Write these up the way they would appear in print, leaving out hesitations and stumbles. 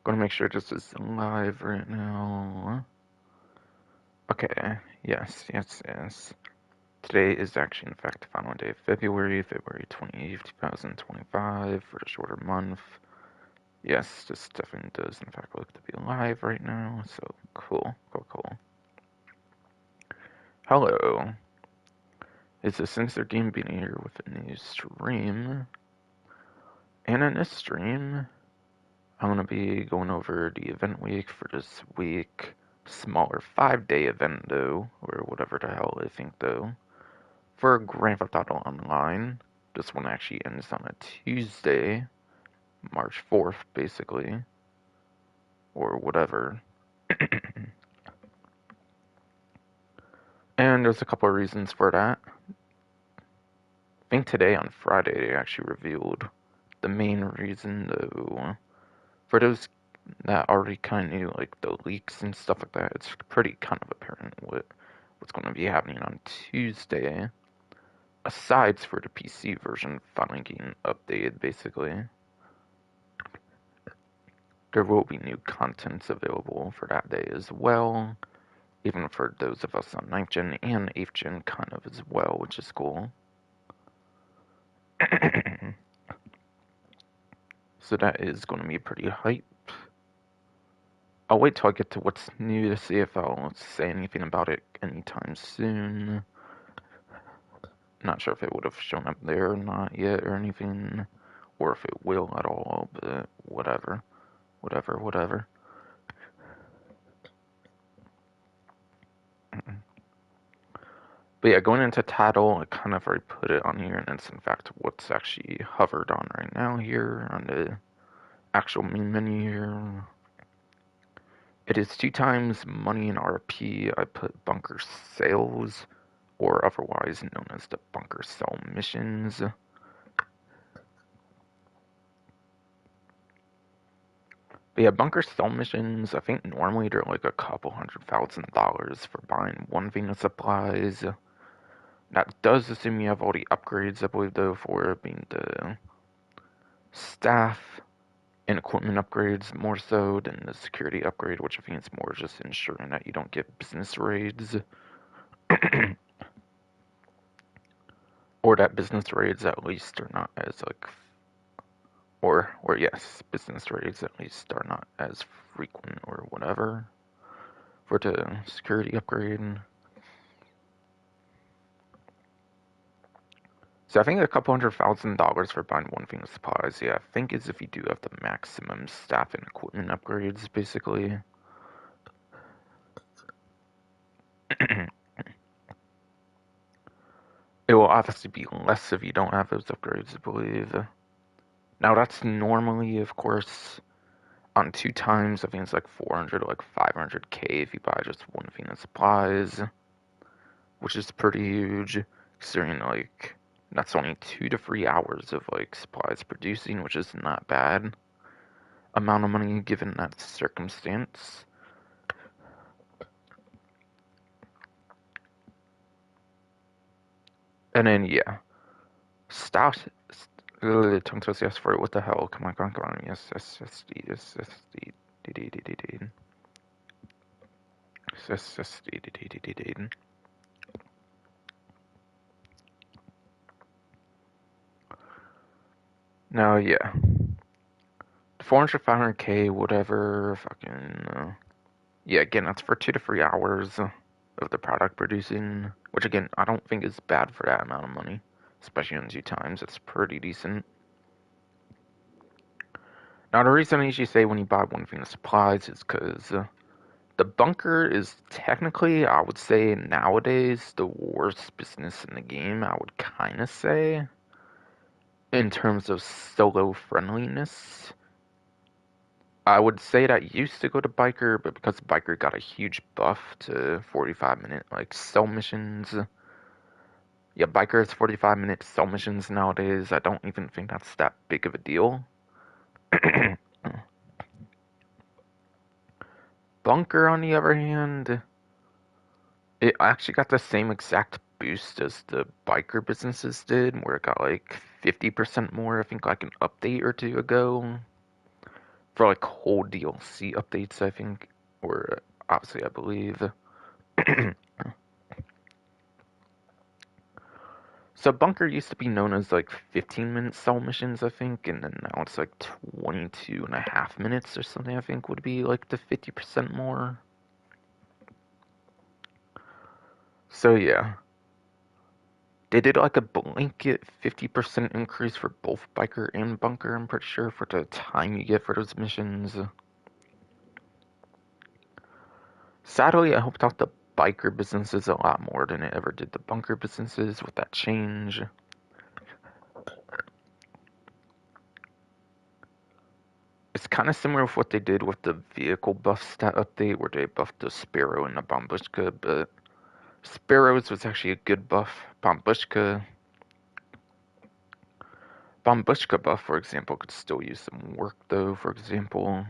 Gonna make sure this is live right now. Okay, yes. Today is actually, in fact, the final day of February 28th, 2025, for the shorter month. Yes, this definitely does, in fact, look to be live right now, so cool. Hello, it's a Sinister Game being here with a new stream, and in this stream, I'm gonna be going over the event week for this week. Smaller 5-day event though, or whatever the hell I think though, for Grand Theft Auto Online. This one actually ends on a Tuesday, March 4th, basically, or whatever. And there's a couple of reasons for that. I think today on Friday they actually revealed the main reason though. For those that already kind of knew like the leaks and stuff like that, it's pretty kind of apparent what's going to be happening on Tuesday. Aside for the PC version finally getting updated, basically. There will be new contents available for that day as well, even for those of us on 9th gen and 8th gen kind of as well, which is cool. So that is going to be pretty hype. I'll wait till I get to what's new to see if I'll say anything about it anytime soon. Not sure if it would have shown up there or not yet or anything, or if it will at all, but whatever. But yeah, going into title, I kind of already put it on here, and it's in fact what's actually hovered on right now here on the actual main menu here. It is 2 times money in RP. I put bunker sales, or otherwise known as the bunker sell missions. But yeah, bunker sell missions, I think normally they're like a couple $100,000 for buying one thing of supplies. That does assume you have all the upgrades, I believe, though, for being the staff and equipment upgrades more so than the security upgrade, which I think is more just ensuring that you don't get business raids. Or that business raids at least are not as like, or yes, business raids at least are not as frequent or whatever for the security upgrade. So I think a couple $100,000 for buying one thing of supplies, yeah, I think is if you do have the maximum staff and equipment upgrades, basically. It will obviously be less if you don't have those upgrades, I believe. Now that's normally, of course, on 2 times, I think it's like 400 or like 500k if you buy just one thing of supplies, which is pretty huge, considering like that's only 2 to 3 hours of like supplies producing, which is not bad amount of money given that circumstance. And then yeah, stop. Tongue twister, yes for it. What the hell? Come on. Yes. Now, yeah. 400, 500k, whatever, fucking, yeah, again, that's for 2 to 3 hours of the product producing, which again, I don't think is bad for that amount of money, especially on 2 times, it's pretty decent. Now, the reason I usually say when you buy one thing of supplies is because the bunker is technically, I would say, nowadays, the worst business in the game, I would kind of say, in terms of solo friendliness. I would say that used to go to Biker, but because Biker got a huge buff to 45-minute, like, cell missions. Yeah, Biker is 45-minute cell missions nowadays. I don't even think that's that big of a deal. Bunker, on the other hand, it actually got the same exact boost as the Biker businesses did, where it got like 50% more, I think, like an update or two ago. for like whole DLC updates, I think, or obviously I believe. So Bunker used to be known as like 15-minute solo missions, I think, and then now it's like 22 and a half minutes or something, I think would be like the 50% more. So yeah. They did like a blanket 50% increase for both Biker and Bunker, I'm pretty sure, for the time you get for those missions. Sadly, I hoped out the Biker businesses a lot more than it ever did the Bunker businesses with that change. It's kind of similar with what they did with the vehicle buff stat update, where they buffed the Sparrow and the Bombushka, but Sparrows was actually a good buff. Bombushka buff, for example, could still use some work, though, for example.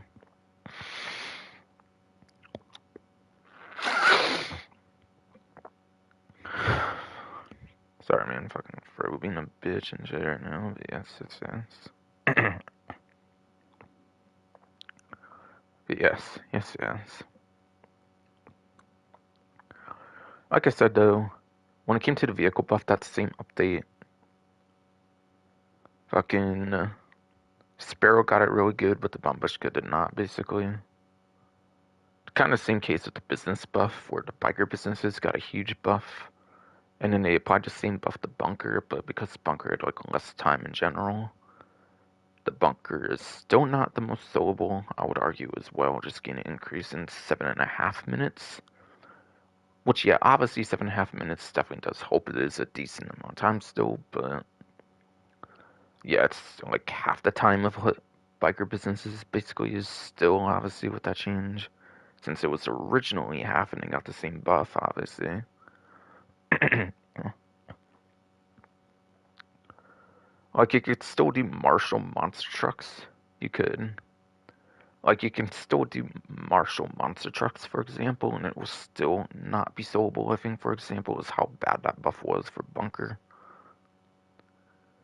Sorry, man, fucking Fro being a bitch in jail right now, but yes, it's yes. But yes. Like I said, though, when it came to the vehicle buff, that same update, fucking Sparrow got it really good, but the Bombushka did not, basically. Kind of same case with the business buff, where the biker businesses got a huge buff, and then they applied the same buff to Bunker, but because Bunker had like less time in general, the Bunker is still not the most soloable, I would argue as well, just getting an increase in 7.5 minutes. Which, yeah, obviously 7.5 minutes definitely does help. It is a decent amount of time still, but yeah, it's like half the time of what biker businesses basically is still, obviously, with that change. Since it was originally half and it got the same buff, obviously. Like, you could still do Marshall monster trucks. You could. Like, you can still do Marshall monster trucks, for example, and it will still not be soloable, I think, for example, is how bad that buff was for Bunker.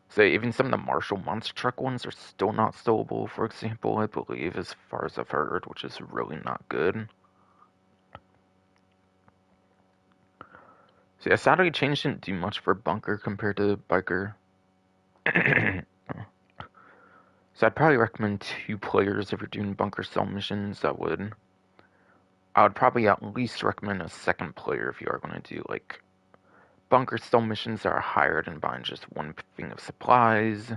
So even some of the Marshall monster truck ones are still not soloable, for example, I believe, as far as I've heard, which is really not good. So yeah, Saturday Change didn't do much for Bunker compared to Biker. So I'd probably recommend 2 players if you're doing Bunker cell missions. I would probably at least recommend a second player if you are going to do like Bunker cell missions that are higher than buying just one thing of supplies.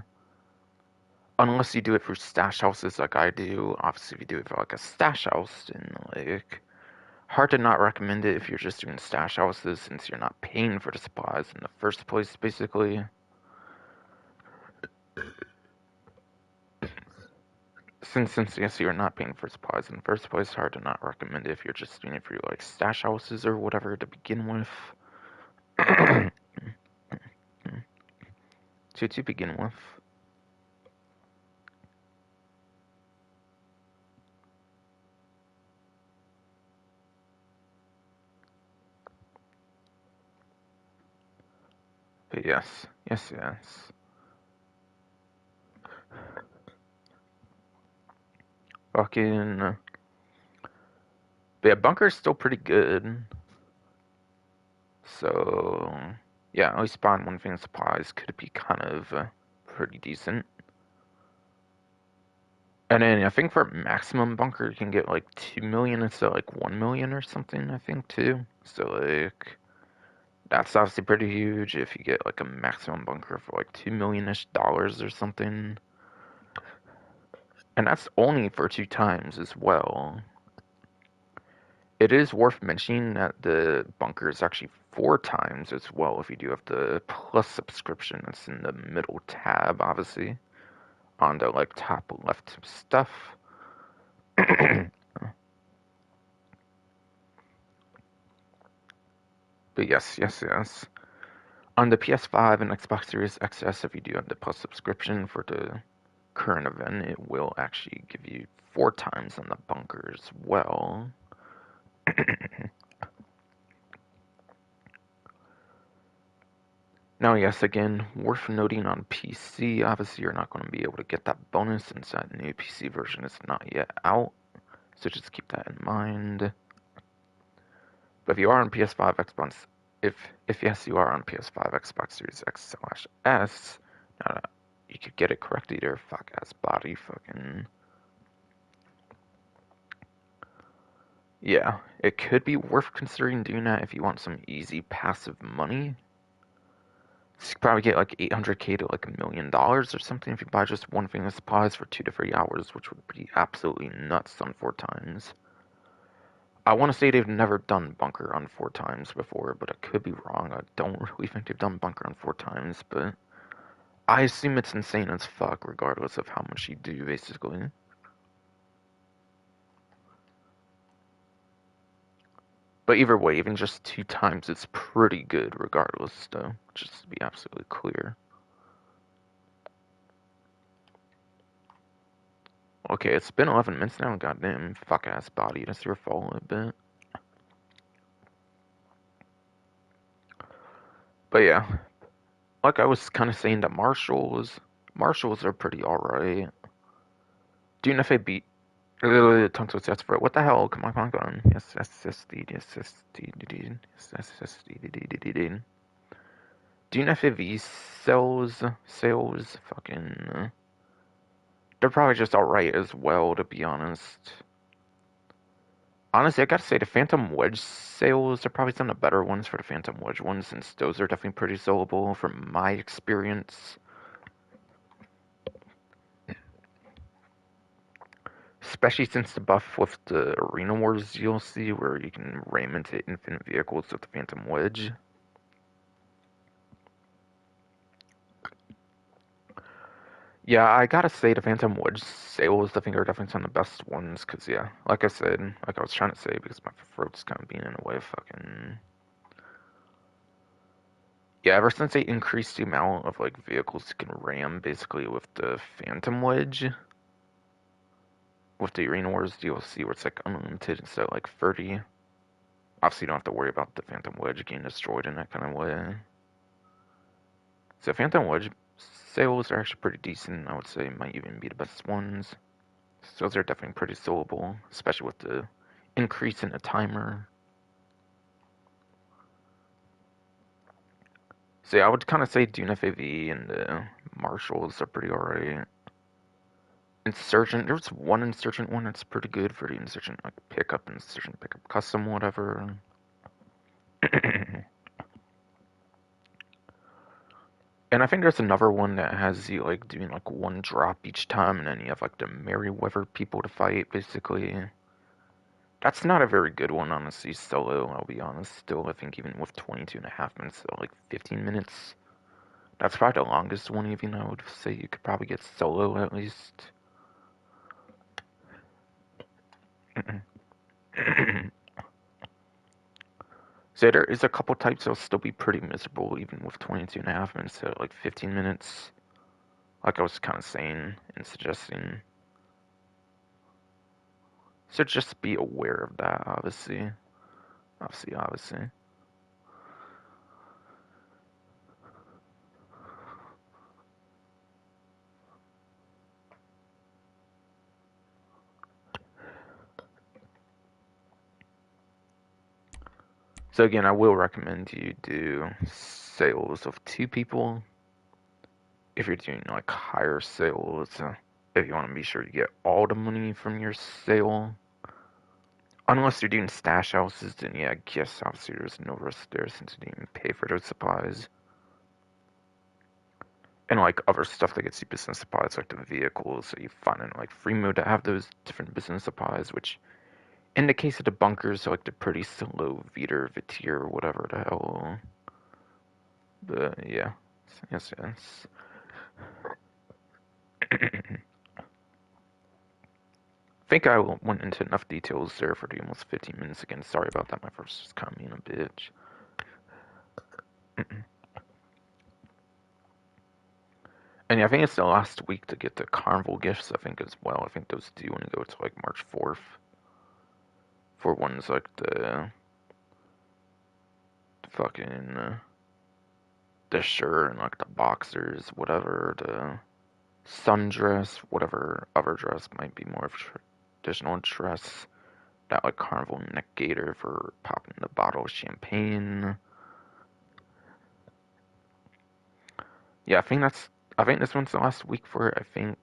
Unless you do it for stash houses like I do. Obviously, if you do it for like a stash house, then like hard to not recommend it if you're just doing stash houses since you're not paying for the supplies in the first place, basically. Since yes, you're not paying for supplies in the first place, hard to not recommend it if you're just doing it for your like stash houses or whatever to begin with. to begin with. But yes. Fucking. But yeah, Bunker's still pretty good. So, yeah, at least buying one thing supplies could be kind of pretty decent. And then I think for maximum Bunker, you can get like 2 million instead of like 1 million or something, I think, too. So, like, that's obviously pretty huge if you get like a maximum Bunker for like 2 million-ish dollars or something. And that's only for 2 times as well. It is worth mentioning that the Bunker is actually 4 times as well if you do have the plus subscription. It's in the middle tab, obviously, on the like top left stuff. But yes. On the PS5 and Xbox Series XS, if you do have the plus subscription for the current event, it will actually give you 4 times on the Bunker as well. Now, yes, again, worth noting on PC, obviously you're not going to be able to get that bonus since that new PC version is not yet out, so just keep that in mind. But if you are on PS5, Xbox, if yes, you are on PS5, Xbox Series X/S, you could get it correctly there, fuck ass body, fucking. Yeah, it could be worth considering doing that if you want some easy passive money. So you could probably get like 800K to like $1 million or something if you buy just one thing of supplies for 2 to 3 hours, which would be absolutely nuts on 4 times. I want to say they've never done bunker on 4 times before, but I could be wrong. I don't really think they've done bunker on 4 times, but I assume it's insane as fuck regardless of how much you do, basically. But either way, even just 2 times, it's pretty good regardless, though, just to be absolutely clear. Okay, it's been 11 minutes now, goddamn fuck-ass body, that's your fault a bit. But yeah, like I was kind of saying, the Marshals are pretty alright. Do you know if they beat tongue twister for it? What the hell? Come on, come on, come on. Yes, yes, yes, yes, yes, yes, yes, yes. Do you know if these sales, fucking, they're probably just alright as well, to be honest. Honestly, I gotta say the Phantom Wedge sales are probably some of the better ones for the Phantom Wedge ones, since those are definitely pretty sellable from my experience. Especially since the buff with the Arena Wars DLC, where you can ram into infinite vehicles with the Phantom Wedge. Yeah, I gotta say the Phantom Wedge sales, I think, are definitely some of the best ones, because, yeah, like I said, like I was trying to say, because my throat's kind of being in a way, fucking... Yeah, ever since they increased the amount of, like, vehicles you can ram, basically, with the Phantom Wedge, with the Arena Wars DLC, where it's, like, unlimited instead of, like, 30, obviously you don't have to worry about the Phantom Wedge getting destroyed in that kind of way. So Phantom Wedge sales are actually pretty decent. I would say might even be the best ones. So those are definitely pretty sellable, especially with the increase in the timer. So yeah, I would kind of say Dune FAV and the Marshals are pretty alright. Insurgent, there's one Insurgent one that's pretty good for the Insurgent like Insurgent pickup custom, whatever. And I think there's another one that has you like doing like one drop each time, and then you have like the Merryweather people to fight, basically. That's not a very good one, honestly, solo, I'll be honest. Still, I think even with 22 and a half minutes, so like 15 minutes, that's probably the longest one, even, I would say you could probably get solo, at least. So there is a couple types that'll still be pretty miserable, even with 22 and a half minutes, so like 15 minutes, like I was kind of saying and suggesting. So just be aware of that, obviously. Obviously. So again, I will recommend you do sales of 2 people if you're doing like higher sales. If you want to be sure you get all the money from your sale. Unless you're doing stash houses, then yeah, I guess obviously there's no risk there since you didn't pay for those supplies. And like other stuff that gets you business supplies, like the vehicles that you find in like free mode that have those different business supplies, which in the case of the bunkers, are like the pretty slow Viter, Vitir, whatever the hell. But yeah, yes. I think I went into enough details there for the almost 15 minutes again. Sorry about that, my first just kind of being a bitch. And yeah, I think it's the last week to get the carnival gifts, I think, as well. I think those do only go to like March 4th. For ones like the fucking the shirt and like the boxers, whatever, the sundress, whatever other dress might be more of traditional dress. That like carnival neck gaiter for popping the bottle of champagne. Yeah, I think this one's the last week for it. I think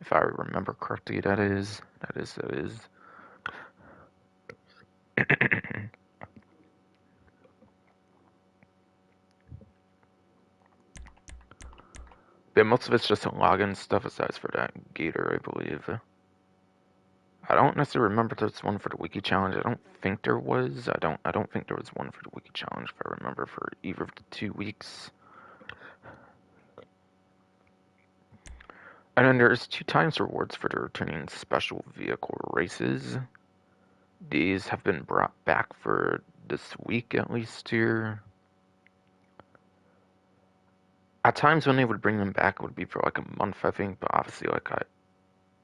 if I remember correctly, that is. Yeah, most of it's just login stuff aside for that gator, I believe. I don't necessarily remember if there's one for the wiki challenge. I don't think there was. I don't think there was one for the wiki challenge if I remember for either of the 2 weeks. And then there's 2 times rewards for the returning special vehicle races. These have been brought back for this week at least here. At times when they would bring them back, it would be for like a month, I think, but obviously like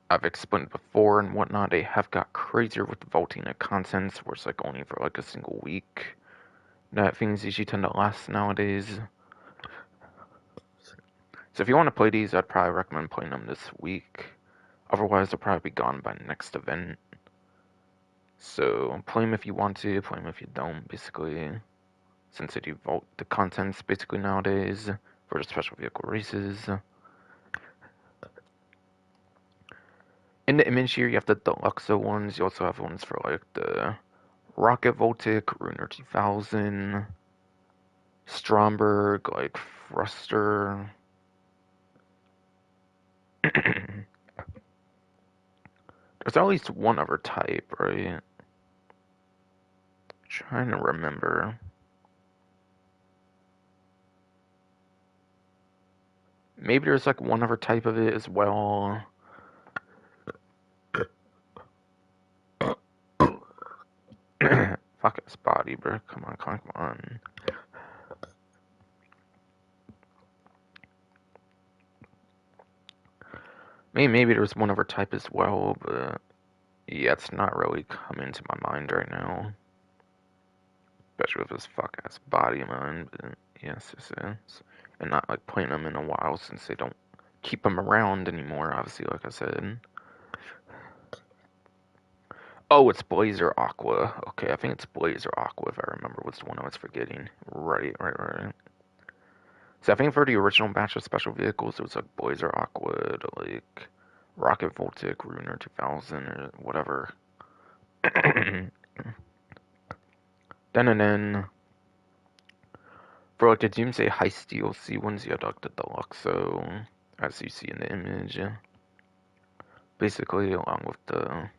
I've explained before and whatnot, they have got crazier with the vaulting of contents, where it's like only for like a single week. That things usually tend to last nowadays. So if you want to play these, I'd probably recommend playing them this week. Otherwise, they'll probably be gone by next event. So play them if you want to, play them if you don't, basically. Since they do vault the contents basically nowadays for the special vehicle races. In the image here, you have the deluxe ones. You also have ones for like the Rocket Voltic, Ruiner 2000, Stromberg, like Thruster. There's at least one other type, right? Trying to remember. Maybe there's like one other type of it as well. Fuck his body, bro. Come on, come on. Maybe there's one other type as well, but yeah, it's not really coming to my mind right now. Especially with his fuck ass body of mine, but yes, yes, yes. And not like playing them in a while since they don't keep them around anymore, obviously, like I said. Oh, it's Blazer Aqua. Okay, I think it's Blazer Aqua if I remember what's the one I was forgetting. Right. So I think for the original batch of special vehicles, it was like Blazer Aqua, like Rocket Voltic, Ruiner 2000, or whatever. then for like the Doomsday Heist DLC ones, you had like the Deluxo, as you see in the image. Basically, along with the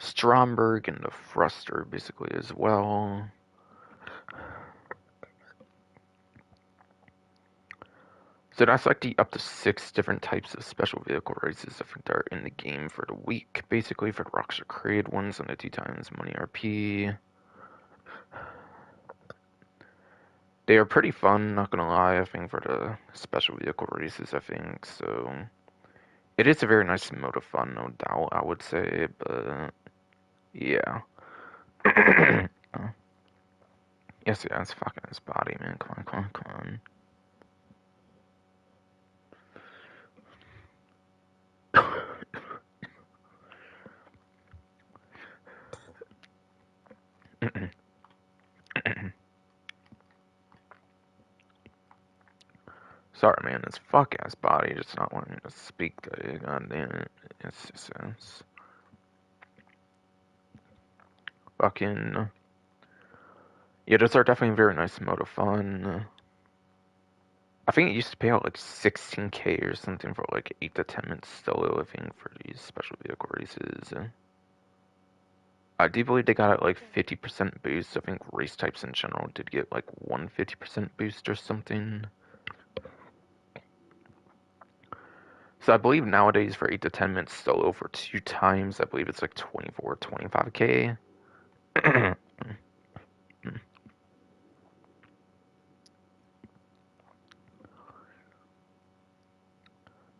Stromberg and the Thruster, basically, as well. So that's like the up to 6 different types of special vehicle races I think that are in the game for the week. Basically, for the Rockstar Created ones and the 2 times Money RP. They are pretty fun, not gonna lie, I think, for the special vehicle races, I think. So it is a very nice mode of fun, no doubt, I would say, but yeah. Yes, yeah, it's fucking his body, man. Come on. Sorry, man, this fuck ass body just not wanting to speak to you. God damn it. It's fucking. Yeah, those are definitely a very nice mode of fun. I think it used to pay out like 16k or something for like 8 to 10 minutes solo, I think, for these special vehicle races. I do believe they got it like 50% boost. I think race types in general did get like 150% boost or something. So I believe nowadays for 8 to 10 minutes solo for 2 times, I believe it's like 24, 25k.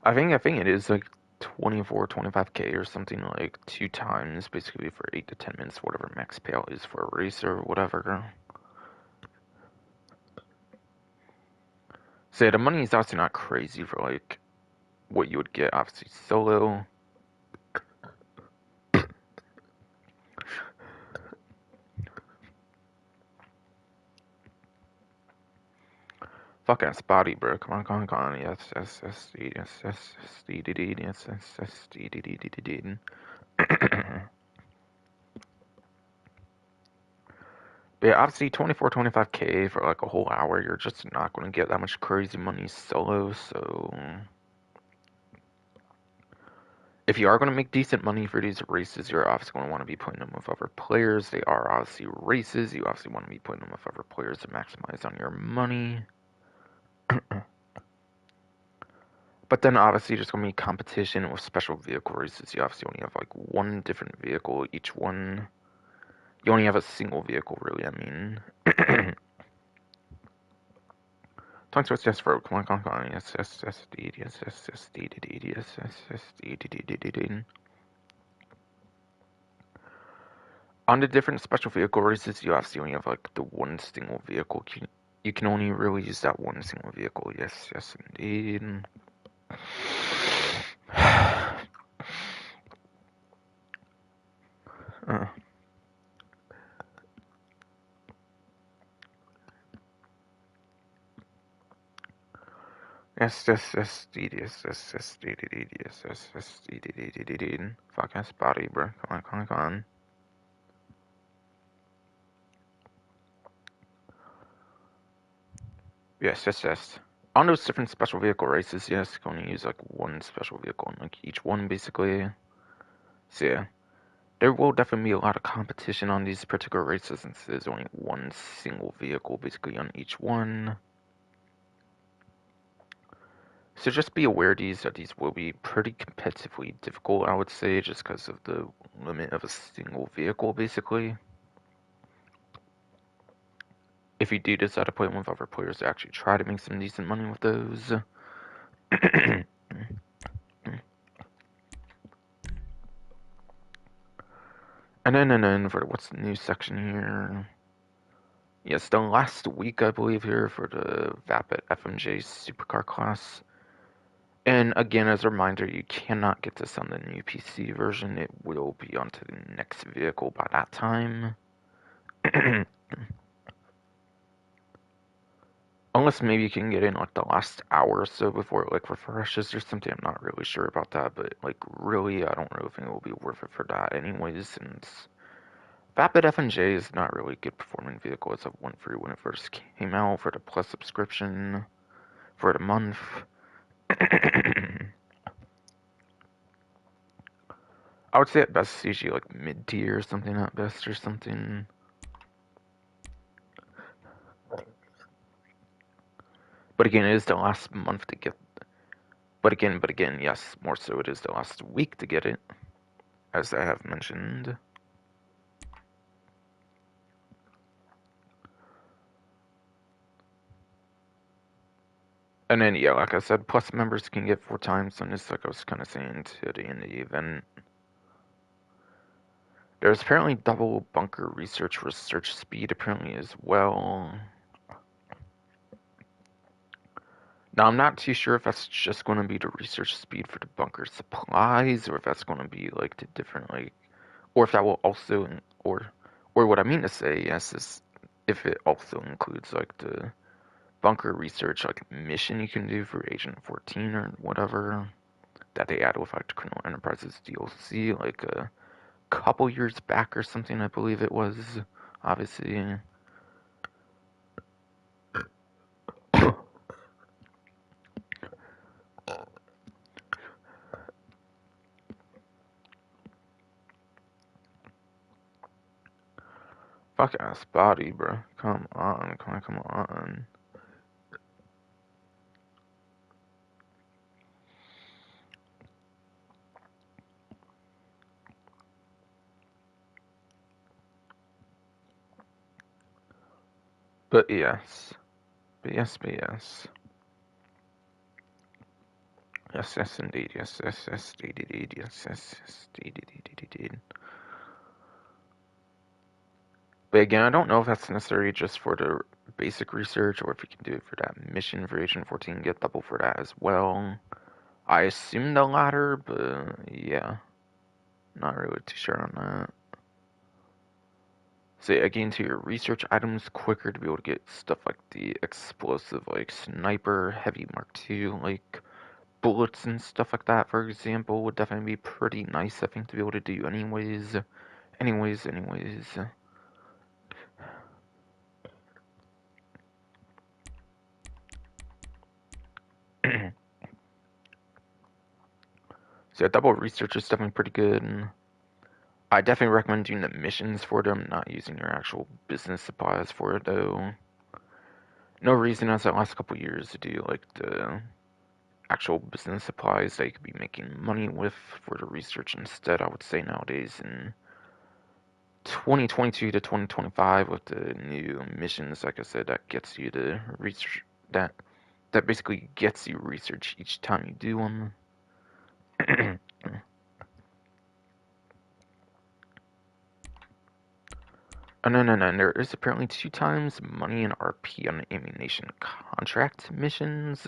I think it is like 24, 25k or something, like 2 times basically for 8 to 10 minutes, whatever max payout is for a race or whatever. So yeah, the money is obviously not crazy for like what you would get obviously solo. Fuck ass body, bro. Come on. Yes, yes, yes, yes, yes, yes, yes, yes. But yeah, obviously 24, 25K for like a whole hour, you're just not going to get that much crazy money solo. So if you are going to make decent money for these races, you're obviously going to want to be putting them with other players. They are obviously races. You obviously want to be putting them with other players to maximize on your money. But then obviously there's going to be competition with special vehicle races. You obviously only have like one different vehicle each one. You only have a single vehicle, really, I mean. Tongue twist, yes, for come on, yes, deed, yes, deed, yes, deed. On the different special vehicle races, you obviously only have like the one single vehicle. You can only really use that one single vehicle. Yes, indeed. Uh, deed, yes, deed. Fuck ass body, bro. Come on. Yes. On those different special vehicle races, yes, you can only use like one special vehicle on like each one, basically. So yeah, there will definitely be a lot of competition on these particular races since there's only one single vehicle basically on each one. So just be aware that these will be pretty competitively difficult, I would say, just because of the limit of a single vehicle, basically. If you do decide to play with other players, actually try to make some decent money with those. And then for what's the new section here? Yes, the last week, I believe, here for the Vapid FMJ Supercar class. And again, as a reminder, you cannot get this on the new PC version. It will be onto the next vehicle by that time. Unless maybe you can get in like the last hour or so before it like refreshes or something. I'm not really sure about that, but like really, I don't really think it will be worth it for that anyways, since Vapid FNJ is not really a good performing vehicle as of went through when it first came out for the plus subscription for the month. I would say at best it's usually like mid tier or something at best or something. But again, it is the last month to get. But again, yes, more so it is the last week to get it, as I have mentioned. And then, yeah, like I said, plus members can get 4 times, and just like I was kind of saying to the end of the event, there's apparently double bunker research speed apparently as well. Now, I'm not too sure if that's just going to be the research speed for the bunker supplies, or if that's going to be like the different like, or if that will also, or what I mean to say, yes, is if it also includes like the bunker research like mission you can do for Agent 14 or whatever that they add with like the Criminal Enterprises DLC like a couple years back or something, I believe it was. Obviously. Fuck ass body, bro. Come on. But yes. But yes. Yes, indeed. Yes, indeed. Yes, indeed. But again, I don't know if that's necessary just for the basic research, or if you can do it for that mission for Agent 14, get double for that as well. I assume the latter, but yeah, not really too sure on that. So yeah, again, to your research items quicker to be able to get stuff like the explosive, like sniper, heavy Mark II, like bullets and stuff like that, for example, would definitely be pretty nice, I think, to be able to do anyways. Anyways. So yeah, double research is definitely pretty good. And I definitely recommend doing the missions for them, not using your actual business supplies for it, though. No reason as the last couple years to do like the actual business supplies that you could be making money with for the research instead. I would say nowadays in 2022 to 2025 with the new missions, like I said, that gets you the research that basically gets you research each time you do them. And then there is apparently 2 times money and RP on ammunition contract missions.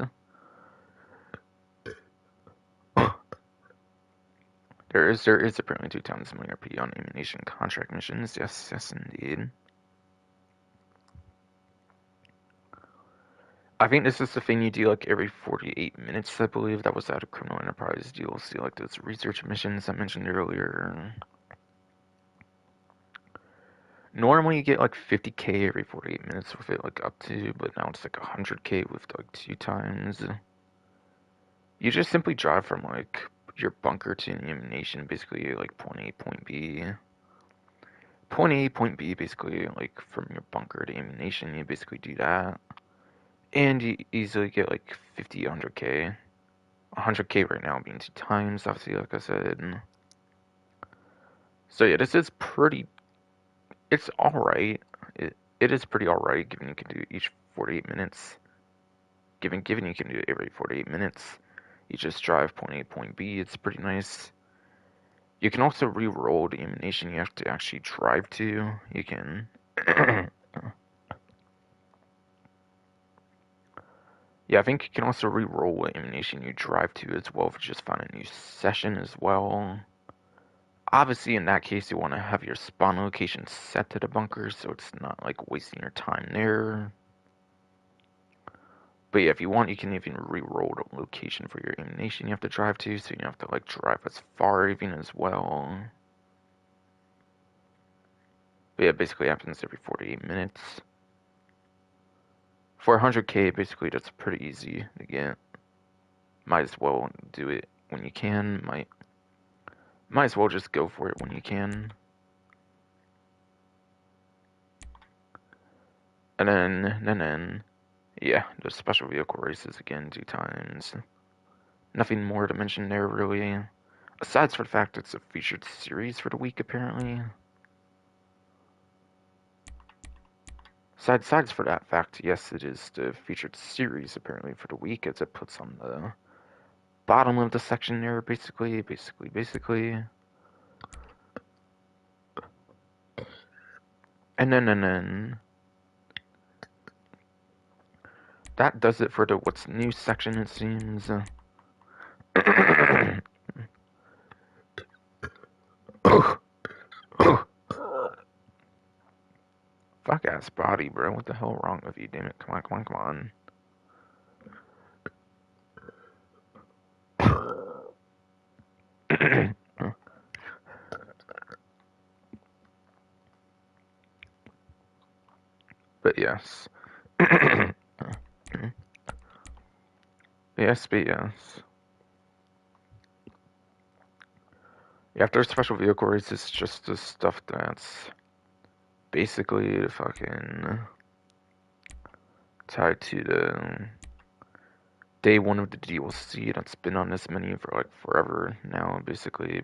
There is apparently 2 times money RP on ammunition contract missions. Yes, indeed. I think this is the thing you do like every 48 minutes, I believe. That was out of Criminal Enterprise DLC, like those research missions I mentioned earlier. Normally you get like 50k every 48 minutes with it, like up to, but now it's like 100k with like 2 times. You just simply drive from like your bunker to an ammunition, basically like point A, point B. Point A, point B, basically like from your bunker to ammunition, you basically do that. And you easily get like 50, 100k. 100k right now being 2 times, obviously, like I said. So yeah, this is pretty, it's alright. It is pretty alright, given you can do each 48 minutes. Given you can do it every 48 minutes. You just drive point A, point B, it's pretty nice. You can also re-roll the ammunition you have to actually drive to. You can... Yeah, I think you can also re-roll what ammunition you drive to as well if you just find a new session as well. Obviously, in that case, you want to have your spawn location set to the bunker so it's not like wasting your time there. But yeah, if you want, you can even re-roll the location for your ammunition you have to drive to, so you don't have to like drive as far even as well. But yeah, it basically happens every 48 minutes. For 100k, basically that's pretty easy to get. Might as well do it when you can. Might as well just go for it when you can. And then, yeah, the special vehicle races again 2 times. Nothing more to mention there, really. Aside from the fact it's a featured series for the week, apparently. Besides for that fact, yes, it is the featured series, apparently, for the week, as it puts on the bottom of the section there, basically. And then, that does it for the what's new section, it seems. Fuck ass body, bro. What the hell wrong with you? Damn it. Come on. But yes. yes. After special vehicle race, it's just the stuff that's basically the fucking tied to the day 1 of the DLC that's been on this menu for like forever now, basically.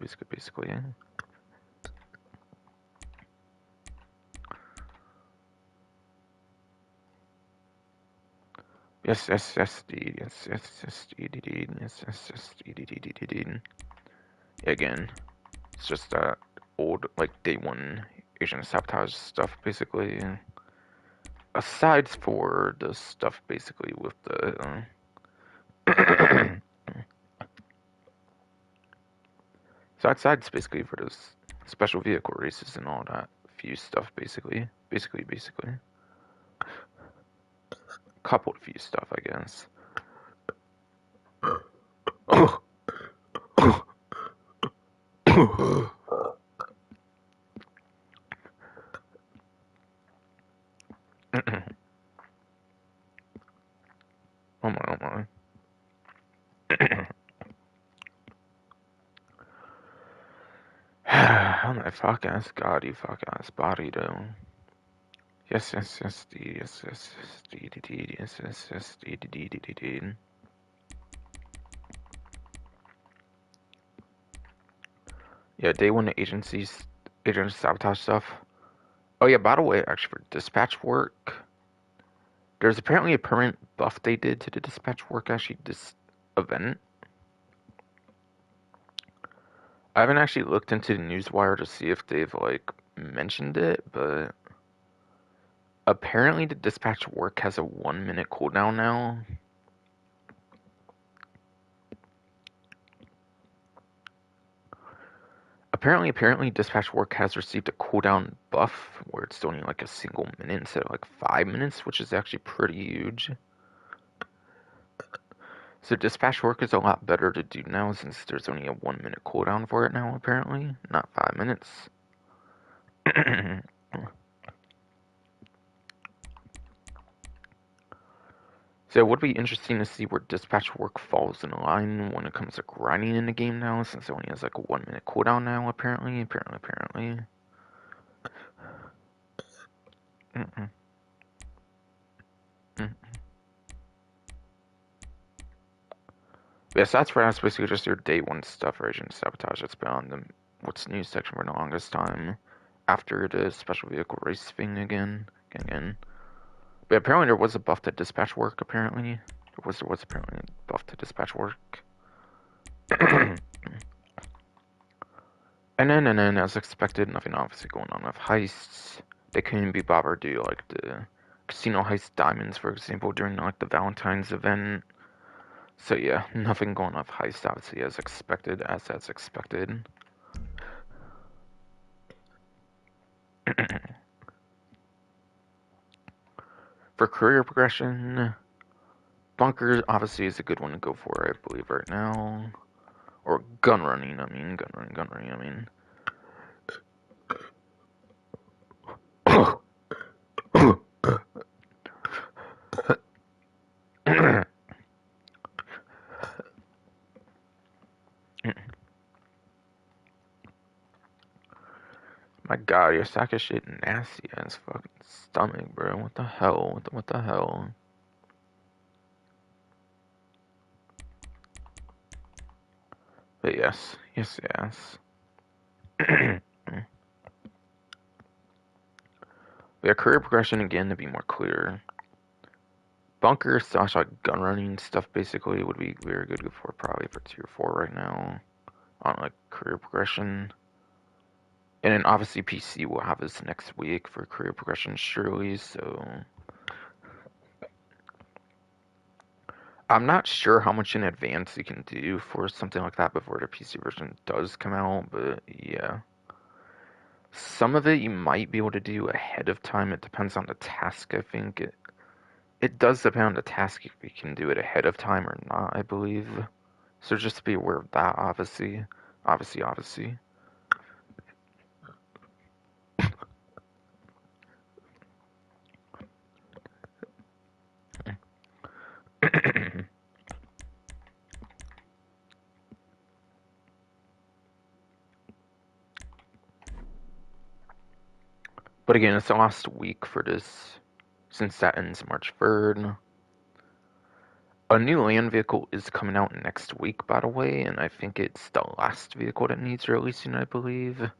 Yes, dude. Yes, dude. Again, it's just that old, like, day 1 Asian Sabotage stuff, basically. aside for the stuff basically with the so outside's basically for those special vehicle races and all that few stuff basically. Basically. Coupled few stuff, I guess. Oh my. Oh my fuck ass god, you fuck ass body though. Yes, D, D, yes, D. Yeah, day one agent sabotage stuff. Oh yeah, by the way, actually for dispatch work, there's apparently a permanent buff they did to the dispatch work actually this event. I haven't actually looked into the newswire to see if they've like mentioned it, but apparently the dispatch work has a 1 minute cooldown now. Apparently dispatch work has received a cooldown buff where it's only like a single minute instead of like 5 minutes, which is actually pretty huge. So dispatch work is a lot better to do now since there's only a 1 minute cooldown for it now, apparently, not 5 minutes. So it would be interesting to see where dispatch work falls in line when it comes to grinding in the game now, since it only has like a 1 minute cooldown now, apparently. Mm-mm. Mm. Yeah, so that's basically just your day one stuff for Agent Sabotage. That's been on the what's new section for the longest time. After the special vehicle race thing again. But apparently there was a buff to dispatch work, apparently. There was apparently a buff to dispatch work. And then, as expected, nothing obviously going on with heists. They couldn't be bothered to do, like, the casino heist diamonds, for example, during, like, the Valentine's event. So, yeah, nothing going on with heist, obviously, as expected, as that's expected. For career progression, Bunker obviously is a good one to go for, I believe, right now. Or gun running, I mean. My god, your sack of shit nasty ass fucking stomach, bro. What the hell? What the hell? But yes. Yeah, career progression again to be more clear. Bunker slash like gun running stuff basically would be very good for probably for tier 4 right now on like career progression. And then obviously PC will have this next week for career progression surely, so I'm not sure how much in advance you can do for something like that before the PC version does come out, but yeah. Some of it you might be able to do ahead of time. It depends on the task, I think. It does depend on the task if you can do it ahead of time or not, I believe. So just be aware of that, obviously. Obviously. But again, it's the last week for this, since that ends March 3rd. A new land vehicle is coming out next week, by the way, and I think it's the last vehicle that needs releasing, I believe.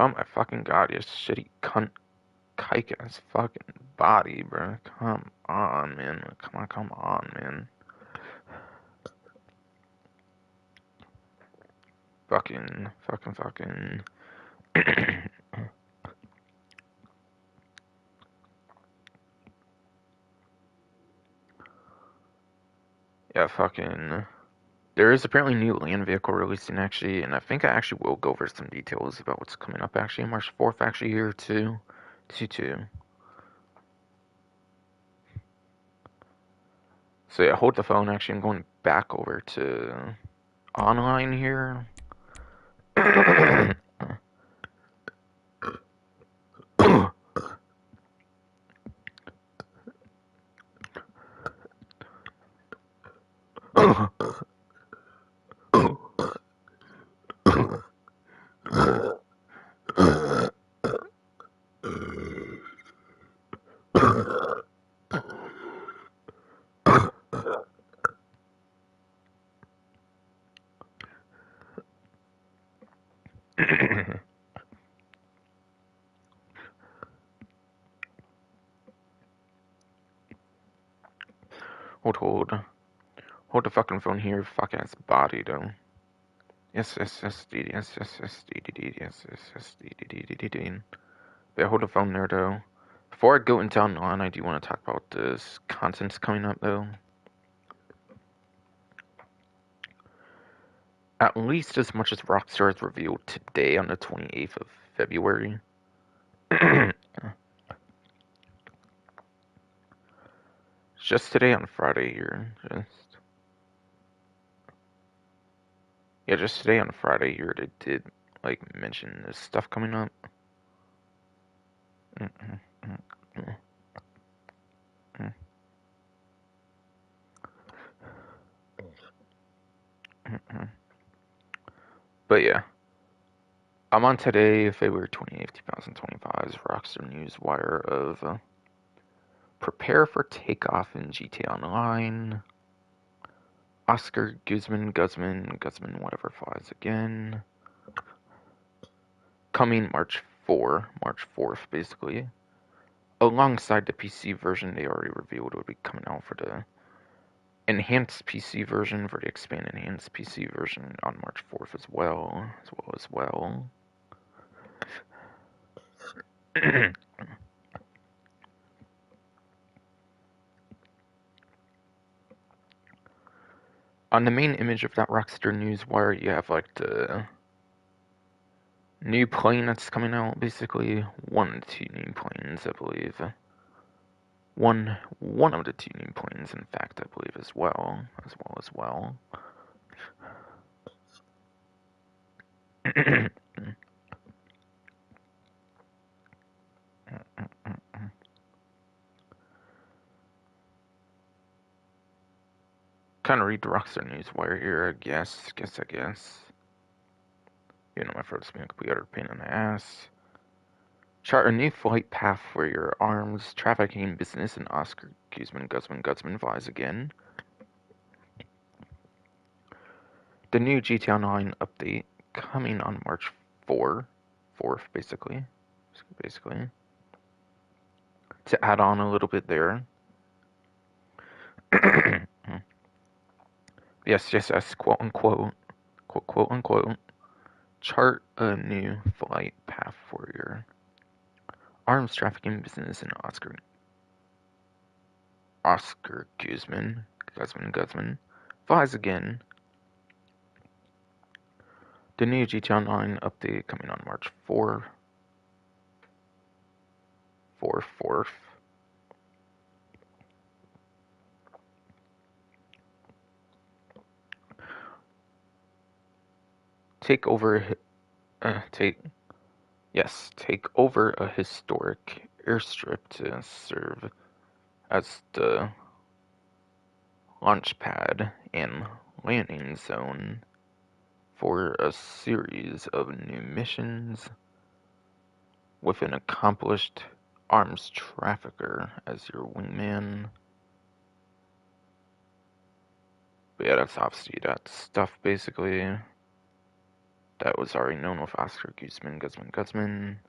Oh my fucking god, you shitty cunt kike ass fucking body, bro. Come on, man. Come on, man. Fucking. Yeah, fucking. There is apparently a new land vehicle releasing actually, and I think I actually will go over some details about what's coming up actually March 4th actually here too. So yeah, hold the phone actually. I'm going back over to online here. Hold. Hold the fucking phone here, fuck ass body though. Yes, D, D. But hold the phone there though. Before I go into online, I do want to talk about this content's coming up though. At least as much as Rockstar has revealed today on the 28th of February. Just today on Friday here. Just today on Friday here they did like mention this stuff coming up. But yeah. I'm on today, February 28th, 2025's Rockstar News Wire of prepare for takeoff in GTA Online. Oscar Guzman, whatever flies again. Coming March 4th, basically. Alongside the PC version they already revealed would be coming out for the enhanced PC version, for the expanded enhanced PC version on March 4th as well. On the main image of that Rockstar News Wire, you have like the new plane that's coming out, basically. One of the two new planes, I believe. One of the two new planes, in fact, I believe, as well. Kind of read the Rockstar News Wire here, I guess. You know, my first being a complete utter pain in the ass. Chart a new flight path for your arms trafficking business, and Oscar Guzman flies again. The new GTA 9 update coming on March 4th, basically. To add on a little bit there. yes, quote unquote, chart a new flight path for your arms trafficking business, and Oscar Guzman flies again. The new GTA Online update coming on March 4th. Take over a historic airstrip to serve as the launch pad and landing zone for a series of new missions with an accomplished arms trafficker as your wingman. But yeah, that's obviously that stuff basically. That was already known with Oscar Guzman.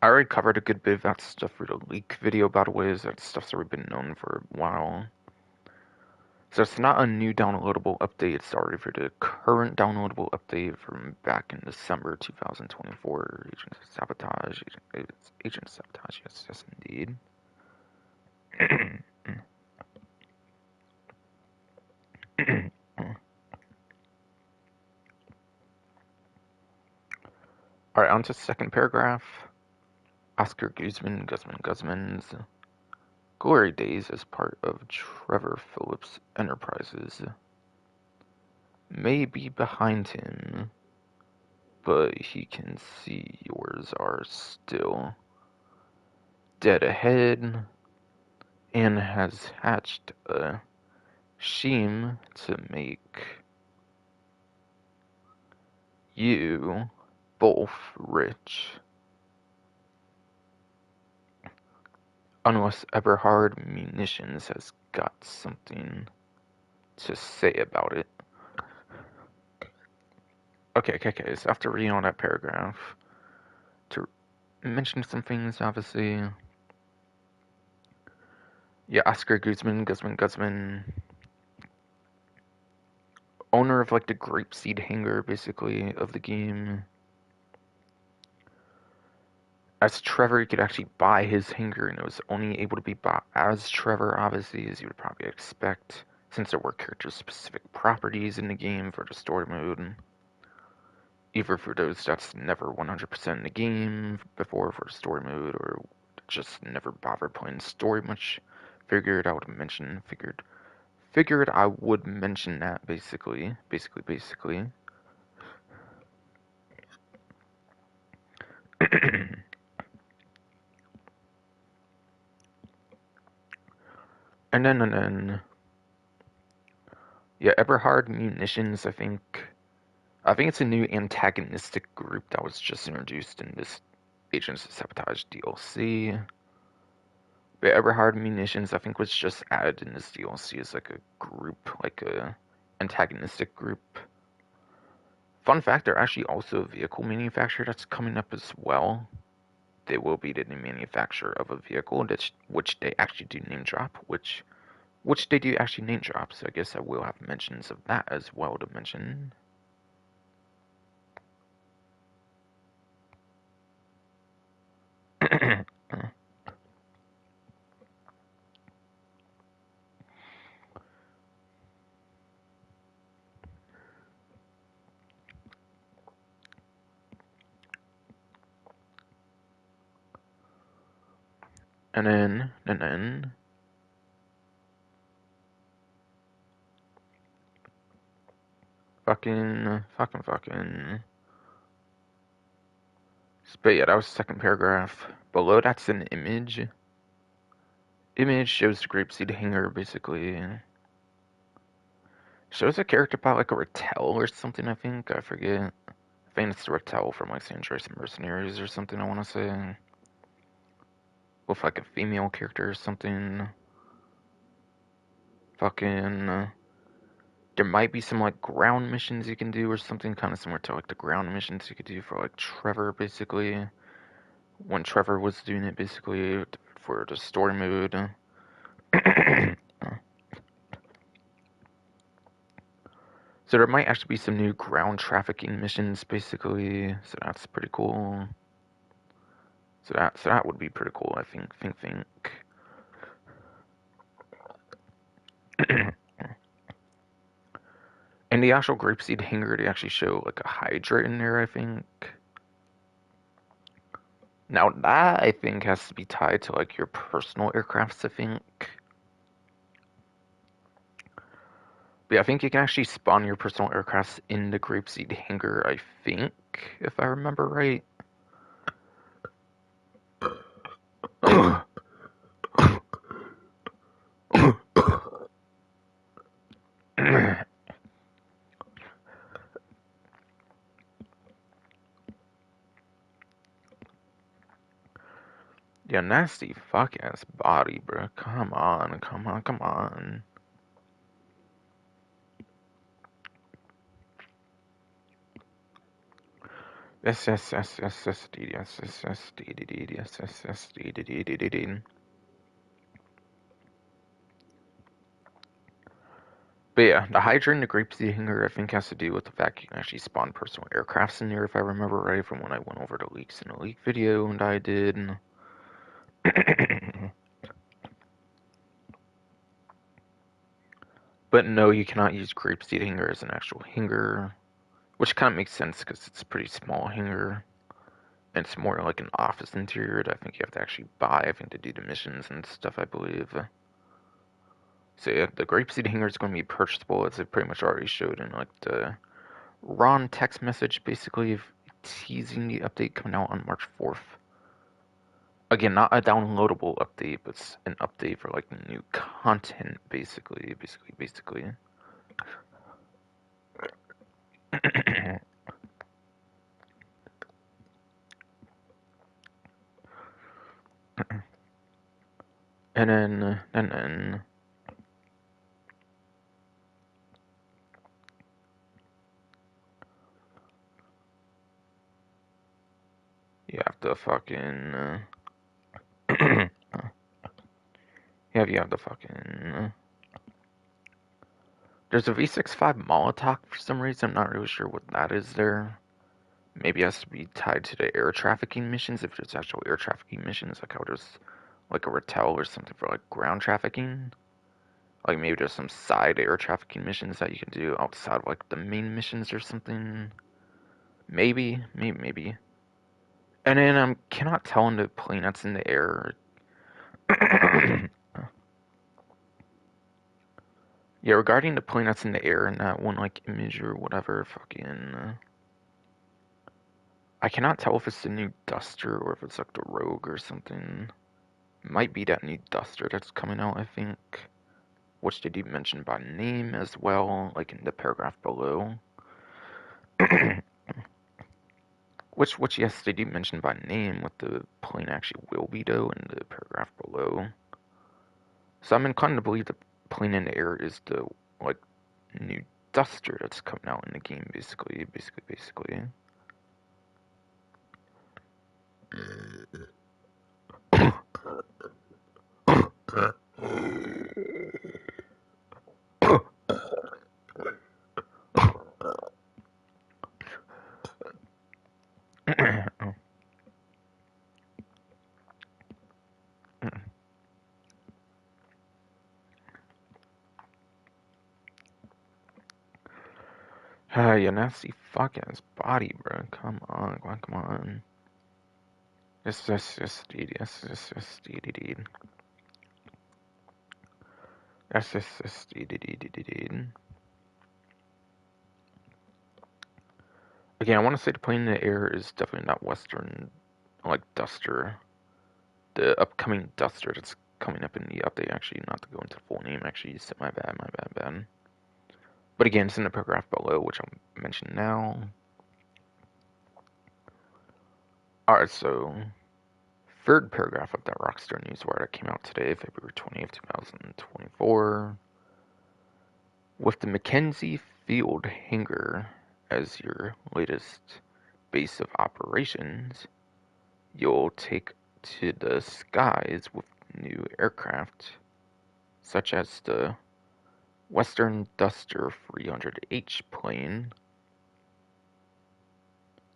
I already covered a good bit of that stuff for the leak video, by the way, as that stuff's already been known for a while. So it's not a new downloadable update, it's already for the current downloadable update from back in December 2024. Agent Sabotage, yes indeed. Alright, on to the second paragraph. Oscar Guzman's glory days as part of Trevor Phillips Enterprises may be behind him, but he can see yours are still dead ahead and has hatched a scheme to make you both rich. Unless Eberhard Munitions has got something to say about it. Okay, so after reading all that paragraph, to mention some things, obviously. Yeah, Oscar Guzman, owner of like the grapeseed hanger, basically, of the game. As Trevor, you could actually buy his hanger, and it was only able to be bought as Trevor, obviously, as you would probably expect, since there were character-specific properties in the game for the story mode. Either for those that's never 100% in the game before for story mode, or just never bothered playing story much. Figured I would mention that basically. and then yeah, Eberhard Munitions, I think it's a new antagonistic group that was just introduced in this Agents of Sabotage DLC. But Eberhard Munitions, I think, was just added in this DLC as like a group, like a antagonistic group. Fun fact, they're actually also a vehicle manufacturer that's coming up as well. They will be the manufacturer of a vehicle, which they actually do name drop, which they do actually name drop, so I guess I will have mentions of that as well to mention. and then fucking. But yeah, that was the second paragraph. Below that's an image. Image shows the grapeseed hanger, basically. Shows a character about like a Rattel or something, I think. I forget. I think it's the Rattel from like San Andreas Mercenaries or something, I want to say. With like a female character or something. Fucking. There might be some like ground missions you can do or something kind of similar to like the ground missions you could do for like Trevor, basically. When Trevor was doing it, basically, for the story mode. So there might actually be some new ground trafficking missions, basically. So that's pretty cool. So that would be pretty cool, I think. And the actual grapeseed hanger, they actually show like a Hydra in there, I think. Now that I think has to be tied to like your personal aircrafts, I think. But yeah, I think you can actually spawn your personal aircrafts in the grapeseed hanger, I think, if I remember right. Yeah, nasty fuck ass body, bro. Come on. S S S S S D D S S S D D D S S S D D D D D D. But yeah, the Hydra and the Grapeseed Hanger I think has to do with the fact you can actually spawn personal aircrafts in there, if I remember right, from when I went over the leaks in the leak video and I did. But no, you cannot use Grapeseed Hanger as an actual hanger, which kind of makes sense because it's a pretty small hanger. And it's more like an office interior that I think you have to actually buy, I think, to do the missions and stuff, I believe. So yeah, the Grapeseed Hanger is going to be purchasable, as it pretty much already showed in like the Ron text message, basically teasing the update coming out on March 4th. Again, not a downloadable update, but it's an update for like new content, basically. and then you have to fucking you have the fucking there's a V65 Molotov for some reason. I'm not really sure what that is there. Maybe it has to be tied to the air trafficking missions, if there's actual air trafficking missions, like how there's like a Ratel or something for like ground trafficking. Like maybe there's some side air trafficking missions that you can do outside of like the main missions or something. Maybe. And then I cannot tell in the plane that's in the air. Yeah, regarding the plane that's in the air and that one like image or whatever, fucking. I cannot tell if it's the new Duster or if it's like the Rogue or something. Might be that new Duster that's coming out, I think. Which they do mention by name as well, like in the paragraph below. which yes, they do mention by name what the plane actually will be though in the paragraph below. So I'm inclined to believe the plane in the air is the like new Duster that's coming out in the game, basically. You nasty fuck ass body, bro. Come on. Yes, dude. Dude. Dude. Again, I want to say the plane in the air is definitely not Western, like Duster. The upcoming Duster that's coming up in the update, actually, not to go into full name, actually, so my bad. But again, it's in the paragraph below, which I'll mention now. Alright, so third paragraph of that Rockstar Newswire that came out today, February 20th, 2024. With the Mackenzie Field Hangar as your latest base of operations, you'll take to the skies with new aircraft, such as the Western Duster 300H plane.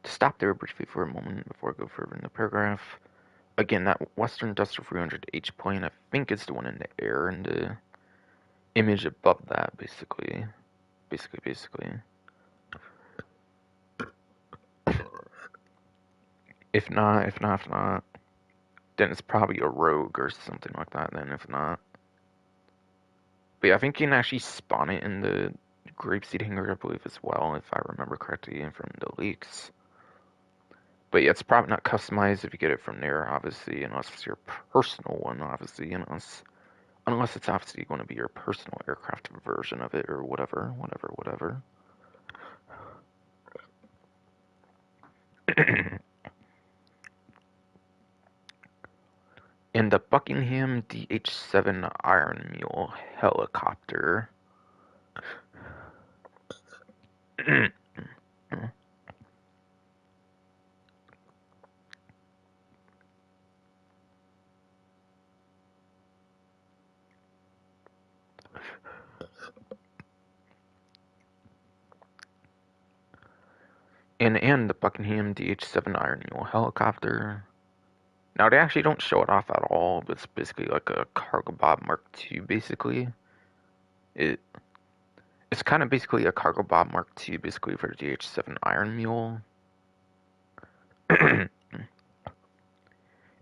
To stop there briefly for a moment before I go further in the paragraph, again, that Western Duster 300H plane, I think is the one in the air, and the image above that, basically. If not, then it's probably a Rogue or something like that, then if not. But yeah, I think you can actually spawn it in the Grapeseed Hangar, I believe, as well, if I remember correctly from the leaks. But yeah, it's probably not customized if you get it from there, obviously, unless it's your personal one, obviously, unless it's obviously going to be your personal aircraft version of it or whatever. In the Buckingham DH-7 Iron Mule helicopter. and the Buckingham DH-7 Iron Mule helicopter. Now, they actually don't show it off at all, but it's basically like a Cargo Bob Mark II, basically. It's kind of basically a Cargo Bob Mark II, basically, for the DH-7 Iron Mule.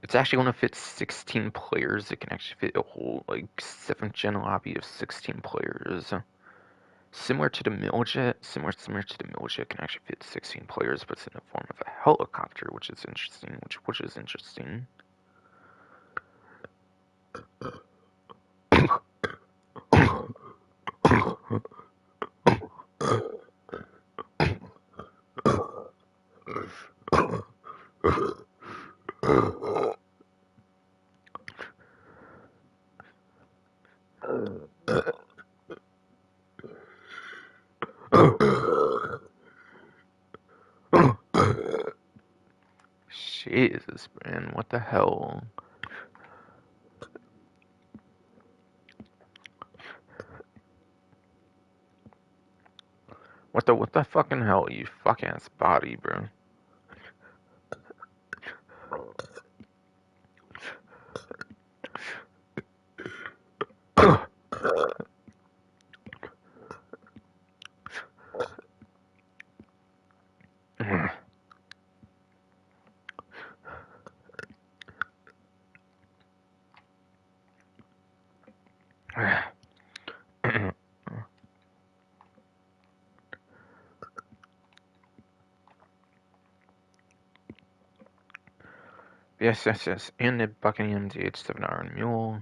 It's actually going to fit 16 players. It can actually fit a whole, like, 7th gen lobby of 16 players. Similar to the Miljet, similar to the Miljet, can actually fit 16 players, but it's in the form of a helicopter, which is interesting. Which is interesting. Jesus, man, what the hell? What the fucking hell, you fuck ass body, bro? Yes. And the Buckingham DH-7 Iron Mule.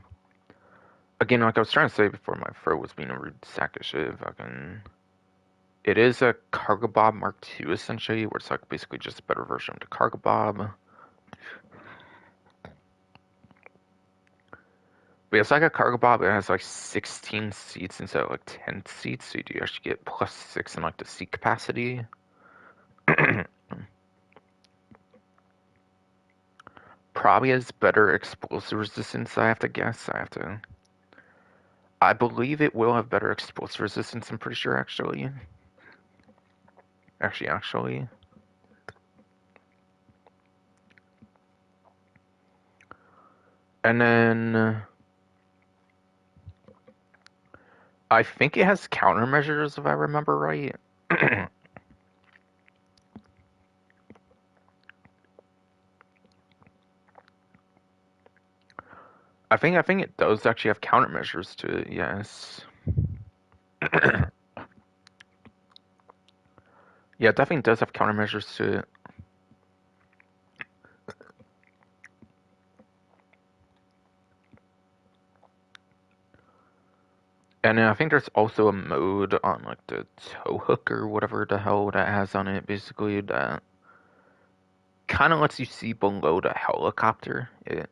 Again, like I was trying to say before, my throat was being a rude sack of shit. Fucking. It is a Cargo Bob Mark II, essentially, where it's like basically just a better version of the Cargo Bob. But it's like a Cargo Bob that has like 16 seats instead of like 10 seats, so you do actually get +6 in like the seat capacity. Probably has better explosive resistance, I have to guess. I believe it will have better explosive resistance, I'm pretty sure, actually. Actually. And then I think it has countermeasures, if I remember right. I think it does actually have countermeasures to it, yes. Yeah, it definitely does have countermeasures to it. And I think there's also a mode on like the tow hook or whatever the hell that has on it, basically, that kind of lets you see below the helicopter. It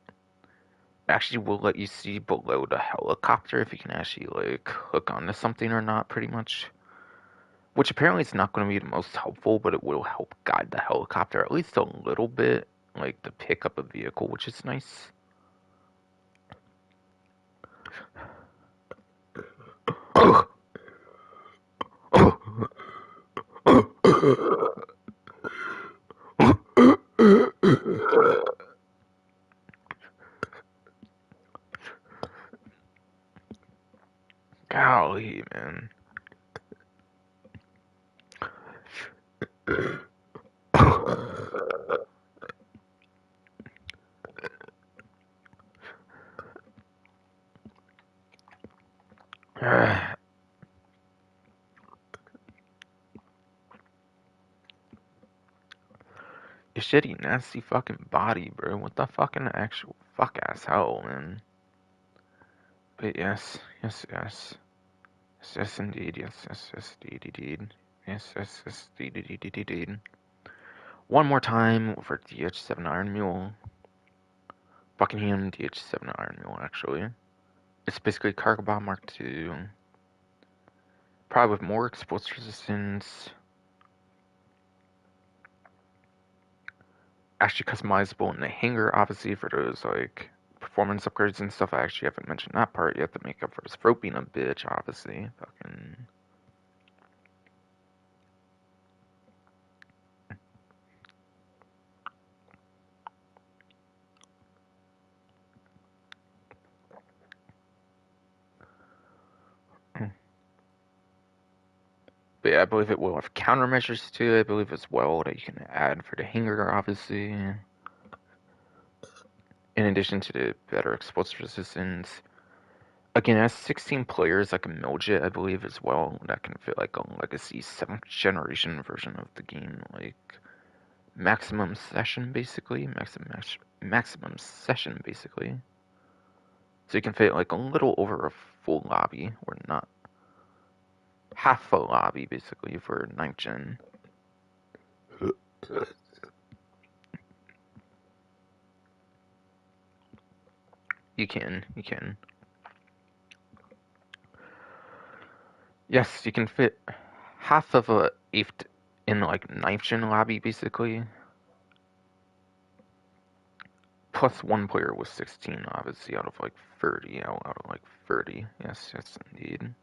actually will let you see below the helicopter if you can actually like hook onto something or not, pretty much. Which apparently is not going to be the most helpful, but it will help guide the helicopter at least a little bit, like to pick up a vehicle, which is nice. Golly, man. You shitty, nasty fucking body, bro. What the fucking actual fuck ass hell, man. But yes. Yes, indeed. Yes, indeed. Yes, indeed. One more time for DH-7 Iron Mule. Buckingham DH-7 Iron Mule, actually. It's basically Cargo Bomb Mark II. Probably with more explosive resistance. Actually customizable in the hangar, obviously, for those, like, performance upgrades and stuff. I actually haven't mentioned that part yet to make up for his throat being a bitch, obviously. Fucking... yeah, I believe it will have countermeasures to it, I believe as well, that you can add for the hanger, obviously. In addition to the better explosive resistance. Again, it has 16 players, like a Miljet, I believe, as well. That can fit like a Legacy 7th generation version of the game, like maximum session, basically. Maximum session, basically. So you can fit like a little over a full lobby, or not. Half a lobby, basically, for 9th gen. You can. Yes, you can fit half of a 8th in like 9th gen lobby, basically. Plus one player was 16, obviously, out of like 30. Out of like 30. Yes, indeed.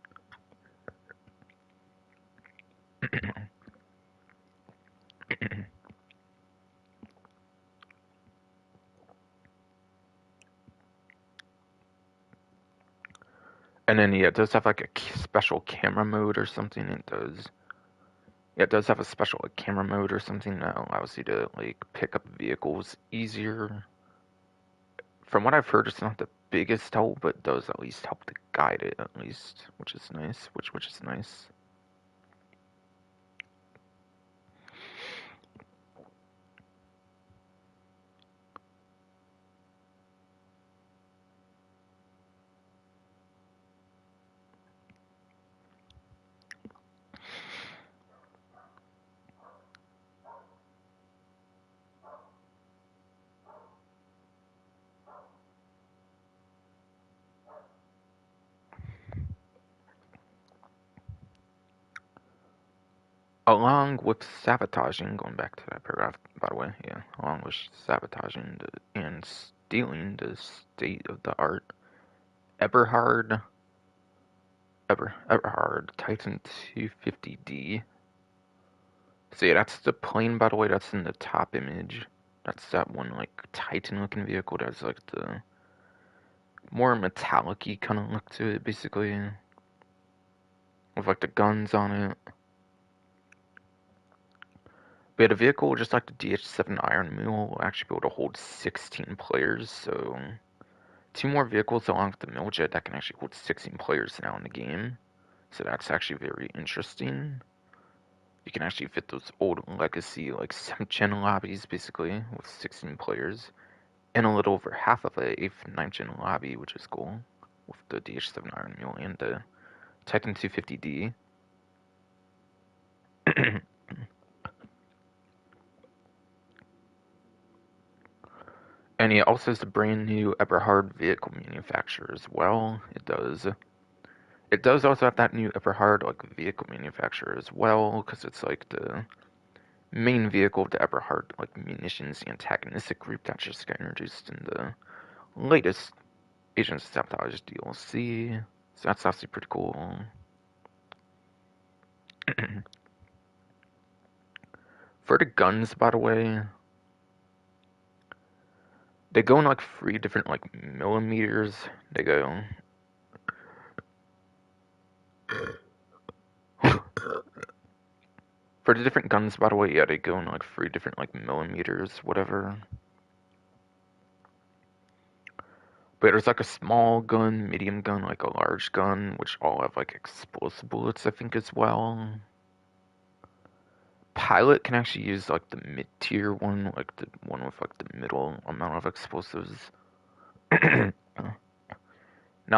And then, yeah, it does have like a special camera mode or something. It does. Yeah, it does have a special like, camera mode or something that allows you to like pick up vehicles easier. From what I've heard, it's not the biggest help, but does at least help to guide it at least, which is nice. Which is nice. Along with sabotaging, going back to that paragraph, by the way, yeah, along with sabotaging and stealing the state of the art, Eberhard Titan 250D. So yeah, that's the plane, by the way, that's in the top image. That's that one, like, Titan-looking vehicle that has, like, the more metallic-y kind of look to it, basically. With, like, the guns on it. But yeah, the vehicle, just like the DH7 Iron Mule, will actually be able to hold 16 players, so... 2 more vehicles along with the Miljet that can actually hold 16 players now in the game. So that's actually very interesting. You can actually fit those old legacy, like 7th gen lobbies, basically, with 16 players. And a little over half of a 8th, 9th gen lobby, which is cool. With the DH7 Iron Mule and the Titan 250D. And it also has a brand new Eberhard vehicle manufacturer as well. It does. It does also have that new Eberhard like vehicle manufacturer as well, because it's like the main vehicle of the Eberhard like munitions antagonistic group that just got introduced in the latest Agents of Sabotage DLC. So that's actually pretty cool. For the guns, by the way, they go in like 3 different like millimeters. They go for the different guns, by the way, yeah, they go in like 3 different like millimeters, whatever. But there's like a small gun, medium gun, like a large gun, which all have like explosive bullets, I think, as well. Pilot can actually use like the mid-tier one, like the one with like the middle amount of explosives. Now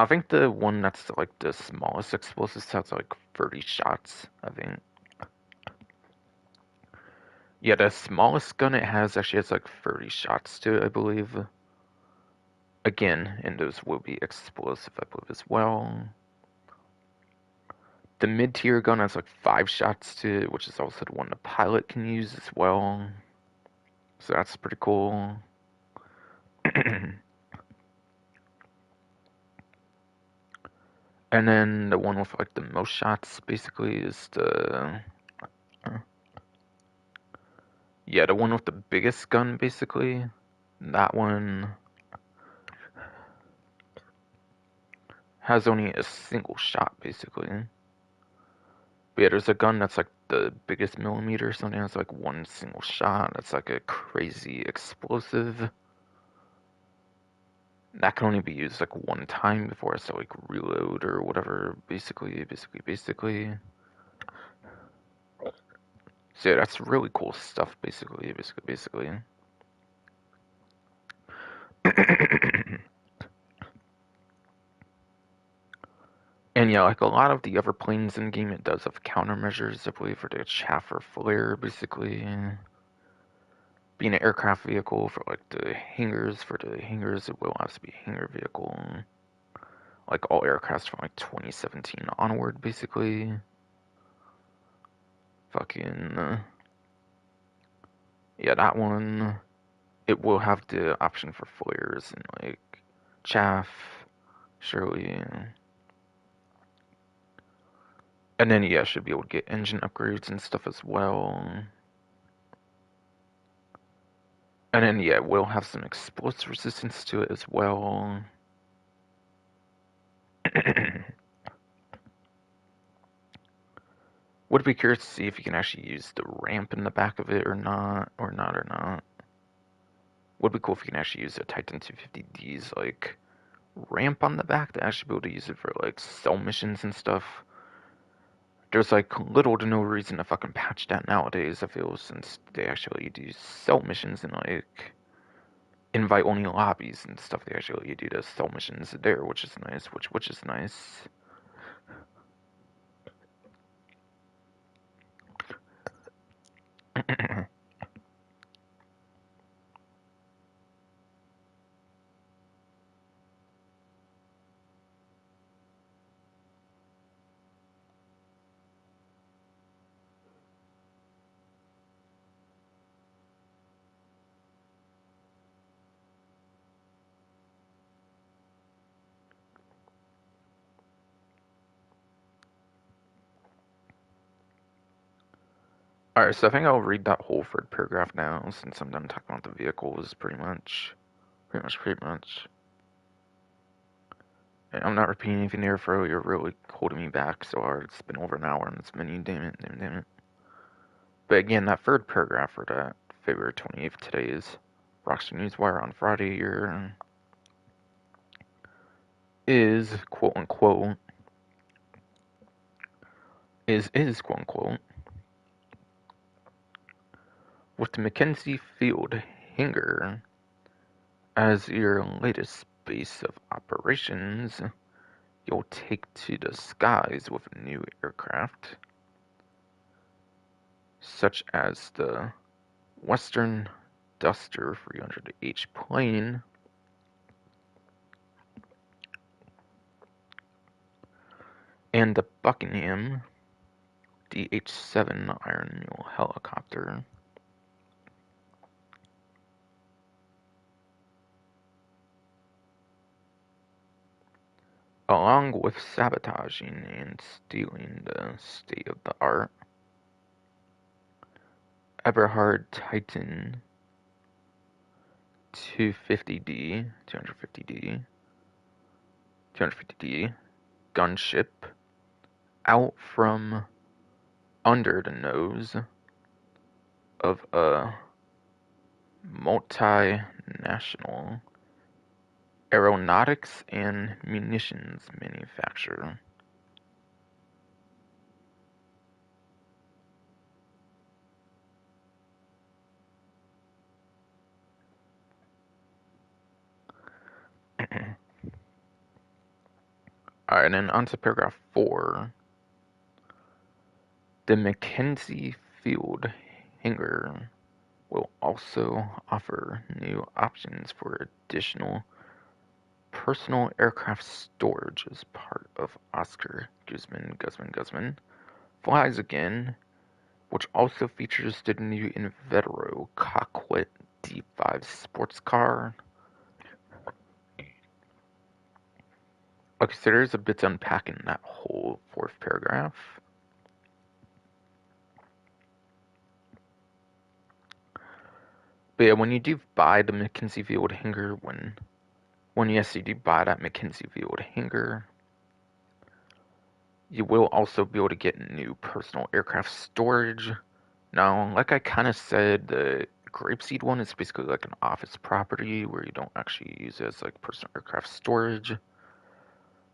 I think the one that's like the smallest explosives has like 30 shots, I think. Yeah, the smallest gun it has actually has like 30 shots to it, I believe. Again, and those will be explosive, I believe, as well. The mid-tier gun has like 5 shots to it, which is also the one the pilot can use as well. So that's pretty cool. And then the one with like the most shots basically is the one with the biggest gun basically. That one has only a single shot basically. But yeah, there's a gun that's like the biggest millimeter or something. It's like one single shot. It's like a crazy explosive. That can only be used like one time before it's to like reload or whatever. Basically. So yeah, that's really cool stuff. Basically. And yeah, like a lot of the other planes in game, it does have countermeasures, I believe, for the chaff or flare, basically. Being an aircraft vehicle for like the hangars, it will have to be a hangar vehicle. Like all aircrafts from like 2017 onward, basically. Fucking, yeah, that one, it will have the option for flares and like chaff, surely. And then, yeah, should be able to get engine upgrades and stuff as well. And then, yeah, we'll have some explosive resistance to it as well. Would be curious to see if you can actually use the ramp in the back of it or not. Would be cool if you can actually use a Titan 250D's, like, ramp on the back to actually be able to use it for, like, cell missions and stuff. There's, like, little to no reason to fucking patch that nowadays, I feel, since they actually do cell missions and, like, invite only lobbies and stuff. They actually do the cell missions there, which is nice. Which is nice. Alright, so I think I'll read that whole third paragraph now, since I'm done talking about the vehicles, pretty much. And I'm not repeating anything there, Fro. You're really holding me back so hard. It's been over an hour on this menu, damn it. But again, that third paragraph for that February 28th today is Rockstar Newswire on Friday here is quote unquote is quote unquote with the Mackenzie Field hangar as your latest base of operations. You'll take to the skies with new aircraft, such as the Western Duster 300H plane and the Buckingham DH-7 Iron Mule helicopter. Along with sabotaging and stealing the state-of-the-art Eberhard Titan 250D gunship out from under the nose of a multinational aeronautics and munitions manufacturer. Alright, and then on to paragraph 4. The Mackenzie Field hangar will also offer new options for additional personal aircraft storage as part of Oscar Guzman Flies Again, which also features the new Invetero Cockpit D5 sports car. Okay, so there's a bit to unpack in that whole fourth paragraph. But yeah, when you do buy the Mackenzie Field hangar, when yes, you do buy that Mackenzie Field hangar, You will also be able to get new personal aircraft storage. Now, like I kind of said, the Grapeseed one is basically like an office property where you don't actually use it as like personal aircraft storage.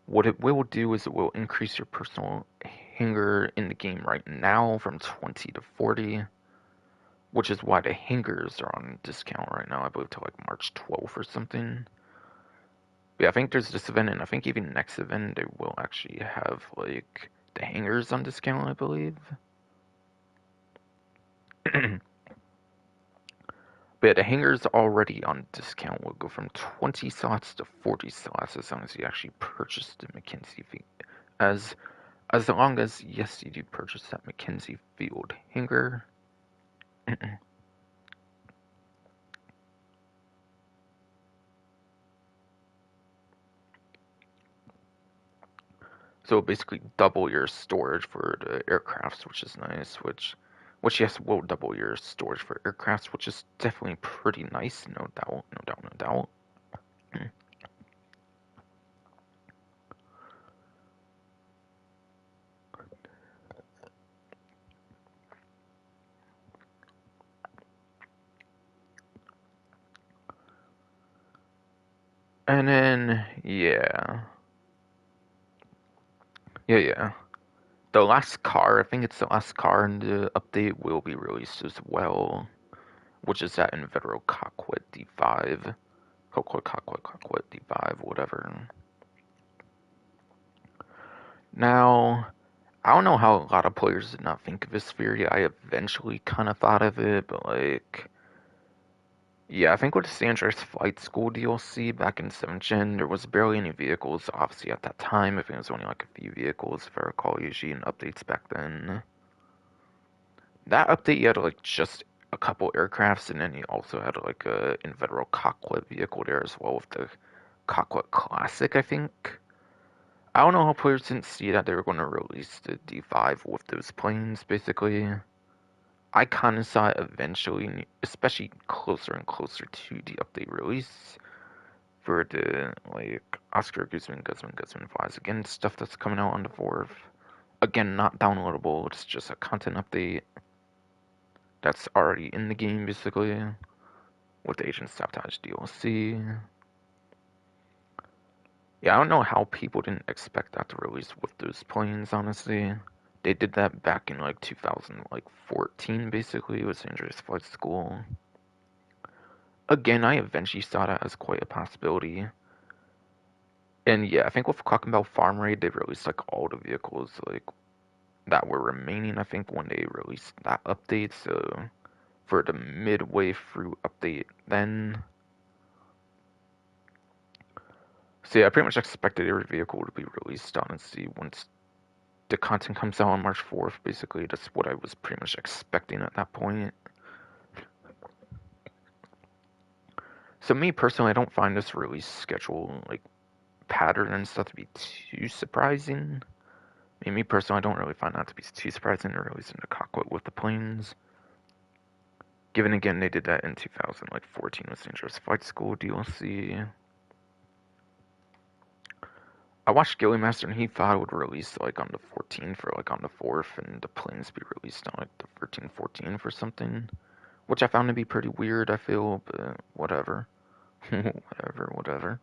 What it will do is it will increase your personal hangar in the game right now from 20 to 40, which is why the hangars are on discount right now, I believe till like March 12th or something. But yeah, I think there's this event, and I think even next event they will actually have like the hangars on discount, I believe. But yeah, the hangars already on discount will go from 20 slots to 40 slots as long as you actually purchase the Mackenzie Field. As long as, yes, you do purchase that Mackenzie Field hangar. So basically double your storage for the aircrafts, which is nice, which yes, will double your storage for aircrafts, which is definitely pretty nice, no doubt, no doubt, no doubt. And then, yeah. Yeah. The last car, I think it's the last car in the update, will be released as well, which is that Inveterate Cockwood D5. Cockwood D5, whatever. Now, I don't know how a lot of players did not think of this theory. I eventually kind of thought of it, but like, yeah, I think with the San Andreas Flight School DLC back in 7th Gen, there was barely any vehicles, obviously, at that time. I think it was only like a few vehicles, if I recall, usually in updates back then. That update, you had like just a couple aircrafts, and then you also had like a Inveterate Cockwood vehicle there as well with the Cockwood Classic, I think. I don't know how players didn't see that they were going to release the D5 with those planes, basically. I kind of saw it eventually, especially closer and closer to the update release for the, like, Oscar Guzman Flies Again stuff that's coming out on the 4th. Again, not downloadable, it's just a content update that's already in the game, basically, with the Agent Sabotage DLC. Yeah, I don't know how people didn't expect that to release with those planes, honestly. They did that back in like 2014, basically, with San Andreas Flight School. Again, I eventually saw that as quite a possibility. And yeah, I think with Clockenbell Farm Raid, they released like all the vehicles like that were remaining. I think when they released that update, so for the midway through update, then. So yeah, I pretty much expected every vehicle to be released. Honestly, once the content comes out on March 4th, basically, that's what I was pretty much expecting at that point. So me personally, I don't find this release schedule like pattern and stuff to be too surprising. I mean, me personally, I don't really find that to be too surprising. They're releasing the cockpit with the planes. Given again, they did that in 2014 with San Andreas Flight School DLC. I watched Gilly Master and he thought it would release like on the 14th or like on the 4th, and the planes be released on like the 13th, 14th or something, which I found to be pretty weird. I feel, but whatever, whatever.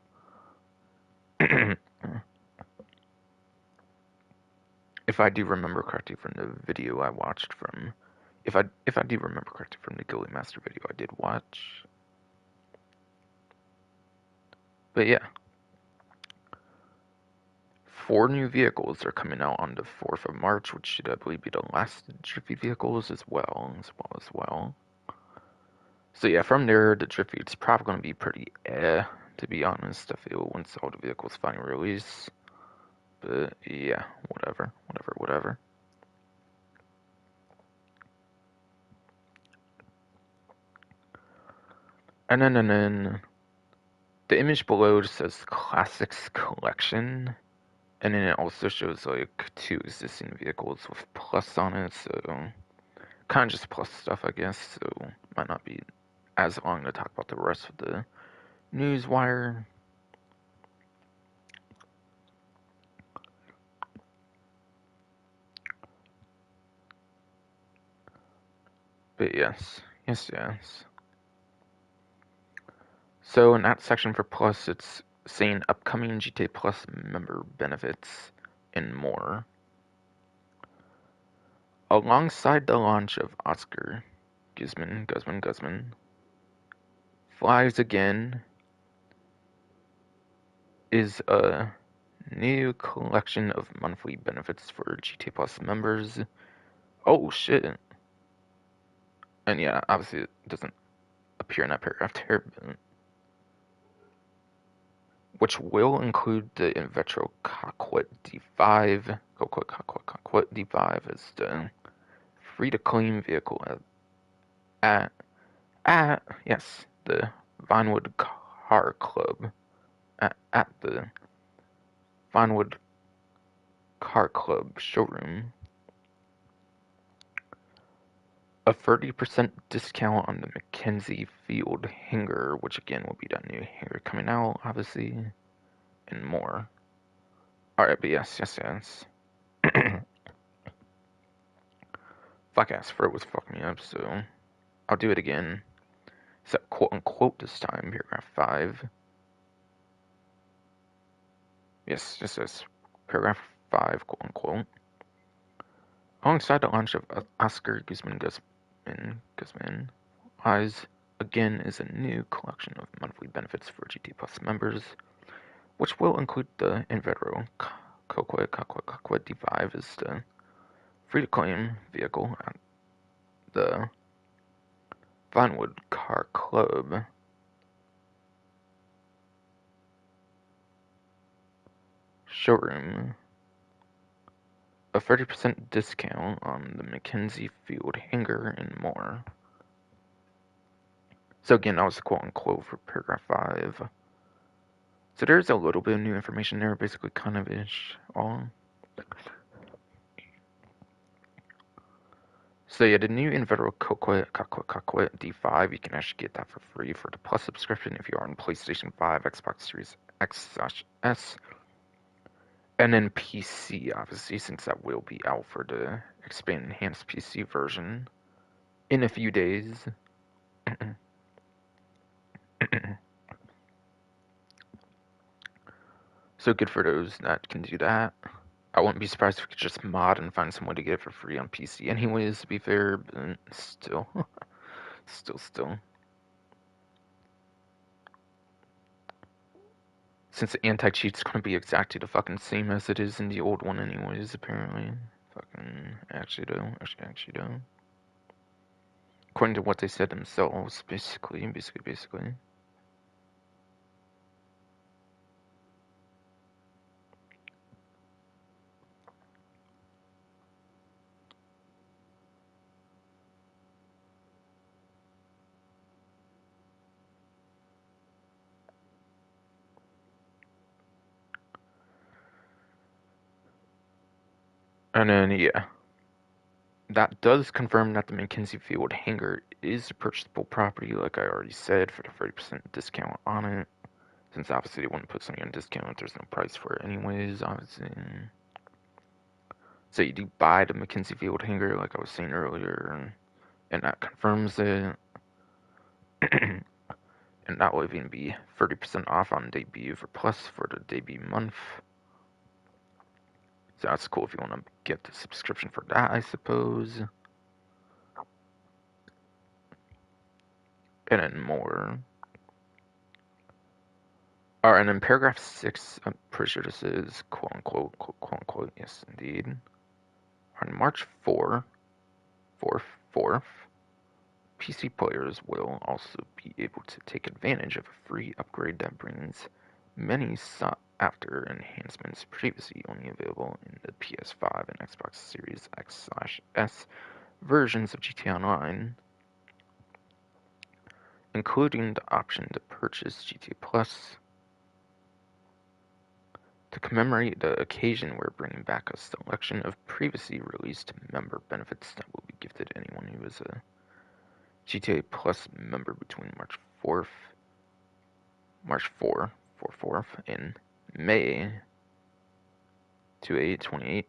If I do remember correctly from the video I watched from, if I do remember correctly from the Gilly Master video I did watch, but yeah. 4 new vehicles are coming out on the 4th of March, which should, I believe, be the last Jiffy vehicles as well. So yeah, from there, the Jiffy, it's probably going to be pretty to be honest, I feel, once all the vehicles finally release. But yeah, whatever. And then the image below just says Classics Collection. And then it also shows like 2 existing vehicles with plus on it, so kind of just plus stuff, I guess. So might not be as long to talk about the rest of the news wire. But yes. Yes. So in that section for Plus, it's saying upcoming GTA Plus member benefits and more. Alongside the launch of Oscar Guzman Flies Again is a new collection of monthly benefits for GTA Plus members. Oh shit. And yeah, obviously it doesn't appear in that paragraph there, but which will include the Invetro Coquet D5. Coquet D5 is the free to claim vehicle at yes, the Vinewood Car Club. At the Vinewood Car Club showroom. A 30% discount on the Mackenzie Field hanger, which again will be that new hanger coming out, obviously, and more. Alright, but yes. Fuck ass for it was fucking me up, so I'll do it again. Except quote unquote this time, paragraph 5. Yes, just says paragraph 5, quote unquote. Alongside the launch of Oscar Guzman Eyes again is a new collection of monthly benefits for GT Plus members, which will include the Invetro Coquet D5 is the free-to-claim vehicle at the Vinewood Car Club showroom, a 30% discount on the Mackenzie Field hanger, and more. So again, that was quote-unquote for paragraph 5. So there's a little bit of new information there, basically kind of ish all. So yeah, the new Invetro Coquet D5, you can actually get that for free for the Plus subscription if you are on PlayStation 5, Xbox Series X/S, and then PC, obviously, since that will be out for the expanded enhanced PC version in a few days. So good for those that can do that. I wouldn't be surprised if we could just mod and find some way to get it for free on PC anyways, to be fair, but still. Still. Since the anti-cheat's gonna be exactly the fucking same as it is in the old one anyways, apparently. Fucking, actually though. According to what they said themselves, basically. And then, yeah. That does confirm that the Mackenzie Field hangar is a purchasable property, like I already said, for the 30% discount on it. Since obviously they wouldn't put something on discount if there's no price for it anyways, obviously. So you do buy the Mackenzie Field hangar, like I was saying earlier, and that confirms it. And that will even be 30% off on debut for Plus for the debut month. So that's cool if you want to get the subscription for that, I suppose. And then more. Alright, and then paragraph 6, I'm pretty sure this is quote unquote, yes indeed. On March 4th, PC players will also be able to take advantage of a free upgrade that brings many sought after enhancements previously only available in the PS5 and Xbox Series X/S versions of GTA Online, including the option to purchase GTA Plus. To commemorate the occasion, we're bringing back a selection of previously released member benefits that will be gifted to anyone who is a GTA Plus member between March 4th, and May 28th.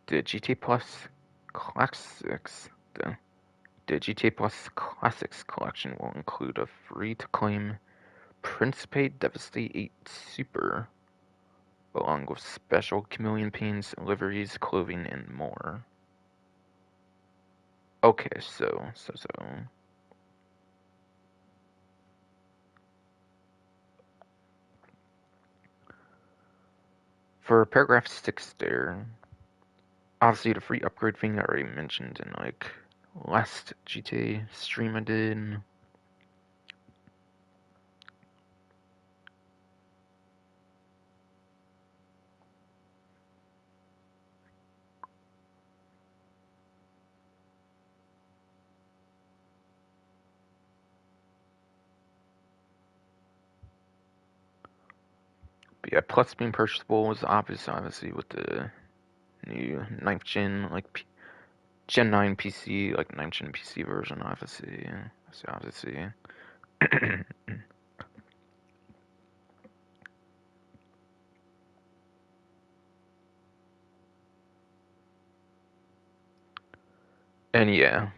The GTA Plus Classics. The GTA Plus Classics collection will include a free-to-claim Principe Devastate 8 Super, along with special chameleon paints, liveries, clothing, and more. Okay, so. For paragraph 6 there, obviously the free upgrade thing I already mentioned in like last GTA stream I did. But yeah, plus being purchasable is obviously with the new 9th gen, like Gen 9 PC, like 9th gen PC version, obviously. So obviously. And yeah,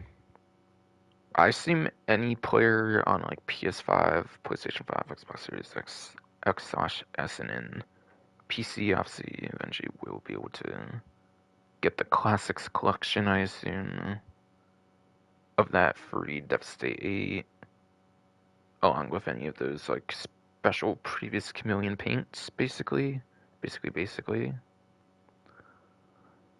I assume any player on like PS5, PlayStation 5, Xbox Series X, X/S, and N, PC obviously eventually will be able to get the Classics collection, I assume, of that free Devastate 8, along with any of those like special previous chameleon paints, basically. Basically.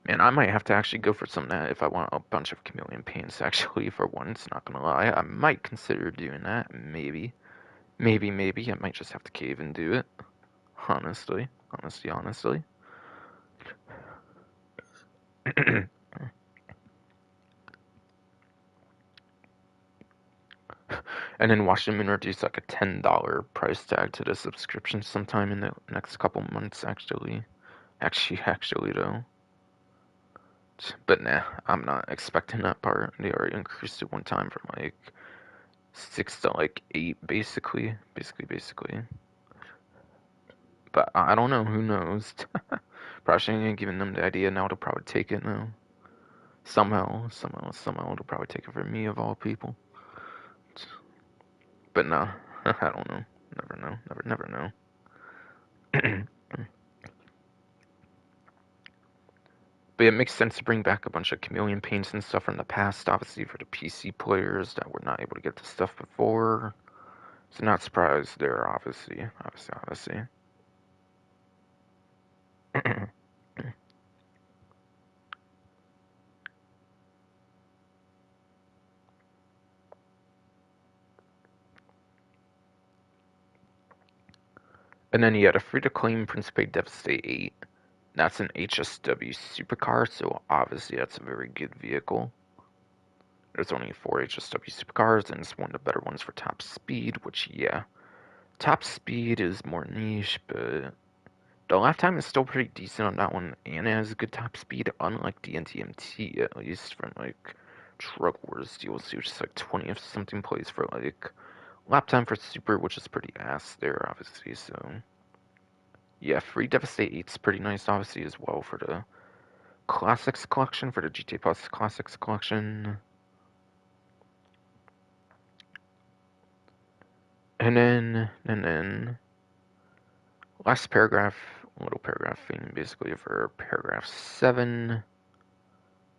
Man, I might have to actually go for some of that if I want a bunch of chameleon paints, actually, for once, not gonna lie. I might consider doing that, maybe. Maybe. I might just have to cave and do it. Honestly. And then watch them introduce like a $10 price tag to the subscription sometime in the next couple months, actually. Actually, though. But nah, I'm not expecting that part. They already increased it one time from like 6 to like 8, basically. But I don't know, who knows? Probably shouldn't have given them the idea, now they'll probably take it now. Somehow, they'll probably take it from me of all people. But nah, I don't know. Never know. But it makes sense to bring back a bunch of chameleon paints and stuff from the past, obviously for the PC players that were not able to get the stuff before. So not surprised there, obviously. And then you had a free-to-claim Principe Devastate 8. That's an HSW supercar, so obviously that's a very good vehicle. There's only 4 HSW supercars, and it's one of the better ones for top speed, which, yeah. Top speed is more niche, but the lifetime is still pretty decent on that one, and it has good top speed, unlike the NTMT, at least from, like, Truck Wars DLC, which is like 20 of something plays for, like, lap time for Super, which is pretty ass there, obviously, so. Yeah, free Devastate 8's pretty nice, obviously, as well for the Classics collection, for the GTA Plus Classics collection. And then, last paragraph, little paragraph thing, basically for paragraph 7,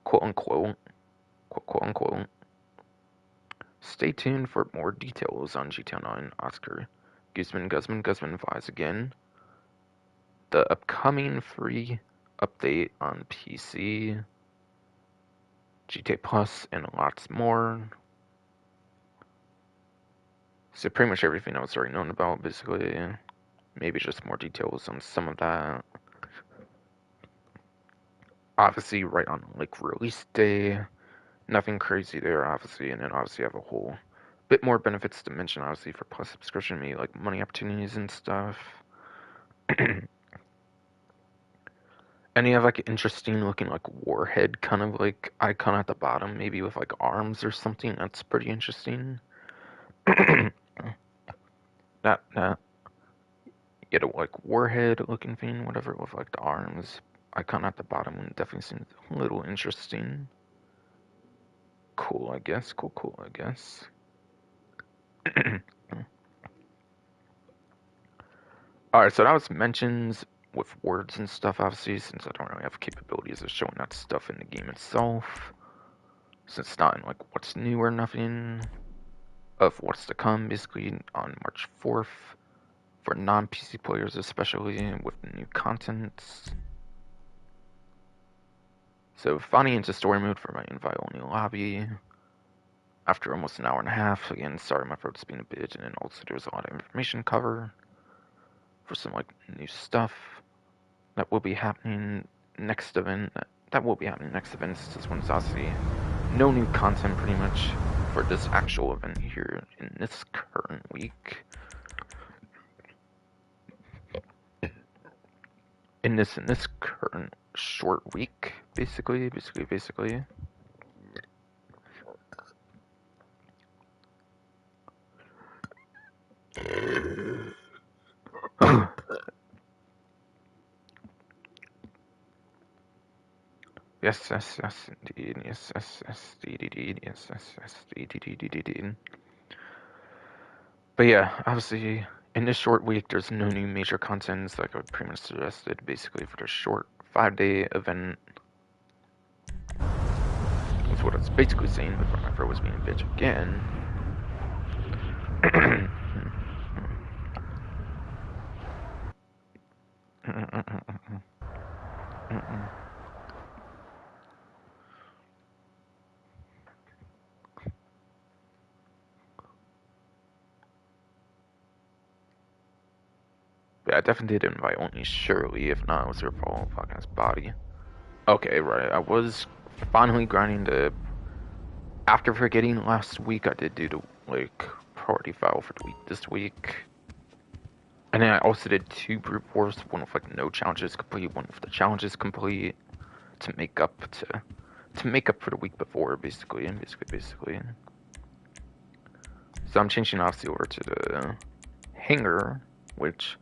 quote unquote. Stay tuned for more details on GTA 9 Oscar. Guzman flies again. The upcoming free update on PC, GTA Plus, and lots more. So pretty much everything I was already known about, basically. Maybe just more details on some of that. Obviously, right on like release day, nothing crazy there, obviously, and then obviously have a whole bit more benefits to mention, obviously, for Plus subscription, maybe like money opportunities and stuff. And you have like an interesting looking like warhead kind of like icon at the bottom, maybe with like arms or something. That's pretty interesting. that get a like warhead looking thing, whatever, with like the arms. icon at the bottom one definitely seems a little interesting. Cool, I guess. Cool, I guess. Alright, so that was mentions with words and stuff, obviously, since I don't really have capabilities of showing that stuff in the game itself. Since it's not in, like, what's new or nothing of what's to come, basically, on March 4th. For non-PC players, especially with new content. So, finally into story mode for my invite-only lobby. After almost an hour and a half, again, sorry my throat's being a bitch, and then also there was a lot of information cover for some, like, new stuff that will be happening next event. That will be happening next event. This one's obviously no new content, pretty much, for this actual event here in this current week. In this current short week, basically. Yes, indeed. Yes, indeed. Yes, indeed. But yeah, obviously, in this short week, there's no new major contents, like I pretty much suggested, basically, for the short 5-day event. That's what it's basically saying, but my throat was being a bitch again. But I definitely did invite only Shirley, if not, it was her fault, fucking his body. Okay, right, I was finally grinding the... After forgetting last week, I did do the, like, priority file for the week this week. And then I also did 2 brute wars, one with, like, no challenges complete, one with the challenges complete, to make up for the week before, basically. So I'm changing obviously over to the hangar, which,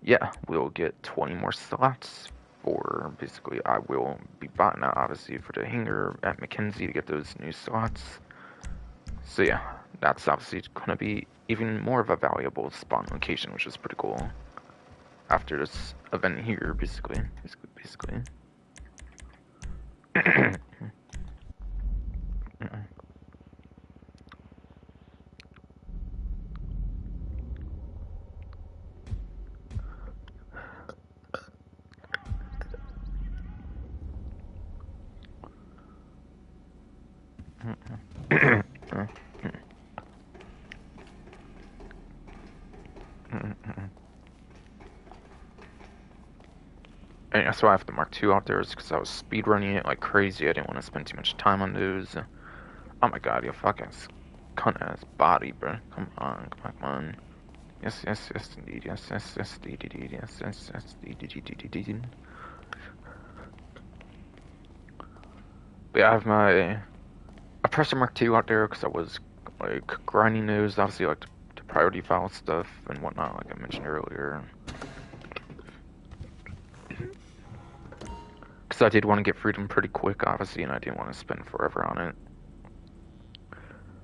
yeah, we'll get 20 more slots for, basically, I will be buying that, obviously, for the hangar at Mackenzie to get those new slots. So yeah, that's obviously going to be even more of a valuable spawn location, which is pretty cool. After this event here, basically. And that's why I have the Mark II out there, is because I was speedrunning it like crazy. I didn't want to spend too much time on those. Oh my god, you fucking cunt ass body, bro. Come on. Yes, indeed. Yes, indeed. But yeah, I have my Oppressor Mark II out there because I was like grinding those, obviously like the priority file stuff and whatnot, like I mentioned earlier. Because I did want to get freedom pretty quick, obviously, and I didn't want to spend forever on it.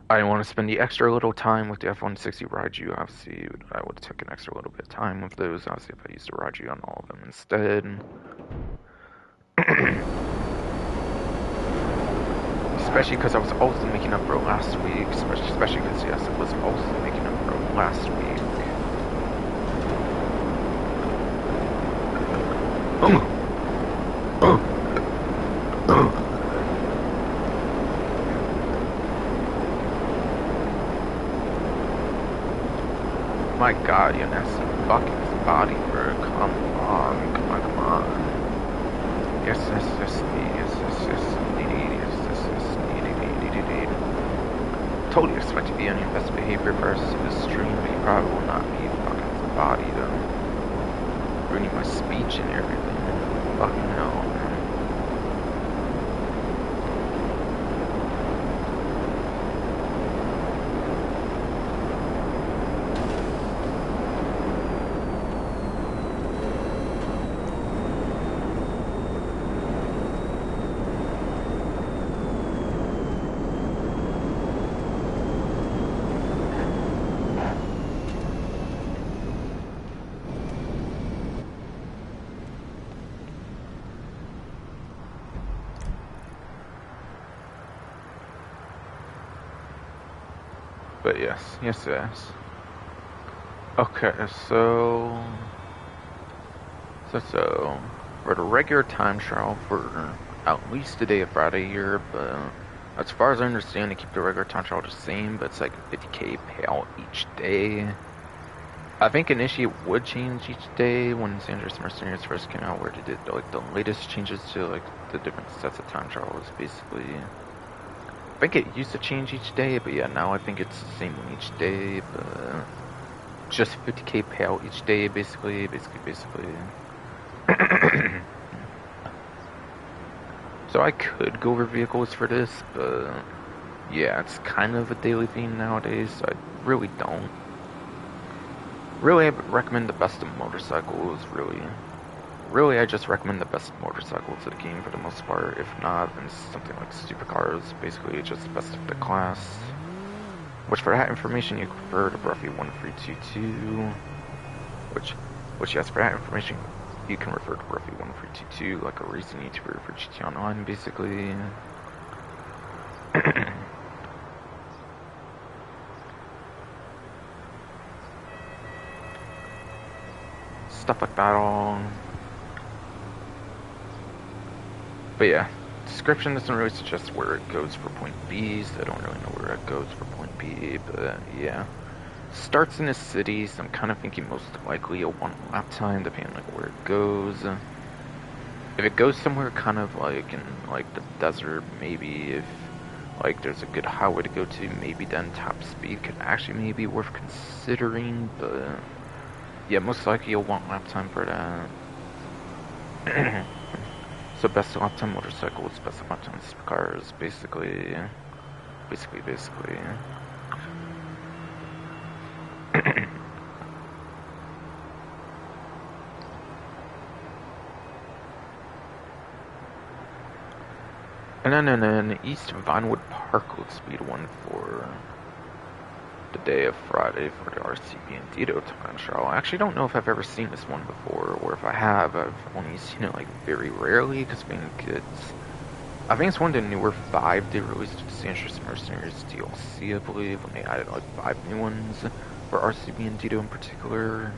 I didn't want to spend the extra little time with the F-160 Raiju, obviously. I would have took an extra little bit of time with those, obviously, if I used the Raiju on all of them instead. Especially because I was also making up for last week, especially because, yes, I was also making up for last week. My god, you nasty fucking body, bro. Come on. Yes, totally expect to be on your best behavior versus this stream, but you probably will not be fucking body, though. Ruining my speech and everything. Fucking hell, man. But yes, yes. Okay, so for the regular time trial for at least the day of Friday here, but as far as I understand, they keep the regular time trial the same, but it's like a 50k payout each day. I think initially it would change each day when San Andreas Mercenaries first came out, where they did like the latest changes to like the different sets of time trials. Basically, I think it used to change each day, but yeah, now I think it's the same one each day, but just 50k payout each day, basically. So I could go over vehicles for this, but yeah, it's kind of a daily theme nowadays, so I really don't. Really, I recommend the best of motorcycles, really, I just recommend the best motorcycles of the game for the most part. If not, then something like supercars. Basically, it's just the best of the class. Which, for that information, you refer to roughly 1322. Which, yes, for that information, you can refer to roughly 1322, like a racing YouTuber for GT Online, basically. Stuff like that all. But yeah, description doesn't really suggest where it goes for point B, so I don't really know where it goes for point B, but yeah. Starts in a city, so I'm kind of thinking most likely a 1 lap time, depending on like where it goes. If it goes somewhere kind of like in like the desert, maybe if like there's a good highway to go to, maybe then top speed could actually maybe be worth considering, but yeah, most likely a 1 lap time for that. So best lap time motorcycles, best lap time supercars, basically. And then East Vinewood Park looks to be the one for the day of Friday for the RCB and Dito time trial. I actually don't know if I've ever seen this one before, or if I have, I've only seen it like very rarely, because I think it's one of the newer 5 they released with the San Andreas Mercenaries DLC, I believe, when they added like 5 new ones for RCB and Dito in particular.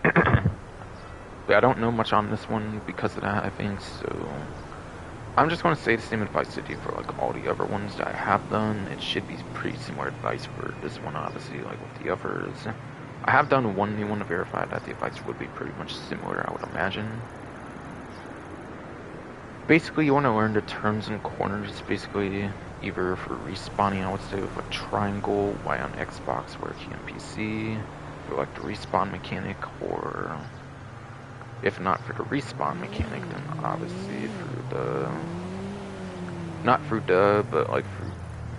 But I don't know much on this one because of that, I think, so I'm just going to say the same advice I do for like all the other ones that I have done. It should be pretty similar advice for this one, obviously, like with the others. I have done one new one to verify that the advice would be pretty much similar, I would imagine. Basically, you want to learn the turns and corners, basically, either for respawning, I would say, with a triangle, Y on Xbox, where key on PC, for like the respawn mechanic, or if not for the respawn mechanic, then obviously through the, not through the, but like through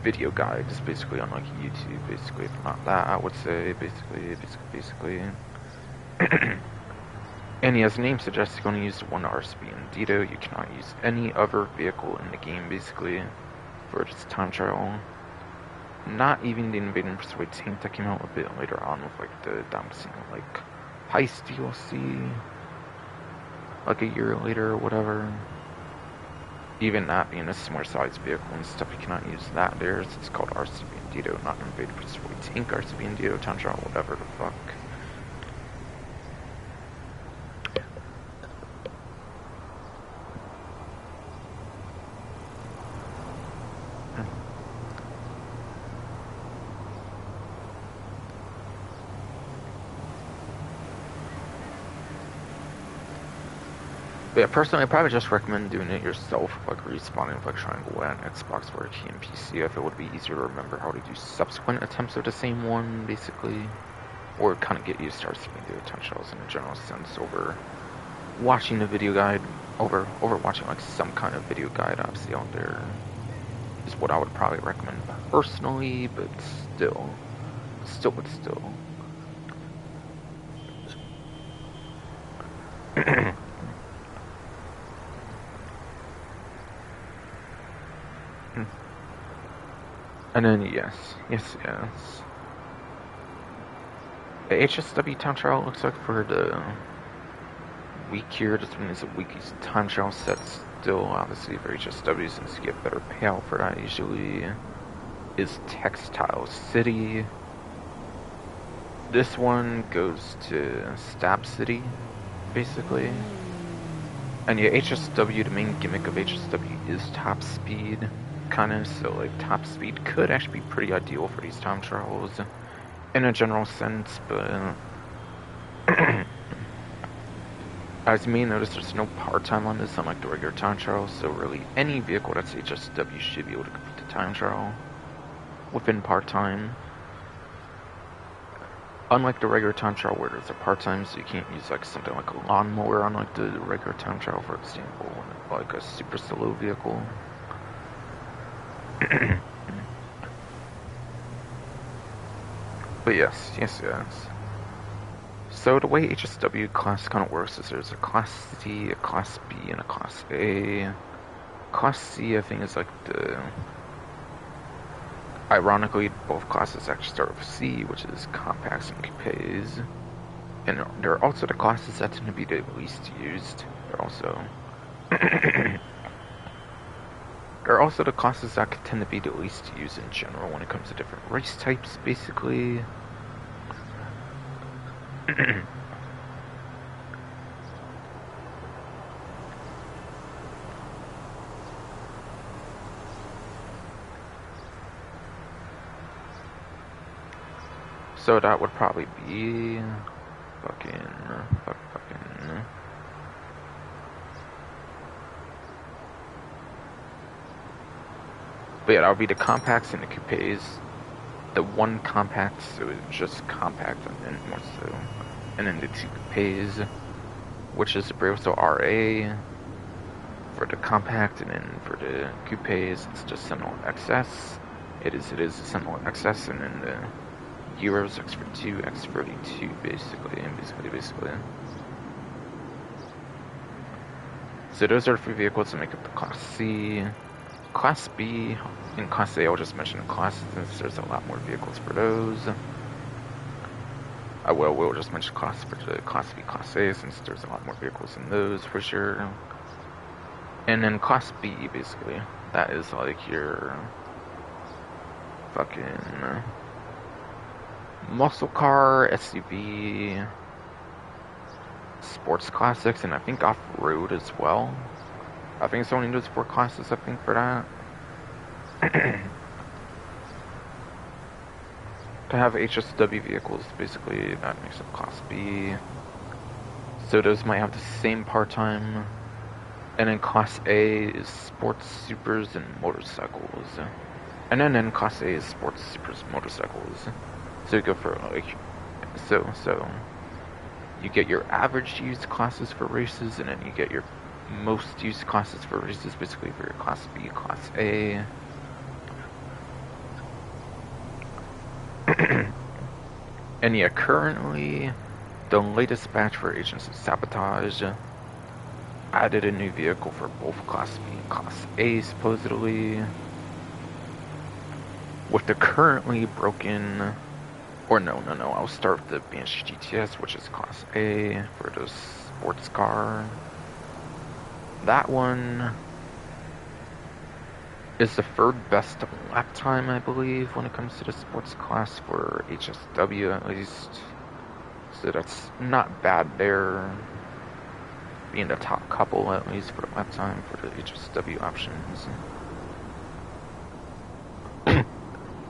video guides, basically on like YouTube, basically, if not that, I would say, basically. And as the name suggests, you're going to use one RCB and Dito. You cannot use any other vehicle in the game, basically, for this time trial. Not even the Invade and Persuade tank that came out a bit later on with like the Damascene, like Heist DLC, like a year later or whatever. Even that being a similar sized vehicle and stuff, you cannot use that there. So it's called RCB and Dito, not Invade and Persuade tank, RCB and Dito time trial, whatever the fuck. But yeah, personally, I probably just recommend doing it yourself, like respawning with like Triangle and Xbox or key and PC, if it would be easier to remember how to do subsequent attempts of the same one, basically. Or kind of get used to RCB video potentials in a general sense over watching the video guide, over watching like some kind of video guide obviously out there is what I would probably recommend personally, but still. And then, yes. The HSW time trial looks like for the week here, this one is a week's time trial set still, obviously, for HSW, since you get better payout for that usually. is Textile City. This one goes to Stab City, basically. And yeah, HSW, the main gimmick of HSW is top speed, kind of, so like top speed could actually be pretty ideal for these time trials in a general sense, but as you may notice, there's no part-time on this, unlike the regular time trial, so really any vehicle that's HSW should be able to complete the time trial within part-time. Unlike the regular time trial where there's a part-time, so you can't use like something like a lawnmower on like the regular time trial, for example, like a super slow vehicle. But yes. So the way HSW class kind of works is there's a Class C, a Class B, and a Class A. Class C, I think, is like the... Ironically, both classes actually start with C, which is compacts and coupes. And they're also the classes that tend to be the least used. They're also... they're also the classes that tend to be the least used in general when it comes to different race types, basically. So that would probably be fucking. But yeah, that would be the compacts and the coupes. The one compact, so it's just compact and then more so. And then the two coupes, which is the Bravoso RA for the compact, and then for the coupes, it's just Sentinel XS. It is a Sentinel XS, and then the Euros X42, X42, basically. So those are the three vehicles that make up the Class C. Class B and Class A, I'll just mention the classes since there's a lot more vehicles for those. We'll just mention class for the Class B, Class A, since there's a lot more vehicles in those for sure. And then Class B, basically, that is like your fucking muscle car, SUV, sports classics, and I think off-road as well. I think it's only those four classes, I think, for that. To have HSW vehicles, basically, that makes up Class B. So those might have the same part-time. And then Class A is sports, supers, and motorcycles. And then in Class A is sports, supers, motorcycles. So you go for, like, so you get your average used classes for races, and then you get your most used classes for races, basically for your Class B, Class A. And yeah, currently, the latest batch for Agents of Sabotage added a new vehicle for both Class B and Class A, supposedly. With the currently broken... Or no, I'll start with the Banshee GTS, which is Class A for the sports car. That one is the third best lap time, I believe, when it comes to the sports class for HSW, at least. So that's not bad there. Being the top couple, at least, for the lap time for the HSW options.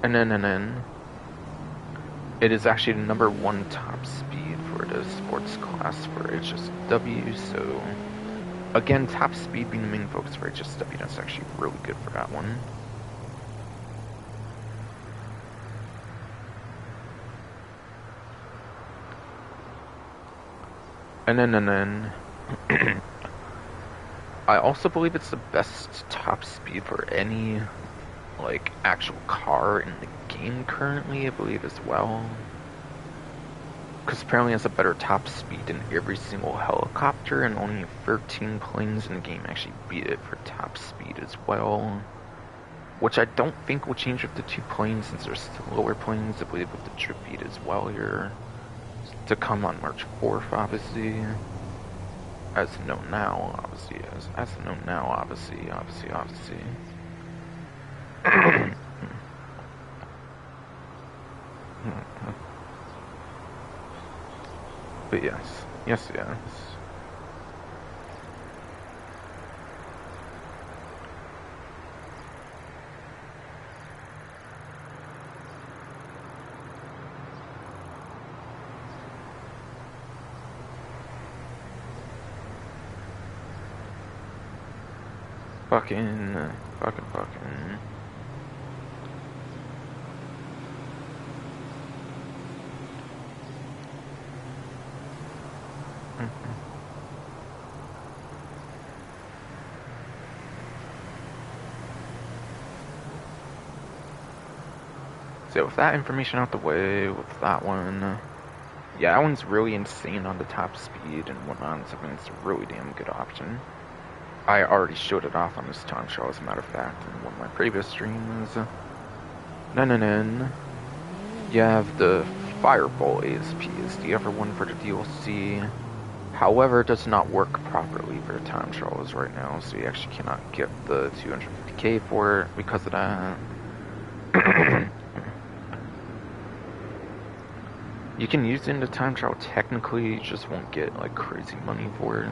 and then, it is actually the number one top speed for the sports class for HSW, so... Again, top speed being the main focus for HSW, that's actually really good for that one. And then, I also believe it's the best top speed for any, like, actual car in the game currently, I believe, as well. Because apparently it has a better top speed than every single helicopter, and only 13 planes in the game actually beat it for top speed as well. Which I don't think will change with the 2 planes, since there's still lower planes, I believe, with the trip beat as well here. To come on March 4th, obviously. As known now, obviously. As known now, obviously. But yes. Yes, yes. Fucking. Fucking. So with that information out the way, with that one, yeah, that one's really insane on the top speed and whatnot, so I mean, it's a really damn good option. I already showed it off on this time show, as a matter of fact, in one of my previous streams. Then, you have the Fireball ASP is the other one for the DLC. However, it does not work properly for the time trials right now, so you actually cannot get the 250k for it because of that. You can use it in the time trial technically, you just won't get like crazy money for it.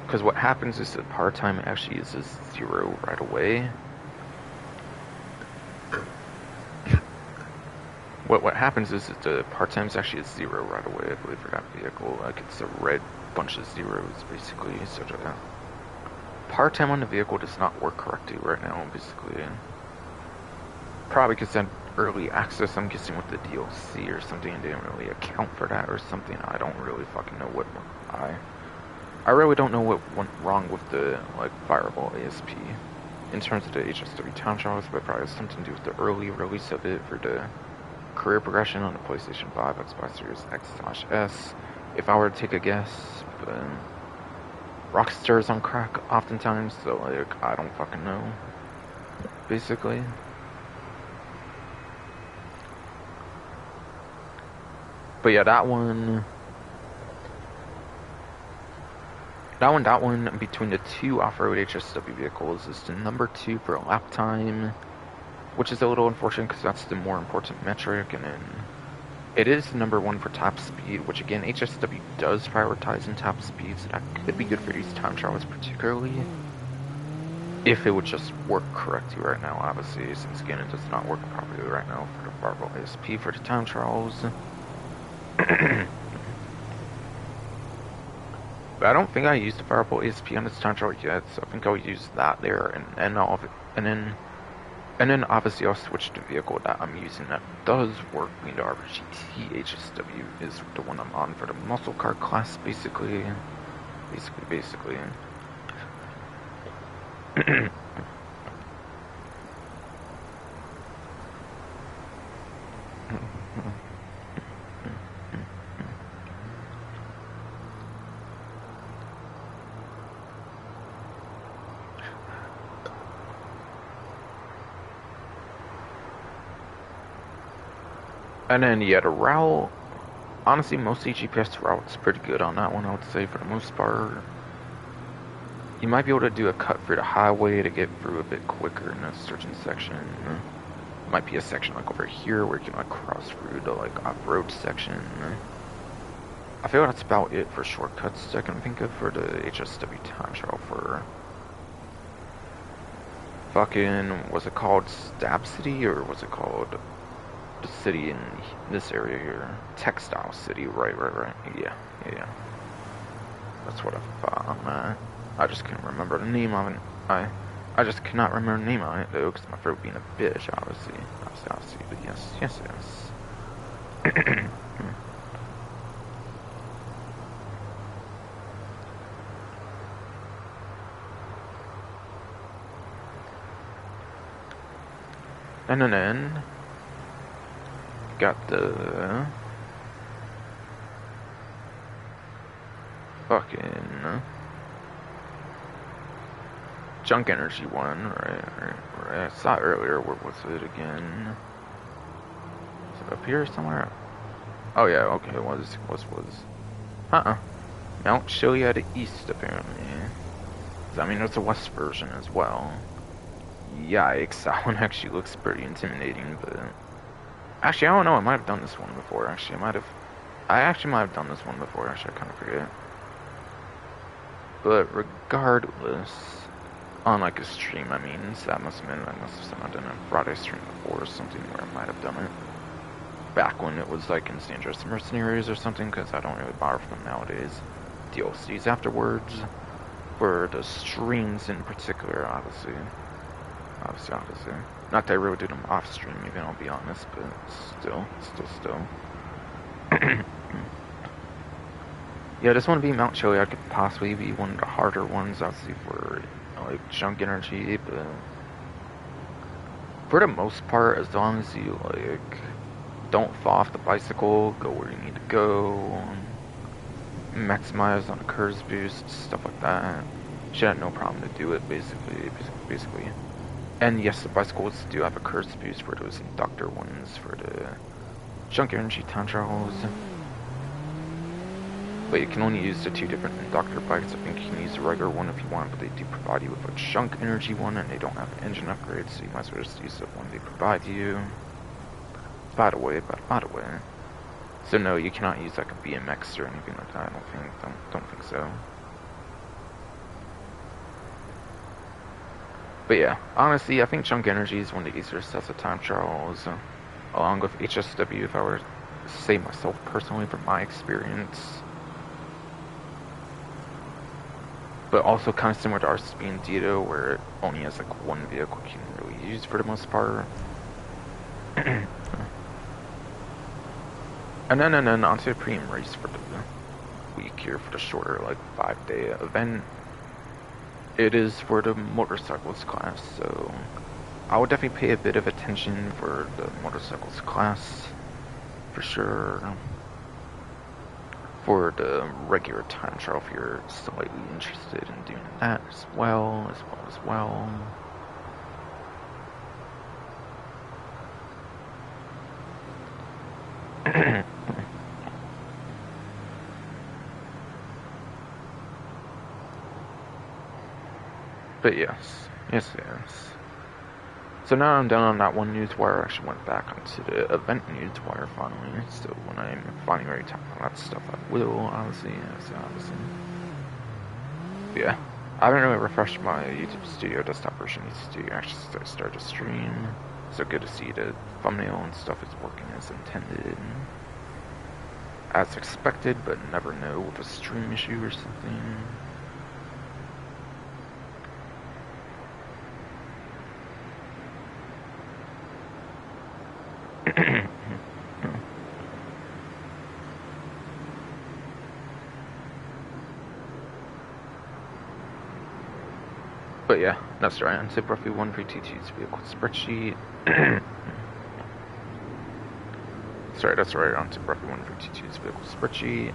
Because what happens is that part-time actually uses 0 right away. What happens is that the part-time's actually a 0 right away, I believe, for that vehicle. Like, it's a red bunch of zeros, basically. So the part-time on the vehicle does not work correctly right now, basically. Probably because that early access, I'm guessing, with the DLC or something, and didn't really account for that or something. I don't really fucking know what I really don't know what went wrong with the, like, Fireball ASP in terms of the HSW Town Trials, but probably has something to do with the early release of it for the career progression on the PlayStation 5, Xbox Series X/S. If I were to take a guess, but Rockstar's on crack oftentimes, so, like, I don't fucking know, basically. But yeah, that one between the two off-road HSW vehicles is the number 2 for lap time, which is a little unfortunate because that's the more important metric, and then it is number 1 for top speed, which again, HSW does prioritize in top speed, so that could be good for these time trials particularly, if it would just work correctly right now, obviously, since again, it does not work properly right now for the Fireball ASP for the time trials. But I don't think I used the Fireball ASP on this time trial yet, so I think I'll use that there, and then obviously I'll switch to the vehicle that I'm using that does work. The RGT HSW is the one I'm on for the muscle car class, basically. And then, yeah, the route, honestly, most GPS route's pretty good on that one, I would say, for the most part. You might be able to do a cut through the highway to get through a bit quicker in a certain section. Might be a section like over here where you can like cross through the like off-road section. I feel that's about it for shortcuts I can think of for the HSW time trial for fucking, was it called Stab City, or was it called the city in this area here? Textile City, right. Yeah. That's what I thought, man. I just can't remember the name of it. I just cannot remember the name of it, though, because my throat being a bitch, obviously, but yes. And then, got the fucking Junk Energy one, right. I saw it earlier. Where was it again? Is it up here somewhere? Oh yeah, okay, it was. Mount Shilia to east, apparently. I mean, there's a west version as well. Yikes, that one actually looks pretty intimidating, but... Actually, I don't know, I might have done this one before, actually. I might have I actually might have done this one before, actually, I kind of forget. But regardless, on like a stream, I mean, that must have been, I must have somehow done a Friday stream before or something where I might have done it. Back when it was like in Dangerous Mercenaries or something, because I don't really borrow from them nowadays. DLCs afterwards, for the streams in particular, obviously. Obviously. Not that I really do them off stream, even, I'll be honest, but still. Yeah, this one being Mount Chiliad could possibly be one of the harder ones, obviously, for like junk energy, but for the most part, as long as you like don't fall off the bicycle, go where you need to go, maximize on a curves boost, stuff like that, should have no problem to do it, basically. And yes, the bicycles do have a curves boost for those inductor ones, for the junk energy time trials. But you can only use the two different inductor bikes. I think you can use the regular one if you want, but they do provide you with a junk energy one, and they don't have engine upgrades, so you might as well just use the one they provide you. By the way. So no, you cannot use like a BMX or anything like that. I don't think so. But yeah, honestly, I think junk energy is one of the easier sets of time trials, along with HSW. If I were to say myself personally, from my experience. But also kind of similar to RCB and Dito, where it only has like one vehicle you can really use for the most part. And then onto the premium race for the week here, for the shorter like 5-day event. It is for the motorcycles class, so I would definitely pay a bit of attention for the motorcycles class, for sure. For the regular time trial, if you're slightly interested in doing that as well. But yes. So now I'm done on that one newswire. I actually went back onto the event newswire finally. So when I'm finally ready to talk about that stuff, I will, obviously. But yeah. I haven't really refreshed my YouTube Studio desktop version. To actually start to stream. So good to see the thumbnail and stuff is working as intended. As expected, but never know with a stream issue or something. But yeah, that's right. On tip roughly 1 for T2's vehicle spreadsheet. Sorry, that's right. On tip roughly 1 for T2's vehicle spreadsheet.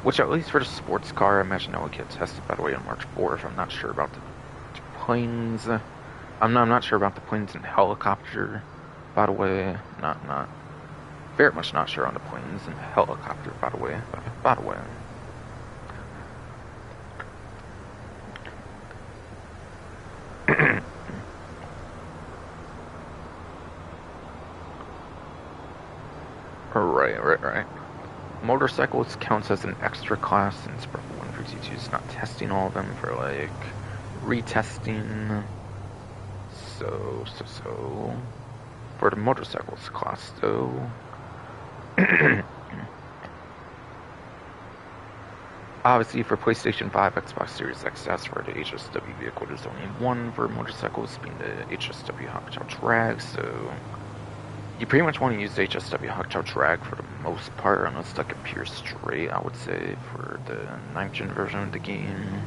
Which, at least for the sports car, I imagine that will get tested, by the way, on March 4th. I'm not sure about the planes. I'm not sure about the planes and helicopter, by the way. Not very much not sure on the planes and helicopter, by the way. Right. Motorcycles counts as an extra class since Brother 152 is not testing all of them for like retesting. So for the motorcycles class though. Obviously for PlayStation 5, Xbox Series XS, for the HSW vehicle, there's only one for motorcycles, being the HSW Hotchow Drag, so you pretty much want to use the HSW Hotchow Drag for the most part, unless like a pure straight, I would say, for the 9th gen version of the game.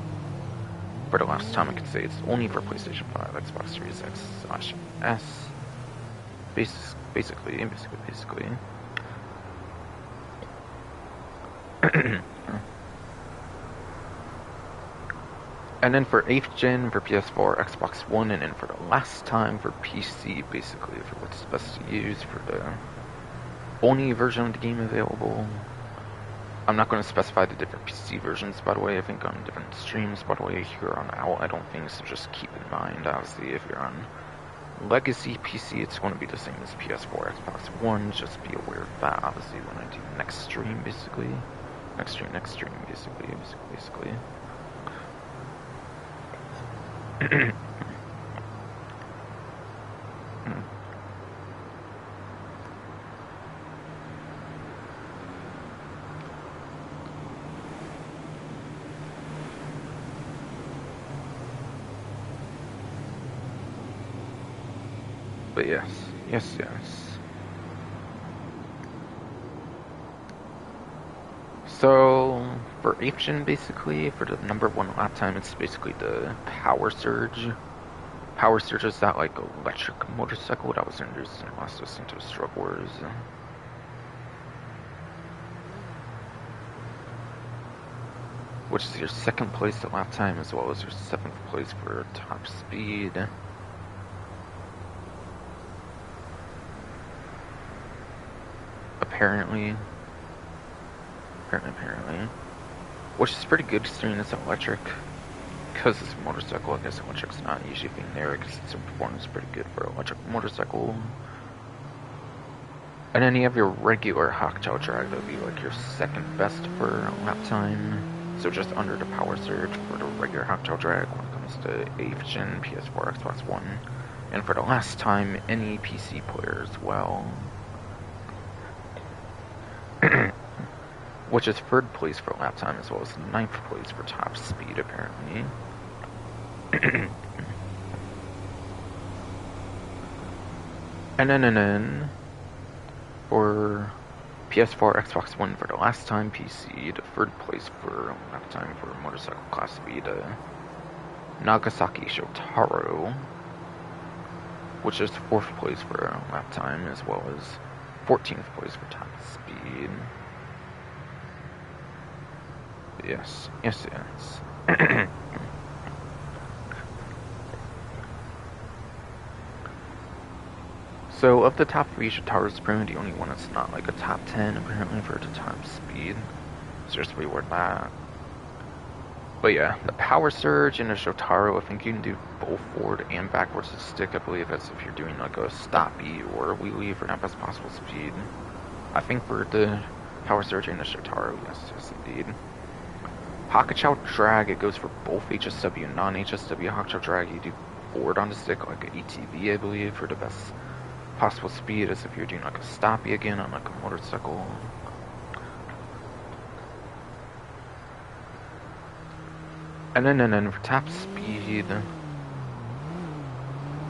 For the last time I could say it's only for PlayStation 5, Xbox Series X/S. Basically. And then for 8th gen for PS4, Xbox One, and then for the last time for PC, basically, for what's best to use for the only version of the game available. I'm not going to specify the different PC versions, by the way. I think on different streams, by the way, here on OWL, I don't think, so just keep in mind, obviously, if you're on legacy PC, it's going to be the same as PS4, Xbox One. Just be aware of that, obviously, when I do next stream, basically. Next stream, basically. But yes. So, for Ancient, basically, for the #1 lap time, it's basically the Power Surge. Power Surge is that, like, electric motorcycle that was introduced in Los Santos Drug Wars. Which is your 2nd place at lap time, as well as your 7th place for top speed. Apparently. Which is pretty good considering it's electric. Because it's a motorcycle, I guess electric's not usually being there because its performance is pretty good for an electric motorcycle. And then you have your regular Hawktail drag, that would be like your 2nd best for lap time. So just under the Power Surge for the regular Hawktail drag when it comes to 8th Gen, PS4, Xbox One. And for the last time, any PC player as well. Which is 3rd place for lap time as well as 9th place for top speed, apparently. And then for PS4, Xbox One for the last time PC, the 3rd place for lap time for motorcycle class speed, Nagasaki Shotaro, which is 4th place for lap time as well as 14th place for top speed. Yes. So, of the top 3, Shotara's apparently the only one that's not like a top 10, apparently, for the top speed. So just reward that. But yeah, the Power Surge and the Shotaro, I think you can do both forward and backwards to stick. I believe that's if you're doing like a stoppy or a wheelie for that best possible speed. I think for the Power Surge and the Shotaro, yes, indeed. Hawktail drag, it goes for both HSW and non-HSW Hawktail drag. You do forward on the stick like an ATV, I believe, for the best possible speed, as if you're doing like a stoppy again on like a motorcycle. And then for top speed,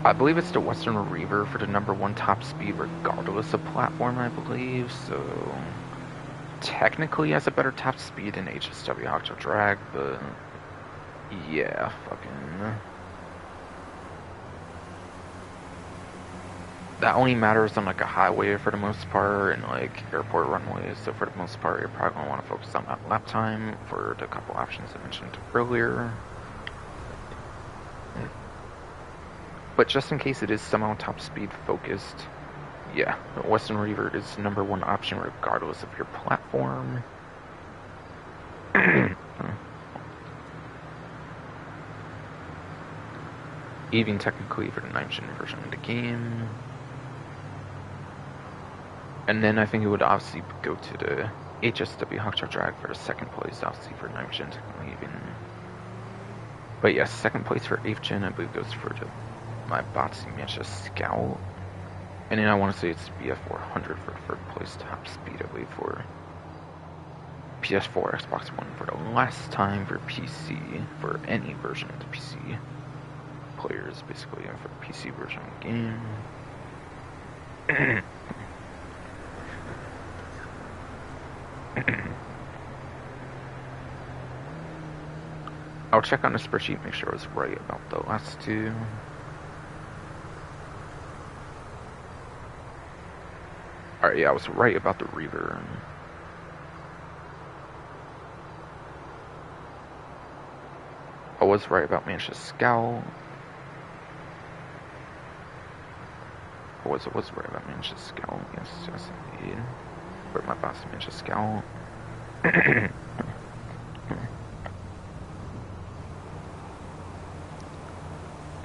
I believe it's the Western Reaver for the #1 top speed regardless of platform, I believe, so technically has a better top speed than HSW Hawktail drag, but yeah, fucking... That only matters on like a highway for the most part and like airport runways, so for the most part you're probably going to want to focus on that lap time for the couple options I mentioned earlier. But just in case it is somehow top speed focused, yeah, the Western Reaver is #1 option regardless of your platform. Even technically for the 9th Gen version of the game. And then I think it would obviously go to the HSW Hawktail drag for the 2nd place, obviously for 9th Gen technically even. But yes, 2nd place for 8th Gen, I believe goes for my Botsy Mancha Scout. And then I want to say it's BF400 for 3rd place top speed, I believe, for PS4, Xbox One for the last time for PC, for any version of the PC players, basically, for the PC version of the game. I'll check on the spreadsheet, make sure I was right about the last 2. Alright, yeah, I was right about the Reaver. I was right about Mancha Scout. I was right about Mancha Scout, yes, indeed. For my boss, Mancha Scout.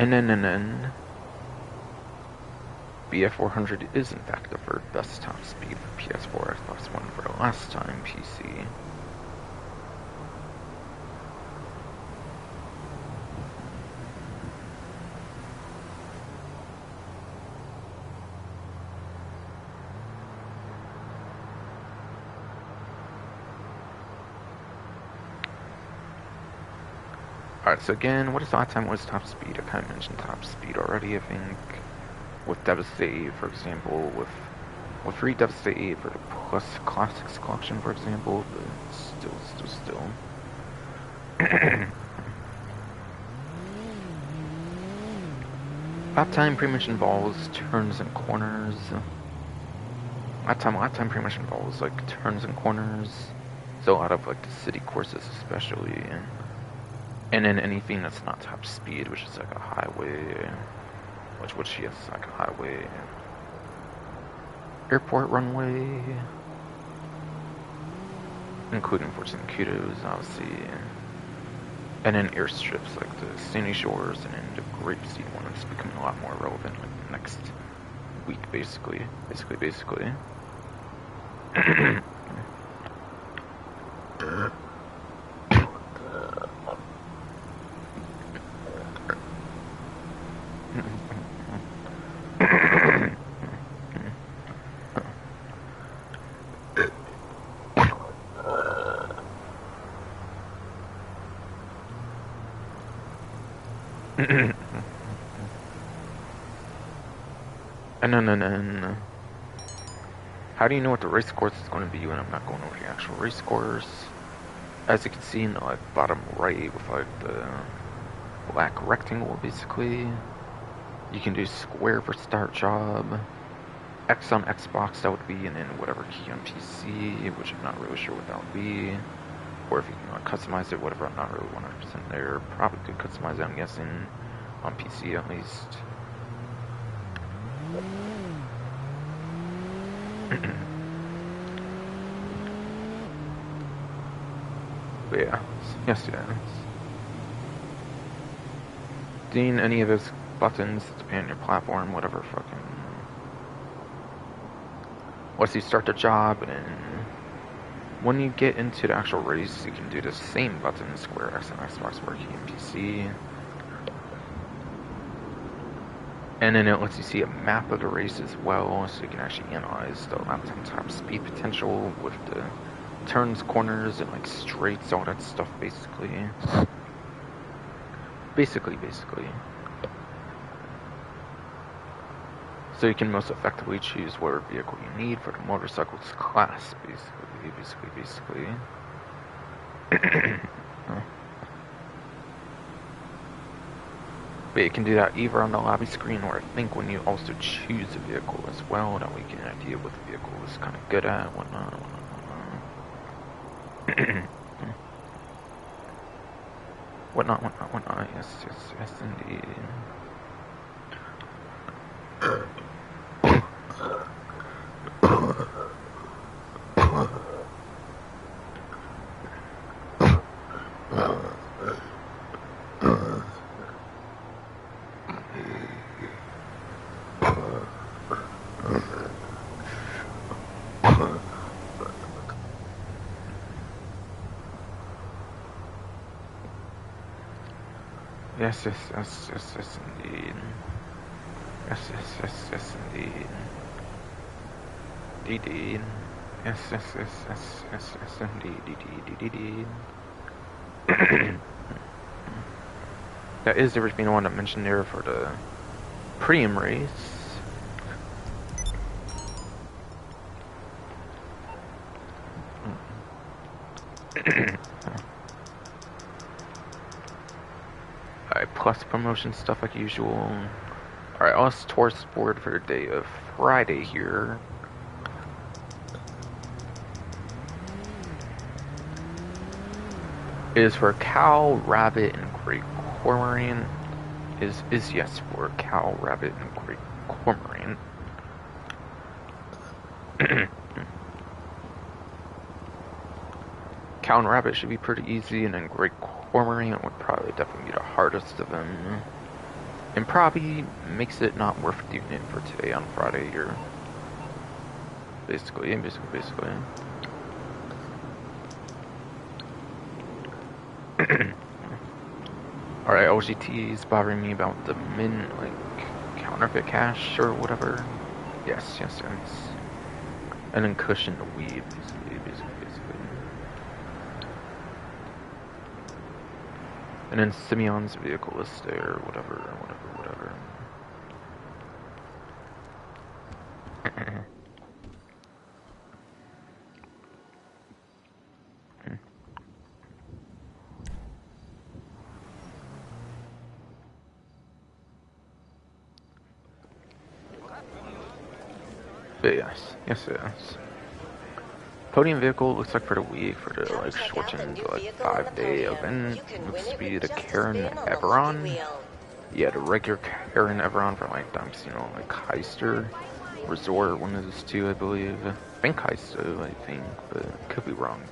And then BF400 is in fact the third best top speed for PS4, Xbox One for the last time PC. Alright, so again, what is last time was top speed? I kind of mentioned top speed already, I think. With Devastate, for example, with free Devastate for the Plus Classics collection, for example, but still. Lap time pretty much involves turns and corners. Lap time pretty much involves like turns and corners. So a lot of like the city courses especially. And then anything that's not top speed, which is like a highway, which yes, like a highway, airport runway, including Forts and Kudos, obviously, and then airstrips like the Sandy Shores and then the Grapeseed one is becoming a lot more relevant like next week, basically. And then, how do you know what the race course is going to be when I'm not going over the actual race course? As you can see in the like bottom right with like the black rectangle, basically, you can do square for start job, X on Xbox that would be, and then whatever key on PC, which I'm not really sure what that would be. Or if you can customize it, whatever, I'm not really 100% there. Probably could customize it, I'm guessing, on PC at least. But yeah, yes. Doing any of those buttons, depending on your platform, whatever fucking... Once you start the job, and then when you get into the actual race, you can do the same button, square X on Xbox, square key on PC. And then it lets you see a map of the race as well, so you can actually analyze the lap time top speed potential with the turns, corners, and like straights, all that stuff, basically. Basically. So you can most effectively choose whatever vehicle you need for the motorcycles class, basically. But you can do that either on the lobby screen, or I think when you also choose a vehicle as well, that way you get an idea what the vehicle is kind of good at, whatnot. Whatnot, yes, indeed. Yes, indeed. Yes, indeed. Indeed. Yes, indeed. That is everything I want to mention there for the premium race. Alright, plus promotion stuff like usual. Alright, us tourist board for the day of Friday here. Is for cow, rabbit, and great cormorant. Is yes for cow, rabbit, and great cormorant. Cow and rabbit should be pretty easy, and then great cormorant would probably definitely be the hardest of them. And probably makes it not worth doing it for today on Friday, or basically. Alright, OGT is bothering me about the like, counterfeit cash or whatever. Yes. And then cushion the weed, basically. And then Simeon's vehicle is there, whatever. But yes. Podium vehicle looks like for the week, for the like shortened like 5-day event, looks to be the Karen Everon. Yeah, the regular Karen Everon for like times, like Heister Resort, one of those two, I believe. I think Heister, I think, but could be wrong.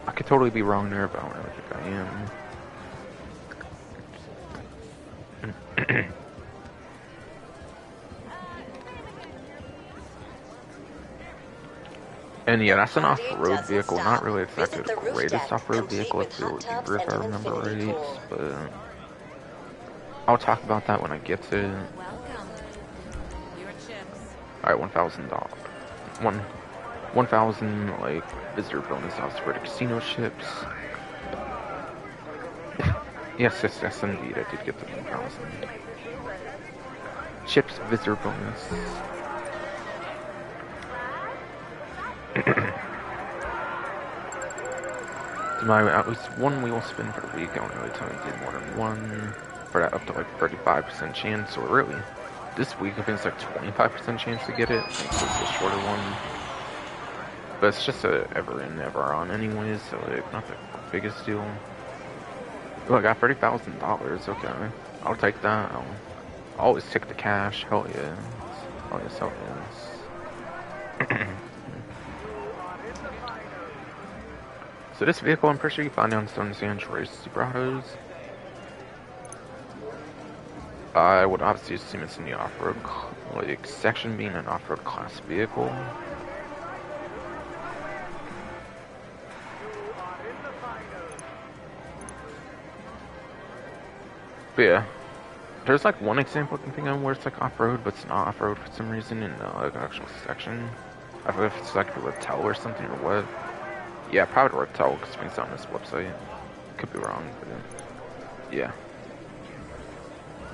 I could totally be wrong there, but I don't really think I am. And yeah, that's an off-road vehicle, not really exactly the greatest off-road vehicle, it's really deeper if I remember right, but I'll talk about that when I get to it. Alright, $1,000. 1,000, like, visitor bonus house for the casino chips. Yes, indeed, I did get the 1,000. Chips visitor bonus. My at least one wheel spin for the week. I don't really tell you to do more than one for that up to like 35% chance. Or really, this week I think it's like 25% chance to get it. I think it's a shorter one, but it's just a ever in ever on anyways. So like not the biggest deal. Oh, I got $30,000. Okay, I'll take that. I'll always take the cash. Hell yeah. Oh yes, hell yes. So this vehicle, I'm pretty sure you find on Stone Sands Race Superatos. I would obviously assume it's in the off-road like section, being an off-road class vehicle. But yeah, there's like one example I can think of where it's like off-road, but it's not off-road for some reason in the like actual section. I forget if it's like the Ratel or something or what. Yeah, probably Ratel because it's on this website. Could be wrong, but yeah.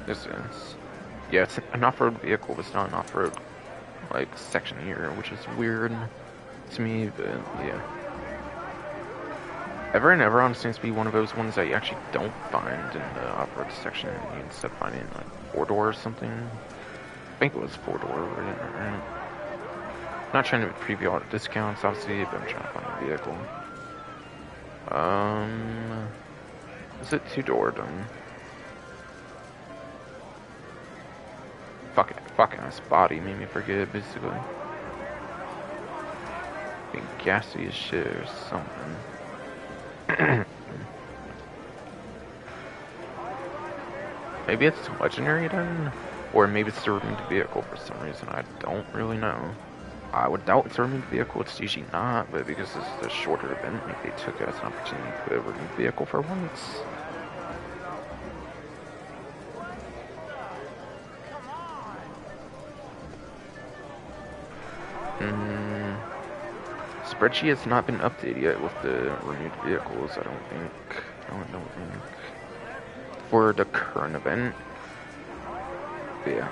This is. Yeah, it's an off-road vehicle, but it's not an off-road like section here, which is weird to me, but yeah. Ever and Everon seems to be one of those ones that you actually don't find in the off-road section. You instead finding like 4-door or something. I think it was 4-door, right? Not trying to preview all the discounts, obviously, but I'm trying to find a vehicle. Is it 2-door done? Fucking ass body made me forget, basically. Being gassy as shit or something. Maybe it's legendary then? Or maybe it's the removed vehicle for some reason, I don't really know. I would doubt it's a removed vehicle, it's usually not, but because this is a shorter event, maybe they took it as an opportunity to put a removed vehicle for once. Spreadsheet has not been updated yet with the renewed vehicles, I don't think. For the current event. But yeah.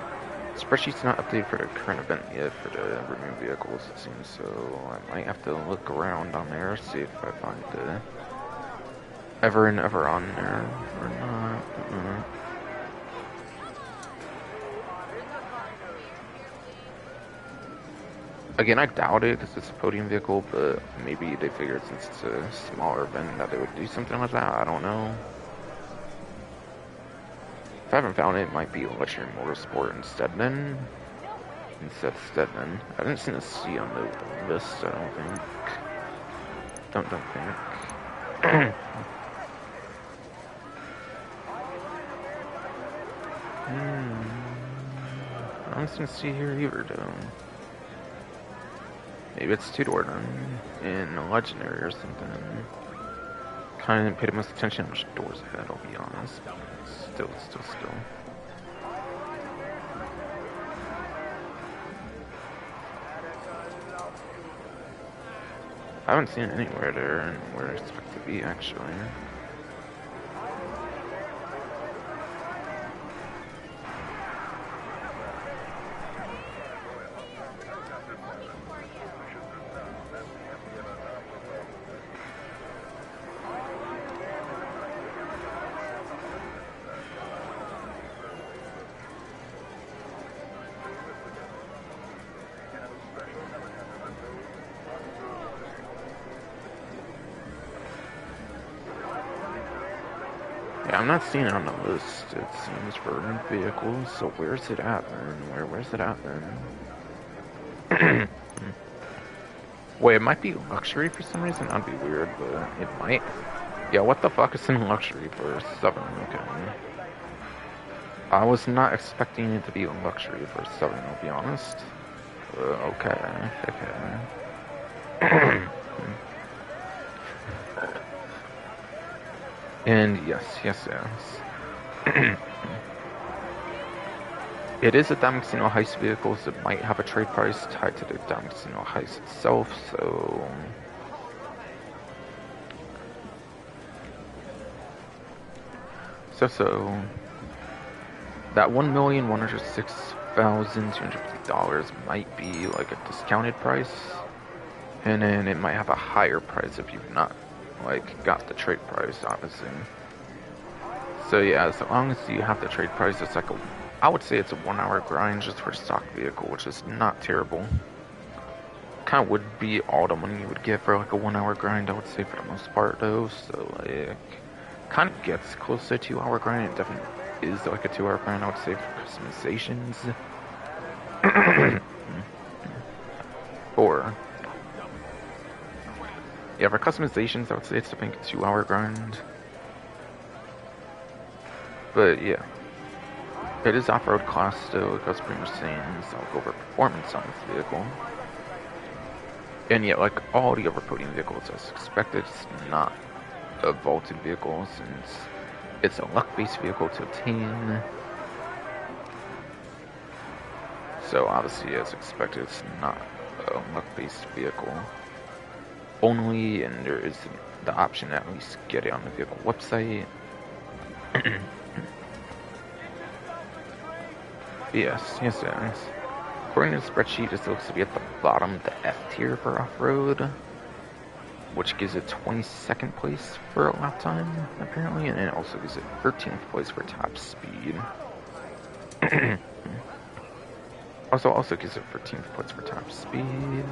Spreadsheet's not updated for the current event yet for the renewed vehicles, it seems, so I might have to look around on there, see if I find the ever and ever on there or not. Again, I doubt it because it's a podium vehicle, but maybe they figured since it's a smaller event that they would do something like that. I don't know. If I haven't found it, it might be Luxury Motorsport instead then. I haven't seen a C on the list, I don't think. Don't think. I don't see here either, though. Maybe it's two-door then, in a legendary or something. Kind of didn't pay the most attention to which doors I had, I'll be honest. Still. I haven't seen it anywhere there where I expect it to be, actually. Yeah, I'm not seeing it on the list. It seems for vehicles, so where's it at then? Where's it at then? Wait, it might be luxury for some reason. That'd be weird, but it might. Yeah, what the fuck is in luxury for 7? Okay. I was not expecting it to be luxury for 7, I'll be honest. Okay. And yes. It is a Diamond Casino heist vehicle, so it might have a trade price tied to the Diamond Casino heist itself, so... So... That $1,106,250 might be like a discounted price, and then it might have a higher price if you've not, like, got the trade price, obviously. So yeah, as long as you have the trade price, it's like I would say it's a 1-hour grind just for a stock vehicle, which is not terrible. Kind of would be all the money you would get for like a 1-hour grind, I would say, for the most part, though. So like, kind of gets close to a 2-hour grind. It definitely is like a 2-hour grind, I would say, for customizations. Or yeah, for customizations, I would say it's definitely a 2-hour grind. But yeah. It is off-road class still, it goes pretty much same, so I'll go over performance on this vehicle. And yeah, like all the other podium vehicles, as expected, it's not a vaulted vehicle since it's a luck-based vehicle to obtain. So obviously, as expected, it's not a luck-based vehicle only, and there is the option to at least get it on the vehicle website. Yes. According to the spreadsheet, this looks to be at the bottom, the F tier for off-road, which gives it 22nd place for a lap time, apparently, and it also gives it 13th place for top speed. also gives it 13th place for top speed.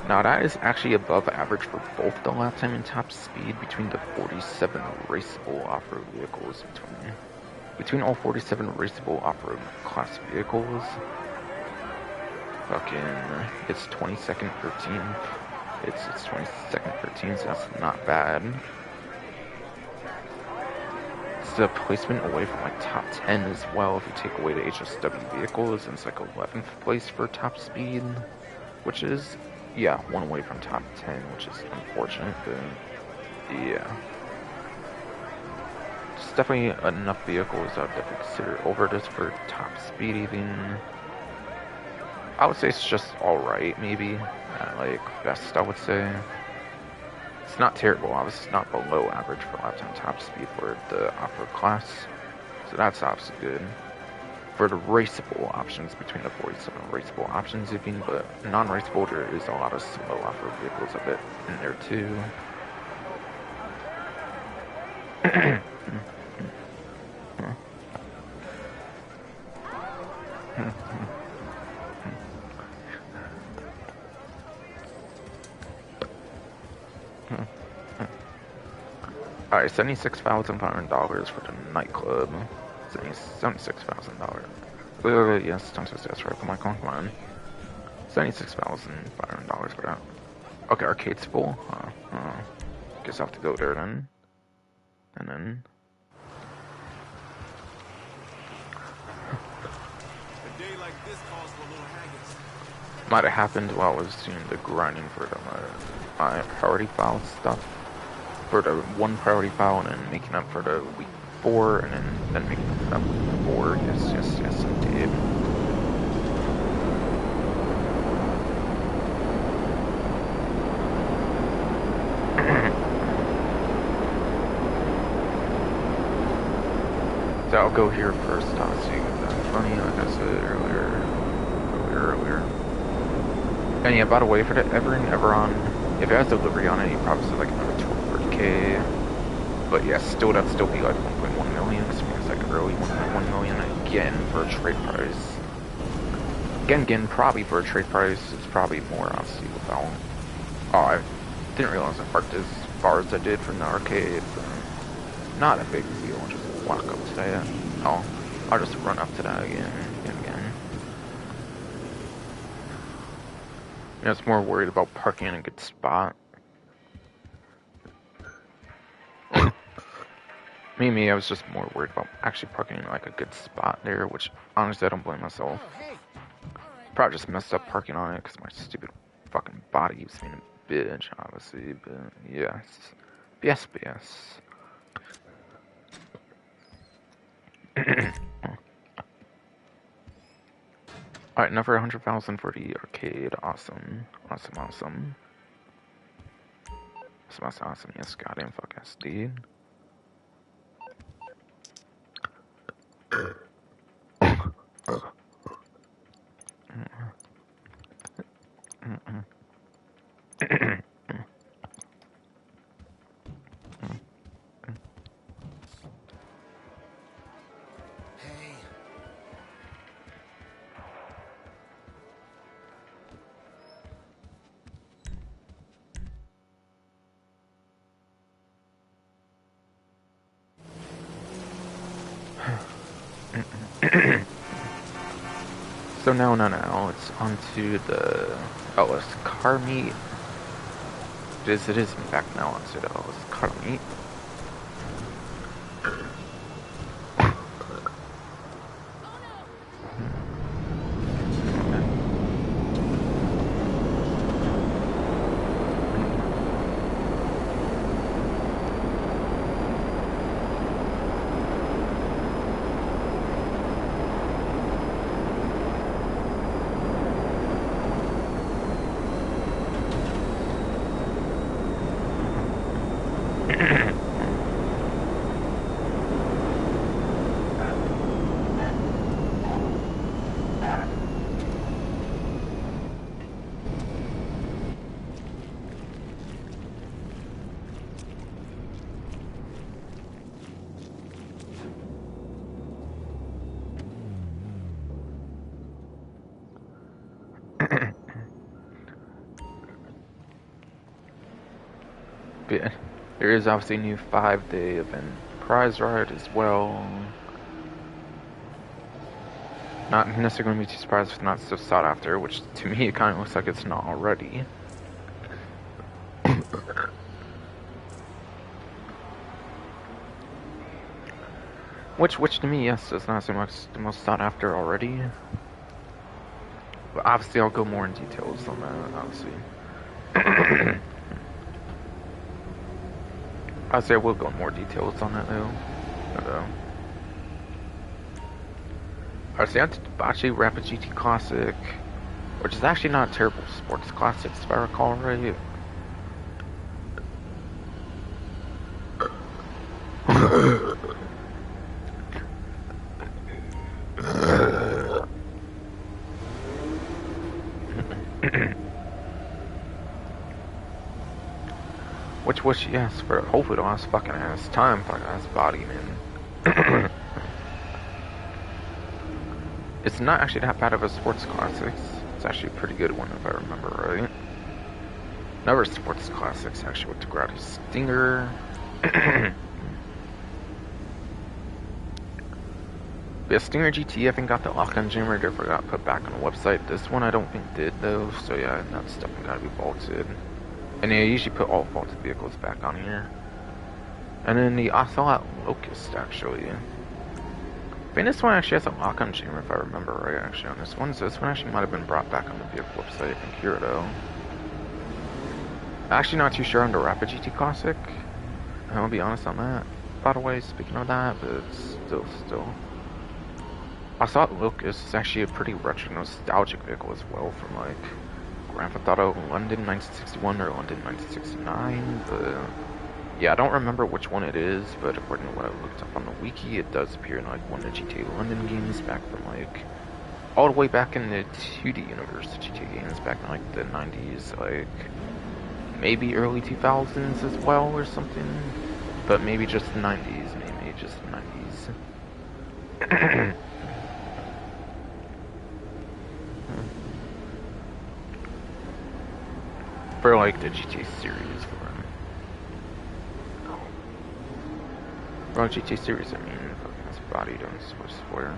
Now that is actually above average for both the lap time and top speed between the 47 raceable off-road vehicles. Between all 47 raceable off-road class vehicles, it's 22nd, 13th. It's 22nd, 13th, so that's not bad. It's a placement away from like top 10 as well if you take away the HSW vehicles, and it's like 11th place for top speed, which is, yeah, one away from top 10, which is unfortunate, but yeah. It's definitely enough vehicles I'd definitely consider over this for top speed even. I would say it's just alright, maybe. Like, best, I would say. It's not terrible, obviously it's not below average for lap time top speed for the off-road class. So that's obviously good. For the raceable options, between the 47 raceable options even, but non-raceable, there is a lot of slow off-road vehicles a bit in there too. Alright, $76,500 for the nightclub. $76,000. Yes, don't say that's right. Come on. $76,500 for that. Okay, arcade's full. Guess I have to go there then. And then. A day like this calls for a little haggis. Might have happened while I was doing the grinding for my priority file stuff. For the one priority file and then making up for the week 4 and then making up week 4. Yes, indeed. So I'll go here first, obviously. Funny, like I said earlier. And yeah, by the way, for the Everon, if it has delivery on it, you probably said like another 1200K. But yeah, that'd still be like 1.1 million, because it's like early 1.1 million again for a trade price. Again, probably for a trade price, it's probably more, honestly, without. Oh, I didn't realize I parked as far as I did from the arcade, but not a big deal. Just walk up to that. I'll just run up to that again. I was more worried about parking in a good spot. Me, I was just more worried about actually parking in like a good spot there, which honestly I don't blame myself. Probably just messed up parking on it because my stupid fucking body was being a bitch, obviously, but yes. BS. Alright, another 100,000 for the arcade. Awesome. Yes, goddamn fuck ass, dude. So now, it's onto the LS car meet. It is in fact now onto the LS car meet. But there is obviously a new 5-day event prize ride as well. Not necessarily going to be too surprised if it's not so sought after, which to me it kind of looks like it's not already. Which to me, yes, does not seem like the most sought after already. But obviously I'll go more in details on that, obviously. Obviously I will go in more details on that though. Obviously I have the Sabotage Rapid GT Classic, which is actually not a terrible sports classic if I recall right. Which yes, for hopefully the last fucking ass time, fucking ass body, man. It's not actually that bad of a sports classics. It's actually a pretty good one if I remember right. Another sports classics actually with the Grotty Stinger. Yeah, Stinger GT I think got the lock-on jammer, therefore got put back on the website. This one I don't think did though, so yeah, that stuff gotta be bolted. And they usually put all vaulted vehicles back on here. And then the Ocelot Locust, actually. I think this one actually has a lock-on chamber, if I remember right, actually, on this one. So this one actually might have been brought back on the vehicle website, I think, here, though. Actually not too sure on the Rapid GT Classic. I'll be honest on that. By the way, speaking of that, but still. Ocelot Locust is actually a pretty retro nostalgic vehicle as well from, like, Grand Theft Auto London 1961 or London 1969, but yeah, I don't remember which one it is, but according to what I looked up on the wiki, it does appear in like one of the GTA London games back from like all the way back in the 2D universe, the GTA games back in like the 90s, like maybe early 2000s as well or something, but maybe just the 90s, maybe just the 90s. For like the GTA series, for GTA series, I mean, fucking this body don't swear.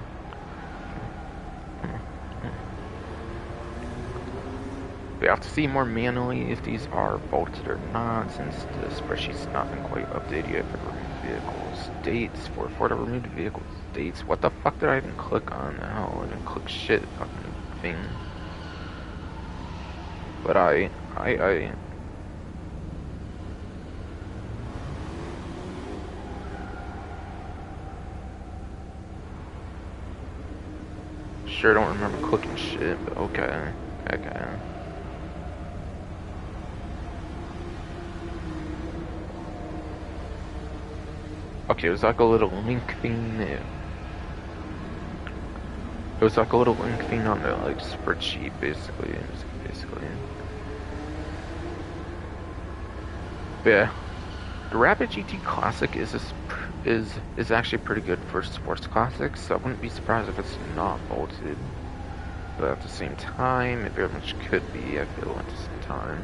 We have to see more manually if these are vaulted or not, since the spreadsheet's not been quite updated yet for the removed vehicles dates. For the removed vehicles dates, what the fuck did I even click on? Hell, I didn't click shit fucking thing. But I sure don't remember clicking shit, but okay. Okay, it was like a little link thing there. It was like a little link thing on the like spreadsheet, basically. But yeah, the Rapid GT Classic is actually pretty good for sports classics. So I wouldn't be surprised if it's not vaulted. But at the same time, it very much could be. I feel at the same time,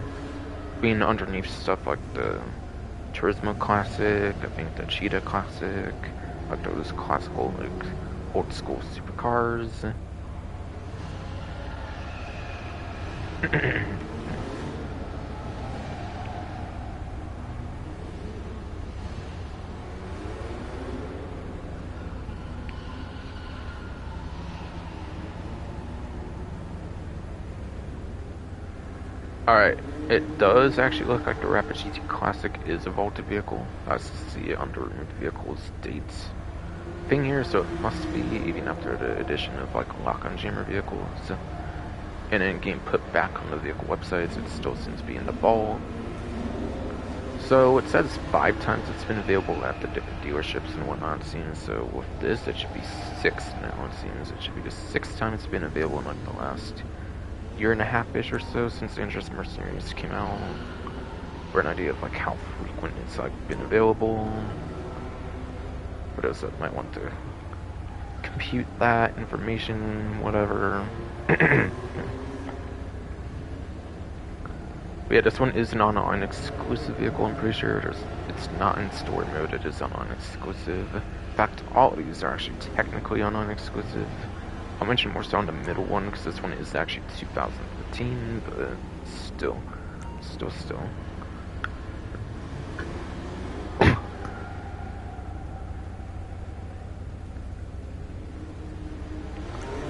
being underneath stuff like the Turismo Classic, I think the Cheetah Classic, like those classical, like, old school supercars. Alright, it does actually look like the Rapid GT Classic is a vaulted vehicle. I see it under removed vehicles dates thing here, so it must be even after the addition of like lock-on jammer vehicles and then getting put back on the vehicle websites. It still seems to be in the vault. So it says 5 times it's been available at the different dealerships and whatnot, it seems. So with this, it should be 6 now, it seems. It should be the 6th time it's been available in like the last year and a half-ish or so since Dangerous Mercenaries came out, for an idea of like how frequent it's like been available. What else I might want to compute that information, whatever. But yeah, this one is an online exclusive vehicle. I'm pretty sure it's not in store mode. It is online exclusive. In fact, all of these are actually technically online exclusive. I'll mention more so on the middle one because this one is actually 2015, but still.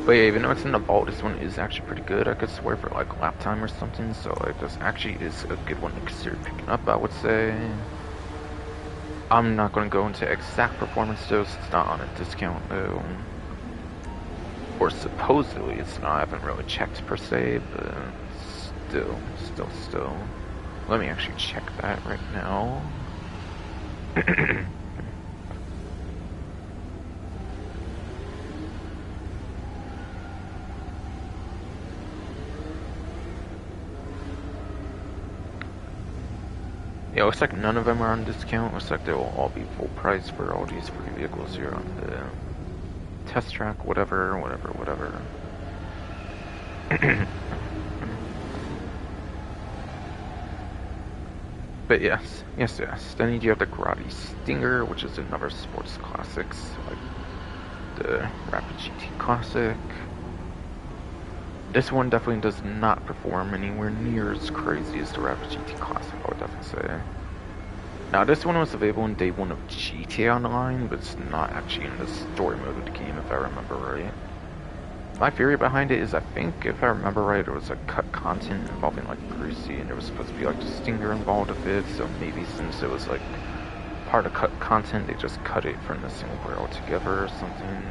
But yeah, even though it's in the vault, this one is actually pretty good. I could swear for like lap time or something, so like this actually is a good one to consider picking up, I would say. I'm not going to go into exact performance though, since it's not on a discount though. Or supposedly it's not, I haven't really checked per se, but still. Let me actually check that right now. Yeah, looks like none of them are on discount. Looks like they will all be full price for all these free vehicles here on the test track, whatever. But yes. Then you have the Grotti Stinger, which is another sports classics, like the Rapid GT Classic. This one definitely does not perform anywhere near as crazy as the Rapid GT Classic, I would definitely say. Now, this one was available in day one of GTA Online, but it's not actually in the story mode of the game, if I remember right. My theory behind it is, I think, if I remember right, there was like cut content involving like Greasy, and there was supposed to be like the Stinger involved with it, so maybe since it was like part of cut content, they just cut it from the single player altogether or something.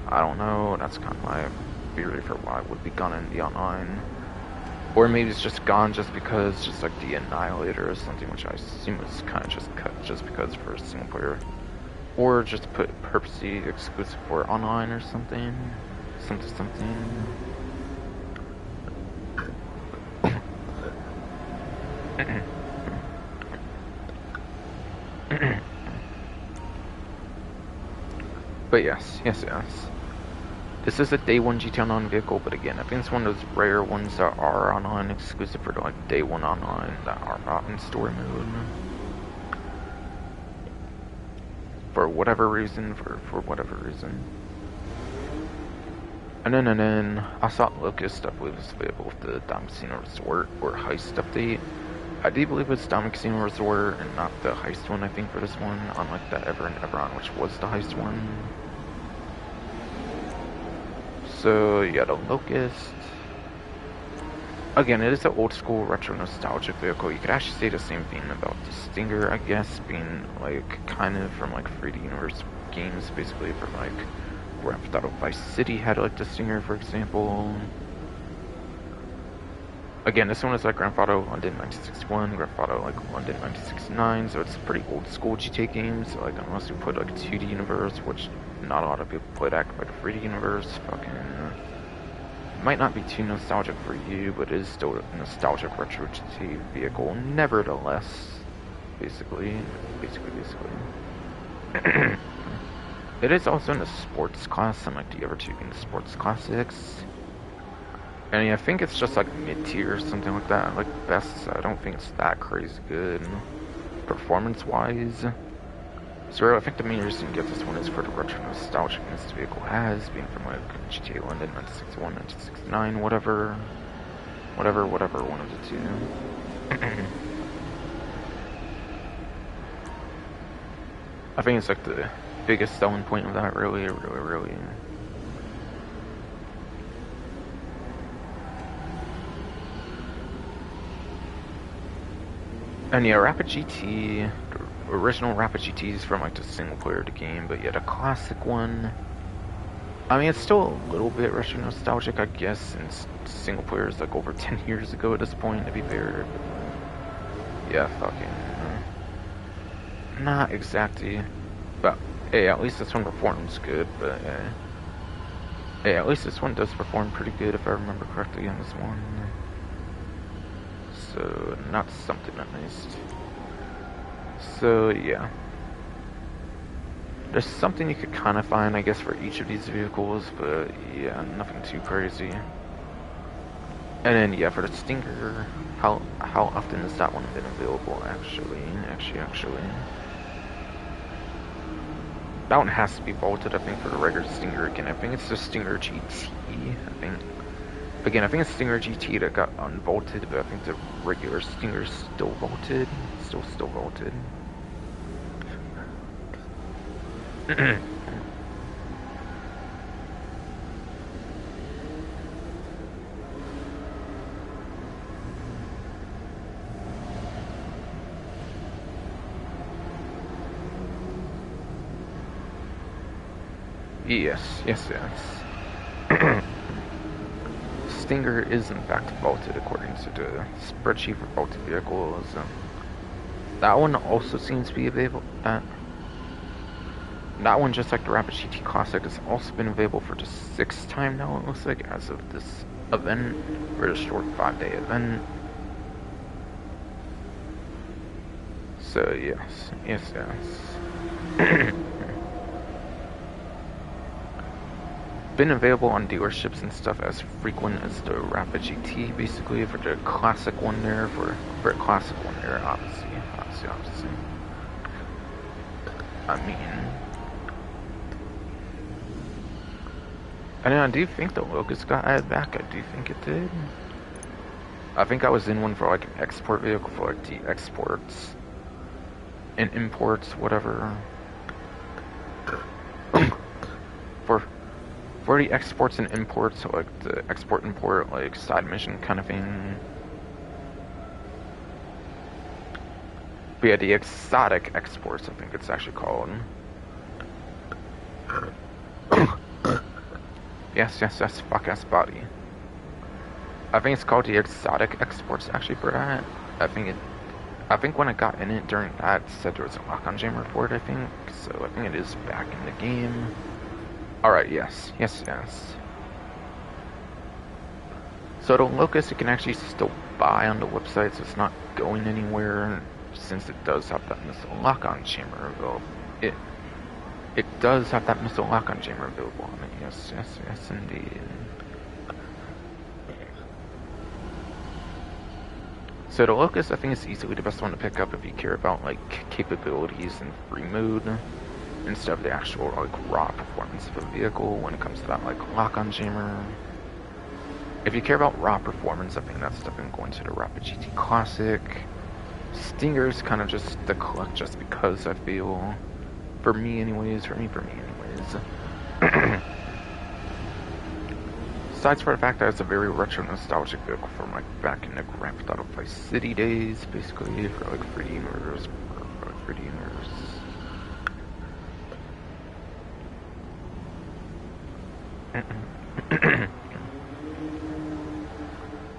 I don't know, that's kind of my theory for why it would be gone in the online. Or maybe it's just gone just because, just like the Annihilator or something, which I assume was kind of just cut just because for a single player. Or just put purposely exclusive for online or something. Something. But yes. This is a day one GT Online vehicle, but again, I think it's one of those rare ones that are online, exclusive for like day one online, that are not in story mode. For whatever reason, for whatever reason. And then I saw Locust, I believe was available with the Diamond Casino Resort or Heist update. I do believe it's Diamond Casino Resort and not the Heist one, I think, for this one, unlike the Ever and Everon, which was the Heist one. So, yeah, the Locust. Again, it is an old school retro nostalgic vehicle. You could actually say the same thing about the Stinger, I guess, being like kind of from like 3D Universe games, basically from like Grand Theft Auto Vice City had like the Stinger, for example. Again, this one is like Grand Theft Auto London 1961, Grand Theft Auto like London 1969, so it's a pretty old school GTA game. So like unless you put like a 2D universe, which not a lot of people play that like a 3D universe, fucking might not be too nostalgic for you, but it is still a nostalgic retro GTA vehicle, nevertheless. Basically. It is also in the sports class, unlike the other two being the sports classics. And I think it's just like mid-tier or something like that. Like best, I don't think it's that crazy good performance-wise. So I think the main reason to get this one is for the retro nostalgicness the vehicle has, being from like GTA London 1961, 1969, whatever, one of the two. I think it's like the biggest selling point of that, really. And yeah, Rapid GT, the original Rapid GTs from like the single player of the game, but yeah, the classic one, I mean, it's still a little bit retro nostalgic, I guess, since single player is like over 10 years ago at this point, to be fair. But yeah, fucking, not exactly, but hey, at least this one performs good, but hey, at least this one does perform pretty good if I remember correctly on this one. So, not something I missed. So, yeah. There's something you could kind of find, I guess, for each of these vehicles, but yeah, nothing too crazy. And then, yeah, for the Stinger, how often has that one been available, actually? That one has to be vaulted, I think, for the regular Stinger again. I think it's the Stinger GT, I think. Again, I think it's Stinger GT that got unvaulted, but I think the regular Stinger's still vaulted. Still vaulted. Yes. Stinger is in fact vaulted according to the spreadsheet for vaulted vehicles. That one also seems to be available. That one, just like the Rapid GT Classic, has also been available for the 6th time now, it looks like, as of this event, for a short 5-day event. So, yes. Been available on dealerships and stuff as frequent as the Rapid GT, basically, for the classic one there, for a classic one there, obviously. I mean, And I do think the Locust got added back. I do think it did. I think I was in one for like an export vehicle for like the exports and imports, whatever. for the exports and imports, so like the export import like side mission kind of thing. But yeah, the exotic exports, I think it's actually called. yes, fuck ass body. I think it's called the exotic exports actually for that. I think when I got in it during that, it said there was a lock-on jam report, I think. So I think it is back in the game. Alright, yes. So the Locust, you can actually still buy on the website, so it's not going anywhere, since it does have that missile lock-on jammer available. It does have that missile lock-on jammer available on it. Yes, indeed. So the Locust, I think, is easily the best one to pick up if you care about like capabilities in free mode instead of the actual like raw performance of a vehicle when it comes to that like lock-on jammer. If you care about raw performance, I think that's definitely going to the Rapid GT Classic. Stinger's kind of just the collect just because I feel, for me anyways. Besides for the fact that it's a very retro nostalgic vehicle from like back in the Grand Theft Auto Vice City days, basically, for like 3D mirrors,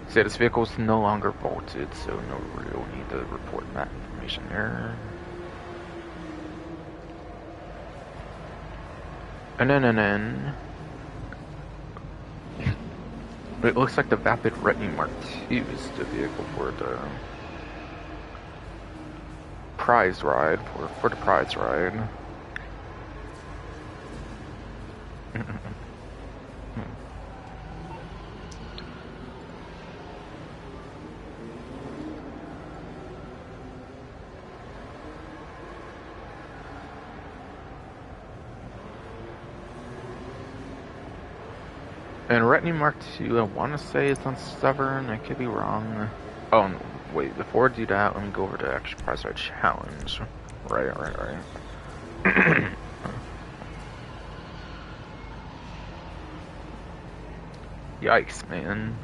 So this vehicle is no longer vaulted, so no real need to report that information there. And then it looks like the Vapid Retinue Mark II is the vehicle for the prize ride, for the prize ride. And Retinue Mark II, I want to say it's on Stubborn. I could be wrong. Oh, wait, before I do that, let me go over to Extra Prize Ride Challenge. Right. Yikes, man.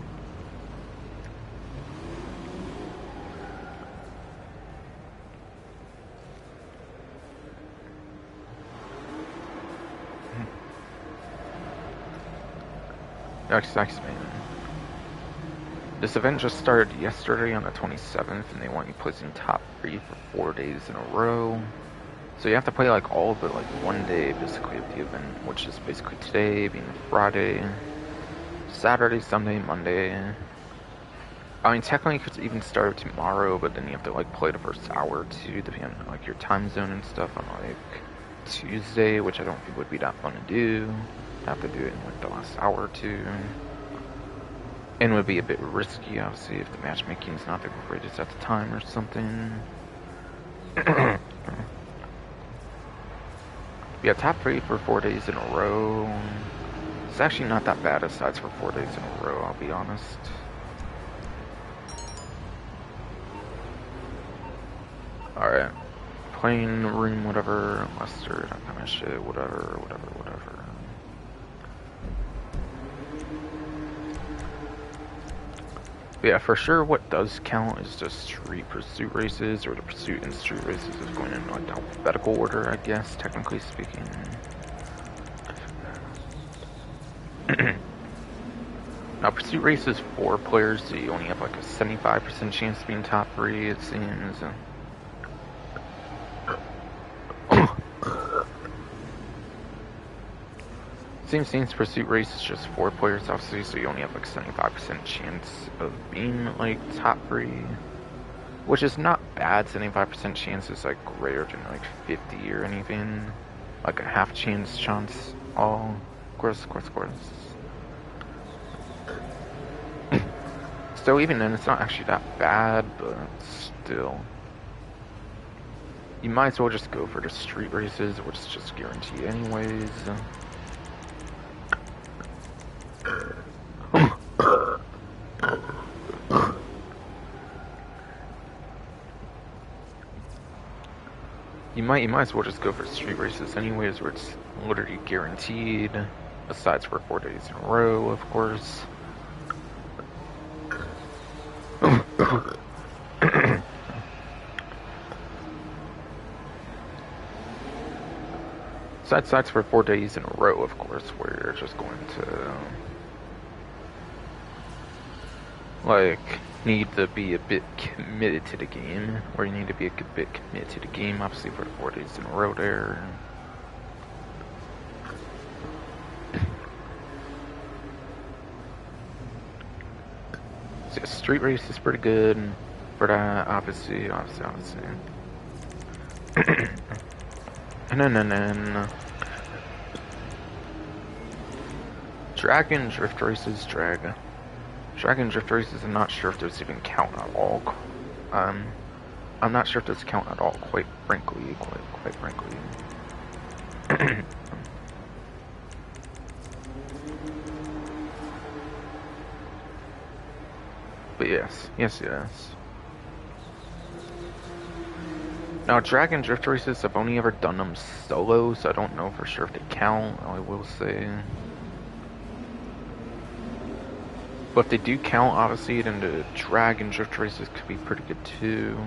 Yikes, man. This event just started yesterday on the 27th, and they want you placing top 3 for 4 days in a row. So you have to play like all of it like one day, basically, of the event, which is basically today being Friday, Saturday, Sunday, Monday. I mean, technically, it could even start tomorrow, but then you have to like play the first hour or two, depending on like your time zone and stuff, on like Tuesday, which I don't think would be that fun to do. Have to do it in like the last hour or two. And it would be a bit risky, obviously, if the matchmaking is not the greatest at the time or something. Yeah, top 3 for 4 days in a row. It's actually not that bad aside for 4 days in a row, I'll be honest. Alright. Plane, room, whatever, mustard, that kind of shit, whatever. But yeah, for sure what does count is just street pursuit races, or the pursuit and street races is going in like alphabetical order, I guess, technically speaking. Now, pursuit race is 4 players, so you only have like a 75% chance of being top 3, it seems. Seems pursuit race is just 4 players, obviously, so you only have like 75% chance of being like top 3, which is not bad. 75% chance is like greater than like 50 or anything, like a half chance all. Of course. So even then, it's not actually that bad, but still, you might as well just go for the street races, which is just guaranteed anyways. You might as well just go for street races anyways, where it's literally guaranteed. Besides for 4 days in a row, of course. Sides for 4 days in a row, of course, where you're just going to like need to be a bit committed to the game, or you need to be a bit committed to the game, obviously for 4 days in a row there. So yeah, street race is pretty good for that, obviously. And then Dragon Drift Races, Dragon Drift Races, I'm not sure if those even count at all. I'm not sure if those count at all, quite frankly. But yes. Now, Dragon Drift Races, I've only ever done them solo, so I don't know for sure if they count, I will say. But if they do count, obviously, then the Dragon Drift Races could be pretty good too.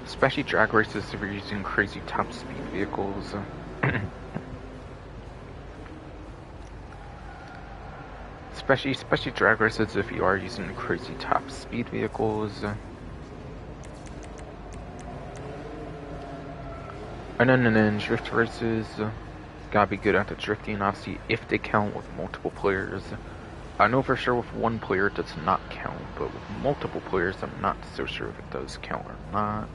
Especially drag races if you're using crazy top speed vehicles. Especially drag races if you are using crazy top speed vehicles. And then drift races, gotta be good at the drifting, obviously, if they count with multiple players. I know for sure with one player it does not count, but with multiple players I'm not so sure if it does count or not.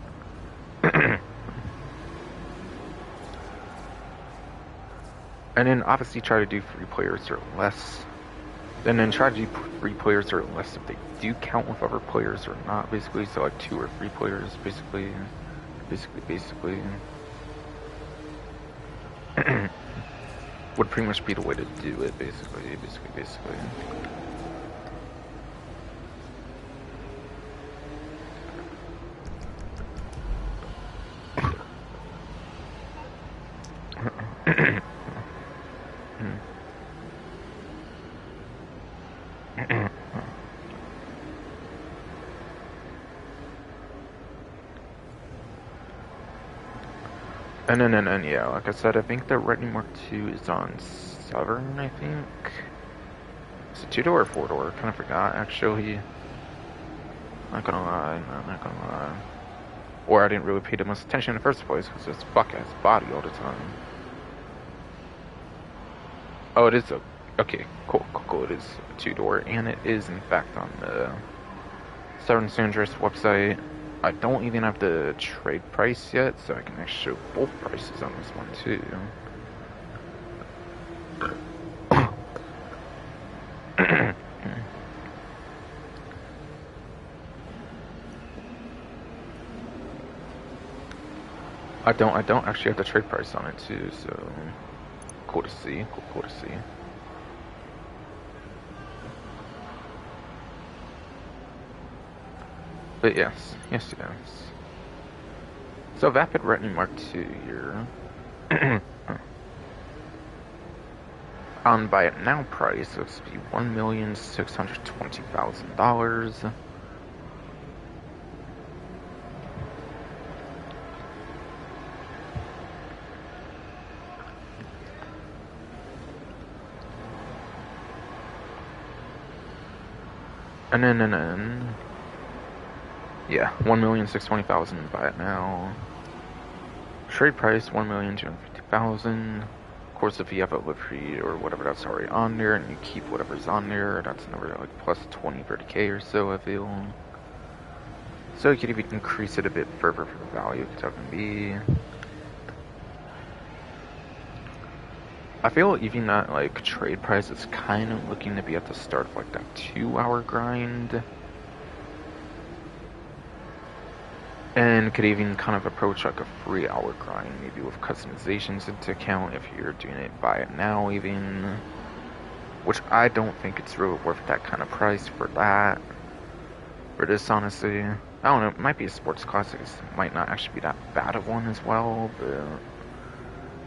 And then obviously try to do 3 players or less. And then try to do 3 players or less if they do count with other players or not, basically. So like 2 or 3 players, basically. Would pretty much be the way to do it, basically. And then, yeah, like I said, I think the Lightning Mark II is on Southern, I think. Is it 2-door or 4-door? I kind of forgot, actually. Not gonna lie. Or I didn't really pay the most attention in the first place, because it's fuck-ass body all the time. Oh, it is a... Okay, cool. It is a 2-door, and it is, in fact, on the Southern San Andreas website. I don't even have the trade price yet, so I can actually show both prices on this one too. I don't actually have the trade price on it too, so cool to see. Cool to see. But yes. So Vapid Retinue Mark II here. On buy it now price, it's to be $1,620,000. And then, yeah, $1,620,000 buy it now. Trade price $1,250,000. Of course, if you have a livery or whatever that's already on there, and you keep whatever's on there, that's another like plus 20, 30K or so, I feel. So you could even increase it a bit further for the value of token B. I feel even that like trade price is kind of looking to be at the start of like that 2-hour grind. And could even kind of approach like a 3-hour grind, maybe with customizations into account if you're doing it buy it now even. which I don't think it's really worth that kind of price for that. For this, honestly, I don't know. It might be a sports classic. It might not actually be that bad of one as well, but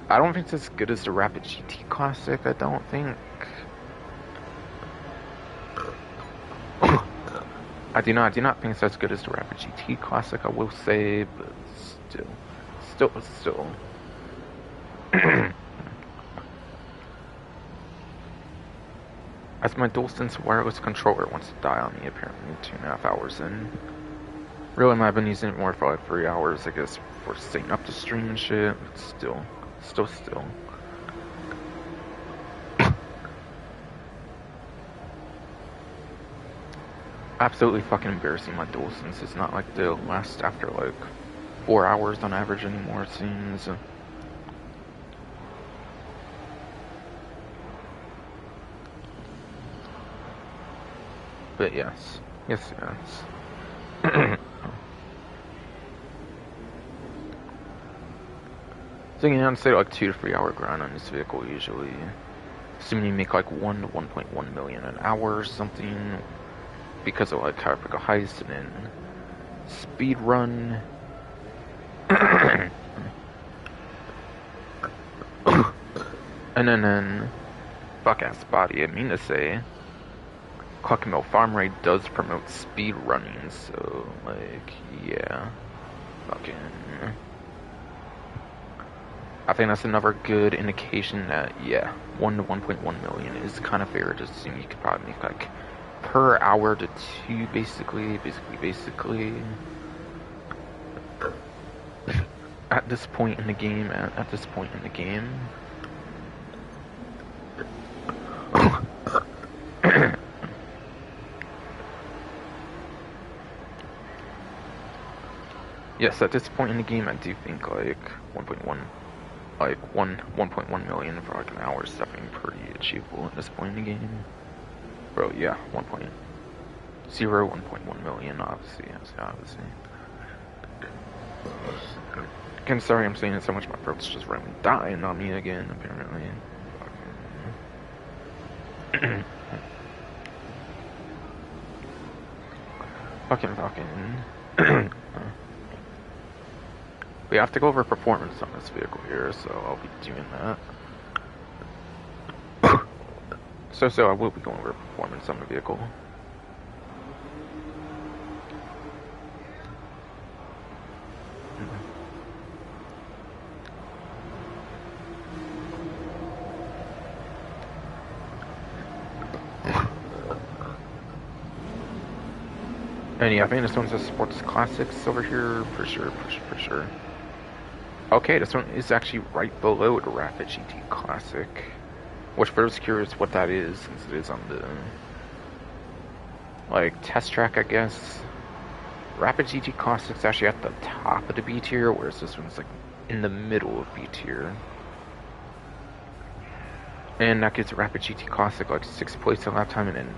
I don't think it's as good as the Rapid GT Classic. I don't think. I do not think it's as good as the Rapid GT Classic. I will say, but still. As my DualSense wireless controller wants to die on me, apparently 2.5 hours in. Really, I've been using it more for like 3 hours, I guess, for setting up the stream and shit. But still. Absolutely fucking embarrassing. My DualSense is not like the last after like 4 hours on average anymore, it seems. But yes. So you can say like 2 to 3 hour grind on this vehicle usually. Assuming you make like 1 to 1.1 million an hour or something. Because of like Chiropractic Heist and then speed run. And then fuck ass body, I mean to say. Cluckamel Farm Raid does promote speed running, so like yeah. Fucking I think that's another good indication that yeah, 1 to 1.1 million is kind of fair to assume you could probably make like per hour to 2 basically. At this point in the game, Yes, at this point in the game, I do think like 1.1 million for like an hour is definitely pretty achievable at this point in the game. Bro, yeah, 1.1 million, obviously. Again, sorry I'm saying it so much, my throat's just randomly dying on me again, apparently. Fucking. We have to go over performance on this vehicle here, so I'll be doing that. So I will be going over performance on the vehicle. And yeah, I think this one's a sports classics over here for sure. Okay, this one is actually right below the Rapid GT Classic. Which for those curious what that is, since it is on the like test track, I guess. Rapid GT Classic's actually at the top of the B tier, whereas this one's like in the middle of B tier. And that gives Rapid GT Classic like 6th place in lap time, and then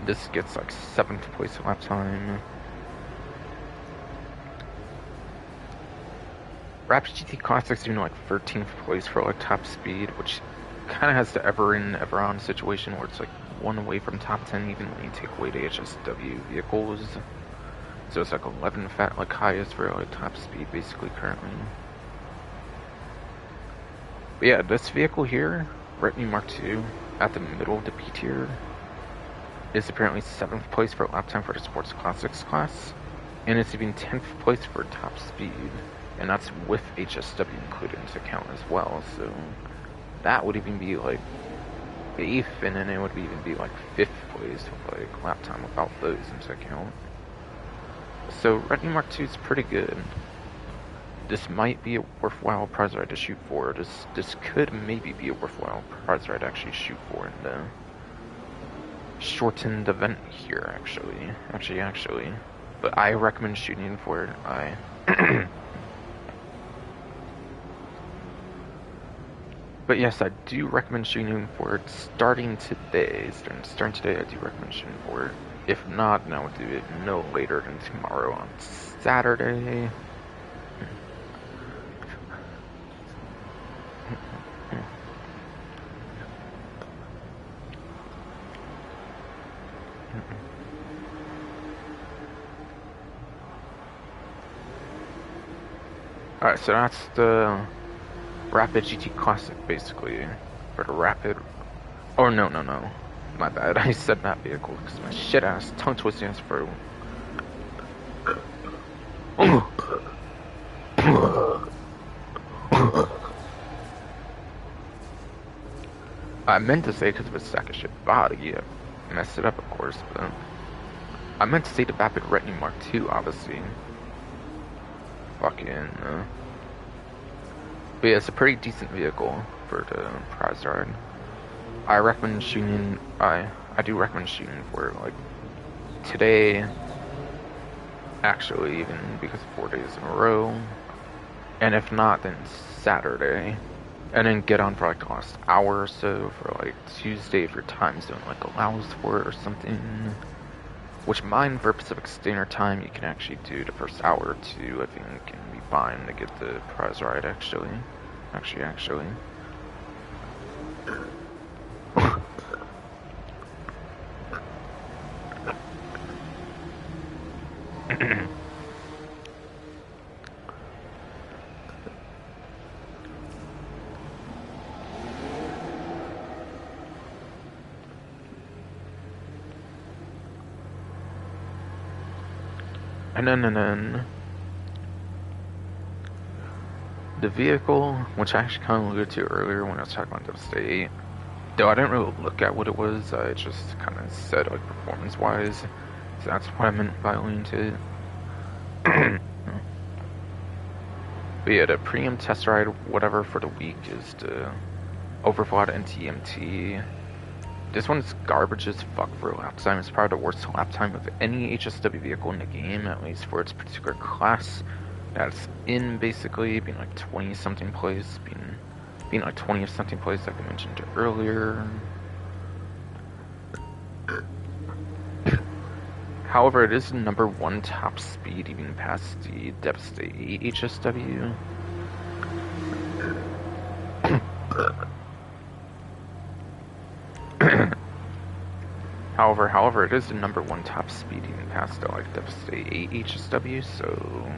this gets like 7th place in lap time. Rapid GT Classic's doing like 13th place for like top speed, which kind of has the ever in, ever on situation where it's like one away from top 10 even when you take away the HSW vehicles. So it's like 11 fat like highest for like top speed basically currently. But yeah, this vehicle here, Britney Mark II, at the middle of the B tier, is apparently 7th place for lap time for the Sports Classics class, and it's even 10th place for top speed, and that's with HSW included into account as well, so that would even be like 8th, and then it would even be like 5th place with like lap time without those into account. So Redmi Mark II is pretty good. This might be a worthwhile prize ride to shoot for. This could maybe be a worthwhile prize ride to actually shoot for in the shortened event here, actually. But I recommend shooting for it. But yes, I do recommend shooting for it starting today. Starting today, I do recommend shooting for it. If not, then I would do it no later than tomorrow on Saturday. Alright, so that's the Rapid GT Classic, basically. For the Rapid. Oh, no, no, no. My bad. I said that vehicle because my shit ass tongue twisting ass bro. I meant to say because of a sack of shit body. I messed it up, of course, but I meant to say the Rapid Retinue Mark II, obviously. Fucking. But yeah, it's a pretty decent vehicle for the prize ride. I recommend shooting. I do recommend shooting for like today. Actually, even because 4 days in a row, and if not, then Saturday, and then get on for like the last hour or so for like Tuesday if your time zone like allows for it or something. Which mine for Pacific Standard Time you can actually do the first hour or two. I think can be fine to get the prize ride actually. Actually. And then the vehicle, which I actually kind of alluded to earlier when I was talking about Devastate, though I didn't really look at what it was, I just kind of said like performance-wise, so that's what I meant by alluding to it. But yeah, the premium test ride, whatever for the week is the Overclock NTMT. This one's garbage as fuck for lap time. It's probably the worst lap time of any HSW vehicle in the game, at least for its particular class that's in, basically, being like 20-something place, being like 20-something place, like I mentioned earlier. However, it is number 1 top speed, even past the Devastate HSW. However, it is the number 1 top speed even past the like Devastate 8 HSW, so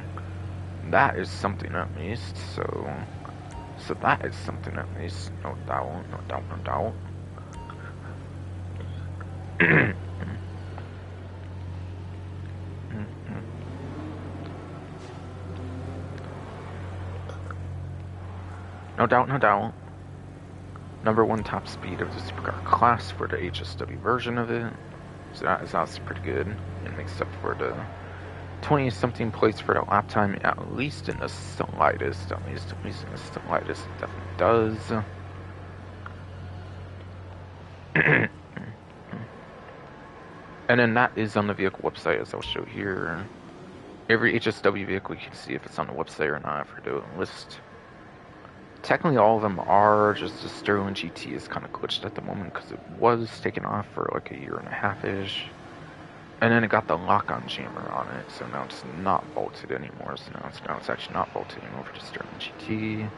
that is something at least. So that is something at least. No doubt. No doubt. Number 1 top speed of the supercar class for the HSW version of it. So that's pretty good. It makes up for the 20-something place for the lap time, at least in the slightest. At least in the slightest, it definitely does. And then that is on the vehicle website, as I'll show here. Every HSW vehicle, you can see if it's on the website or not for the list. Technically, all of them are, just the Sterling GT is kind of glitched at the moment because it was taken off for like a year and a half-ish. And then it got the lock-on jammer on it, so now it's not bolted anymore. So now it's actually not bolted anymore for the Sterling GT.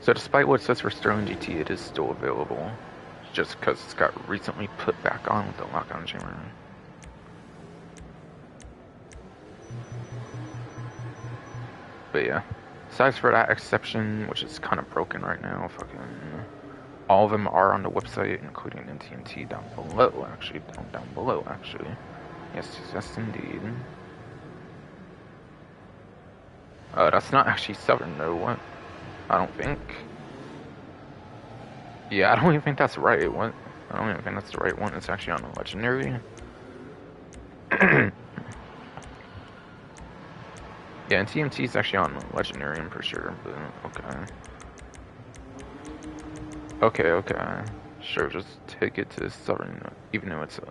So despite what it says for Sterling GT, it is still available. Just because it's got recently put back on with the lock-on jammer. But yeah, besides for that exception, which is kind of broken right now, fucking all of them are on the website, including NTMT down below, actually. Down below, actually. Yes, indeed. That's not actually Southern, though. What? I don't think. Yeah, I don't even think that's right. What? I don't even think that's the right one. It's actually on the Legendary. Yeah, and TMT is actually on Legendary, I'm pretty sure, but okay. Okay. Sure, just take it to Southern, even though it's a...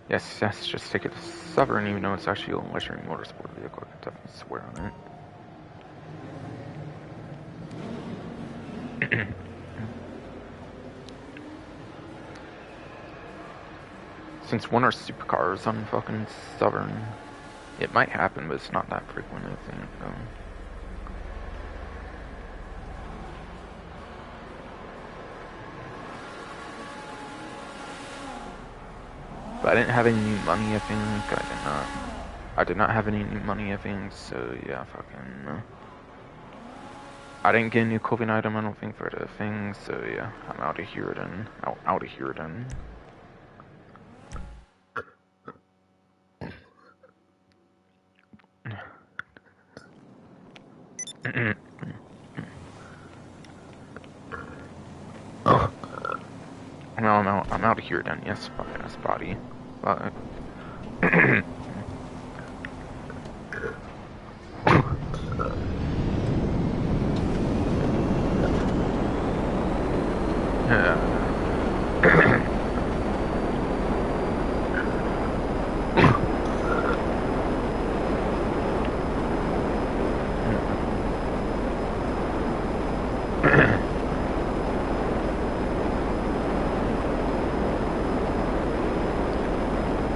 Yes, just take it to Southern, even though it's actually a Legendary Motorsport vehicle. I can definitely swear on it. Since one are supercars on fucking Southern, it might happen, but it's not that frequent, I think, though. But I didn't have any new money, I think. I did not have any new money, I think. So yeah, fucking. I didn't get a new clothing item, I don't think, for the thing. So yeah, I'm out of here then. Out of here then. No, I'm out of here then. Yes, fucking ass body. But.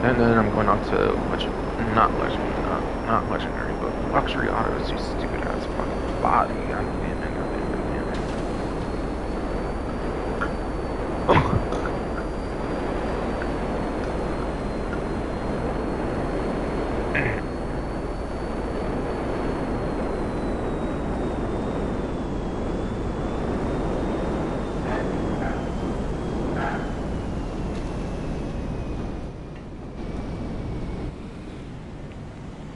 And then I'm going on to not legendary, but luxury autos. You stupid ass fucking body. God damn it! God damn it! God damn it.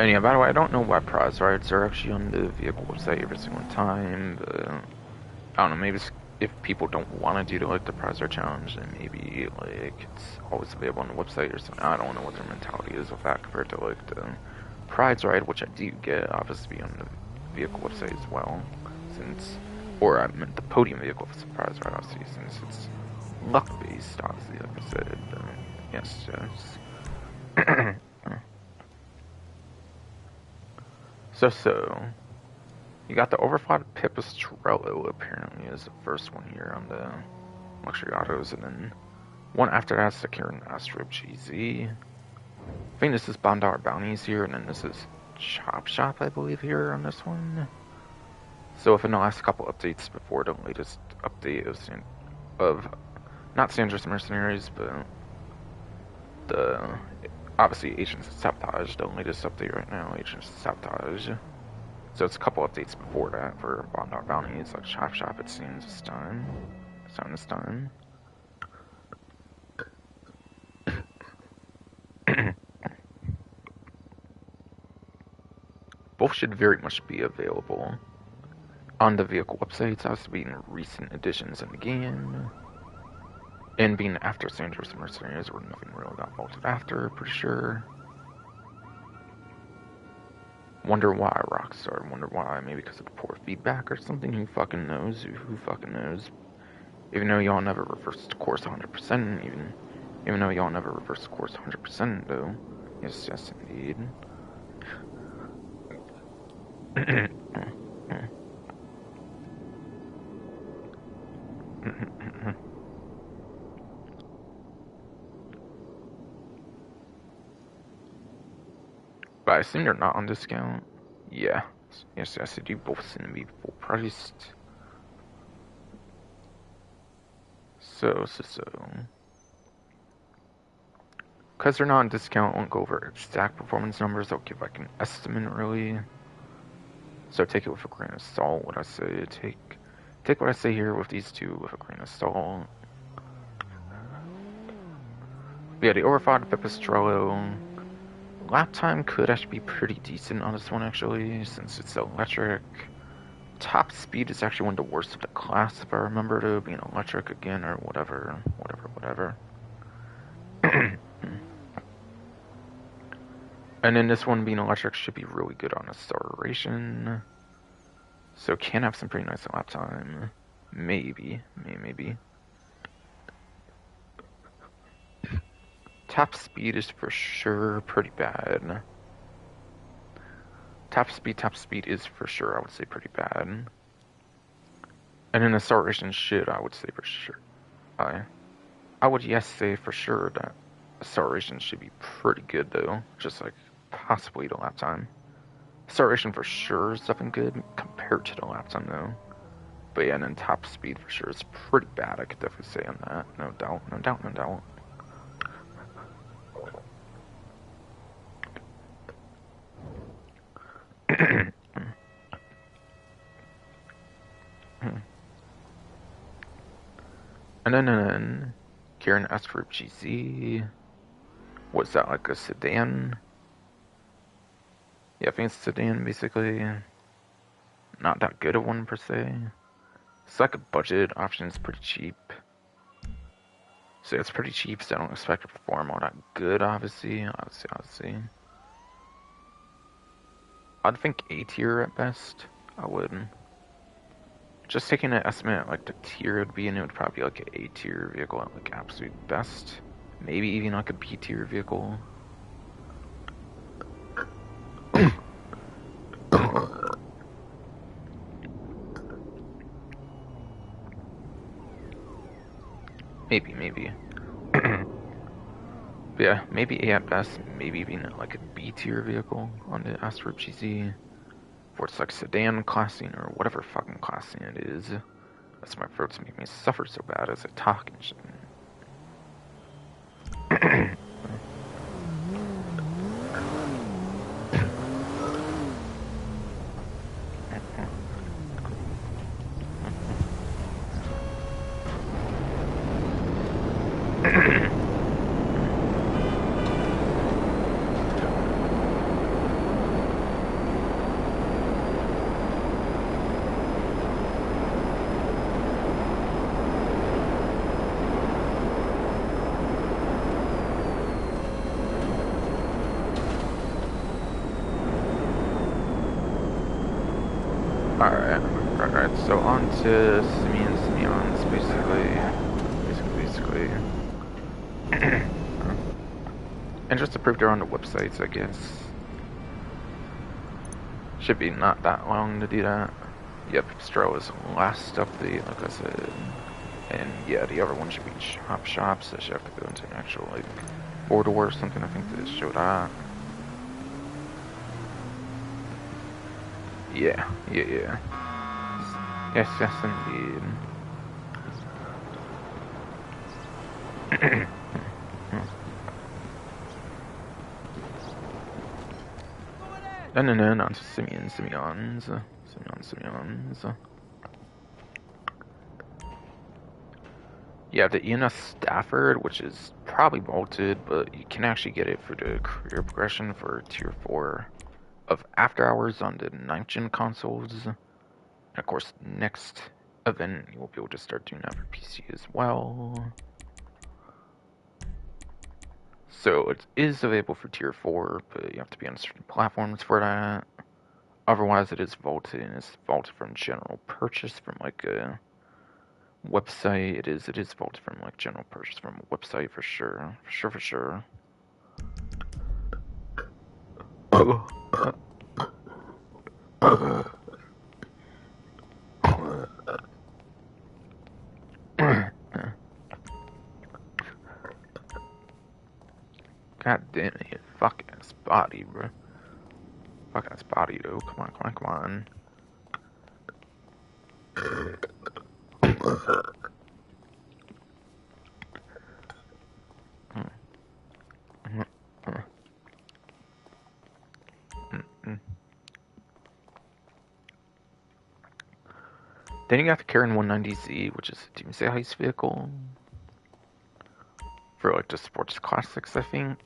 And yeah, by the way, I don't know why prize rides are actually on the vehicle website every single time, but I don't know, maybe it's if people don't want to do like the prize ride challenge, then maybe like it's always available on the website or something. I don't know what their mentality is with that compared to like the prize ride, which I do get obviously on the vehicle website as well, since, or I meant the podium vehicle prize ride obviously, since it's luck based, obviously, like I said. Yes, yes. So, you got the overclocked Pipistrello apparently is the first one here on the luxury autos, and then one after that's the Karen Astro GZ. I think this is $Dollar Bounties here, and then this is Chop Shop, I believe, here on this one. So within the last couple updates before the latest update of not Sandra's Mercenaries, but the obviously Agents of Sabotage, the latest update right now, Agents of Sabotage. So it's a couple updates before that for $Dollar Bounties, like Chop Shop, it seems this time. This time. Both should very much be available on the vehicle websites, obviously being recent additions in the game. And being after Sandra's Mercenaries, where nothing really got bolted after, pretty sure. Wonder why, Rockstar. Wonder why. Maybe because of the poor feedback or something. Who fucking knows? Who fucking knows? Even though y'all never reversed course 100%, even though y'all never reversed course 100%, though. Yes, yes, indeed. But I assume they're not on discount. Yeah. Yes, yes, they do both seem to be full priced. So. Because they're not on discount, I won't go over exact performance numbers. I'll give like an estimate, really. So take it with a grain of salt, what I say. Take what I say here with these two with a grain of salt. But yeah, the overclocked Pipistrello lap time could actually be pretty decent on this one, actually, since it's electric. Top speed is actually one of the worst of the class, if I remember, to being electric again, or whatever. And then this one being electric should be really good on acceleration. So can have some pretty nice lap time. Maybe. Top speed is for sure pretty bad. Top speed is for sure, I would say, pretty bad. And then acceleration should, I would say, for sure. I would, yes, say for sure that acceleration should be pretty good, though. Just like possibly the lap time. Acceleration for sure is something good compared to the lap time, though. But yeah, and then top speed for sure is pretty bad, I could definitely say on that. No doubt. And then Kieran asked for GZ. What's that, like a sedan? Yeah, I think it's a sedan, basically. Not that good of one, per se. It's like a budget option, it's pretty cheap. So it's pretty cheap, so I don't expect it to perform all that good, obviously. I'd think A tier at best. I would. Just taking an estimate like the tier it would be, and it would probably be like an A tier vehicle at like absolute best. Maybe even like a B tier vehicle. maybe. But yeah, maybe A at best, maybe even like a B tier vehicle on the Astro GZ. For it's like sedan classing or whatever fucking classing it is. That's my throat's making me suffer so bad as I talk and shit. Alright, so on to Simeons, basically. And just to prove they're on the websites, I guess. Should be not that long to do that. Yep, Stro is last update, like I said. And yeah, the other one should be shops, so should have to go into an actual, like, border or something, I think that showed that. Yeah. Yes, indeed. And on to Simeons. You have the ENS Stafford, which is probably bolted, but you can actually get it for the career progression for Tier 4 of After Hours on the 9th Gen consoles. And of course, next event, you will be able to start doing that for PC as well. So it is available for Tier 4, but you have to be on certain platforms for that. Otherwise, it is vaulted, and it's vaulted from general purchase from like a website. It is vaulted from like general purchase from a website for sure. God damn it, fuck ass body, bro. Fuck ass body, though. Come on. Then you got the Karen 190Z, which is a Doomsday Heist vehicle. For like the sports classics, I think.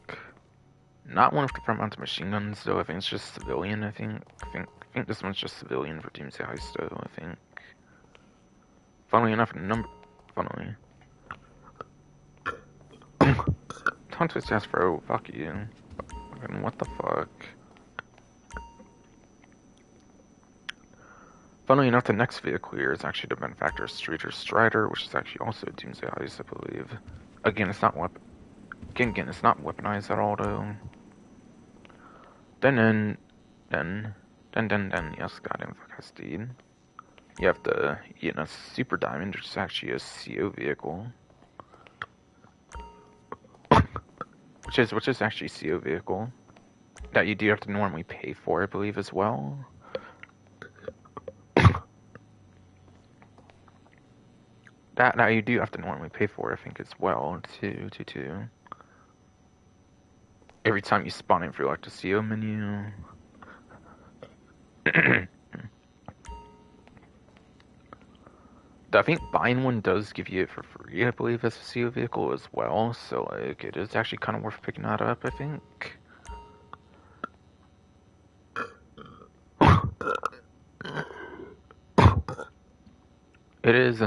Not one with the front mounted machine guns, though. I think it's just civilian, I think this one's just civilian for Doomsday Heist, though, I think. Funnily enough, Funnily. Don't twist ass, bro. Fuck you. Fucking what the fuck? Funnily enough, the next vehicle here is actually the Benefactor Streeter Strider, which is actually also Doomsday Heist, I believe. Again, it's not it's not weaponized at all, though. Then, yes, goddamn fuck, Steed. You have the Super Diamond, which is actually a CO vehicle. Which is actually a CO vehicle. That you do have to normally pay for, I believe, as well. That you do have to normally pay for, I think, as well, too. Every time you spawn in through, like, the CO menu. I think buying one does give you it for free, I believe, as a CO vehicle as well. So like, it is actually kind of worth picking that up, I think. It is.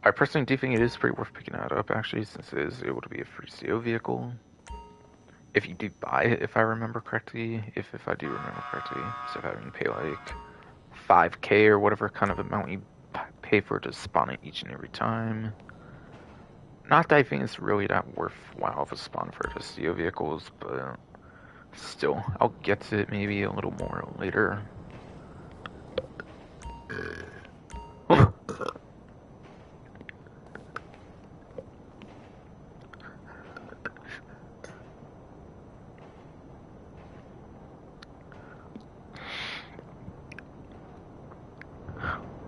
I personally do think it is pretty worth picking that up, actually, since it is able to be a free CO vehicle. If you do buy it, if I remember correctly, if I do remember correctly, so having to pay like 5K or whatever kind of amount you pay for to spawn it each and every time. Not that I think it's really that worthwhile of a spawn for the CO vehicles, but still, I'll get to it maybe a little more later.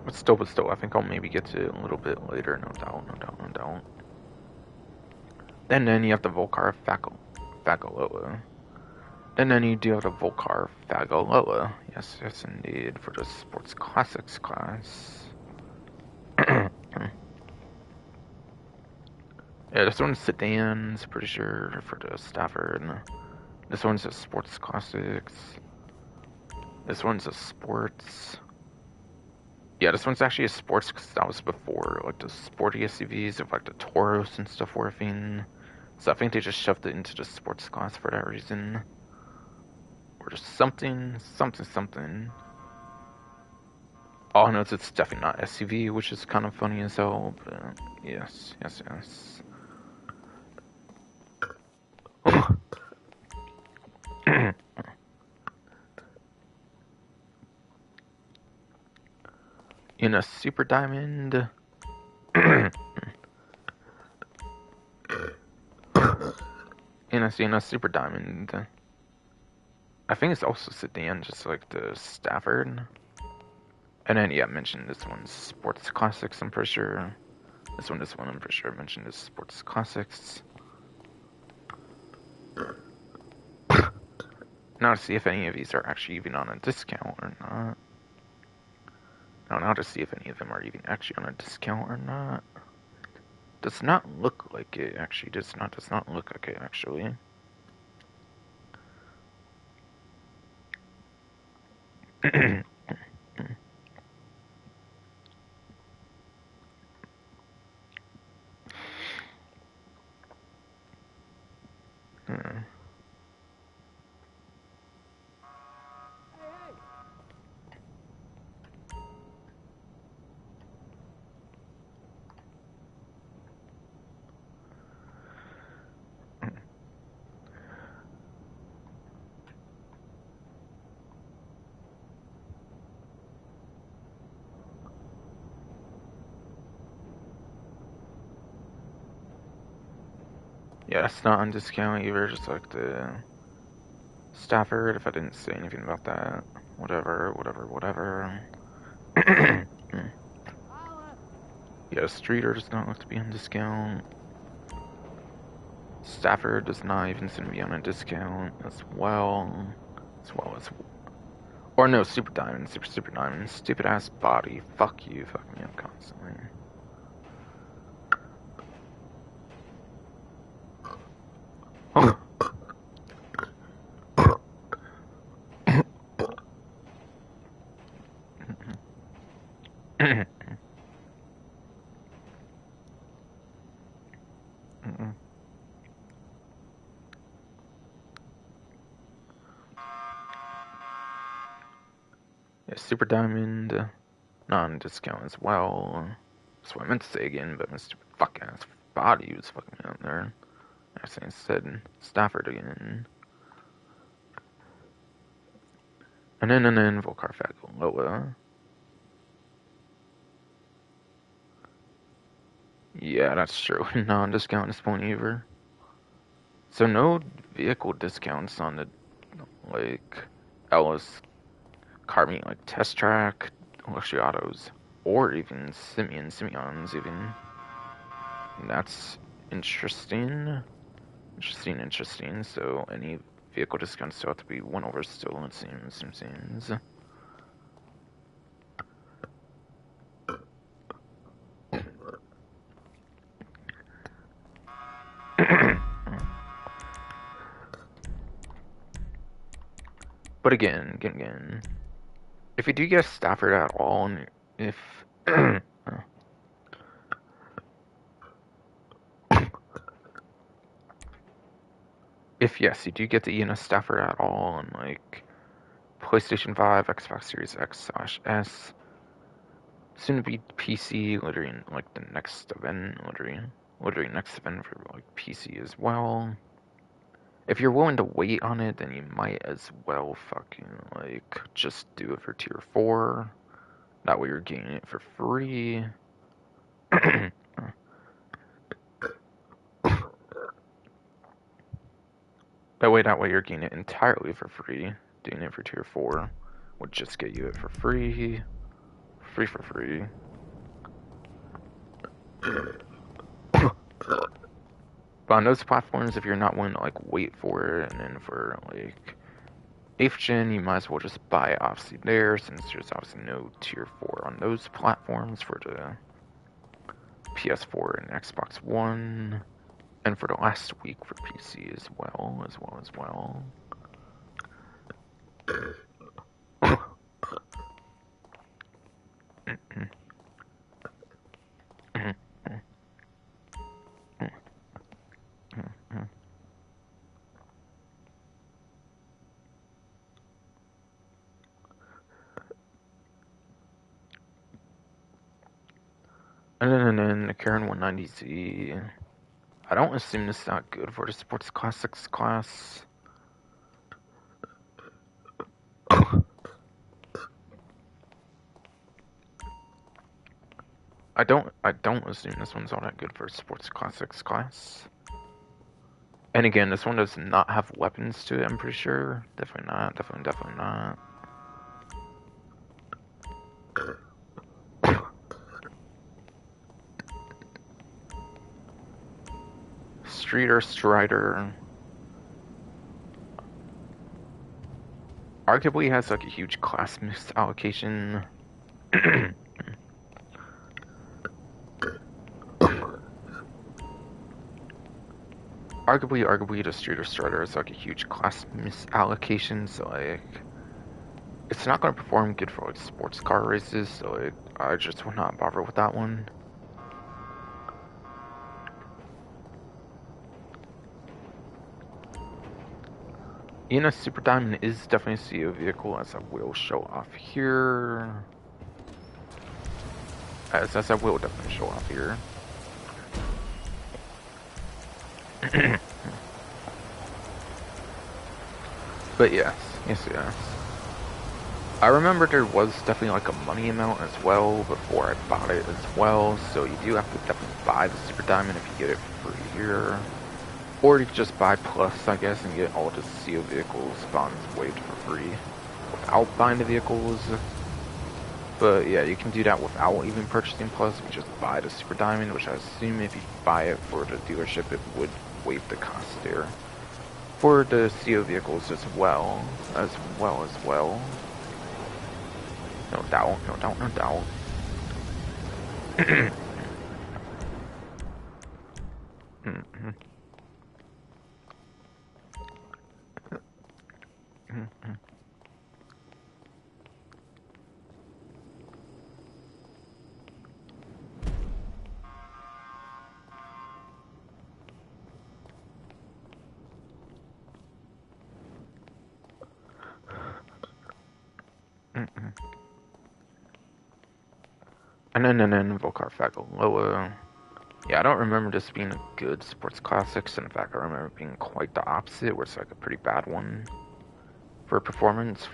But still, I think I'll maybe get to it a little bit later, no doubt, no doubt, no doubt. And then you have the Volcar Fagaloa. And then you do have the Volcar Fagaloa. Yes, yes indeed, for the Sports Classics class. Yeah, this one's sedans, pretty sure, for the Stafford. This one's a Sports Classics. This one's a Sports. Yeah, this one's actually a Sports because that was before, like, the sporty SUVs of, like, the Tauros and stuff were a thing. So I think they just shoved it into the Sports class for that reason. Or just something. All I know is it's definitely not SUV, which is kind of funny as hell, but yes. In a Super Diamond. in a Super Diamond. I think it's also sedan, just like the Stafford. And then, yeah, I mentioned this one's Sports Classics, I'm pretty sure. This one, I'm pretty sure I mentioned is Sports Classics. Now to see if any of these are actually even on a discount or not. Now to see if any of them are even actually on a discount or not. Does not look like it, actually. Does not look like it, actually. Yeah, it's not on discount either, just like the Stafford, if I didn't say anything about that. Whatever. Yeah, Streeter does not look to be on discount. Stafford does not even seem to be on a discount as well. Or no, Super Diamond, Super Diamond. Stupid ass body. Fuck you, fuck me up constantly. Yeah, Super Diamond, not on discount as well. That's what I meant to say again, but my stupid fuck ass body was fucking me up there. I said Stafford again. And then Volcar Loa. Yeah, that's true. Non-discount at this point either. So no vehicle discounts on the, like, Ellis car meet, like Test Track, Luxury Autos, or even Simeons even. And that's Interesting. Interesting. So any vehicle discounts still have to be won over still, it seems. But again, if you do get Stafford at all, and if if yes, you do get the ENS Stafford at all on like PlayStation 5, Xbox Series X/S, soon to be PC, literally in like the next event, literally next event for like PC as well. If you're willing to wait on it, then you might as well fucking like just do it for tier 4. That way you're getting it for free. That way you're getting it entirely for free. Doing it for tier 4 would just get you it for free. For free. But on those platforms, if you're not willing to like wait for it, and then for like 8th gen, you might as well just buy it obviously there, since there's obviously no tier 4 on those platforms for the PS4 and Xbox One, and for the last week for PC as well. And then the Karen 190Z. I don't assume this is not good for the Sports Classics class. I don't assume this one's all that good for Sports Classics class. And again, this one does not have weapons to it, I'm pretty sure. Definitely not. Strider. Arguably has like a huge class misallocation. Arguably the Strider is like a huge class misallocation, so like it's not gonna perform good for like sports car races, so like I just will not bother with that one. ENS Super Diamond is definitely a CO vehicle, as I will show off here. As I will definitely show off here. But yes. I remember there was definitely like a money amount as well before I bought it as well, so you do have to definitely buy the Super Diamond if you get it for free here. Or you could just buy Plus, I guess, and get all the CO vehicles bonds waived for free without buying the vehicles. But yeah, you can do that without even purchasing Plus. You can just buy the Super Diamond, which I assume if you buy it for the dealership, it would waive the cost there. For the CO vehicles as well. No doubt. And then Volcar Fagaloa. Yeah, I don't remember this being a good sports classics. In fact, I remember it being quite the opposite, where it's like a pretty bad one for performance.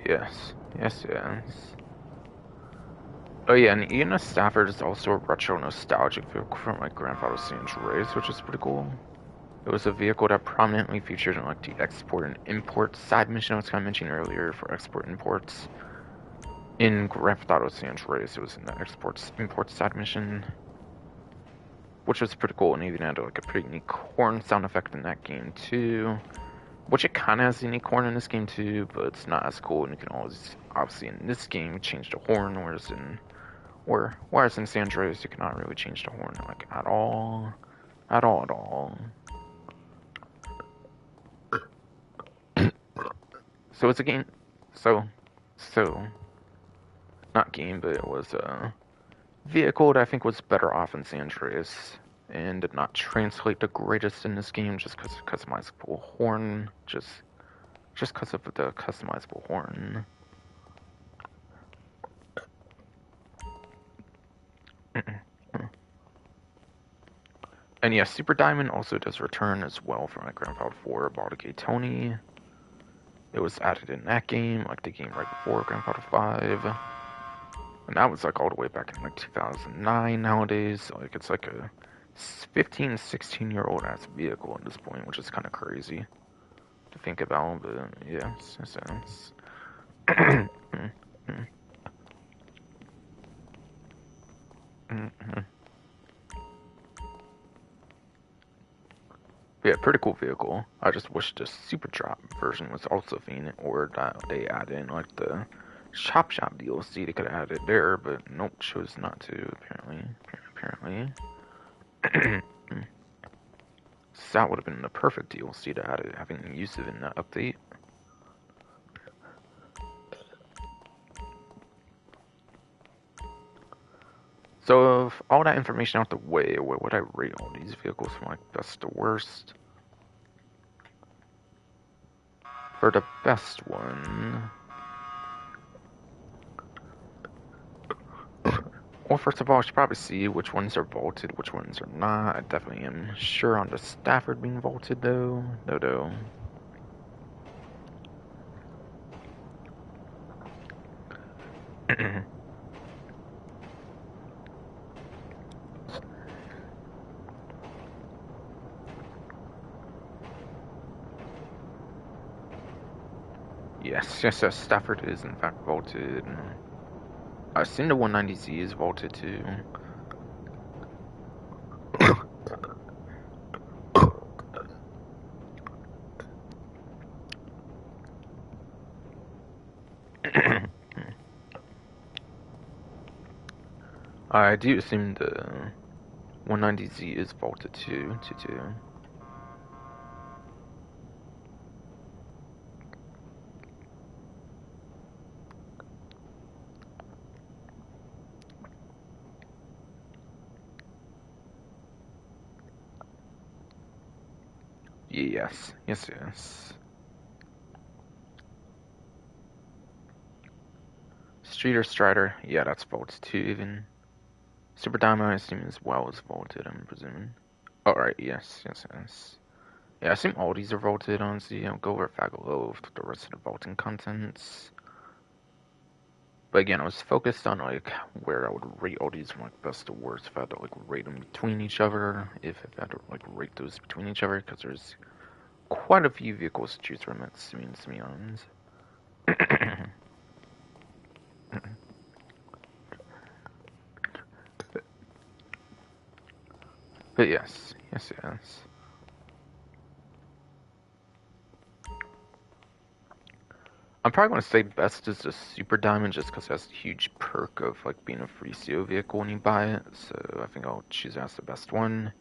Yes. Yes, yes. Oh yeah, and Ian Stafford is also a retro nostalgic vehicle from my grandfather's San Andreas, which is pretty cool. It was a vehicle that prominently featured in like the export and import side mission I was kind of mentioning earlier for export imports. In Grand Theft Auto San Andreas, it was in the exports import side mission, which was pretty cool, and even had like a pretty unique horn sound effect in that game too. Which it kind of has a unique horn in this game too, but it's not as cool, and you can always obviously in this game change the horn, whereas in San Andreas you cannot really change the horn like at all, at all, at all. So it's a game. So, so not game, but it was a vehicle that I think was better off in San Andreas and did not translate the greatest in this game just because of customizable horn, just because of the customizable horn. And yeah, Super Diamond also does return as well from my Grand Theft 4 Baltic Tony. It was added in that game, like the game right before Grand Theft 5. And that was like all the way back in like 2009 nowadays. Like it's like a 15, 16-year-old ass vehicle at this point, which is kind of crazy to think about, but yeah, it's yeah, pretty cool vehicle. I just wish the Super Drop version was also fiend, or that they add in like the Shop DLC. They could have added it there, but nope, chose not to. Apparently. So that would have been the perfect DLC to add it, having use of it in that update. So, of all that information out the way, what would I rate all these vehicles from like best to worst? For the best one, well, first of all, I should probably see which ones are vaulted, which ones are not. I definitely am sure on the Stafford being vaulted, though. No. Yes, Stafford is in fact vaulted. I've seen the 190Z is vaulted too. I do assume the 190Z is vaulted too. Yes. Streeter Strider, yeah, that's vaulted too. Even Super Diamond, I assume as well is vaulted. I'm presuming. Oh, right, yes. Yeah, I assume all these are vaulted. Honestly, I'll go over Fagalo with the rest of the vaulting contents. But again, I was focused on like where I would rate all these from like best to worst. If I had to like rate them between each other, if I had to like rate those between each other, because there's quite a few vehicles to choose from. It's to be honest. But yes. I'm probably going to say best is the Super Diamond just because it has the huge perk of like being a free CO vehicle when you buy it. So I think I'll choose as the best one.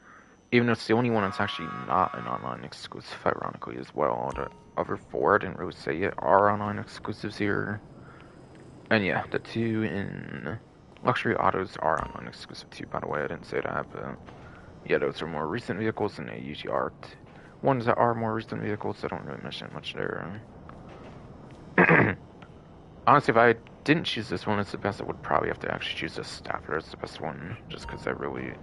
Even though it's the only one that's actually not an online exclusive, ironically, as well. The other four, I didn't really say yet, are online exclusives here. And yeah, the two in luxury autos are online exclusive too, by the way. I didn't say that, but yeah, those are more recent vehicles, and they usually are ones that are more recent vehicles. So I don't really mention much there. Honestly, if I didn't choose this one as the best, I would probably have to actually choose the Stafford as the best one, just because I really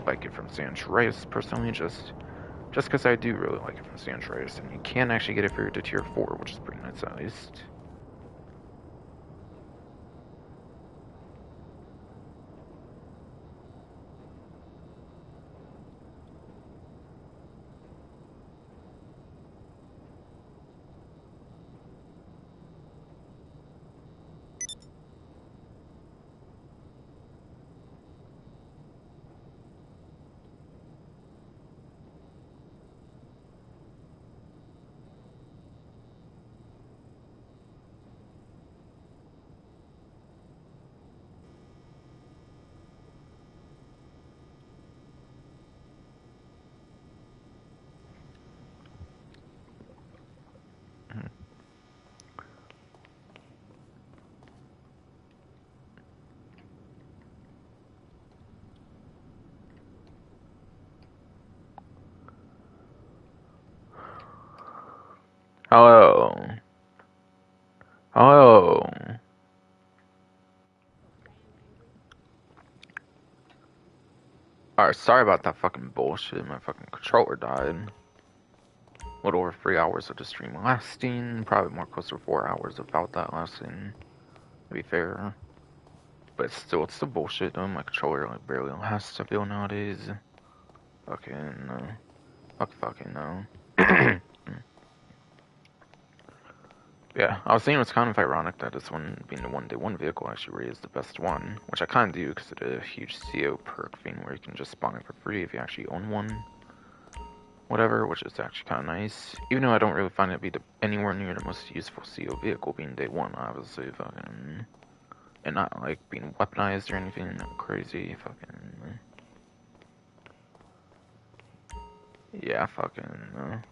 like it from San Andreas, personally, just because I do really like it from San Andreas, and you can actually get it for your to tier 4, which is pretty nice at least. Hello. Hello. Alright, sorry about that fucking bullshit. My fucking controller died. A little over 3 hours of the stream lasting. Probably more closer to 4 hours without that lasting. To be fair. But still, it's still bullshit though. My controller like barely lasts, I feel, nowadays. Fucking, fucking no. Yeah, I was saying it's kind of ironic that this one, being the one-day one vehicle, actually rated the best one. Which I kind of do, because it a huge CO perk thing where you can just spawn it for free if you actually own one. Whatever, which is actually kind of nice. Even though I don't really find it to be anywhere near the most useful CO vehicle, being day one, obviously, fucking... And not, like, being weaponized or anything crazy, fucking... Yeah, fucking...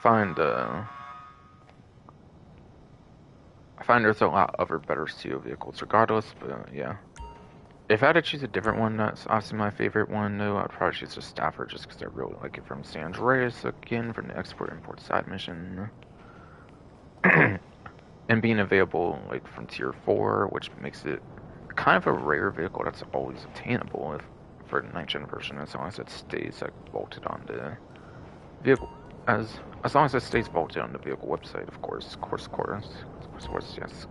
Find, I find there's a lot other better CO vehicles regardless, but yeah. If I had to choose a different one, that's obviously my favorite one, though, I'd probably choose a Stafford just because I really like it from San Andreas, again, from the export-import side mission. And being available, like, from Tier 4, which makes it kind of a rare vehicle that's always obtainable for the 9th gen version, as long as it stays, like, bolted on the vehicle. As long as it stays bolted on the vehicle website, of course, yes.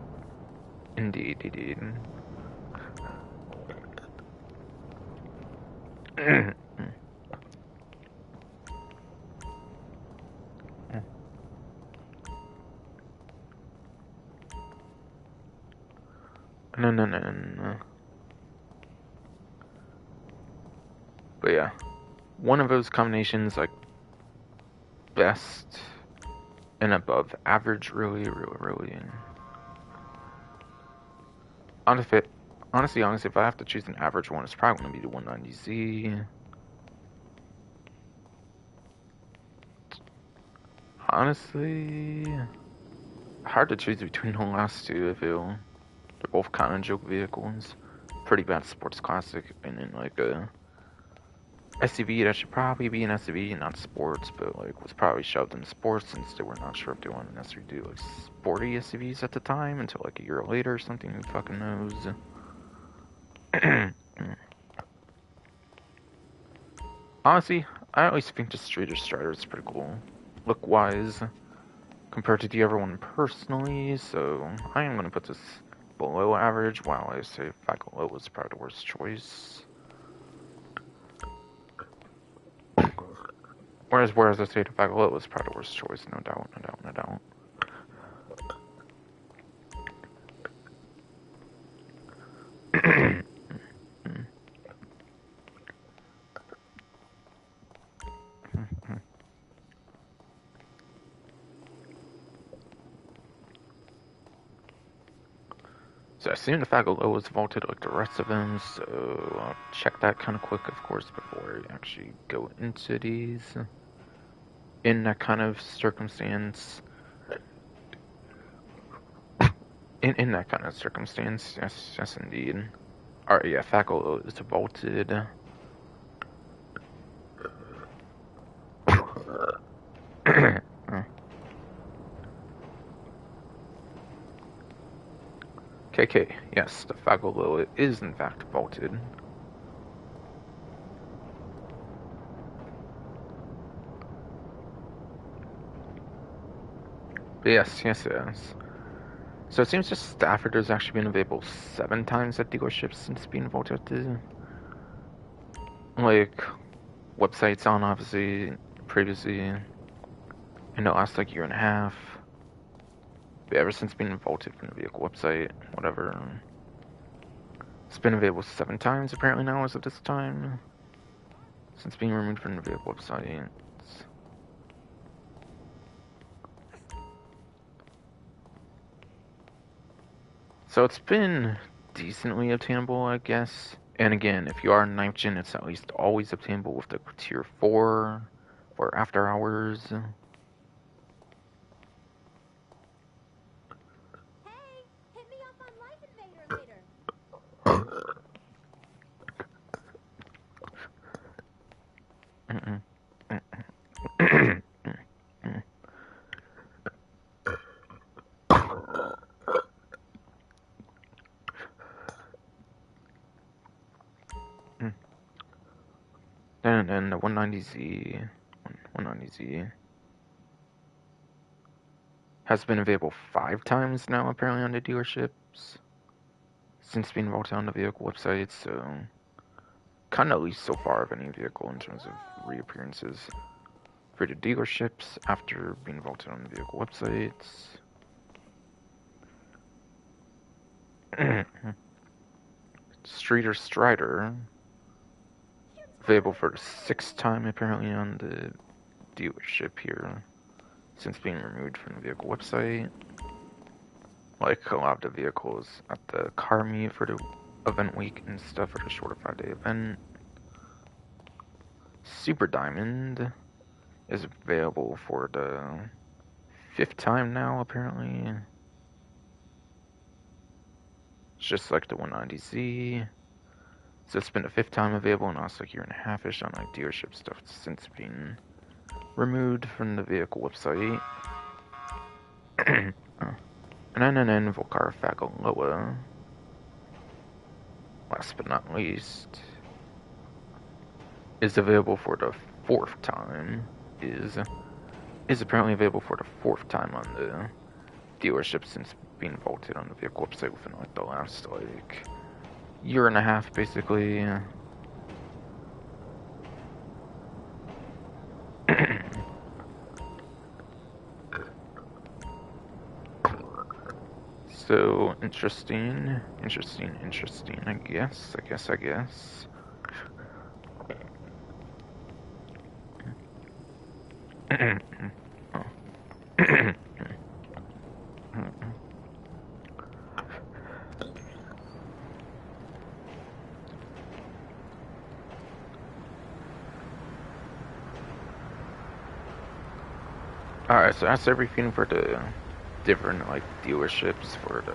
Indeed. No. But yeah, one of those combinations, like, best and above average, really. Honestly, if I have to choose an average one, it's probably going to be the 190Z. Honestly, hard to choose between the last two, I feel. They're both kind of joke vehicles. Pretty bad sports classic, and then, like, a SUV that should probably be an SUV, not sports, but, like, was probably shoved in sports since they were not sure if they wanted to necessarily do, like, sporty SUVs at the time until, like, a year later or something, who fucking knows. Honestly, I always think the Streeter Strider is pretty cool, look-wise, compared to the other one personally, so I am going to put this below average, while I say Faculty was probably the worst choice. Whereas I say the Faculty was probably the worst choice, no doubt. So I assume the Faculty was vaulted like the rest of them, so I'll check that kind of quick, of course, before I actually go into these. In that kind of circumstance, in that kind of circumstance, yes, indeed. Alright, yeah, Faculty is vaulted. KK, yes, the Faculty is in fact vaulted. But yes. So it seems just Stafford has actually been available 7 times at dealerships since being vaulted. Like, websites on, obviously, previously, in the last, like, year and a half. But ever since being vaulted from the vehicle website, whatever. It's been available 7 times, apparently, now, as of this time. Since being removed from the vehicle website. So it's been decently obtainable, I guess. And again, if you are 9th gen, it's at least always obtainable with the Tier 4 for after hours. Hey, hit me up on Life Invader later. Then the 190Z has been available 5 times now, apparently, on the dealerships since being vaulted on the vehicle website. So, kind of least so far of any vehicle in terms of reappearances for the dealerships after being vaulted on the vehicle websites. Streeter Strider, available for the 6th time apparently on the dealership here since being removed from the vehicle website. Like a lot of the vehicles at the car meet for the event week and stuff for the shorter 5-day event. Super Diamond is available for the 5th time now apparently. It's just like the 190Z. So it's been the 5th time available and also a year and a half-ish on like dealership stuff since being removed from the vehicle website. And then Volcar Fagaloa, last but not least, is available for the 4th time. Is apparently available for the 4th time on the dealership since being vaulted on the vehicle website within like the last like year and a half basically. So interesting, I guess. Alright, so that's everything for the different like dealerships for the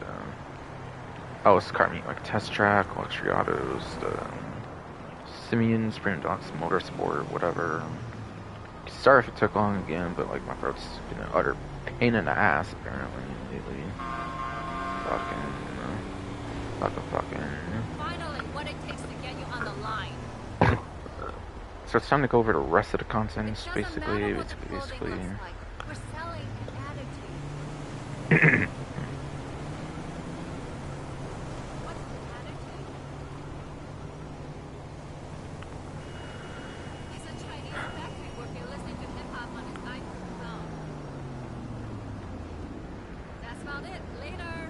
car meet, like Test Track, Luxury Autos, the Simeon's, Premium Docs, Motorsport, whatever. Sorry if it took long again, but like my throat's been an utter pain in the ass apparently lately. Fucking. Finally, what it takes to get you on the line. So it's time to go over the rest of the contents, It doesn't basically. matter what the clothing looks like. We're selling an attitude. What's the attitude? He's a Chinese factory worker listening to hip-hop on his iPhone phone. That's about it. Later.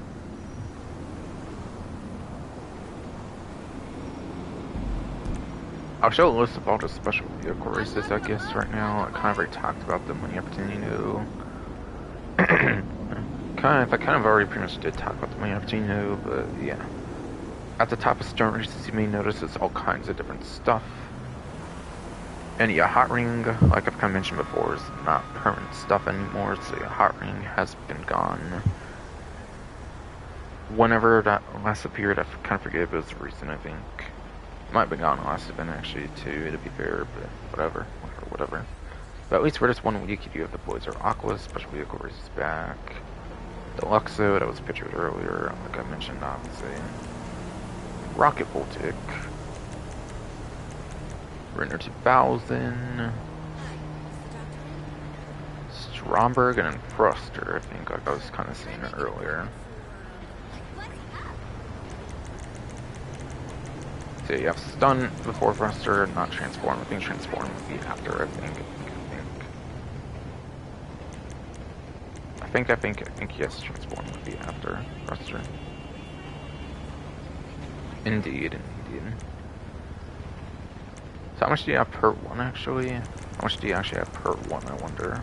I'll show a list of all the special vehicle races, I guess, right now. I kind of already talked about them when you opportunity to. I kind of already pretty much did talk about them when you opportunity to, but yeah. At the top of stunt races, you may notice it's all kinds of different stuff. And yeah, Hot Ring, like I've kind of mentioned before, is not permanent stuff anymore, so yeah, Hot Ring has been gone. Whenever that last appeared, I kind of forget if it was recent, I think. Might have been gone last event actually too, to be fair, but whatever. But at least for this 1 week, you do have the Boys Are Aqua special vehicle races back. The Luxo that was pictured earlier, like I mentioned, obviously. Rocket Voltic. Renner 2000. Stromberg and Thruster, I think, like I was kind of seeing it earlier. So you have Stun before Thruster, not Transform. I think Transform would be after, I think yes, Transform would be after Thruster. Indeed. So how much do you have per one, actually? How much do you actually have per one, I wonder.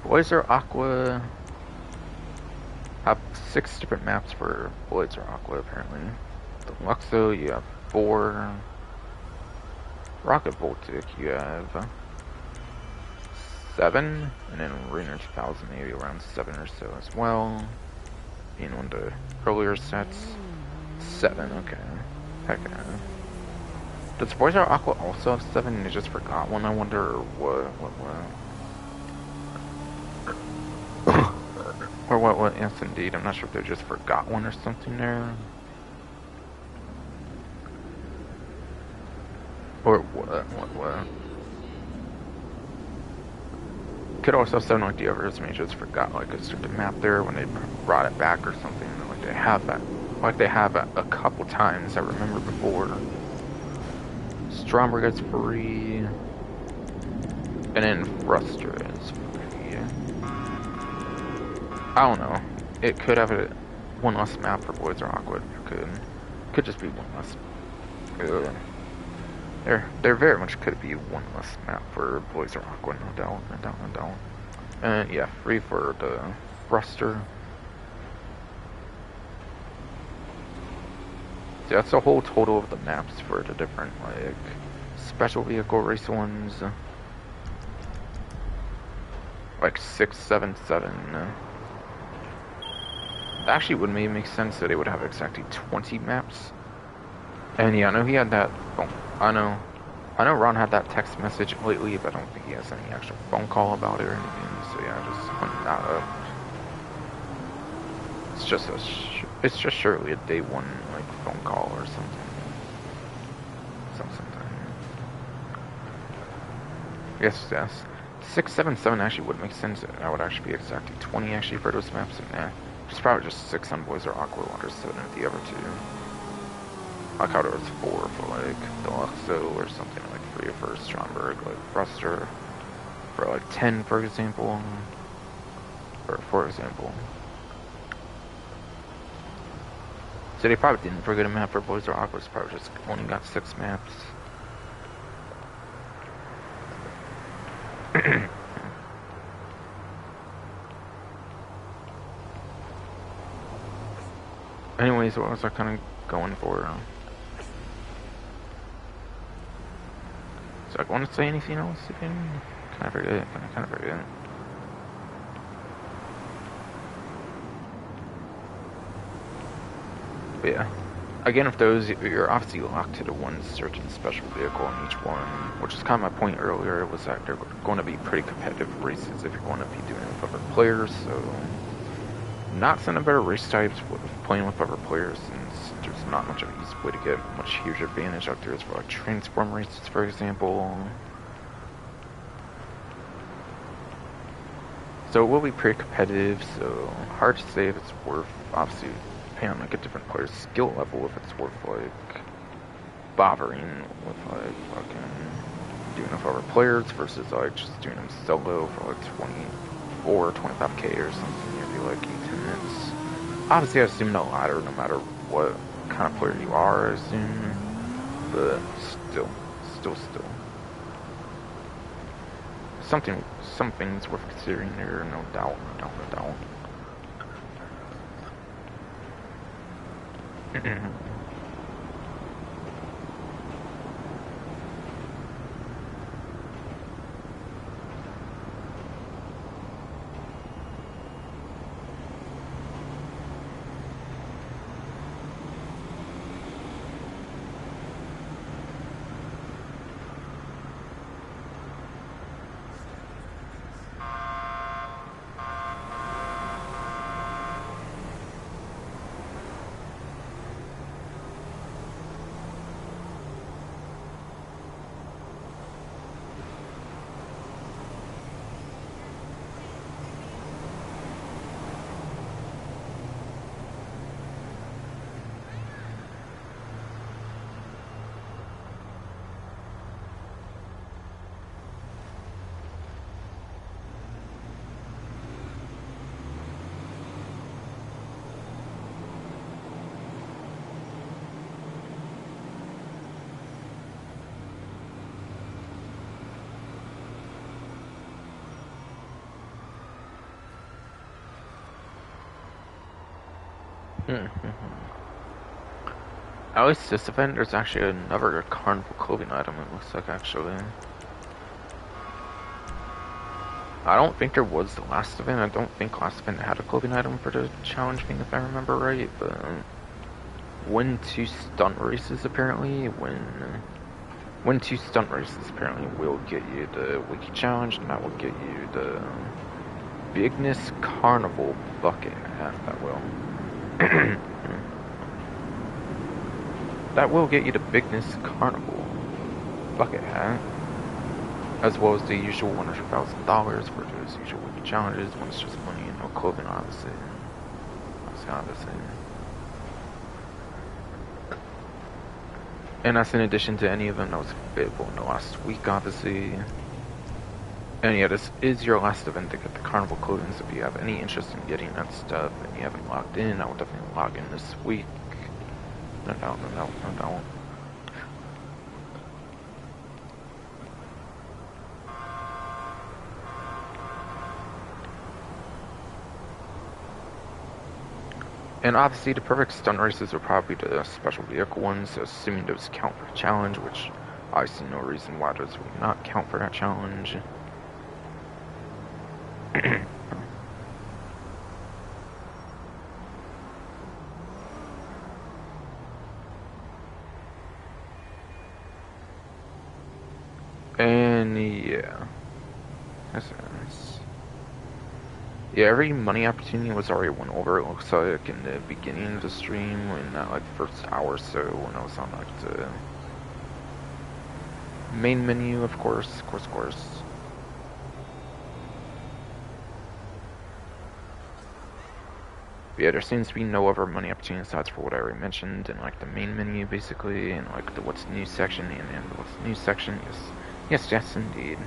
Boys Are Aqua have 6 different maps for Boys Are Aqua, apparently. The Luxo, you have 4. Rocket Voltic, you have 7, and then Arena 2000 maybe around 7 or so as well. Being one of the earlier sets. 7, okay. Heck yeah. Does Boys Are Aqua also have 7 and they just forgot one, I wonder, or or what, yes indeed, I'm not sure if they just forgot one or something there. Or what. Could also have 7 like the others, maybe just forgot like a certain map there when they brought it back or something, like they have a couple times I remember before. Stromberg is free, and then Fruster is free. I don't know. It could have one less map for Boys or Aqua. Could just be one less. There very much could be one less map for Boys or Aqua, no doubt. And yeah, free for the Fruster. So that's the whole total of the maps for the different like special vehicle race ones. Like 6, 7, 7. Actually, would maybe make sense that it would have exactly 20 maps. And yeah, I know he had that. Oh, I know Ron had that text message lately, but I don't think he has any actual phone call about it or anything. So yeah, just hunt that up. It's just surely a day one like phone call or something. Something. Yes. 6, 7, 7 actually would make sense. That would actually be exactly 20 actually for those maps. And yeah, it's probably just 6 on Boys or Aqua, or 7 at the other 2. Like how there was 4 for like Deluxo or something, like 3 for Stromberg, like Fruster, for like 10 for example. So they probably didn't forget a map for Boys or Aqua, probably just only got 6 maps. Anyways, what was I kind of going for? So I want to say anything else again? Kind of forget. But yeah. Again, if those, you're obviously locked to the one certain special vehicle in each one, which is kind of my point earlier, was that they're going to be pretty competitive races if you're going to be doing it with other players, so not sending better race types with playing with other players, since there's not much of an easy way to get much huge advantage out there as for like transform races, for example. So it will be pretty competitive, so hard to say if it's worth, obviously, depending on like a different player's skill level, if it's worth like bothering with like fucking doing it for other players versus like just doing them solo for like 24 or 25k or something, maybe like 8-10 minutes. Obviously I assume no latter, no matter what kind of player you are, I assume, but still. Something's worth considering there, no doubt. At least this event, there's actually another carnival clothing item, it looks like, actually. I don't think there was the last event. I don't think last event had a clothing item for the challenge thing, if I remember right. But win 2 stunt races apparently. Win 2 stunt races apparently will get you the wiki challenge, and that will get you the Bigness Carnival bucket hat. That will. That will get you the Bigness Carnival bucket hat, as well as the usual $100,000 for those usual wiki challenges. When it's just money and no clothing, obviously. And that's in addition to any of them that was available in the last week, obviously. And yeah, this is your last event to get the carnival clothing, so if you have any interest in getting that stuff and you haven't logged in, I will definitely log in this week. No doubt, no doubt, no doubt. And obviously the perfect stunt races are probably the special vehicle ones, assuming those count for the challenge, which I see no reason why those would not count for that challenge. And yeah. Yeah, every money opportunity was already went over, it looks like, in the beginning of the stream, in that, like, first hour or so, when I was on, like, the main menu, of course. But yeah, there seems to be no other money opportunity aside for what I already mentioned, in, like, the main menu, basically, and, like, the what's new section, and the what's new section, yes, indeed.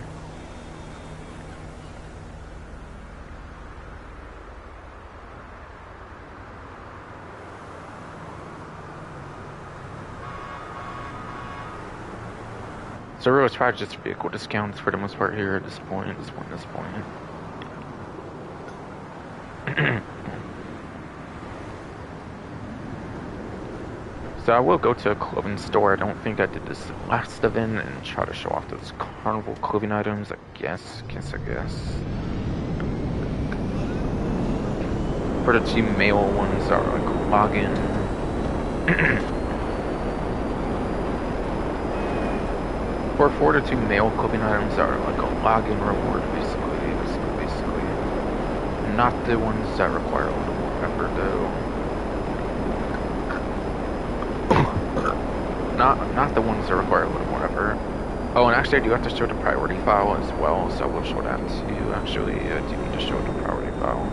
So really, it's probably just vehicle discounts for the most part here at this point. So I will go to a clothing store. I don't think I did this last event, and try to show off those carnival clothing items. I guess. For the 2 male ones are like login. For the 2 male clothing items are like a login reward, basically. Not the ones that require a little more effort, though. Not the ones that require a little more effort. Oh, and actually I do have to show the priority file as well, so I will show that too. Actually, I do need to show the priority file.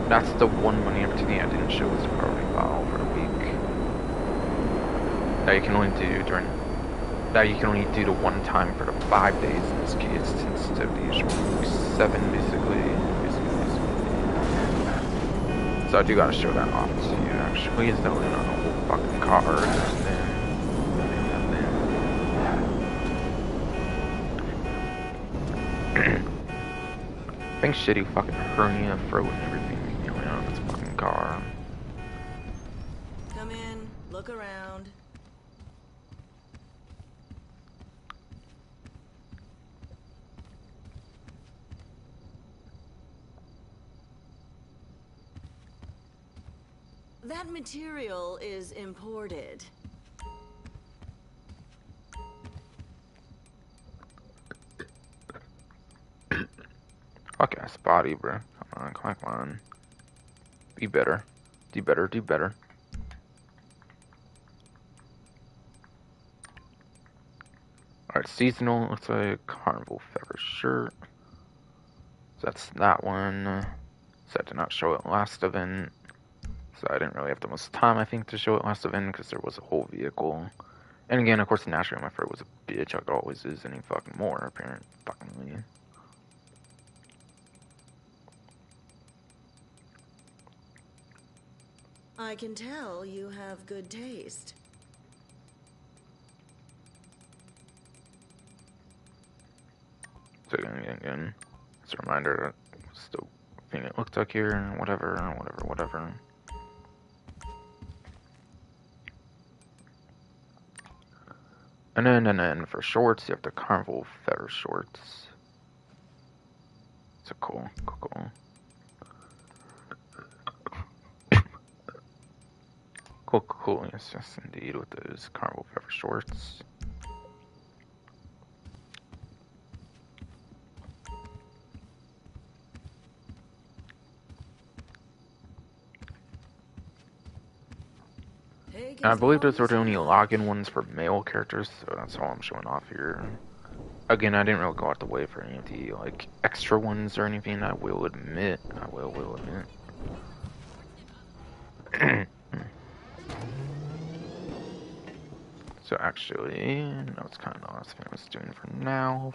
That's the one money opportunity I didn't show, was the priority file for the week. That you can only do the one time for the 5 days in this case, instead of the usual 7, basically. So I do gotta show that off to you, actually, is that we're on a whole fucking car, and then Thanks, shitty fucking hernia, fro, and everything going on in this fucking car. Come in, look around. That material is imported. Fuck ass body, bro. Come on. Be better. Do better. Alright, seasonal, looks like carnival feather shirt. So that's that one. So I did not show it last event. So I didn't really have the most time, I think, to show it last event, because there was a whole vehicle. And again, of course, naturally, my fur was a bitch. I could always use any fucking more, apparently. I can tell you have good taste. So again, it's a reminder that it's the thing it looked like here, whatever. And then for shorts, you have the carnival feather shorts. So So cool. Cool. Cool. Yes, indeed, with those Carnival Feather shorts. Take And I as believe long those are as the you only like. login ones for male characters, so that's all I'm showing off here. Again, I didn't really go out the way for any of the like extra ones or anything. I will admit. So actually, no, it's kind of the last thing I was doing for now.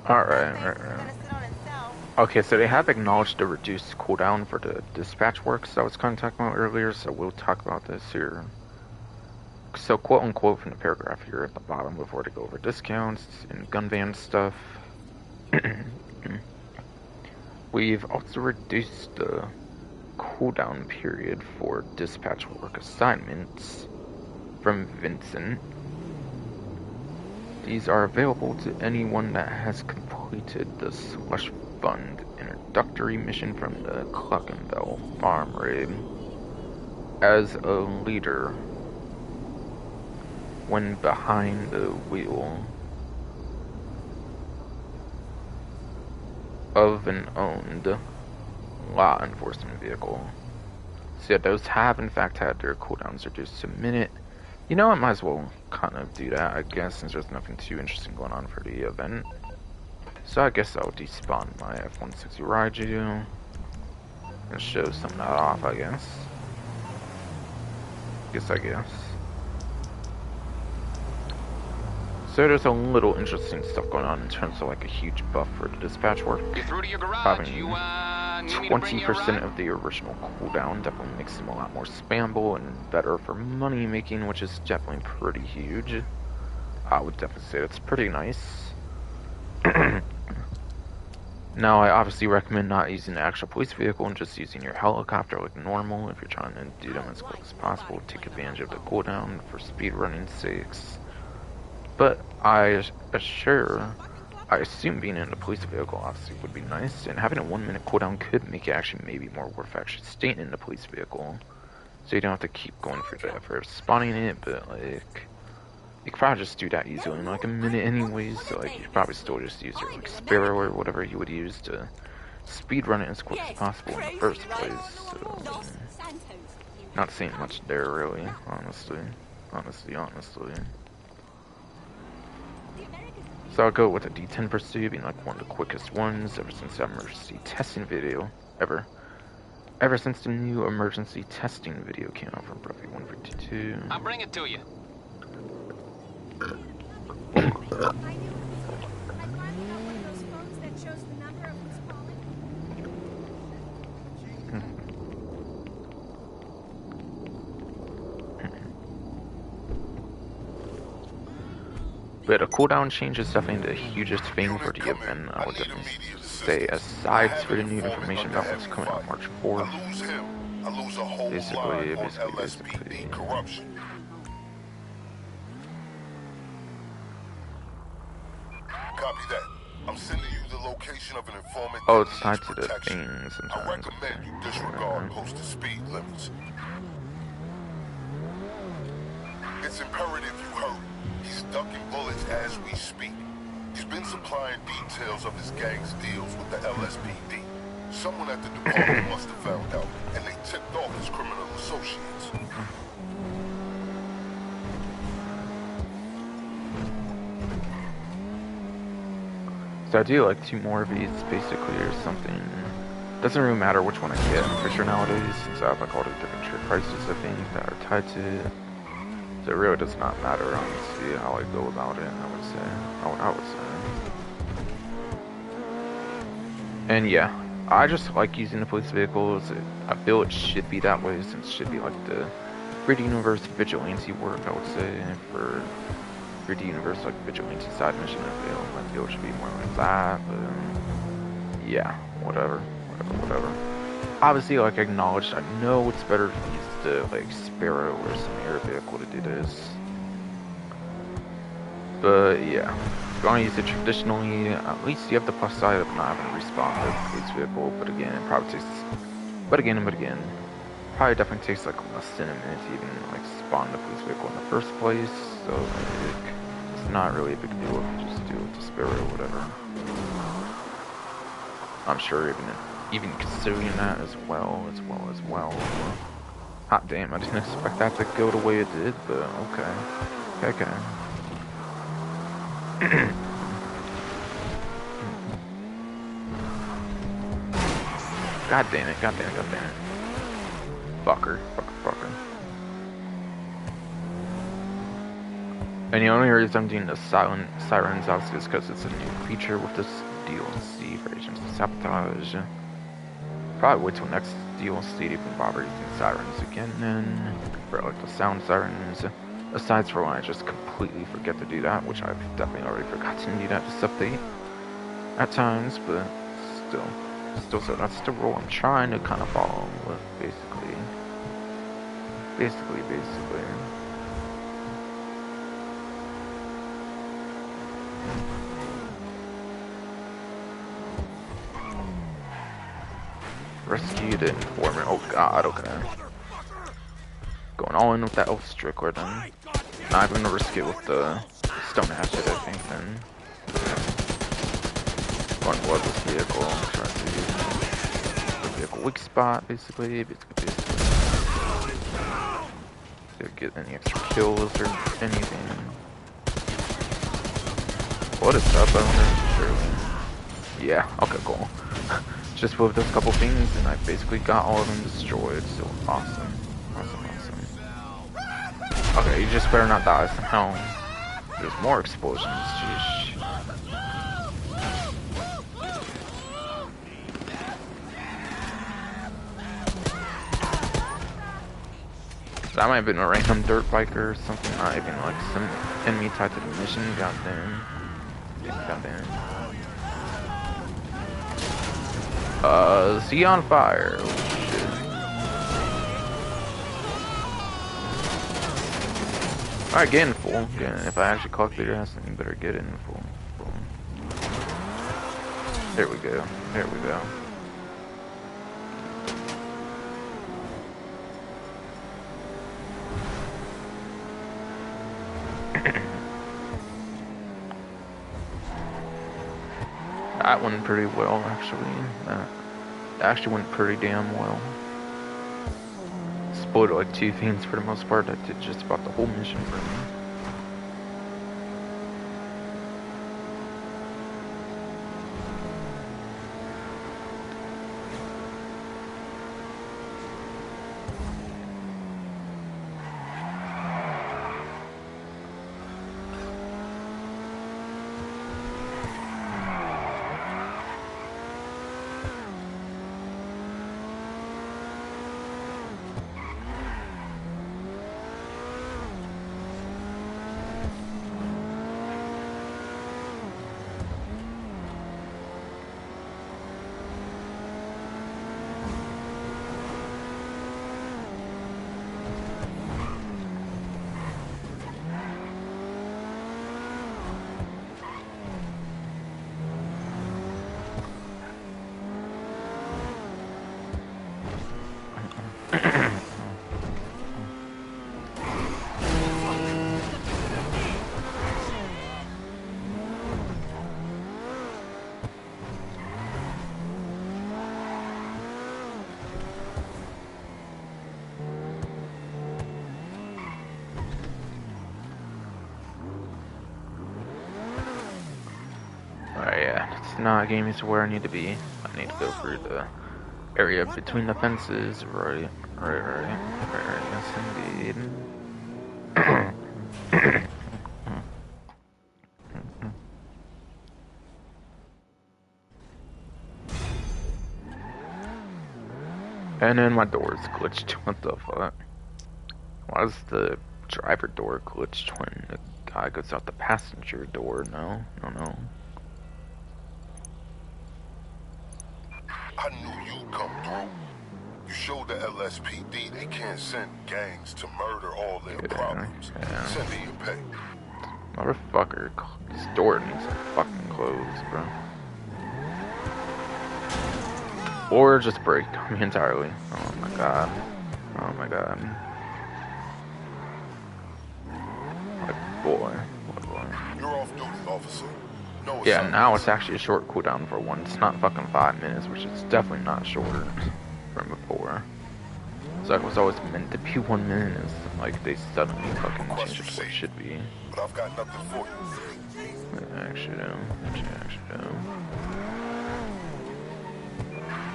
Alright. Okay, so they have acknowledged the reduced cooldown for the dispatch works I was kind of talking about earlier, so we'll talk about this here. So, quote unquote, from the paragraph here at the bottom before they go over discounts and gun van stuff. We've also reduced the cooldown period for dispatch work assignments from Vincent. These are available to anyone that has completed the Slush Fund introductory mission from the Cluckenbell farm raid as a leader when behind the wheel of an owned law enforcement vehicle. So yeah, those have in fact had their cooldowns reduced to a minute. You know, I might as well kind of do that, I guess, since there's nothing too interesting going on for the event. So I guess I'll despawn my F-160 Raiju and show some of that off, I guess. I guess. So there's a little interesting stuff going on in terms of like a huge buff for the dispatch work. You're through to your garage. Having You, need me to bring you 20% of the original cooldown definitely makes them a lot more spammable and better for money making, which is definitely pretty huge. I would definitely say that's pretty nice. Now, I obviously recommend not using the actual police vehicle and just using your helicopter like normal if you're trying to do them as quick as possible. Take advantage of the cooldown for speed running sakes. But I assume being in a police vehicle obviously would be nice, and having a 1 minute cooldown could make it actually maybe more worth actually staying in the police vehicle. So you don't have to keep going through the effort of spawning it, but like, you could probably just do that easily in like a minute anyways, so like, you could probably still just use your like Sparrow or whatever you would use to speed run it as quick as possible in the first place, so not seeing much there really, honestly. So I'll go with a D10 Pursuit being like one of the quickest ones ever since the emergency testing video, ever since the new emergency testing video came out from Bruffy 152. I'll bring it to you. I knew it was you. I finally got one of those phones that shows the number of who's calling. But a cooldown change is definitely the hugest thing for the event, I would definitely say, aside for the new information about what's coming out March 4th. Basically. Copy that. I'm sending you the location of an informant. Oh, it's tied to the things sometimes. I recommend you disregard posted speed limits. It's imperative you hurry. He's ducking bullets as we speak. He's been supplying details of his gang's deals with the LSPD. Someone at the department must have found out, and they tipped off his criminal associates. So I do like 2 more of these, basically, or something. Doesn't really matter which one I get, I'm pretty sure nowadays, since I have like all the different trade prices, I think, that are tied to it. So it really does not matter, honestly, how I go about it, I would say. I would say. And yeah, I just like using the police vehicles. I feel it should be that way, since it should be like the 3D Universe vigilante work, I would say, for 3D Universe, like vigilante side mission. I feel it should be more like that, but yeah, whatever. Obviously, like I acknowledged, I know it's better to use the like Sparrow or some air vehicle to do this. But yeah, if you want to use it traditionally, at least you have the plus side of not having to respawn the police vehicle. But again, it probably takes, probably definitely takes like less than a minute to even like spawn the police vehicle in the first place. So like, it's not really a big deal if you just do it with the Sparrow or whatever. I'm sure even considering that as well. Hot damn, I didn't expect that to go the way it did, but okay. God damn it. Fucker. And the only reason I'm doing the silent sirens obviously is because it's a new feature with this DLC for Agents of Sabotage. Probably wait till next DLC to even bother using sirens again, and for like the sound sirens. Aside from when I just completely forget to do that, which I've definitely already forgotten to do that this update at times, but still, so that's the rule I'm trying to kind of follow, basically. Rescue the informant. Oh god, okay. Going all in with that elf strickler then. Not even gonna risk it with the stone hatchet, I think, then. Going to blood this vehicle, trying to use the vehicle weak spot, basically. To get any extra kills or anything. What is up, I wonder? Surely. Yeah, okay, cool. Just moved those couple things and I basically got all of them destroyed, so awesome. Okay, you just better not die somehow. There's more explosions, sheesh. That might have been a random dirt biker or something, not even like some enemy type of mission. Goddamn. Sea on fire. Alright, get in full. If I actually collect the ass, then you better get in full. There we go. That went pretty well, actually. That actually went pretty damn well. Spoiled like 2 things for the most part. I did just about the whole mission for me. not getting me to where I need to be. I need to go through the area between the fences. Right. Yes, indeed. And then my door's glitched. What the fuck? Why is the driver door glitched when the guy goes out the passenger door? No. I knew you'd come through. You showed the LSPD they can't send gangs to murder all their problems. Yeah. Send me your pay. Motherfucker, this door needs to fucking close, bro. Or just break me entirely. Oh my god. Oh my god. What boy. You're off duty, officer. No Yeah, now it's assignments. actually a short cooldown for one. It's not fucking 5 minutes, which is definitely not shorter from before. So it was always meant to be 1 minute. It's like they suddenly fucking changed it to what it should be. But I've got nothing for you. Actually do.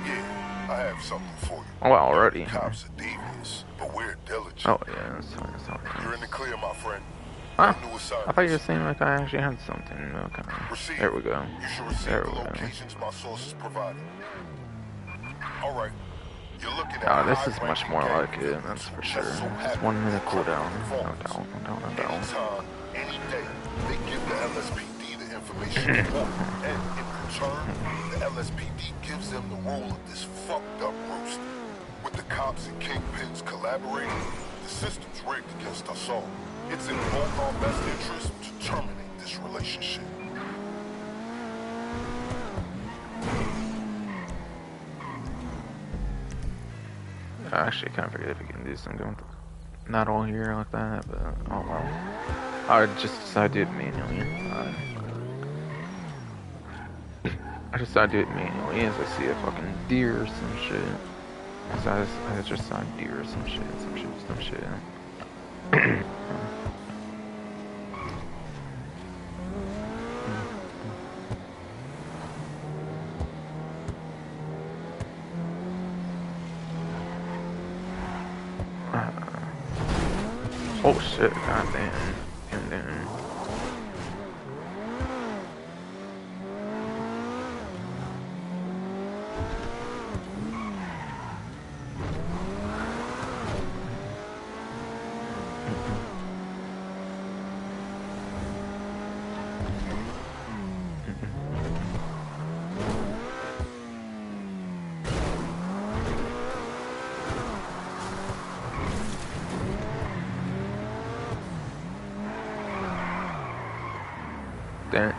Yeah, I have something for you. Oh, well, already. Cops are devious, but we're diligent. Oh, yeah, that's fine. You're in the clear, my friend. Huh? No new I assignments. thought you were saying like I actually had something. Okay. Receive. There we go. You should receive There the we go. locations my sources provided. All right. You're looking at Oh, this is high-ranking much more gang like it, members that's for who sure. just so Just happen 1 to be minute cooldown. criminal No informants. doubt. Anytime, any day, they give the LSPD the information they want, and in return, the LSPD gives them the role of this fucked up roost. With the cops and kingpins collaborating, the system's rigged against us all. It's in both our best interest to terminate this relationship. I actually kind of forget if we can do something with not all here like that, but oh well. I just decided to do it manually. I decided to do it manually as I see a fucking deer or some shit. As I just saw a deer or some shit. Oh shit, goddamn. And then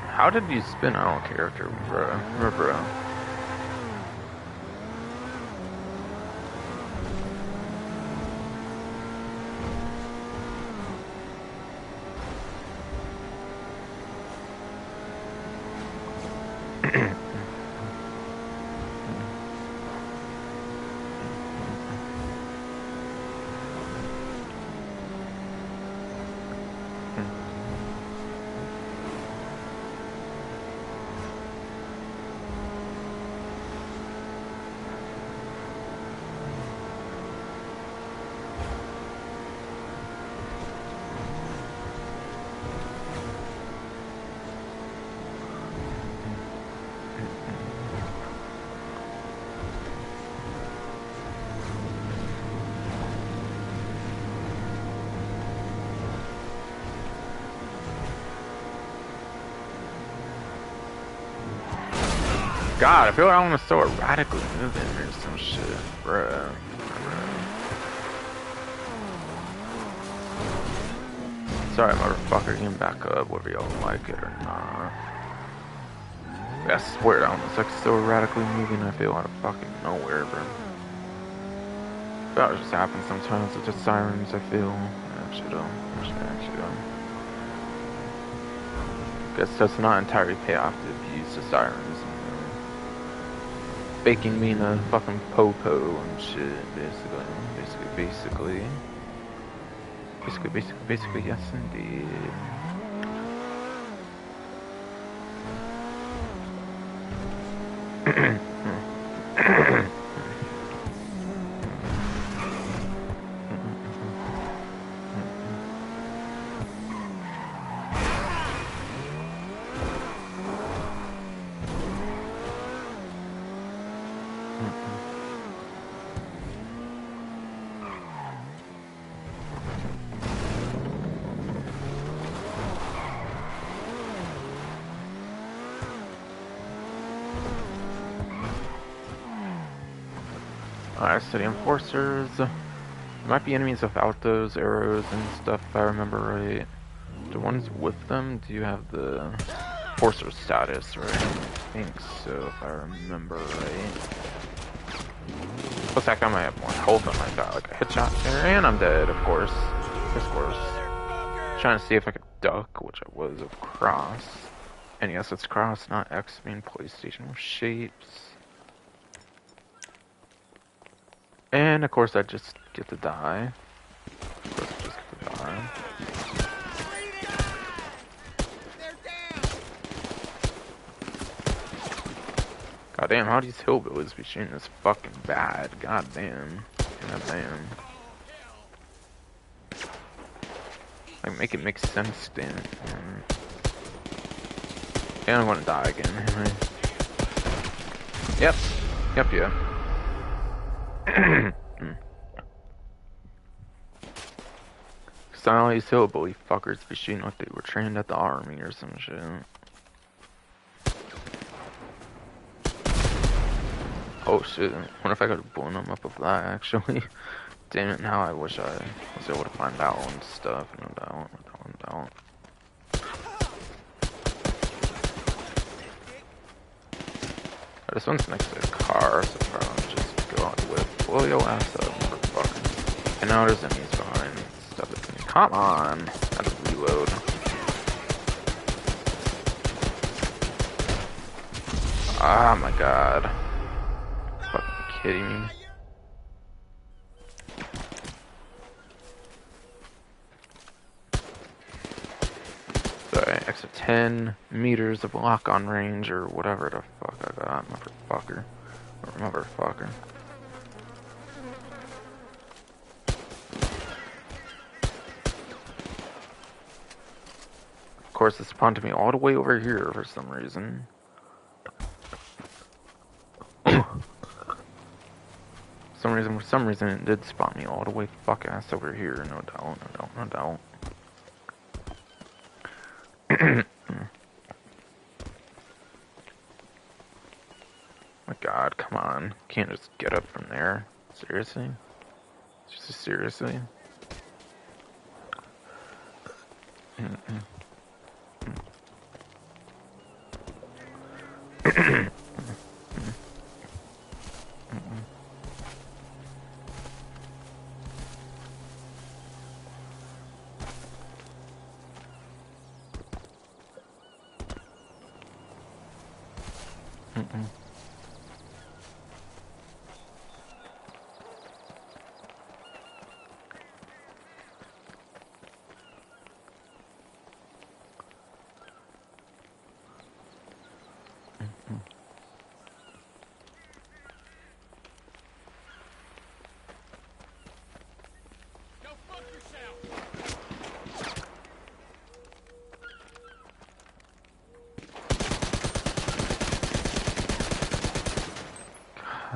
how did you spin out character, bro? God, I feel like I want to start radically moving or some shit, bruh. Sorry, motherfucker, you can back up whether y'all like it or not. I swear down, it's like so radically moving, I feel out of fucking nowhere, bro. That just happens sometimes with the sirens, I feel. Actually, guess that's not entirely pay off to abuse the sirens. Faking being a fucking po-po and shit, basically, yes indeed. Alright, city enforcers. There might be enemies without those arrows and stuff if I remember right. The ones with them do have the enforcer status, right? I think so if I remember right. Plus that guy might have more health than I got like a headshot there, and I'm dead, of course. Of course. Trying to see if I could duck, which I was of cross. And yes, it's cross, not X, being PlayStation shapes. And of course I just get to die. Of course I just get to die. God damn, how these hillbillies be shooting this fucking bad? God damn. God damn. Like, make it make sense, damn it. And I'm gonna die again, anyway. Yep. Yep, yeah. Cause all these hillbilly fuckers be shooting like they were trained at the army or some shit. Oh shit, what if I could have blown them up with that, actually? Damn it, now I wish I was able to find out and stuff. No doubt, no doubt. This one's next to a car, so probably just go out with. Blow your ass up, motherfucker. And now there's enemies behind me. Stuff at me. Come on! How to reload. Oh my god. Fucking kidding me. Sorry, extra 10 meters of lock-on range or whatever the fuck I got, motherfucker. Or motherfucker. Of course, it spawned me all the way over here for some reason. For some reason, it did spawn me all the way fuck ass over here. No doubt, no doubt, no doubt. My god, come on. Can't just get up from there. Seriously? Just seriously?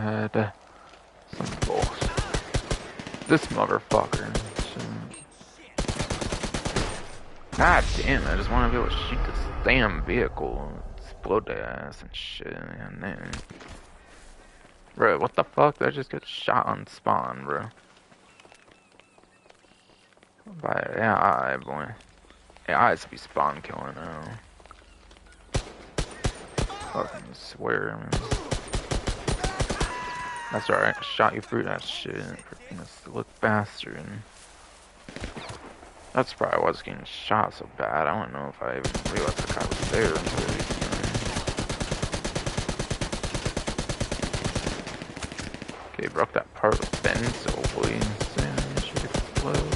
God, some bullshit. This motherfucker. God damn, I just want to be able to shoot this damn vehicle and explode their ass and shit. And then, bro, what the fuck? Did I just get shot on spawn, bro? By AI, boy. AI's be spawn killing now. Fucking swear, man. That's alright, I shot you through that shit. Freaking look bastard. That's probably why I was getting shot so bad. I don't know if I even realized the guy was there until he okay, broke that part of the fence, so hopefully it should explode.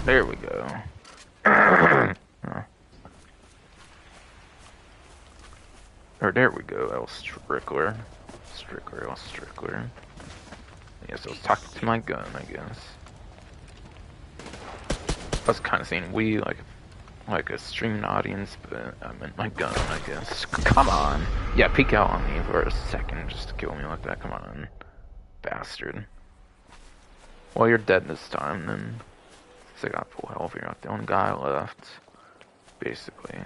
There we go. Or there we go, El Strickler. El Strickler. Yes, I was talking to my gun, I guess. I was kind of saying we, like a streaming audience, but I meant my gun, I guess. Come on! Yeah, peek out on me for a second just to kill me like that, come on. Bastard. Well, you're dead this time, then. Since I got full health, you're not the only guy left. Basically.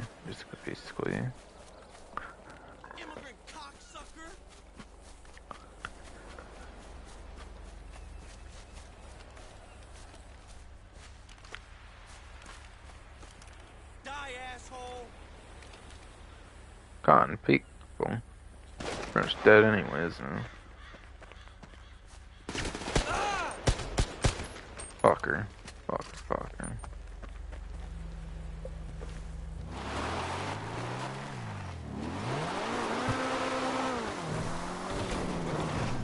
Immigrant cocksucker! Die, asshole! Come on, peek. Boom. We're just dead anyways, Fucker. Fucker.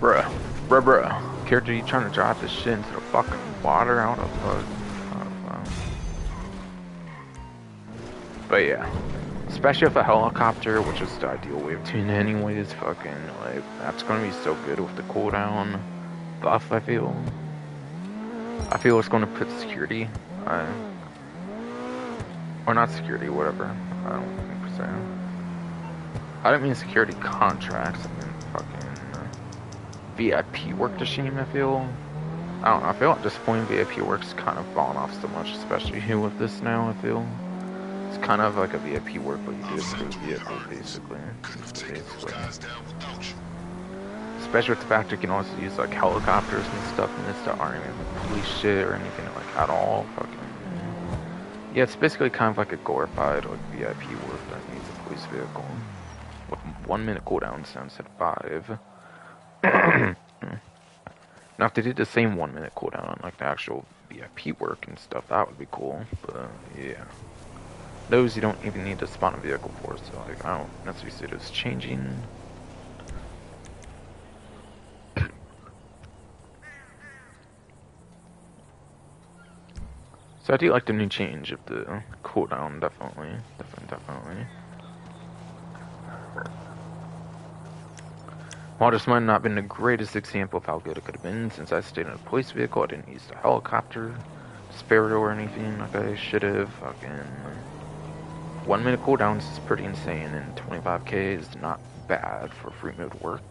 Bruh. Character, you trying to drop this shit into the fucking water out of But yeah. Especially with a helicopter, which is the ideal way of tuning anyways, fucking, like, that's gonna be so good with the cooldown buff, I feel. I feel it's gonna put security, or not security, whatever. I don't think per se. I didn't mean security contracts, I mean fucking VIP work to shame, I feel. I don't know, I feel like disappointing VIP work's kind of fallen off so much, especially here with this now, I feel. It's kind of like a VIP work, but you do it through a vehicle, basically. Especially with the fact you can also use like helicopters and stuff in this that aren't even police shit or anything like at all. Fucking yeah, it's basically kind of like a glorified like VIP work that needs a police vehicle with 1 minute cooldown instead of 5. Now if they did the same 1 minute cooldown on like the actual VIP work and stuff, that would be cool. But yeah, those you don't even need to spawn a vehicle for. So like I don't necessarily see it as changing. So I do like the new change of the cooldown, definitely. While this might not have been the greatest example of how good it could have been, since I stayed in a police vehicle, I didn't use the helicopter, Sparrow or anything like I should have. Fucking 1 minute cooldowns is pretty insane, and 25k is not bad for free mode work.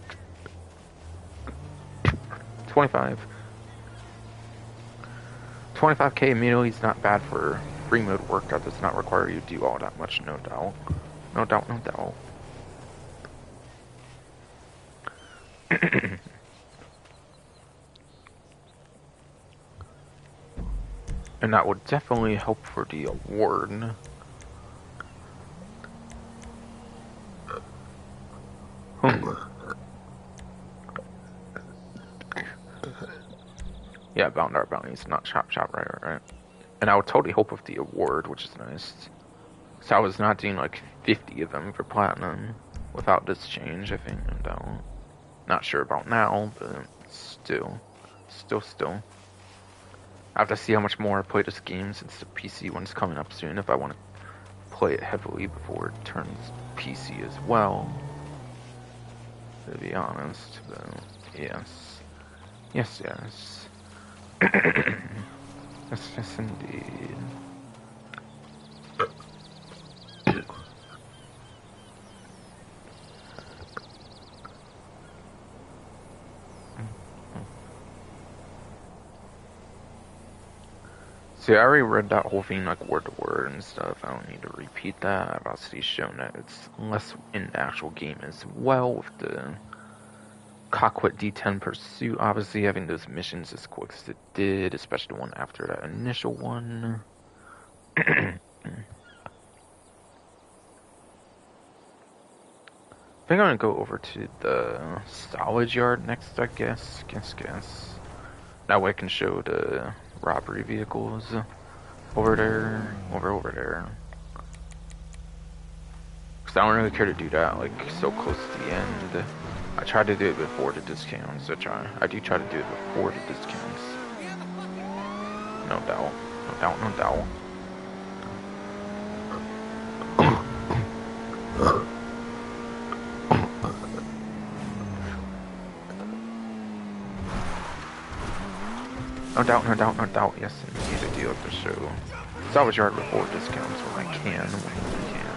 25k immediately is not bad for free mode work. That does not require you to do all that much, no doubt. No doubt. And that would definitely help for the award. Yeah, bound our bounties, not chop, right. And I would totally hope with the award, which is nice. So I was not doing like 50 of them for platinum without this change, I think, no doubt. Not sure about now, but still. I have to see how much more I play this game since the PC one's coming up soon if I want to play it heavily before it turns PC as well. To be honest, but yes. Yes. Yes, indeed. See, I already read that whole thing like word to word and stuff. I don't need to repeat that. I've also shown that it's less in the actual game as well with the Cockpit D10 Pursuit, obviously having those missions as quick as it did, especially the one after that initial one. I think I'm gonna go over to the salvage yard next, I guess. That way I can show the robbery vehicles over there. Because I don't really care to do that, like, so close to the end. I try to do it before the discounts. I do try to do it before the discounts. No doubt. No doubt, no doubt, no doubt. Yes, indeed, I do like the show. Salvage yard before discounts when I can, when I can.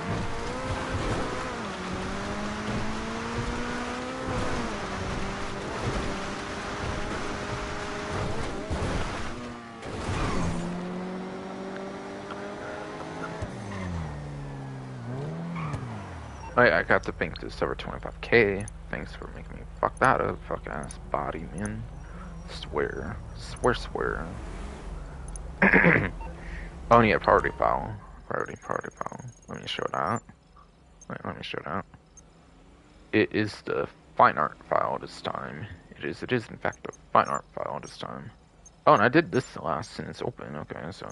I got the bank to over 25K. Thanks for making me fuck that up, fuck ass body, man. Swear. Swear, swear. Oh, yeah, party foul. Party foul. Let me show that. Wait, let me show that. It is the fine art file this time. It is in fact the fine art file this time. Oh, and I did this last and it's open, okay, so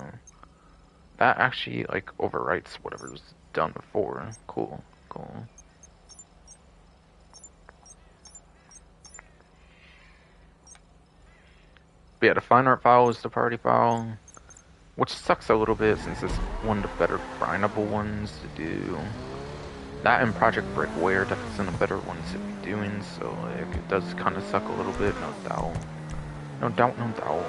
that actually, like, overwrites whatever's done before. Cool, cool. But yeah, the fine art file is the party file, which sucks a little bit since it's one of the better grindable ones to do. That and Project Breakaway are definitely some of the better ones to be doing, so like, it does kind of suck a little bit, no doubt. No doubt, no doubt.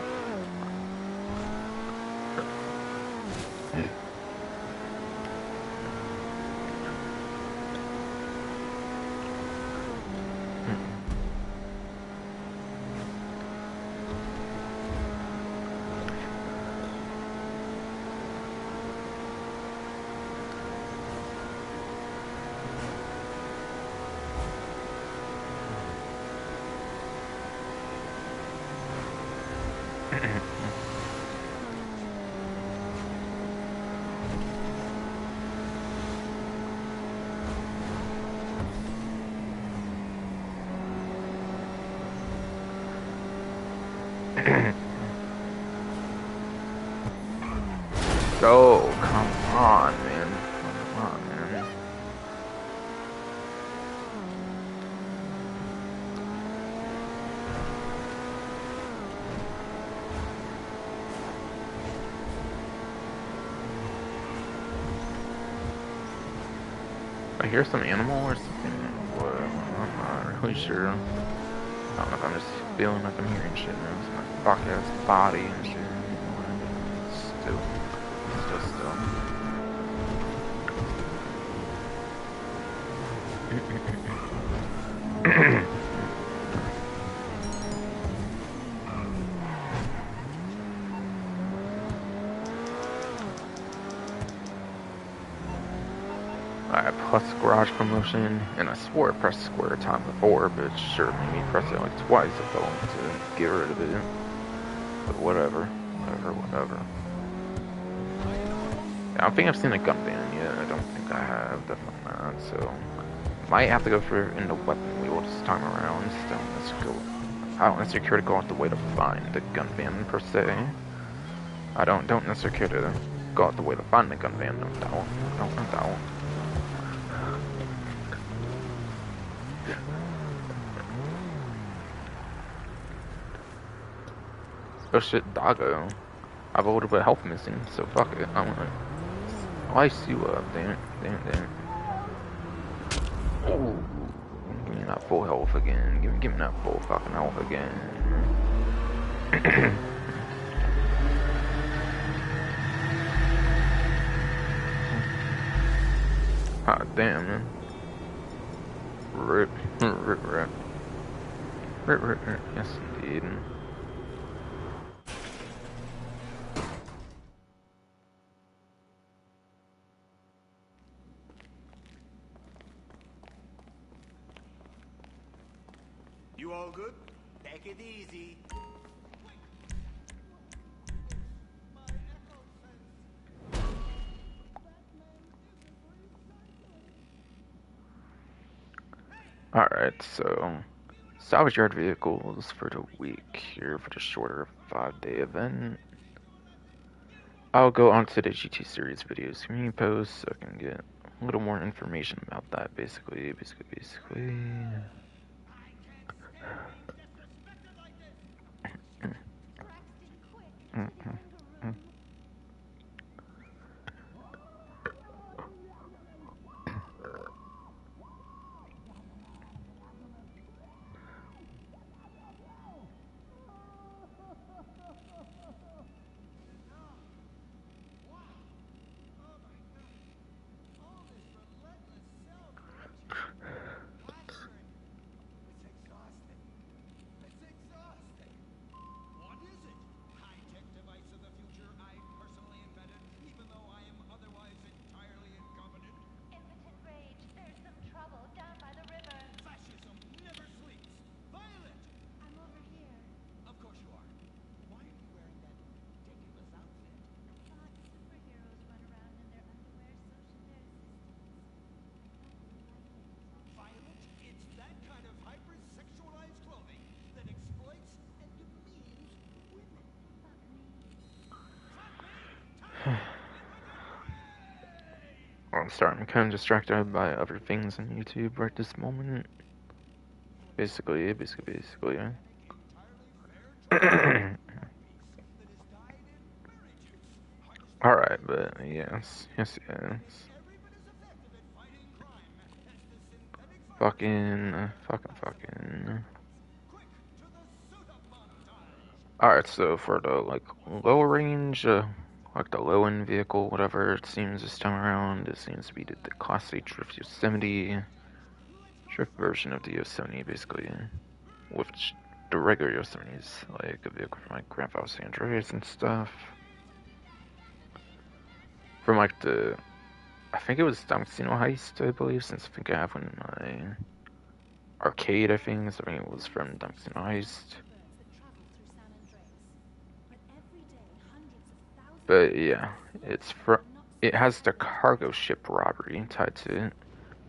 Oh, come on, man. Come on, man. I hear some animal or something. What? I'm not really sure. I don't know if I'm just feeling like I'm hearing shit now. It's my fuck ass body and shit. Still. Alright, plus garage promotion, and I swore I pressed square time before, but sure made me press it like twice I thought to get rid of it. But whatever. Whatever. I don't think I've seen a gun ban yet. I don't think I have, definitely not, so might have to go for in the weapon wheel this time around. I don't necessarily care to go out the way to find the gun ban per se. I don't necessarily care to go out the way to find the gun ban, no doubt. No doubt. Oh shit, doggo. I have a little bit of health missing, so fuck it. I'm gonna slice you up, damn it. Ooh, give me that full health again. Give me that full fucking health again. Ah, damn, man. Rip. Yes, indeed. You all good? Take it easy. Alright, so salvage yard vehicles for the week here for the shorter 5-day event. I'll go onto the GT series videos community post so I can get a little more information about that basically. sorry, I'm kind of distracted by other things on YouTube right this moment. Basically. Alright, but yes. Fucking. Alright, so for the, like, low range, like the low-end vehicle, whatever it seems this time around, it seems to be the Class A Drift Yosemite. Drift version of the Yosemite, basically. With the regular Yosemite's, like, a vehicle from, like, Grand Theft San Andreas and stuff. From, like, the... I think it was Casino Heist, I believe, since I think I have one in my arcade, I think. So I think it was from Casino Heist. But yeah, it has the cargo ship robbery tied to it.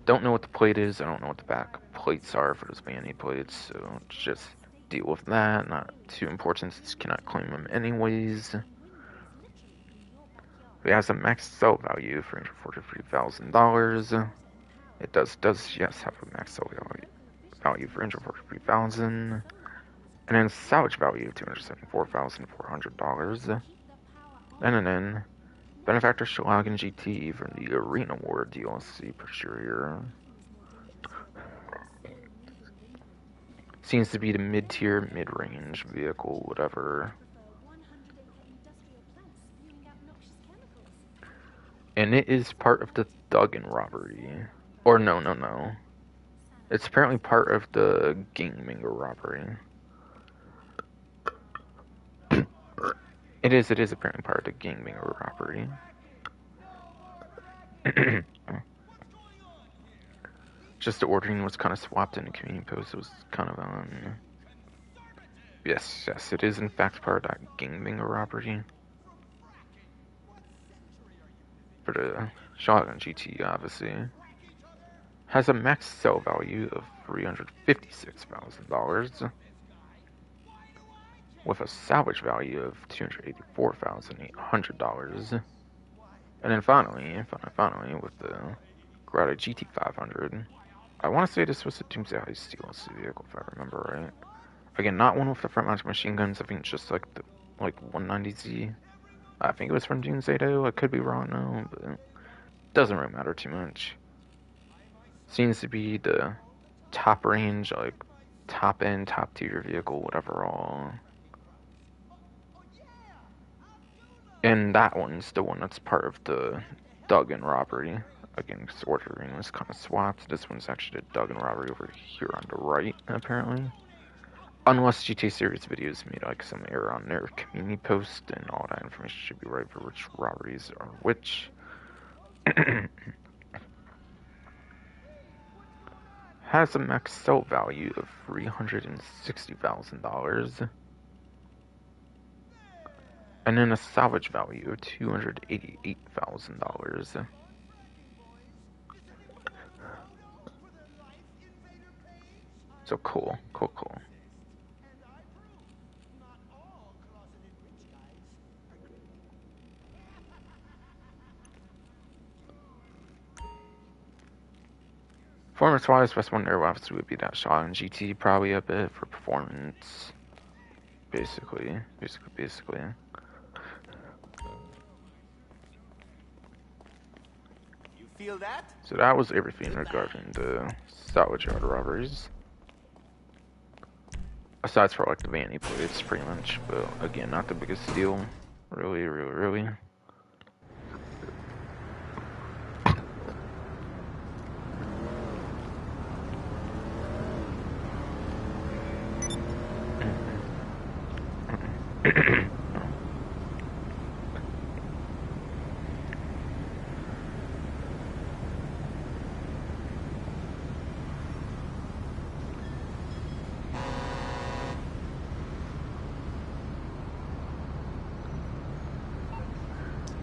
Don't know what the plate is. I don't know what the back plates are for those vanity plates. So just deal with that. Not too important since you cannot claim them anyways. It has a max sell value for $143,000. It does yes have a max sell value for $143,000. And then salvage value of $274,400. And then Benefactor Schlagen GT from the Arena War DLC posterior. Seems to be the mid-tier, mid-range vehicle, whatever. And it is part of the Duggan robbery. Or no. It's apparently part of the Gangminger robbery. It is apparently part of the Gangminger robbery. Just the ordering was kind of swapped in the community post. It was kind of on... Yes, it is in fact part of that Gangminger robbery. For the Shotgun GT, obviously. Has a max sell value of $356,000. With a salvage value of $284,800. And then finally, with the Grata GT500. I want to say this was a Doomsday Heist DLC vehicle, if I remember right. Again, not one with the front-mounted machine guns. I think it's just like the 190Z. I think it was from Doomsday though. I could be wrong now, but it doesn't really matter too much. Seems to be the top range, like top end, top tier vehicle, whatever all. And that one's the one that's part of the Duggan robbery. Again, because ordering was kind of swapped. This one's actually the Duggan robbery over here on the right, apparently. Unless GTA Series videos made like some error on their community post, and all that information should be right for which robberies are which. Has a max sell value of $360,000. And then a salvage value of $288,000. So cool. Performance-wise, best one there obviously would be that Shotgun GT, probably a bit for performance. Basically. You feel that? So that was everything regarding the salvage yard robberies. Aside for like the vanity plates, pretty much, but again, not the biggest deal. Really.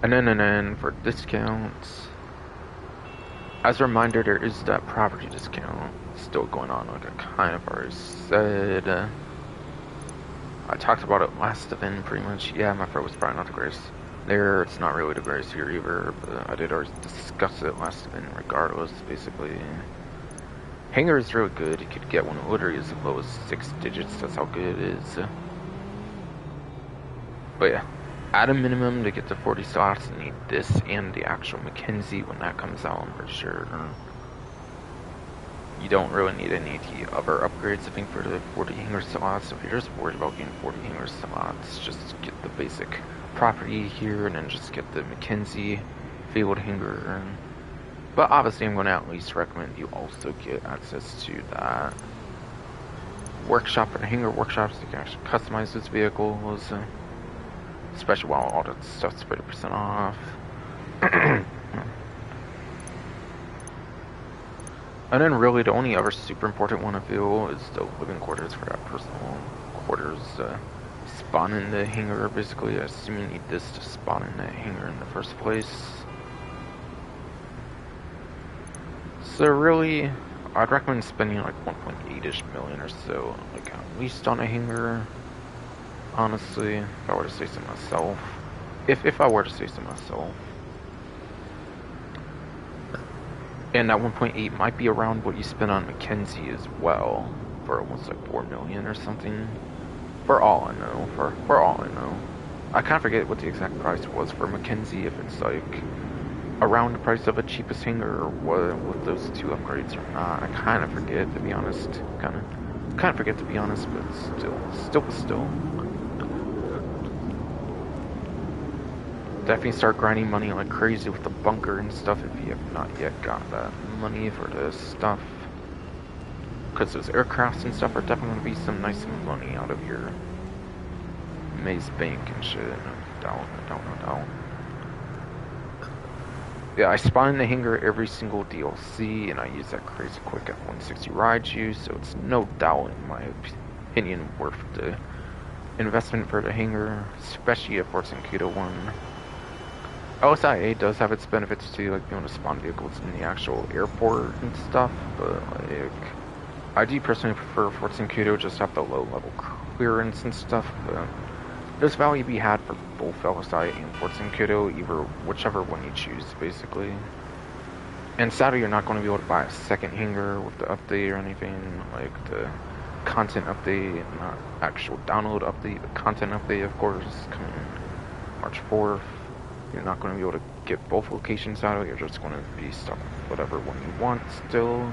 And then for discounts, as a reminder, there is that property discount still going on, like I kind of already said. I talked about it last event, pretty much. Yeah, my throat was probably not the greatest. there. It's not really the greatest here either, but I did already discuss it last event regardless, basically. Hanger is really good. You could get one literally as low as 6 digits, that's how good it is. But yeah, at a minimum to get to 40 slots, you need this and the actual Mackenzie when that comes out, I'm pretty sure. You don't really need any of the other upgrades, I think, for the 40 hanger slots. So if you're just worried about getting 40 hanger slots, just get the basic property here and then just get the Mackenzie field hanger. But obviously I'm going to at least recommend you also get access to that workshop for the hanger workshops. You can actually customize those vehicles, especially while all that stuff's 30% off. And then really the only other super important one I feel is the living quarters for that personal quarters. Spawn in the hangar, basically. I assume you need this to spawn in that hangar in the first place. So really, I'd recommend spending like 1.8-ish million or so, like at least on a hangar. Honestly, if I were to say so myself. If I were to say so myself. And that 1.8 might be around what you spent on Mackenzie as well, for almost like 4 million or something. For all I know, for all I know. I kind of forget what the exact price was for Mackenzie, if it's like around the price of a cheapest hanger or what with those two upgrades or not. I kind of forget, to be honest. Kind of forget, to be honest, but still. Definitely start grinding money like crazy with the bunker and stuff if you have not yet got that money for this stuff. Because those aircrafts and stuff are definitely going to be some nice money out of your maze bank and shit. No doubt. Yeah, I spawn in the hangar every single DLC, and I use that crazy quick F-160 Raiju, so it's no doubt, in my opinion, worth the investment for the hangar, especially a Force Kudo one. OSIA does have its benefits too, like being able to spawn vehicles in the actual airport and stuff, but like, I do personally prefer Force Kudo just to have the low level clearance and stuff, but there's value to be had for both LSI and Force Kudo, either whichever one you choose, basically. And sadly, you're not going to be able to buy a second hangar with the update or anything, like the content update, not actual download update, the content update, of course, coming March 4th. You're not going to be able to get both locations out of it, you're just going to be stuck with whatever one you want still.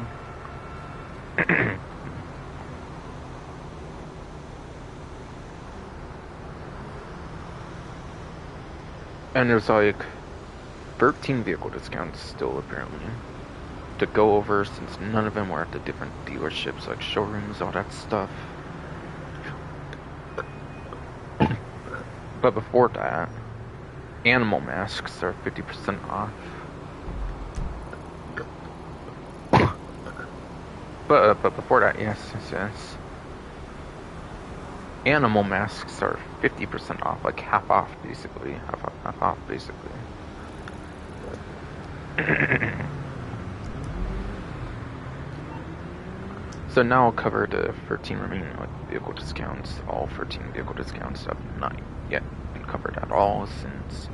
And there's like 13 vehicle discounts still apparently to go over, since none of them were at the different dealerships, like showrooms, all that stuff. But before that, animal masks are 50% off. But before that, yes. Animal masks are 50% off, like half off, basically. Half off, basically. So now I'll cover the 13 remaining vehicle discounts. All 13 vehicle discounts have not yet been covered at all, since,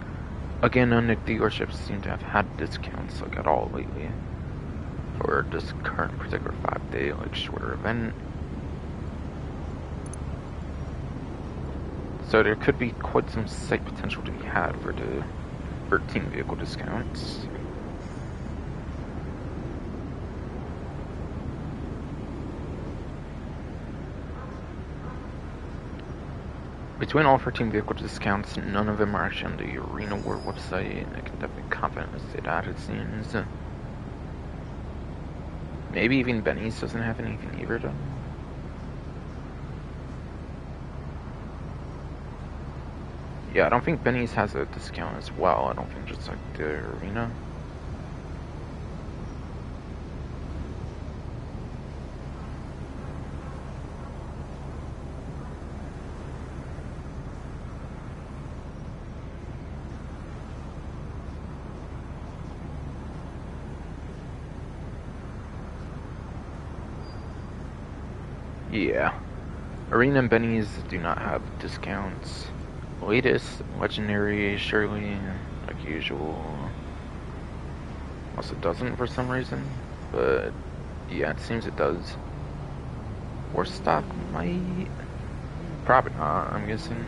again, none of the dealerships seem to have had discounts like at all lately for this current particular 5-day shorter event. So there could be quite some site potential to be had for the 13 vehicle discounts. Between all 13 vehicle discounts, none of them are actually on the Arena War website. I can definitely confidently say that, it seems. Maybe even Benny's doesn't have anything either, though. Yeah, I don't think Benny's has a discount as well. I don't think just like the Arena. Yeah. Arena and Benny's do not have discounts. latest legendary, surely, like usual. Also doesn't for some reason, but yeah, it seems it does. War stock might, probably not. I'm guessing.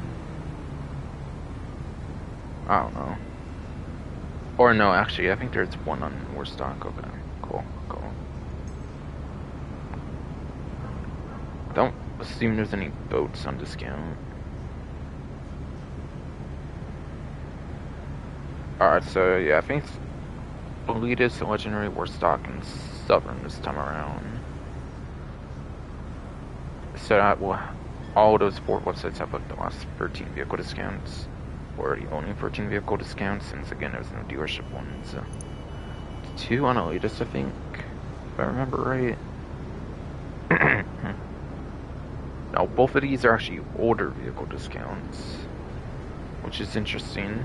I don't know. Or no, actually, I think there's one on war stock. Okay, cool. Don't assume there's any boats on discount. Alright, so yeah, I think it's elitist, legendary, war stock, and southern this time around. So that will, all those 4 websites have like the last 13 vehicle discounts, or the only 13 vehicle discounts, since again there's no dealership ones. 2 on elitist, I think, if I remember right. Now, both of these are actually older vehicle discounts, which is interesting.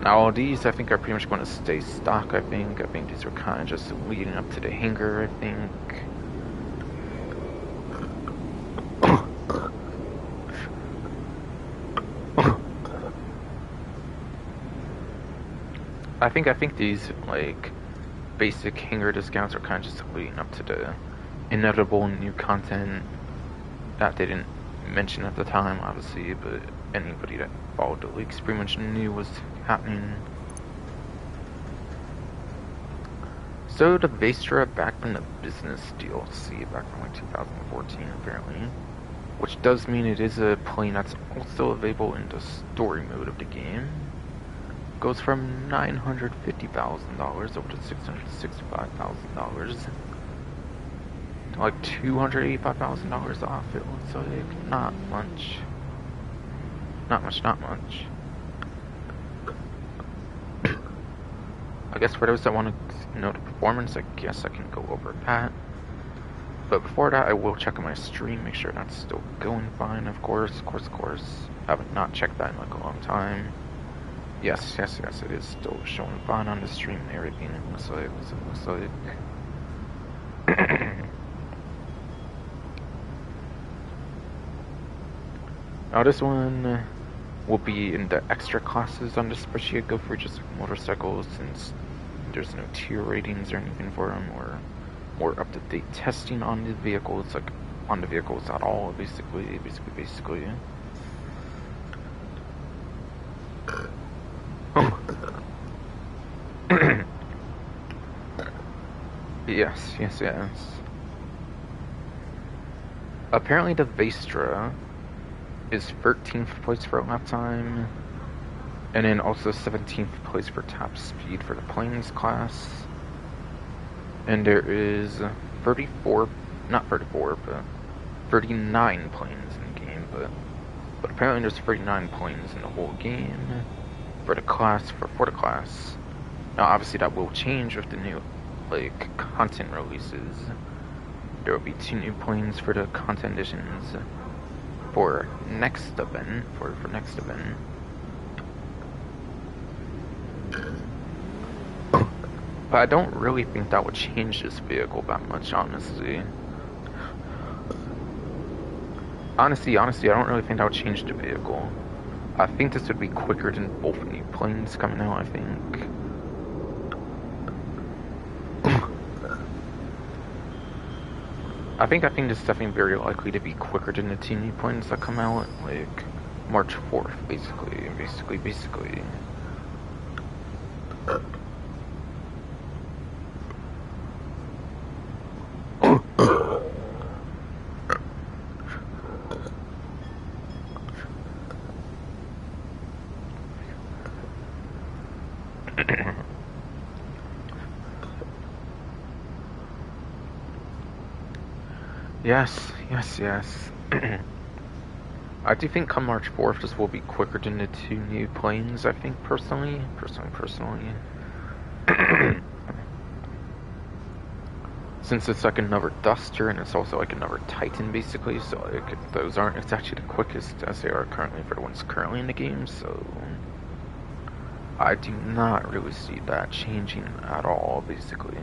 Now, all these, I think, are pretty much going to stay stock, I think. I think these are kind of just leading up to the hangar, I think. I think these, like, basic hangar discounts are kind of just leading up to the inevitable new content that they didn't mention at the time, obviously, but anybody that followed the leaks pretty much knew was happening. So the Vestra back from the business DLC back from like 2014 apparently, which does mean it is a plane that's also available in the story mode of the game. Goes from $950,000 over to $665,000 to like $285,000 off. It looks like not much. Not much. I guess for those that want to know the performance, I guess I can go over that. But before that, I will check on my stream, make sure that's still going fine, of course. I have not checked that in like a long time. Yes, it is still showing fine on the stream and everything. It looks like. Now this one will be in the extra classes on the spreadsheet. Go for just like motorcycles, since there's no tier ratings or anything for them, or more up-to-date testing on the vehicles, like on the vehicles at all, basically. Yes. Apparently the Vestra is 13th place for lap time, and then also 17th place for top speed for the planes class. And there is 39 planes in the game, but apparently there's 39 planes in the whole game for the class, for the class. Now obviously that will change with the new like content releases. There will be 2 new planes for the content editions for next event, for next event. But I don't really think that would change this vehicle that much, honestly. Honestly, I don't really think that would change the vehicle. I think this would be quicker than both new planes coming out, I think. I think this is definitely very likely to be quicker than the 2 new planes that come out, like, March 4th, basically. Yes. I do think come March 4th, this will be quicker than the 2 new planes, I think, personally. Since it's like another Duster, and it's also like another Titan, basically, so like, those aren't, it's actually the quickest as they are currently for the ones currently in the game, so I do not really see that changing at all, basically.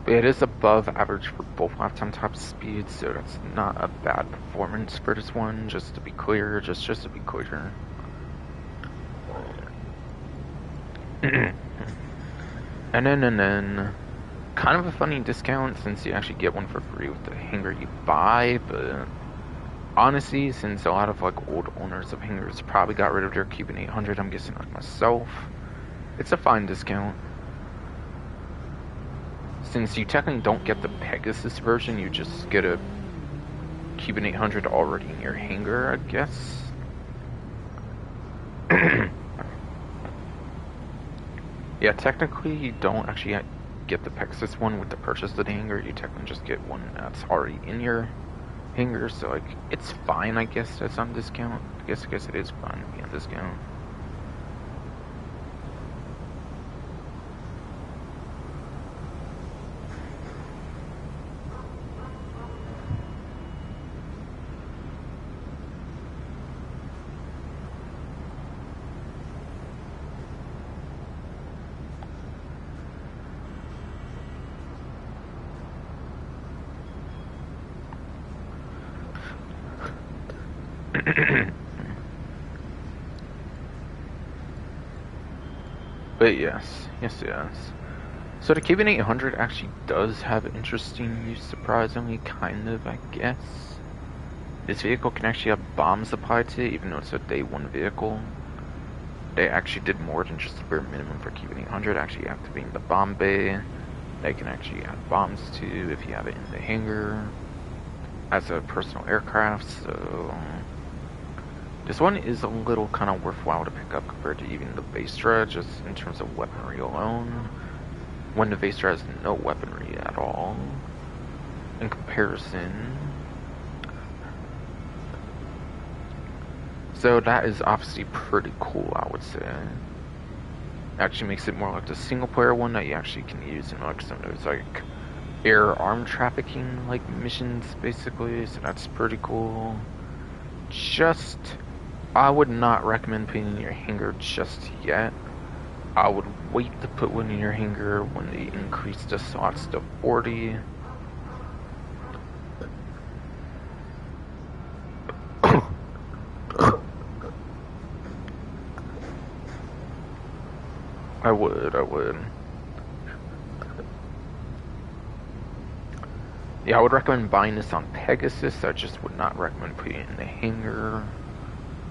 It is above average for both lifetime top speeds, so that's not a bad performance for this one, just to be clear, just to be clear. and then, kind of a funny discount since you actually get one for free with the hanger you buy, but honestly, since a lot of like old owners of hangers probably got rid of their Cuban 800, I'm guessing like myself, it's a fine discount. Since you technically don't get the Pegasus version, you just get a Cuban 800 already in your hanger, I guess. Yeah, technically you don't actually get the Pegasus one with the purchase of the hanger. You technically just get one that's already in your hanger, so like it's fine, I guess. That's on discount. I guess it is fine to be on discount. But yes. So the Cuban 800 actually does have interesting use, surprisingly, kind of, I guess. This vehicle can actually have bombs applied to it, even though it's a day one vehicle. They actually did more than just the bare minimum for Cuban 800, actually activating the bomb bay. They can actually add bombs to if you have it in the hangar as a personal aircraft, so this one is a little kind of worthwhile to pick up compared to even the Vestra, just in terms of weaponry alone, when the Vestra has no weaponry at all in comparison. So that is obviously pretty cool, I would say. Actually makes it more like the single player one that you actually can use in like some of those like air arm trafficking like missions basically, so that's pretty cool. Just, I would not recommend putting in your hangar just yet. I would wait to put one in your hangar when they increase the slots to 40. I would. Yeah, I would recommend buying this on Pegasus. I just would not recommend putting it in the hangar.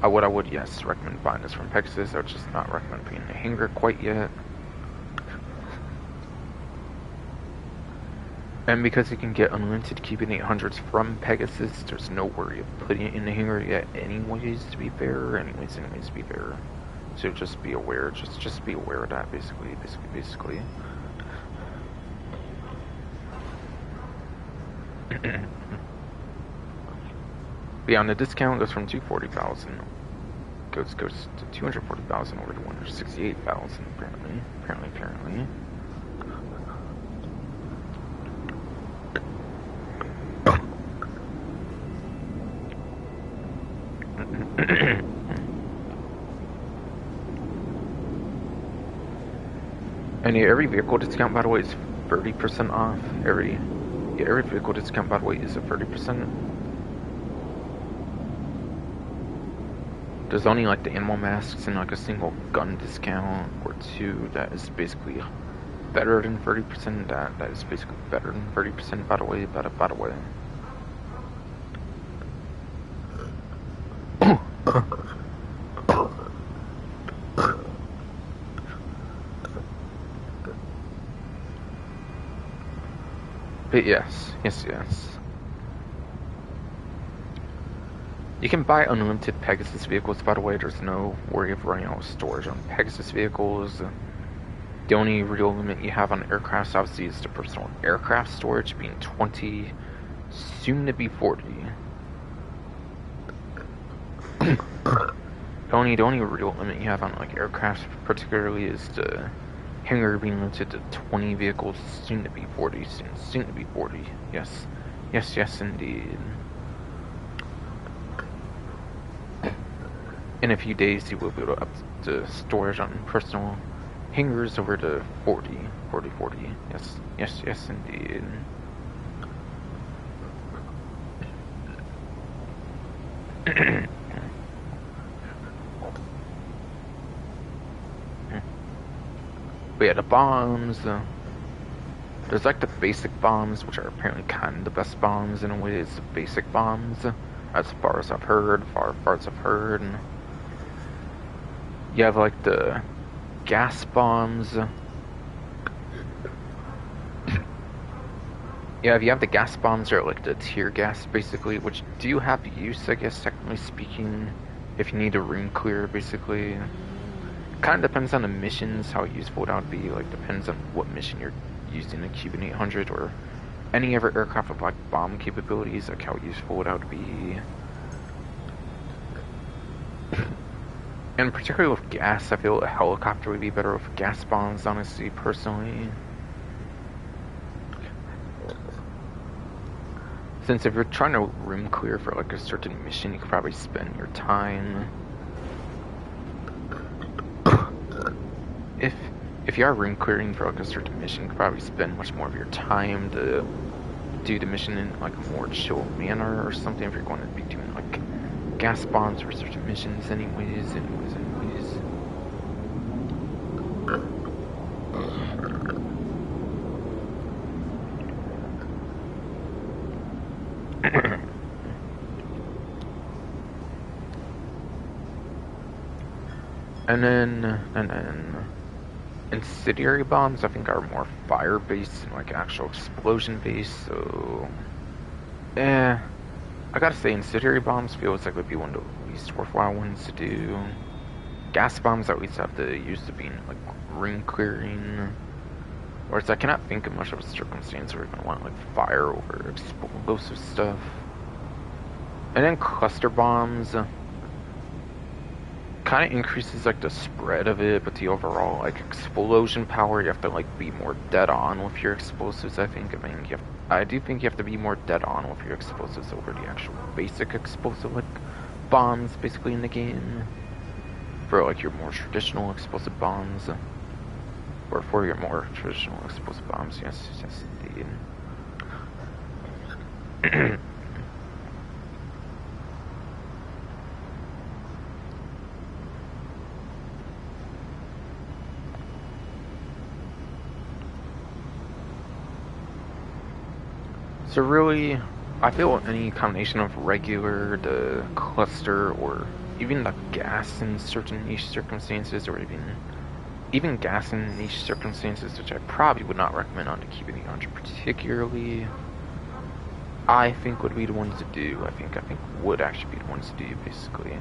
I would, yes, recommend buying this from Pegasus. I would just not recommend putting it in the hangar quite yet. And because you can get unlimited Cuban 800s from Pegasus, there's no worry of putting it in the hangar yet anyways, to be fair. Anyways, to be fair. So just be aware, just be aware of that, basically. Beyond the discount goes from 240,000, goes to 240,000 over to 168,000, apparently. And yeah, every vehicle discount, by the way, is 30% off. Every vehicle discount, by the way, is a 30%. There's only like the animal masks and like a single gun discount or two that is basically better than 30%. That is basically better than 30%, by the way. But yes. You can buy unlimited Pegasus vehicles, by the way. There's no worry of running out of storage on Pegasus vehicles. The only real limit you have on aircrafts, obviously, is the personal aircraft storage, being 20, soon to be 40. The only real limit you have on like aircraft, particularly, is the hangar being limited to 20 vehicles, soon to be 40. Soon to be 40. Yes, indeed. In a few days, you will be able to up the storage on personal hangers over to 40, 40, 40. Yes, yes, yes, indeed. But yeah, the bombs. There's like the basic bombs, which are apparently kind of the best bombs in a way. It's the basic bombs, as far as I've heard. Far as I've heard. And you have like the gas bombs. Yeah, if you have the gas bombs or like the tear gas, basically, which do have use, I guess, technically speaking, if you need a room clear, basically. Kind of depends on the missions, how useful that would be. Like, depends on what mission you're using the Cuban 800 or any other aircraft with like bomb capabilities, like how useful that would be. And particularly with gas, I feel a helicopter would be better with gas bombs, honestly, personally. Since if you're trying to room clear for like a certain mission, you could probably spend your time. If you are room clearing for like a certain mission, you could probably spend much more of your time to do the mission in like a more chill manner or something. If you're going to be doing like gas bombs for certain missions, anyways. And then incendiary bombs I think are more fire based and like actual explosion based, so I gotta say incendiary bombs feels like would be one of the least worthwhile ones to do. Gas bombs at least have the use of being like room clearing. Whereas I cannot think of much of a circumstance where you're gonna want like fire over explosive stuff. And then cluster bombs kind of increases like the spread of it, but the overall like explosion power, you have to like be more dead on with your explosives. I mean, I do think you have to be more dead on with your explosives over the actual basic explosive like bombs, basically in the game. For like your more traditional explosive bombs, or for your more traditional explosive bombs, yes, indeed. So really, I feel any combination of regular, the cluster, or even the gas in certain niche circumstances, or even gas in niche circumstances, which I probably would not recommend on the Cuban 800 particularly, I think would be the ones to do. I think would actually be the ones to do, basically.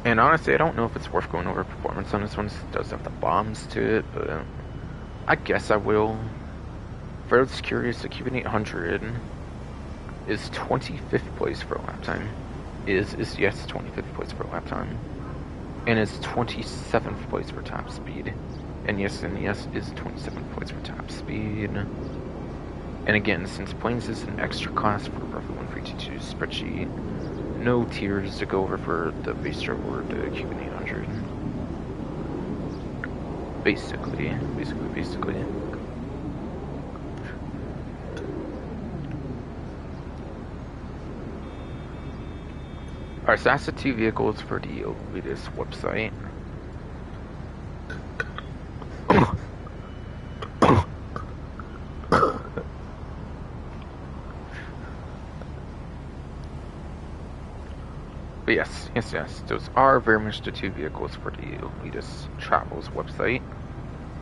And honestly, I don't know if it's worth going over performance on this one. It does have the bombs to it, but I guess I will. For those curious, the Cuban 800 is 25th place for lap time. Yes, 25th place for lap time. And is 27th place for top speed. And yes, is 27th place for top speed. And again, since planes is an extra class for roughly 1322 spreadsheet, no tiers to go over for the base or the Cuban 800. Basically. Alright, so that's the two vehicles for the latest website. But yes, those are very much the two vehicles for the Elitist Travels website.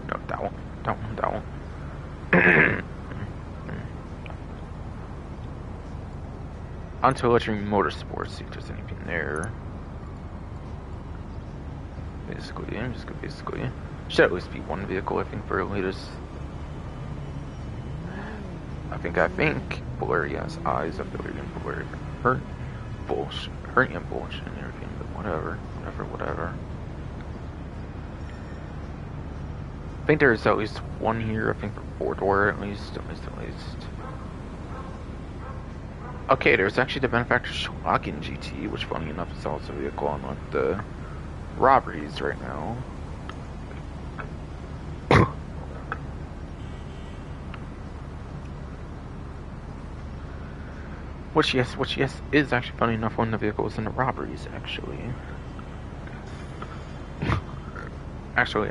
No, that one. On to Electric Motorsports, see if there's anything there. Basically. Should at least be one vehicle, I think, for Elitist. I think Blurry has eyes. I feel like Blurry hurt and bullshit and everything, but whatever. I think there's at least one here. I think for four-door at least. Okay, there's actually the manufacturer's Schlagen GT, which funny enough is also a vehicle on like the robberies right now. Which yes, is actually funny enough one of the vehicles in the robberies actually. actually.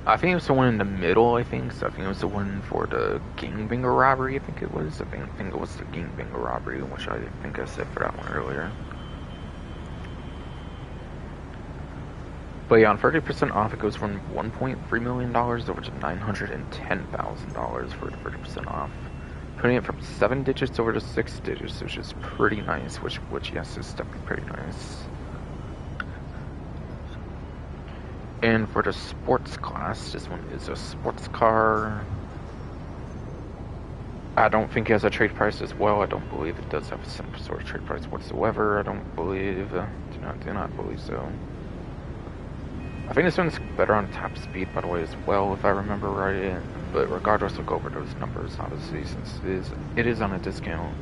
I think it was the one in the middle, I think. So I think it was the one for the gangbanger robbery, I think it was. I think it was the gangbanger robbery, which I think I said for that one earlier. But yeah, on 30% off, it goes from $1.3 million over to $910,000 for 30% off. Putting it from 7 digits over to 6 digits, which is pretty nice, which yes, is definitely pretty nice. And for the sports class, this one is a sports car. I don't think it has a trade price as well. I don't believe it does have some sort of trade price whatsoever. I don't believe, do not believe so. I think this one's better on top speed, by the way, as well, if I remember right. But regardless, we'll go over those numbers, obviously, since it is on a discount.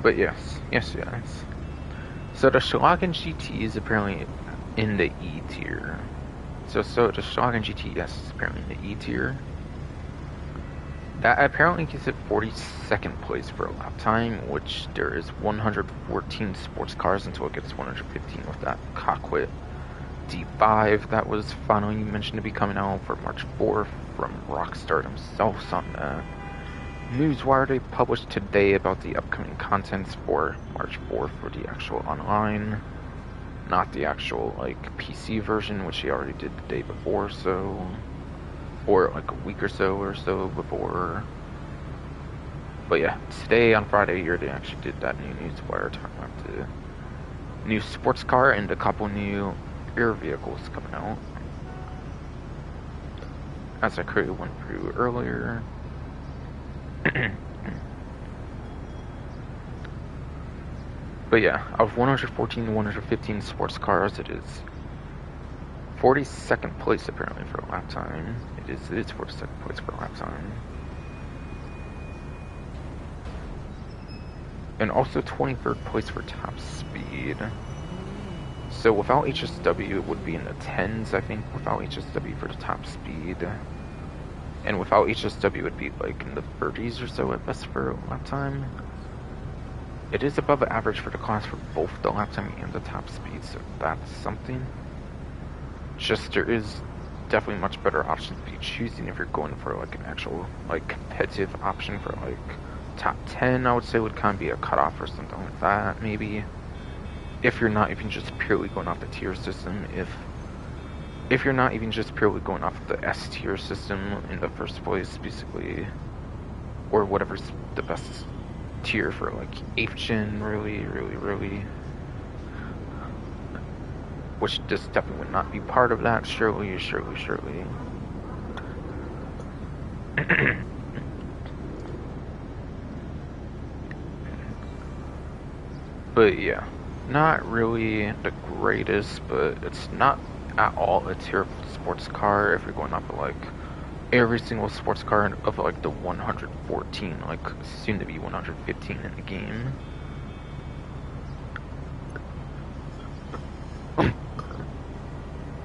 But yes. So the Schlagen GT is apparently in the E tier. So the Schlagen GT, yes, is apparently in the E tier. That apparently gives it 42nd place for a lap time, which there is 114 sports cars until it gets 115 with that Cockpit D5 that was finally mentioned to be coming out for March 4th from Rockstar themselves on the newswire they published today about the upcoming contents for March 4th for the actual online, not the actual like PC version, which they already did the day before, so, or like a week or so before. But yeah, today on Friday here they actually did that new newswire talking about the new sports car and a couple new air vehicles coming out, as I quickly went through earlier. But yeah, of 114 to 115 sports cars, it is 42nd place apparently for a lap time. It is 42nd place for a lap time. And also 23rd place for top speed. So without HSW, it would be in the 10s, I think, without HSW for the top speed. And without HSW, it would be like in the 30s or so at best for a lap time. It is above average for the class for both the lap time and the top speed, so that's something. Just there is definitely much better options to be choosing if you're going for like an actual like competitive option for like top 10, I would say would kind of be a cutoff or something like that, maybe. If you're not even just purely going off the tier system, if you're not even just purely going off the S tier system in the first place, basically, or whatever's the best tier for like 8th gen, really, which this definitely would not be part of that, surely. But yeah, not really the greatest, but it's not at all a terrible sports car if you're going off of like every single sports car of like the 114, like soon to be 115 in the game.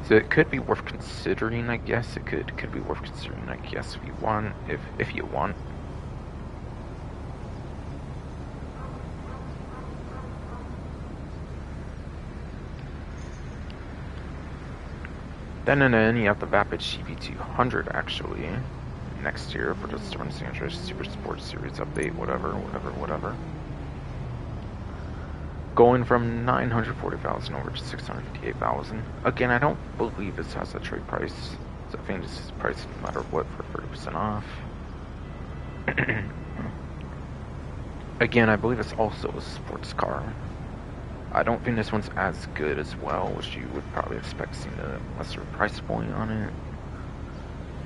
So it could be worth considering, I guess. It could be worth considering, I guess, if you want. If you want. Then you have the Vapid CB200 actually next year for the Storm Sanders Super Sports Series update, whatever. Going from 940,000 over to 658,000. Again, I don't believe this has a trade price, so I think this is priced no matter what for 30% off. Again, I believe it's also a sports car. I don't think this one's as good as well, which you would probably expect seeing a lesser price point on it.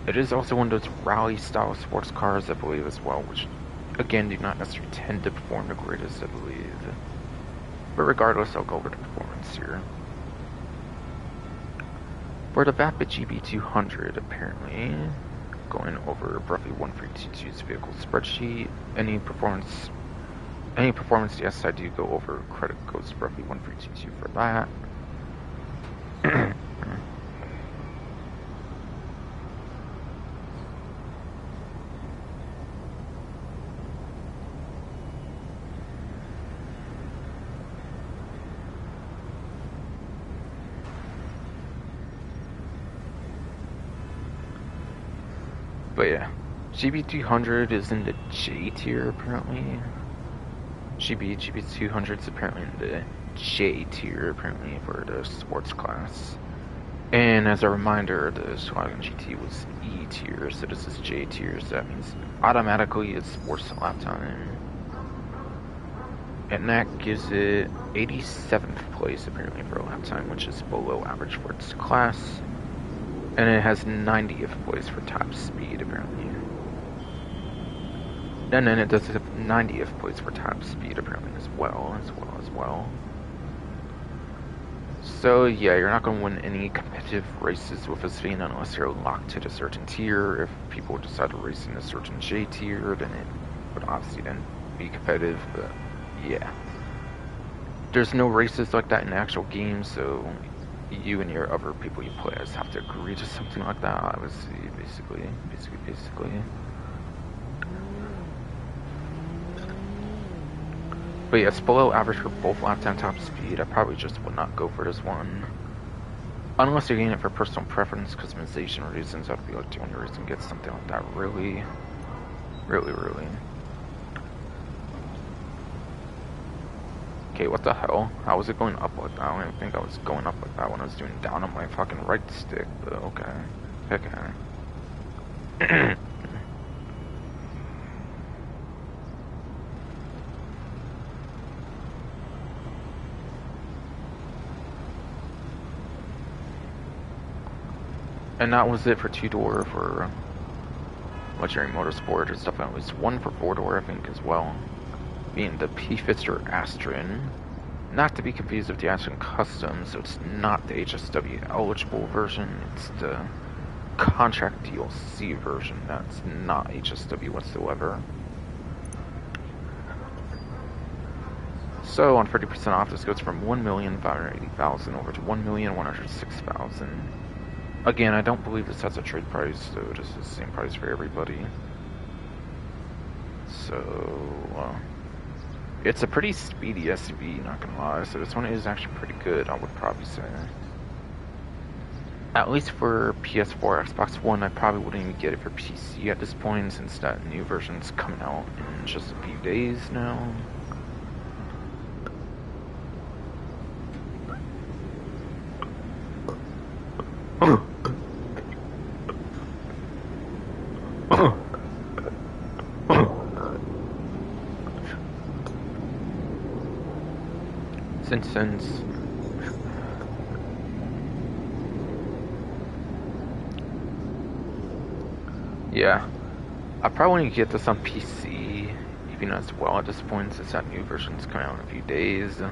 It is also one of those rally-style sports cars, I believe, as well, which, again, do not necessarily tend to perform the greatest, I believe. But regardless, I'll go over the performance here. For the Vapid GB200, apparently, going over roughly 1322's vehicle spreadsheet, any performance, yes, I do go over credit goes roughly 1322 for that. But yeah, GB200 is in the J tier apparently. GB200 is apparently in the J tier apparently for the sports class. And as a reminder, the Volkswagen GT was E tier, so this is J tier, so that means automatically it's sports lap time. And that gives it 87th place apparently for lap time, which is below average for its class. And it has 90th place for top speed, apparently. And then it does have 90th place for top speed, apparently, as well. So, yeah, you're not going to win any competitive races with this thing unless you're locked to a certain tier. If people decide to race in a certain J tier, then it would obviously then be competitive, but yeah. There's no races like that in the actual game, so you and your other people you play as have to agree to something like that, obviously, basically. But yeah, it's below average for both lap time top speed. I probably just would not go for this one. Unless you're getting it for personal preference, customization reasons, that'd be like the only reason to get something like that, really. Okay, what the hell? How was it going up like that? I don't even think I was going up like that when I was doing down on my fucking right stick, but okay. Okay. And that was it for two-door for Legendary Motorsport. There's definitely at least one for four-door, I think, as well. Being the P-Fister Astron. Not to be confused with the Astron Custom, so it's not the HSW eligible version. It's the contract DLC version. That's not HSW whatsoever. So on 30% off, this goes from 1,580,000 over to 1,106,000. Again, I don't believe this has a trade price, so this is the same price for everybody. So, it's a pretty speedy SUV, not gonna lie, so this one is actually pretty good, I would probably say. At least for PS4, Xbox One, I probably wouldn't even get it for PC at this point, since that new version's coming out in just a few days now. Since yeah, I probably need to get this on PC even as well at this point, since that new version's coming out in a few days.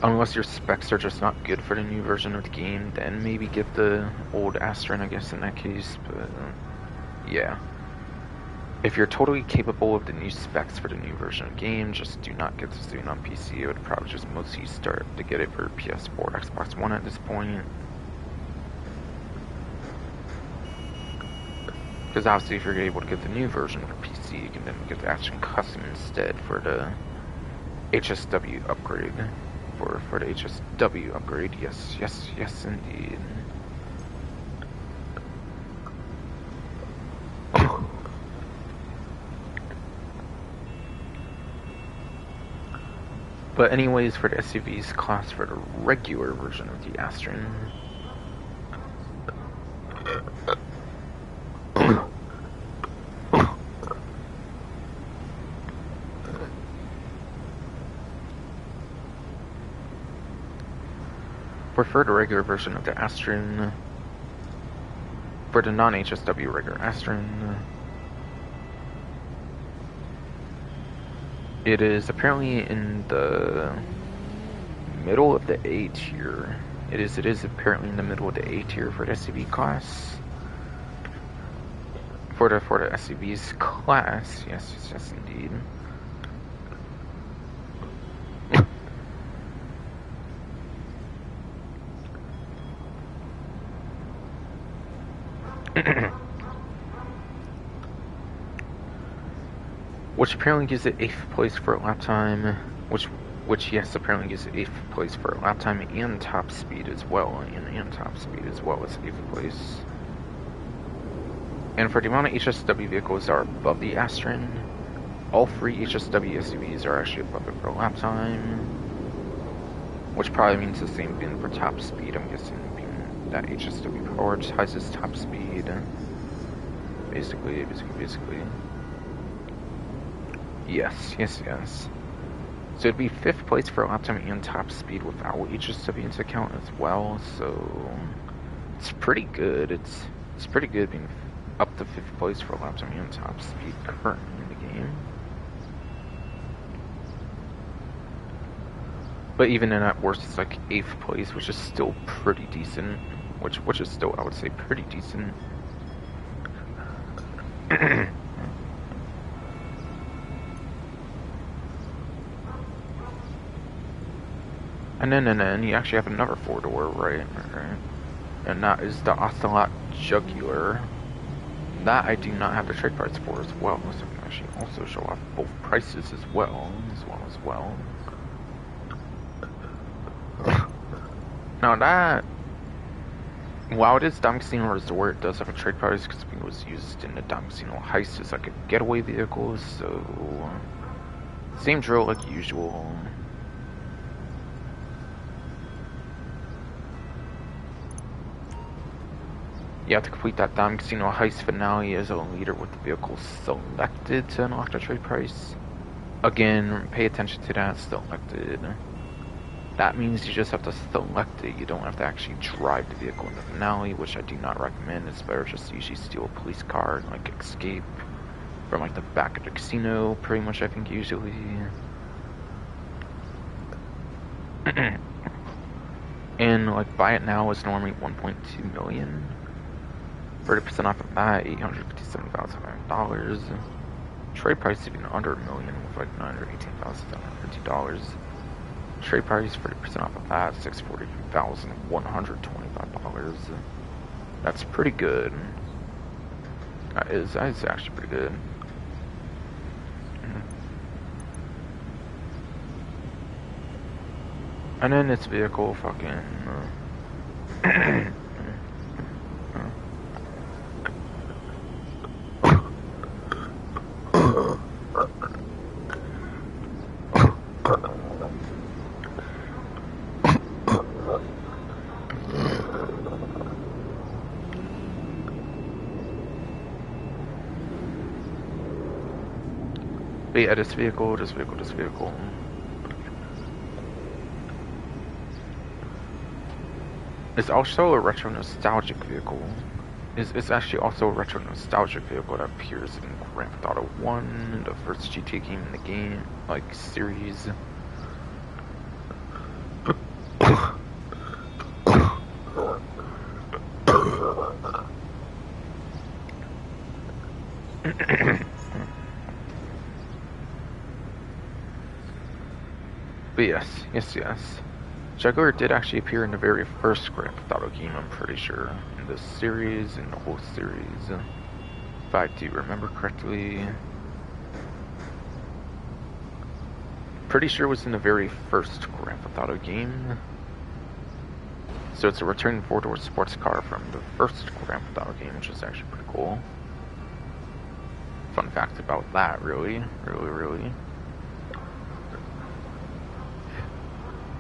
Unless your specs are just not good for the new version of the game, then maybe get the old Astron, I guess, in that case, but yeah. If you're totally capable of the new specs for the new version of the game, just do not get this thing on PC. I would probably just mostly start to get it for PS4, Xbox One at this point. Because obviously if you're able to get the new version for PC, you can then get the Astron Custom instead for the HSW upgrade. For the HSW upgrade, yes indeed. But anyways, for the SUVs class for the regular version of the Astron, prefer the regular version of the Astron. For the non-HSW regular Astron, it is apparently in the middle of the A tier. It is apparently in the middle of the A tier for the SUV class. For the SUV's class, yes, indeed. Which apparently gives it 8th place for lap time, which yes, apparently gives it 8th place for lap time and top speed as well, and top speed as well as 8th place. And for the amount of HSW vehicles that are above the Astron, all 3 HSW SUVs are actually above it for lap time, which probably means the same thing for top speed. I'm guessing being that HSW prioritizes top speed. Basically. Yes. So it'd be 5th place for lap time and top speed without HSW into account as well. So it's pretty good. It's pretty good being up to 5th place for lap time and top speed currently in the game. But even in at worst, it's like 8th place, which is still pretty decent. Which is still, I would say, pretty decent. And then you actually have another 4-door, right? And that is the Ocelot Jugular. That I do not have the trade price for as well, so I can actually also show off both prices as well. Now that, while it is Dom Casino Resort, it does have a trade price because it was used in the Dom Casino Heist as like a getaway vehicle, so same drill like usual. You have to complete that Dom Casino Heist finale as a leader with the vehicle selected to unlock the trade price. Again, pay attention to that, selected. That means you just have to select it. You don't have to actually drive the vehicle in the finale, which I do not recommend. It's better just to usually steal a police car and like escape from like the back of the casino, pretty much I think usually. And like buy it now is normally 1.2 million. 30% off of that, $857,500. Trade price even under $1 million with like $918,750. Trade price 30% off of that, $643,125. That's pretty good. That is actually pretty good. And then this vehicle fucking but yeah, this vehicle. It's also a retro nostalgic vehicle. It's actually also a retro nostalgic vehicle that appears in Grand Theft Auto 1, the first GTA game in the game, like series. But yes. Jugular did actually appear in the very first Grand Theft Auto game, I'm pretty sure. In the series, in the whole series. If I do remember correctly. Pretty sure it was in the very first Grand Theft Auto game. So it's a returning 4-door sports car from the first Grand Theft Auto game, which is actually pretty cool. Fun fact about that, really.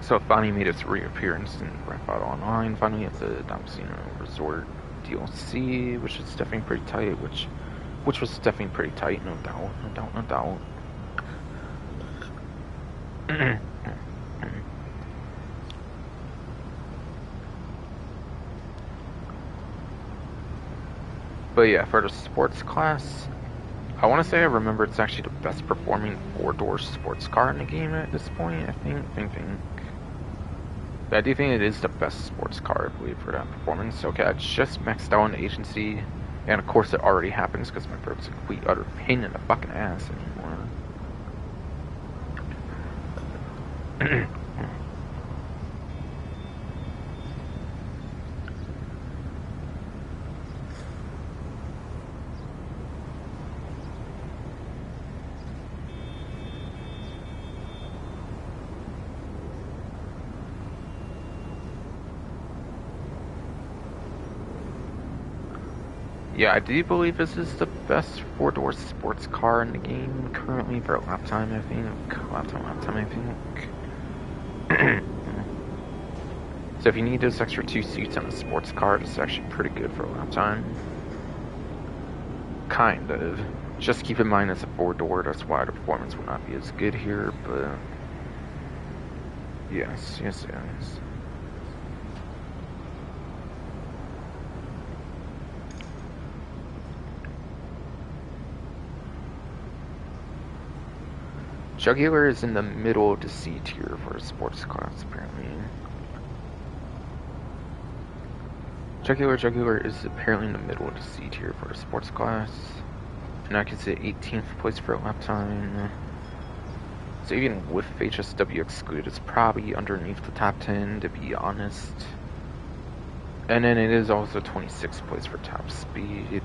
So it finally made its reappearance in Grand Theft Auto Online, finally at the Dom Casino Resort DLC, which is definitely pretty tight, which was definitely pretty tight, no doubt. But yeah, for the sports class, I want to say I remember it's actually the best performing four-door sports car in the game at this point. I think. But I do think it is the best sports car, I believe, for that performance. Okay, I just maxed out an agency, and of course it already happens because my vert's a complete utter pain in the fucking ass anymore. Yeah, I do believe this is the best four-door sports car in the game currently for lap time, I think. Lap time, I think. So if you need those extra 2 seats on a sports car, it's actually pretty good for lap time. Kind of. Just keep in mind it's a four-door, that's why the performance will not be as good here, but... Yes. Jugular is in the middle of the C tier for a sports class, apparently. Jugular is apparently in the middle of the C tier for a sports class. And I can say 18th place for lap time. So even with HSW excluded, it's probably underneath the top 10, to be honest. And then it is also 26th place for top speed,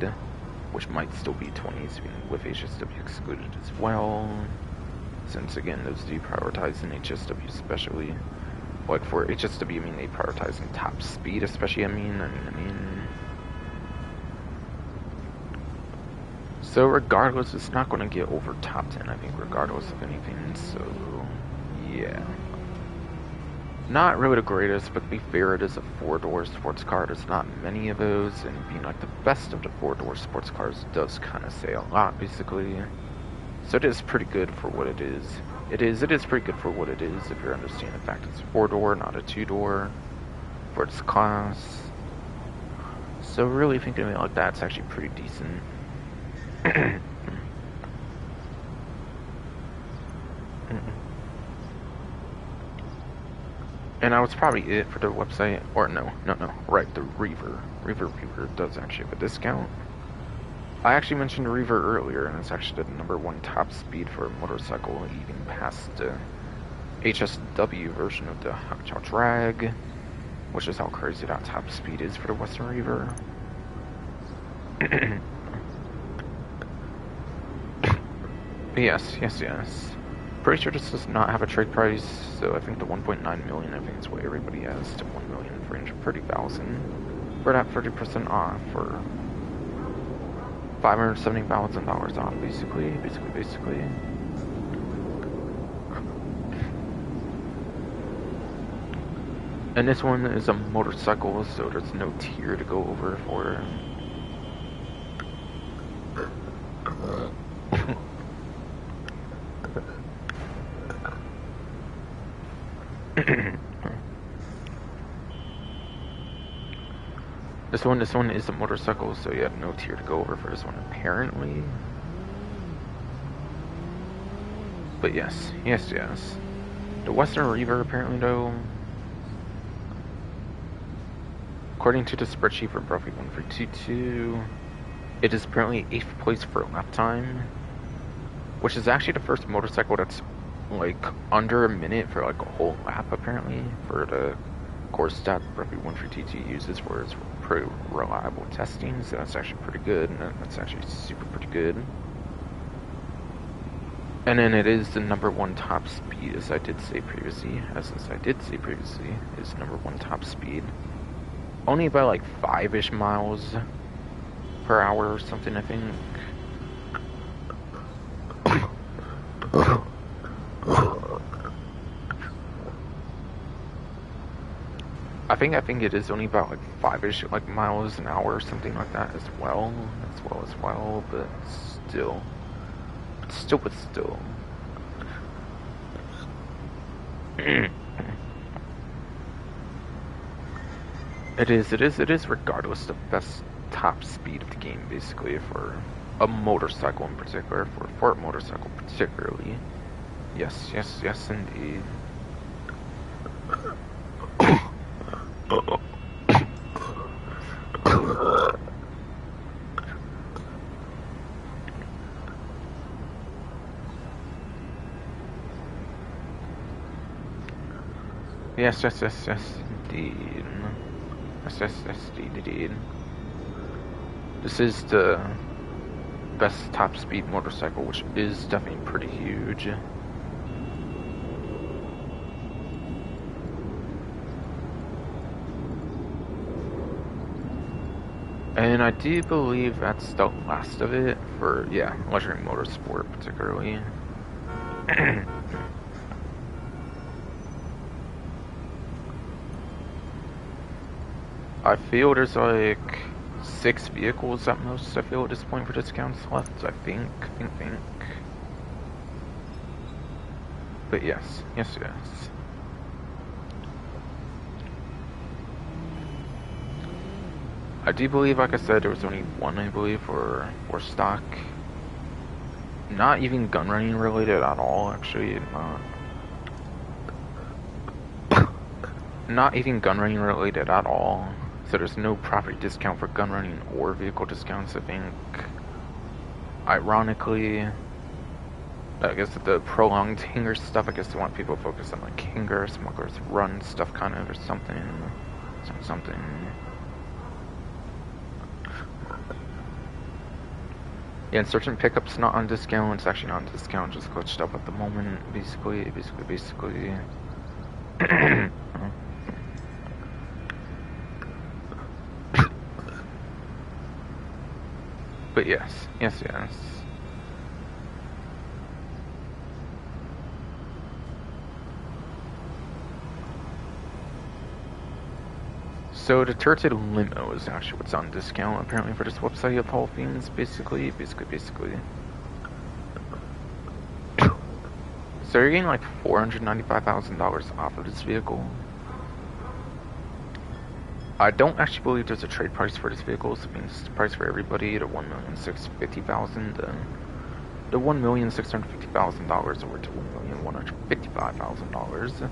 which might still be 20s even with HSW excluded as well. Since again, those do prioritize in HSW especially. Like for HSW, I mean they prioritize in top speed, especially. I mean. So regardless, it's not going to get over top 10. I think regardless of anything. So yeah, not really the greatest, but to be fair, it is a four-door sports car. There's not many of those, and being like the best of the four-door sports cars does kind of say a lot, basically. So it is pretty good for what it is. It is pretty good for what it is if you're understanding the fact it's a four-door, not a two-door for its class. So really thinking of it like that, it's actually pretty decent. And that was probably it for the website, or no, right, the Reaver does actually have a discount. I actually mentioned Reaver earlier, and it's actually the #1 top speed for a motorcycle, even past the HSW version of the Hokchow Drag, which is how crazy that top speed is for the Western Reaver. Yes. Pretty sure this does not have a trade price, so I think the 1.9 million, I think is what everybody has, to 1 million range of 30,000 for that 30% off for $570,000 off, basically. And this one is a motorcycle, so there's no tier to go over for. This one is a motorcycle, so you have no tier to go over for this one, apparently. But yes. The Western Reaver, apparently, though, according to the spreadsheet for Brophy 1322, it is apparently 8th place for lap time, which is actually the first motorcycle that's like under a minute for like a whole lap, apparently, for the course that Brophy 1322 uses for its pretty reliable testing. So that's actually pretty good, and that's actually super pretty good. And then it is the #1 top speed, as I did say previously, is #1 top speed. Only by like 5-ish miles per hour or something, I think. I think it is only about like 5-ish like miles an hour or something like that as well, but still. It is regardless the best top speed of the game, basically, for a motorcycle in particular, for a motorcycle particularly. Yes, yes, yes, indeed. Yes, yes, yes, yes, indeed. Yes, yes, yes, indeed. This is the best top speed motorcycle, which is definitely pretty huge. And I do believe that's the last of it for, yeah, luxury motorsport particularly. I feel there's like 6 vehicles at most, I feel, at this point for discounts left, I think. But yes, yes, yes. I do believe, like I said, there was only one, I believe, for stock. Not even gun running related at all, actually. Not even gun running related at all. So there's no property discount for gun running or vehicle discounts, I think. Ironically, I guess the prolonged hanger stuff, I guess they want people to focus on like hanger, smugglers run stuff kind of, or something. Something. Yeah, and search and pickup's not on discount. It's actually not on discount, just glitched up at the moment, basically. But yes. So the turreted limo is actually what's on discount, apparently, for this website of all things, basically. So you're getting like $495,000 off of this vehicle. I don't actually believe there's a trade price for this vehicle, so it means the price for everybody, the $1,650,000, the $1,650,000 over to $1,155,000.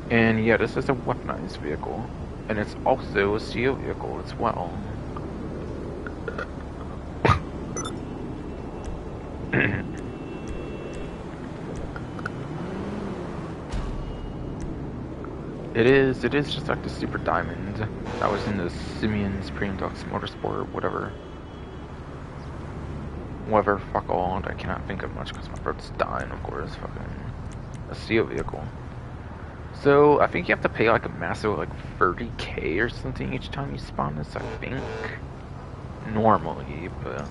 And yeah, this is a weaponized vehicle, and it's also a CO vehicle as well. It is just like the Super Diamond that was in the Simeon's Premium Deluxe Motorsport, whatever, fuck all, I cannot think of much because my throat's dying, of course, fucking a CO vehicle. So, I think you have to pay like a massive like 30K or something each time you spawn this, I think, normally, but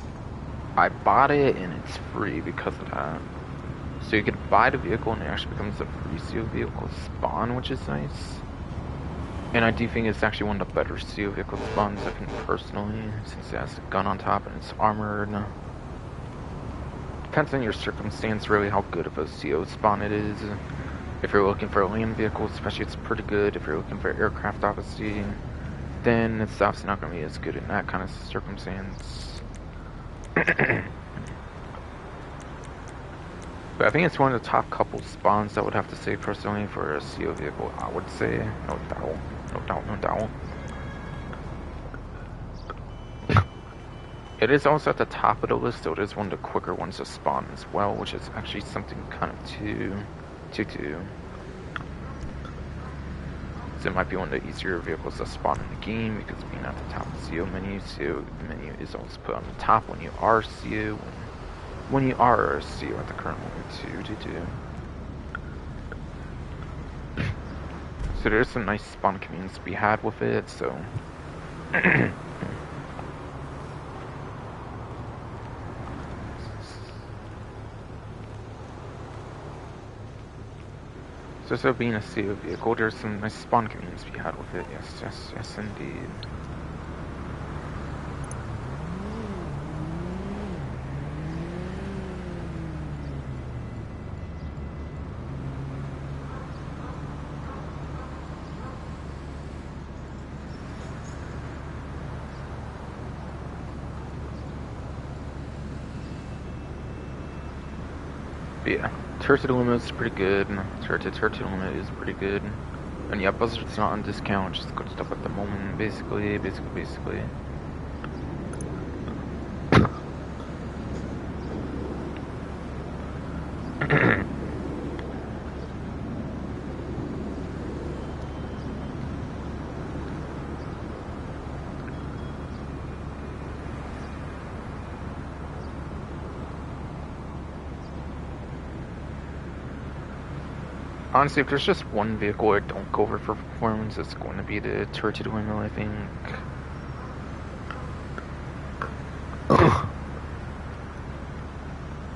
I bought it and it's free because of that. So you could buy the vehicle and it actually becomes a free CO vehicle spawn, which is nice. And I do think it's actually one of the better CO vehicle spawns, I think, personally, since it has a gun on top and it's armored. Depends on your circumstance, really, how good of a CO spawn it is. If you're looking for a land vehicle, especially, it's pretty good. If you're looking for aircraft, obviously, then it's obviously not going to be as good in that kind of circumstance. But I think it's one of the top couple spawns I would have to say personally for a CO vehicle, I would say. No doubt. It is also at the top of the list, so it is one of the quicker ones to spawn as well, which is actually something kind of to. So it might be one of the easier vehicles to spawn in the game because being at the top of the CO menu, CO menu is always put on the top when you are CO. When you are CO at the current moment too. So there's some nice spawn communities to be had with it, so so being a CO vehicle, there's some nice spawn communities to be had with it, yes indeed. But yeah, turret to the limit is pretty good. Turret to limit is pretty good. And yeah, Buzzard's not on discount, just good stuff at the moment, basically. Honestly, if there's just one vehicle I don't go over for performance, it's going to be the turret to the windmill, I think.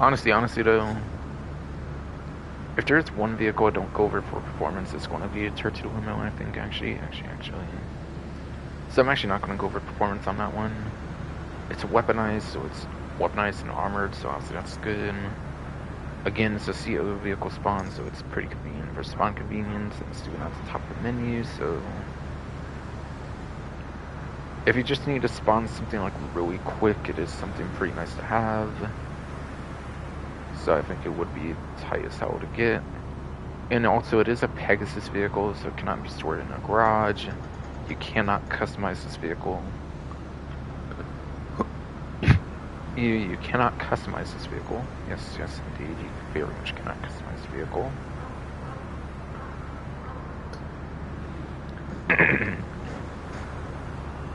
honestly though, if there's one vehicle I don't go over for performance, it's going to be a turret to the windmill, I think, actually. So I'm actually not going to go over performance on that one. It's weaponized, so it's weaponized and armored, so obviously that's good. Again, it's a CO vehicle spawn, so it's pretty convenient for spawn convenience, and it's doing at the top of the menu, so... If you just need to spawn something like really quick, it is something pretty nice to have. So I think it would be tight as hell to get. And also, it is a Pegasus vehicle, so it cannot be stored in a garage. You cannot customize this vehicle. You cannot customize this vehicle. Yes, indeed. You very much cannot customize the vehicle.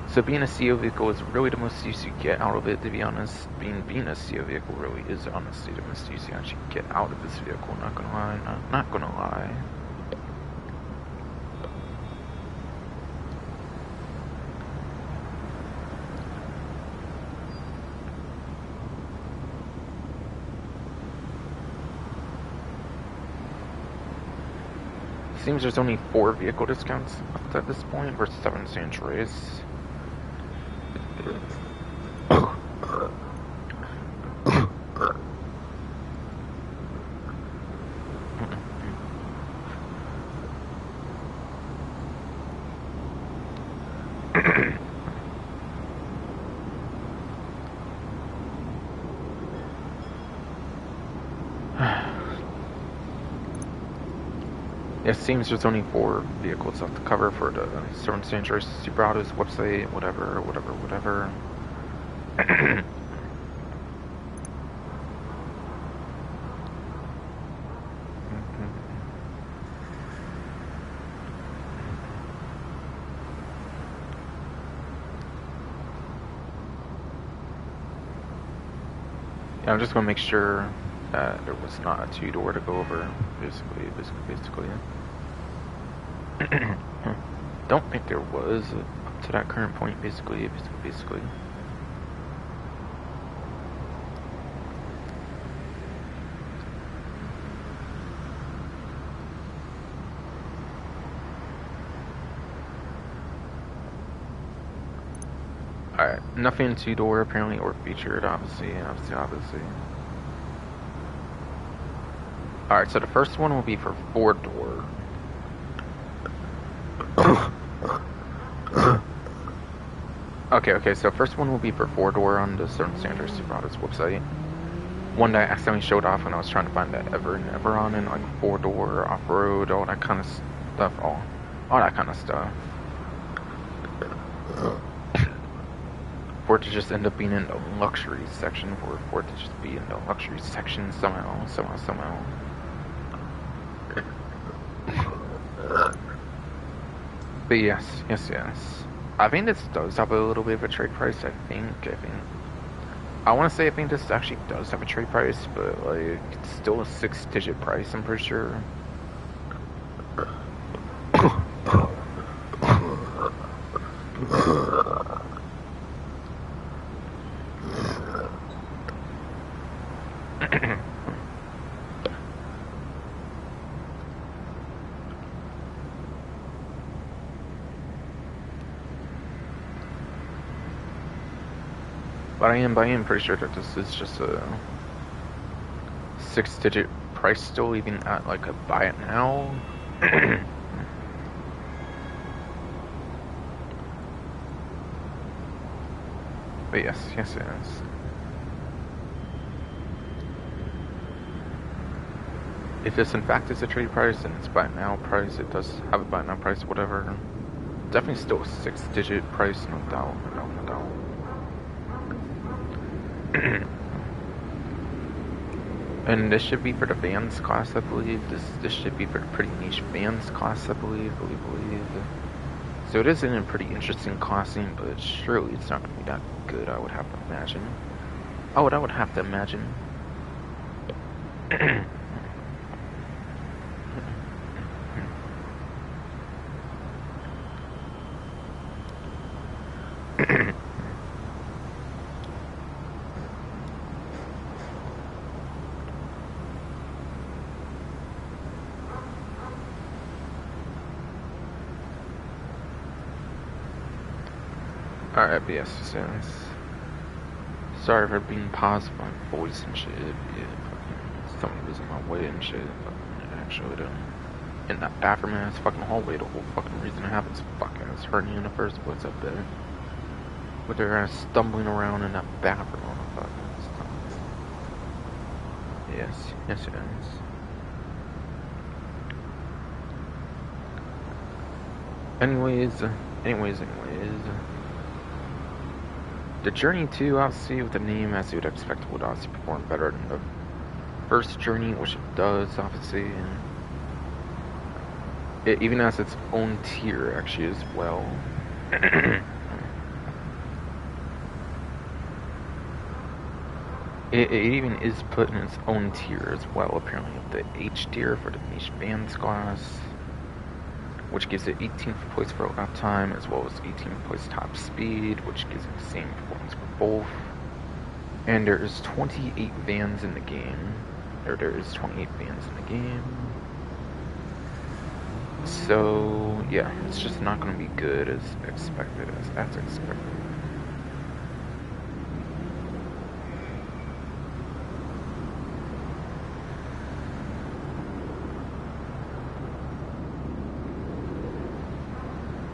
So being a CO vehicle is really the most use you get out of it, to be honest. Being a CO vehicle really is honestly the most use you actually get out of this vehicle, not gonna lie. Not gonna lie. Seems there's only 4 vehicle discounts left at this point versus 7 San Andreas. It seems there's only 4 vehicles left to cover for the San Andreas Super Autos website, whatever. Yeah, I'm just gonna make sure that there was not a 2-door to go over, basically. Don't think there was up to that current point, basically. Alright, nothing 2-door apparently or featured, obviously. Alright, so the first one will be for 4-door. Okay, so first one will be for 4-door on the San Andreas Super Autos website. One that I accidentally showed off when I was trying to find that ever and ever on, and like 4-door, off-road, all that kind of stuff, all that kind of stuff. For it to just end up being in the luxury section, for it to just be in the luxury section somehow. But yes. I think this does have a little bit of a trade price, I think. I want to say I think this actually does have a trade price, but like, it's still a 6-digit price, I'm pretty sure. But I am pretty sure that this is just a 6-digit price still, even at like a buy it now. But yes. if this in fact is a trade price and it's buy now price, it does have a buy now price, whatever. Definitely still a 6-digit price, no doubt, no doubt. And this should be for the Vans class, I believe. This should be for the pretty niche Vans class, I believe. So it is in a pretty interesting classing, but surely it's not going to be that good, I would have to imagine. I would have to imagine. Alright, but yes, sorry for being paused my voice and shit. Yeah, somebody was in my way and shit. Actually, in that bathroom ass fucking hallway, the whole fucking reason it happens, fuck ass hurting you in the first place up there. With their ass stumbling around in that bathroom on the fucking stuff. Yes, it is. Anyways. The Journey 2, obviously, with the name, as you would expect, would obviously perform better than the first Journey, which it does, obviously. It even has its own tier, actually, as well. It even is put in its own tier as well, apparently. The H tier for the niche Vans class, which gives it 18th place for lap time, as well as 18th place top speed, which gives it the same performance for both. And there is 28 Vans in the game. There is 28 Vans in the game. So, yeah, it's just not going to be good as expected, as expected.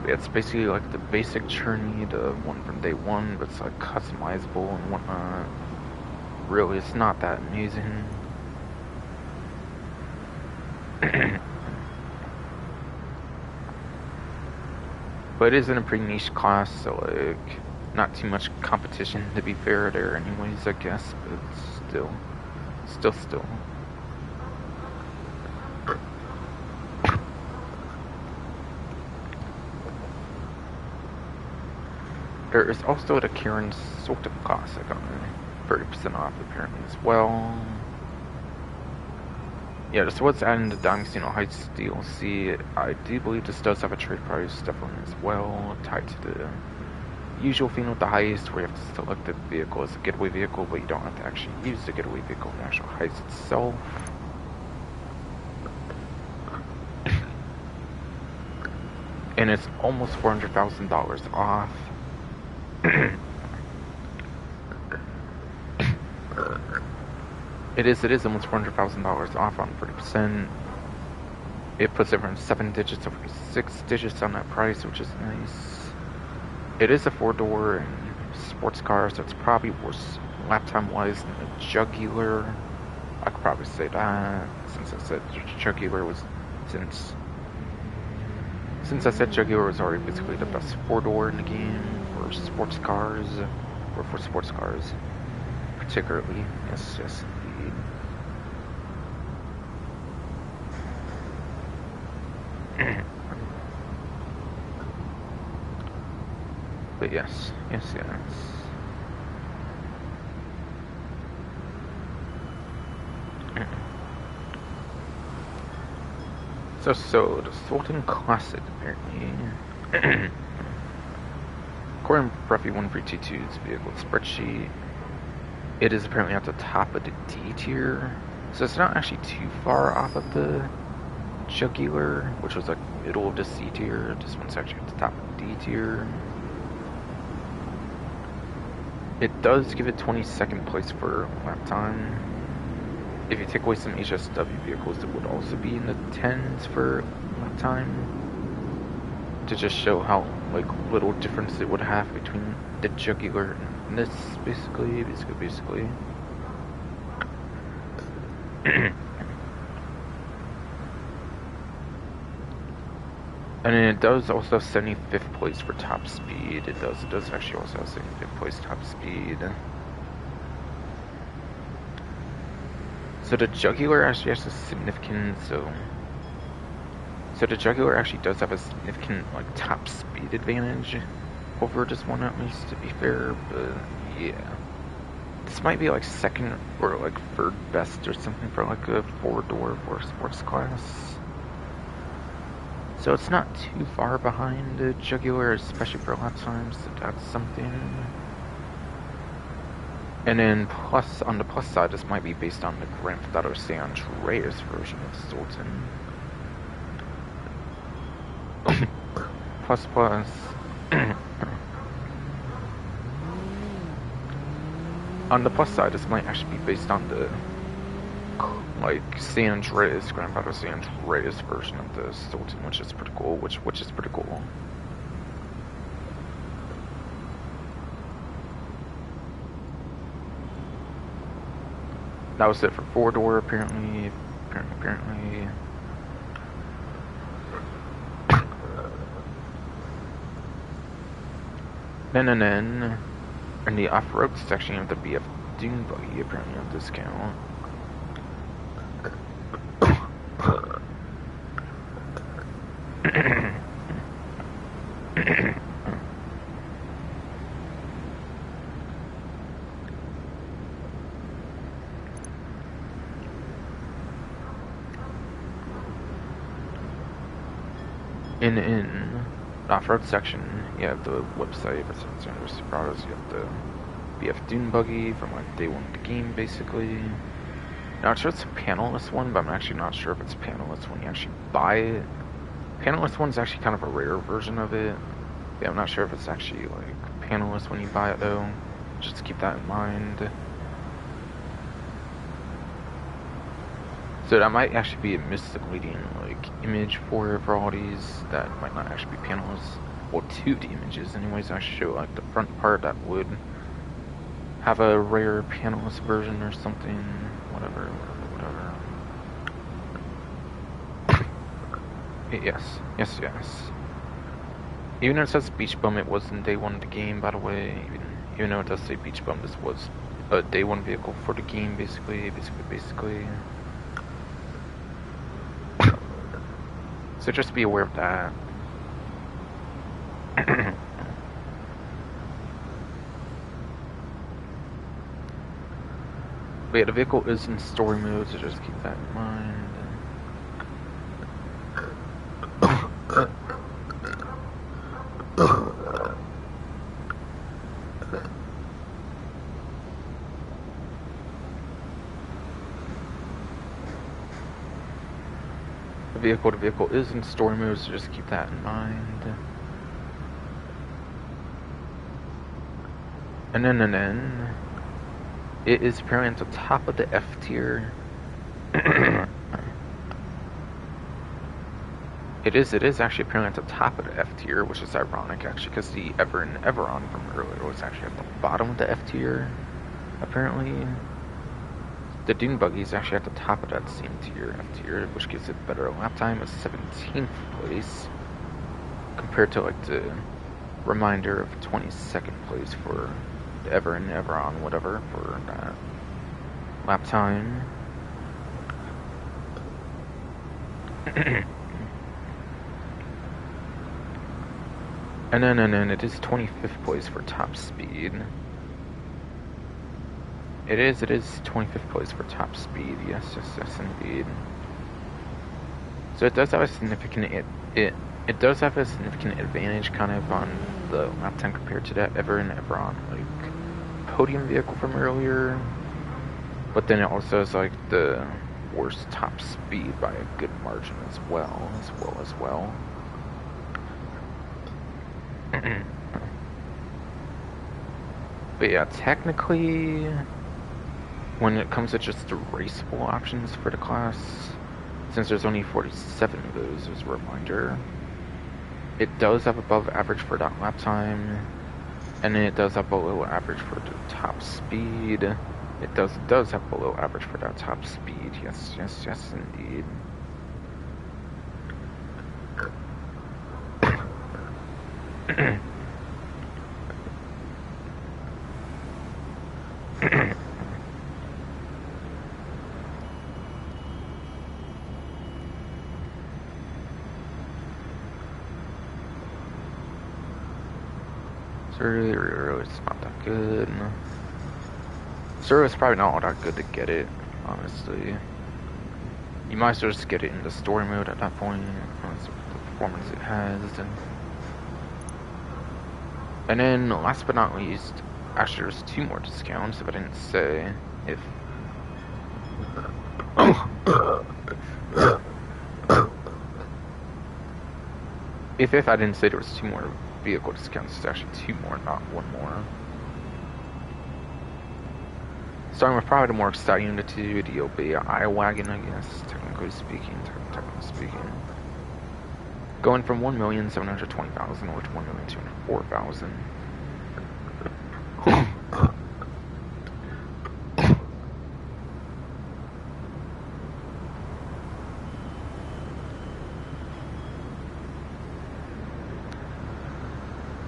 Yeah, it's basically like the basic journey, the one from day one, but it's like customizable and whatnot. Really, it's not that amazing. But it is in a pretty niche class, so like, not too much competition to be fair there anyways, I guess, but still. There is also the Karen Sort of class I got 30% off apparently as well. Yeah, this was added in the Diamond Casino Heights DLC. I do believe this does have a trade price definitely as well, tied to the usual thing with the heist, where you have to select the vehicle as a getaway vehicle, but you don't have to actually use the getaway vehicle in the actual heist itself. And it's almost $400,000 off. It is almost $400,000 off on 30%. It puts it from 7 digits over 6 digits on that price, which is nice. It is a 4-door and sports car, so it's probably worse lap time wise than the Jugular. I could probably say that, since I said Jugular was since I said Jugular was already basically the best 4-door in the game for sports cars, or for sports cars particularly. Yes, indeed. But yes. So the Sultan Classic, apparently. According to Bruffy1322's vehicle spreadsheet, it is apparently at the top of the D tier. So it's not actually too far off of the Jugular, which was like middle of the C tier. This one's actually at the top of the D tier. It does give it 22nd place for lap time. If you take away some HSW vehicles, it would also be in the 10s for lap time. To just show how like little difference it would have between the Jugular and this, basically. And it does also have 75th place for top speed. It does actually also have 75th place top speed. So the jugular actually has a significant, so the jugular actually does have a significant, like, top speed advantage over this one, at least, to be fair, but yeah. This might be like second or like third best or something for like a four-door for sports class. So it's not too far behind the jugular, especially for lap times, so that's something. And then plus, on the plus side, this might be based on the Grand Theft Auto San Andreas version of Sultan. plus. On the plus side, this might actually be based on the, like, San Andreas, Grand Theft Auto San Andreas version of the Sultan, which is pretty cool, which is pretty cool. That was it for four-door, apparently. Then, in the off-road section of the BF Dune Buggy, apparently on discount. In off-road section, you have the website for San Andreas Prados, you have the BF Dune Buggy from like day one of the game, basically. Now, I'm sure it's a panelless one, but I'm actually not sure if it's panelless when you actually buy it. Panelless one's actually kind of a rare version of it. Yeah, I'm not sure if it's actually like panelless when you buy it though. Just keep that in mind. So that might actually be a misleading like image for all these that might not actually be panelless. Well, 2D images anyways. I show like the front part that would have a rare panelless version or something. Whatever. Yes. Even though it says Beach Bum, it wasn't day one of the game, by the way. Even though it does say Beach Bum, this was a day one vehicle for the game, basically. So just be aware of that. But yeah, the vehicle is in story mode, so just keep that in mind. The vehicle is in story mode, so just keep that in mind. And then it is apparently at the top of the F tier. It is actually apparently at the top of the F tier, which is ironic actually, because the Everon from earlier was actually at the bottom of the F tier, apparently. The Dune Buggy is actually at the top of that same tier, F tier, which gives it better lap time of 17th place, compared to like the reminder of 22nd place for the Everon, whatever, for that lap time. And then it is 25th place for top speed. It is 25th place for top speed. Yes, indeed. So it does have a significant it does have a significant advantage kind of on the lap time compared to that Everon like podium vehicle from earlier. But then it also has like the worst top speed by a good margin as well. But yeah, technically, when it comes to just the raceable options for the class, since there's only 47 of those as a reminder, it does have above average for that lap time, and then it does have below average for the top speed. It does have below average for that top speed. Yes, indeed. It's not that good. It's probably not all that good to get it, honestly. You might as well just get it in the story mode at that point. That's the performance it has. And then, last but not least, actually there's 2 more discounts if I didn't say. If I didn't say there was 2 more vehicle discounts, it's actually 2 more, not 1 more. Starting with probably the more exciting of the 2, the Obey I-Wagon, I guess, technically speaking. Going from 1,720,000 over to 1,204,000.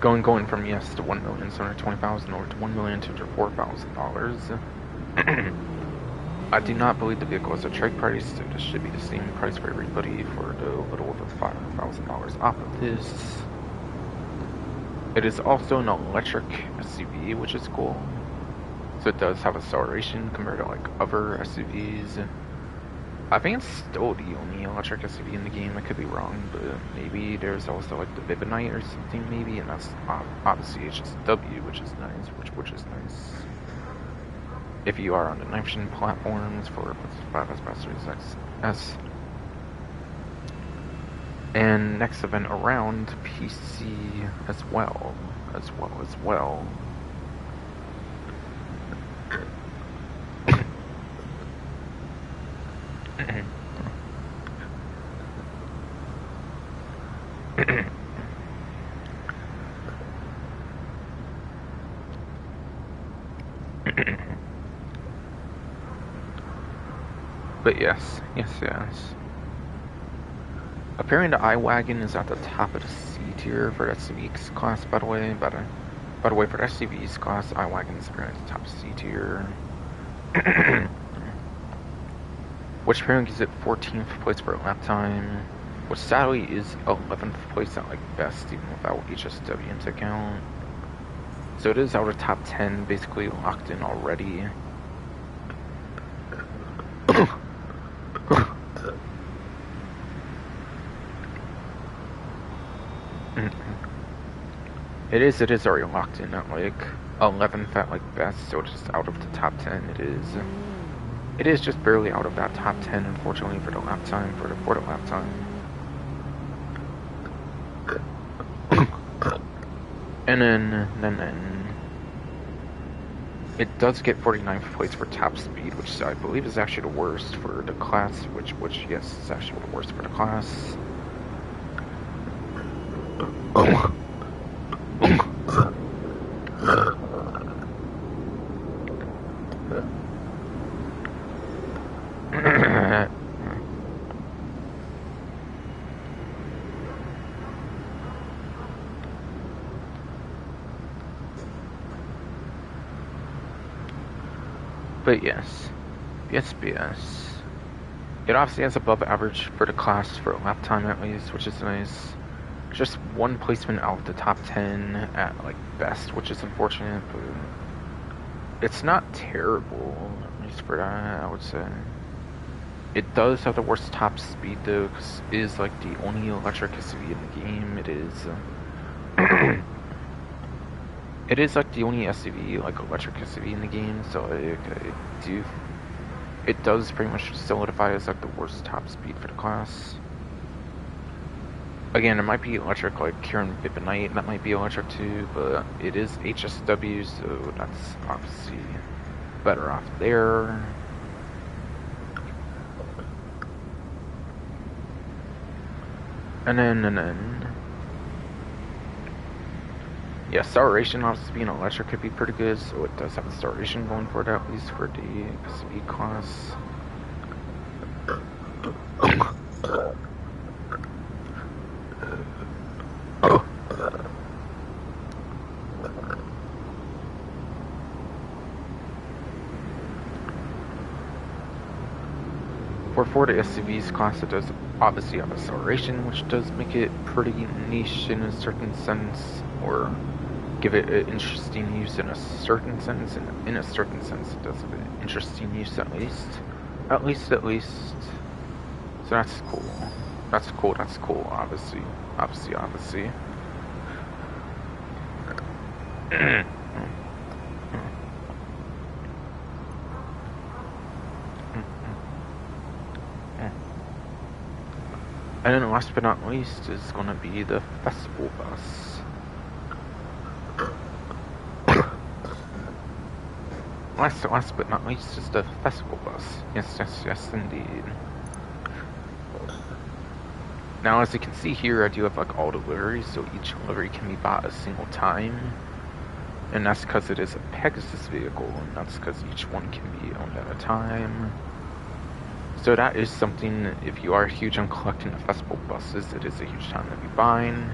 Going from yes to 1,720,000 over to $1,204,000. I do not believe the vehicle is a trade price, so this should be the same price for everybody for a little over $5,000 off of this. It is also an electric SUV, which is cool. So it does have acceleration compared to like other SUVs. I think it's still the only electric SUV in the game. I could be wrong, but maybe there's also like the Vibonite or something, maybe, and that's obviously HSW, which is nice. Which is nice. If you are on the next-gen platforms for 5S Series XS. And next event around PC as well. But yes. Appearing the I-Wagon is at the top of the C tier for the SUVs class, by the way. By the way, for the SUVs class, I-Wagon is appearing at the top of C tier. Which apparently gives it 14th place for lap time, which sadly is 11th place at like best, even without HSW into account. So it is out of top 10, basically locked in already. It is already locked in at like 11th at like best, so it's just out of the top 10. It is just barely out of that top 10, unfortunately, for the lap time, for the lap time. And then it does get 49th place for top speed, which I believe is actually the worst for the class, which yes, is actually the worst for the class. But yes. It obviously has above average for the class for lap time at least, which is nice. Just 1 placement out of the top 10 at like best, which is unfortunate, but it's not terrible, at least for that, I would say. It does have the worst top speed though, because it is like the only electric SUV in the game. It is it is like the only SUV, like electric SUV in the game, so it does pretty much solidify as like the worst top speed for the class. Again, it might be electric like Kieran Vibonite, that might be electric too, but it is HSW, so that's obviously better off there. And then yeah, acceleration obviously being electric could be pretty good, so it does have acceleration going for it, at least for the SUV class. For the SUVs class, it does obviously have acceleration, which does make it pretty niche in a certain sense, or give it an interesting use in a certain sense. And in a certain sense, it does have an interesting use at least. At least. So that's cool. That's cool. Obviously. And then last but not least is going to be the festival bus. Last but not least is the festival bus. Yes, indeed. Now, as you can see here, I do have like all deliveries, so each delivery can be bought a single time. And that's because it is a Pegasus vehicle, and that's because each one can be owned at a time. So that is something, if you are huge on collecting the festival buses, it is a huge time to be buying.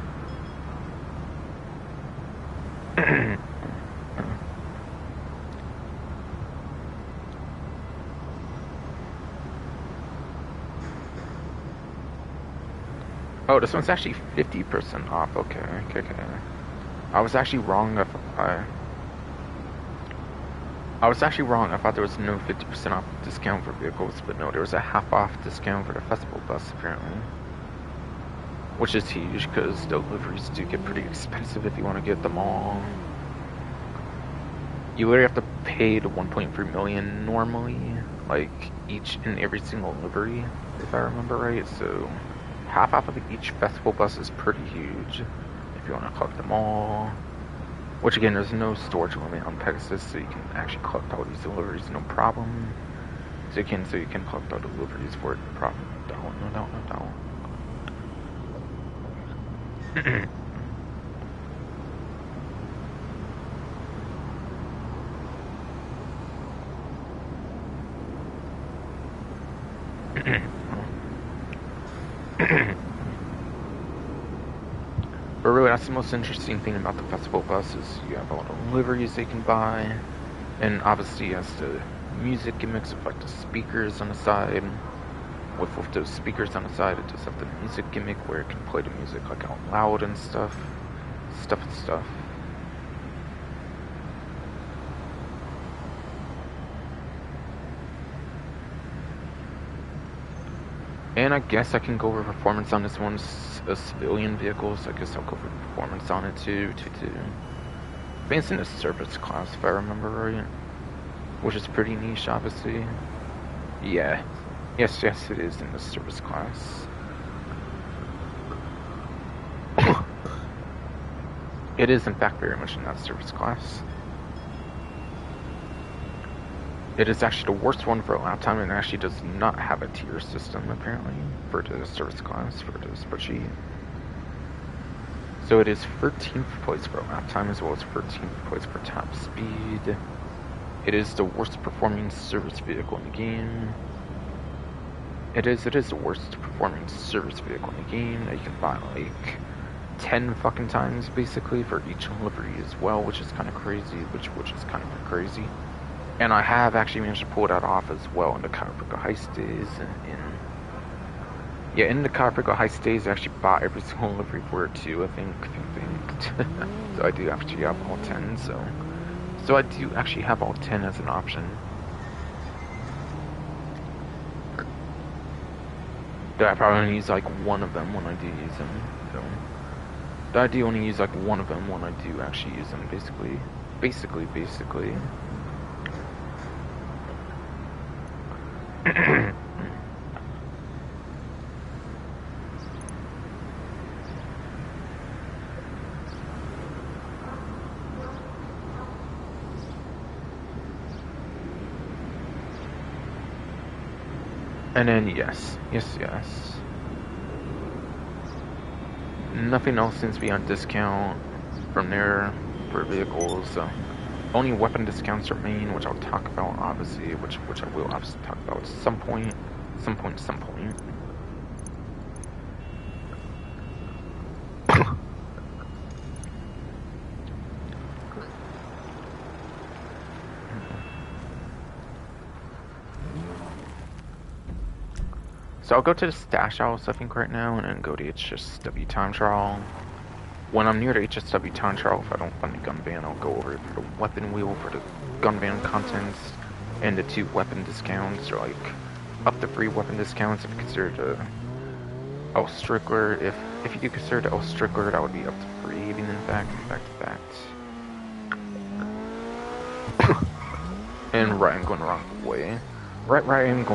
Oh, this one's actually 50% off. Okay. I was actually wrong. I was actually wrong. I thought there was no 50% off discount for vehicles, but no, there was a half off discount for the festival bus apparently. Which is huge because deliveries do get pretty expensive if you want to get them all. You literally have to pay the 1.3 million normally, like each and every single delivery, if I remember right. So half off of each festival bus is pretty huge if you want to collect them all. Which again, there's no storage limit on Pegasus, so you can actually collect all these deliveries no problem. So you can collect all deliveries for it no problem. No doubt. But really, that's the most interesting thing about the festival bus is you have a lot of deliveries they can buy, and obviously it has the music gimmicks with like the speakers on the side. With those speakers on the side, it does have the music gimmick where it can play the music like out loud and stuff. And I guess I can go over performance on this one's a civilian vehicle, so I guess I'll go over performance on it too. I think it's in the service class if I remember right, which is pretty niche, obviously. Yeah, yes, it is in the service class. It is in fact very much in that service class. It is actually the worst one for a lap time, and it actually does not have a tier system, apparently, for the service class, for the spreadsheet. So it is 13th place for lap time, as well as 13th place for top speed. It is the worst performing service vehicle in the game. It is the worst performing service vehicle in the game that you can buy, like, 10 fucking times, basically, for each delivery as well, which is kind of crazy, which is kind of crazy. And I have actually managed to pull that off as well in the California Heist days. In the California Heist days, I actually bought every single delivery for it too, I think. So I do actually have all 10, so I do actually have all 10 as an option. Though I probably only use like one of them when I do use them, so. Though I do only use like one of them when I do actually use them, basically. And then yes. Nothing else seems to be on discount from there for vehicles. Only weapon discounts remain, which I'll talk about obviously, which I will obviously talk about at some point. So I'll go to the stash house, I think, right now, and then go to HSW time trial. When I'm near the HSW time trial, if I don't find the gun van, I'll go over to the weapon wheel for the gun van contents and the 2 weapon discounts, or like up to 3 weapon discounts if you consider the Oh Strickler. If you do consider the Strickler, that would be up to 3, even in fact, And right, I'm going the wrong way. Right, I'm going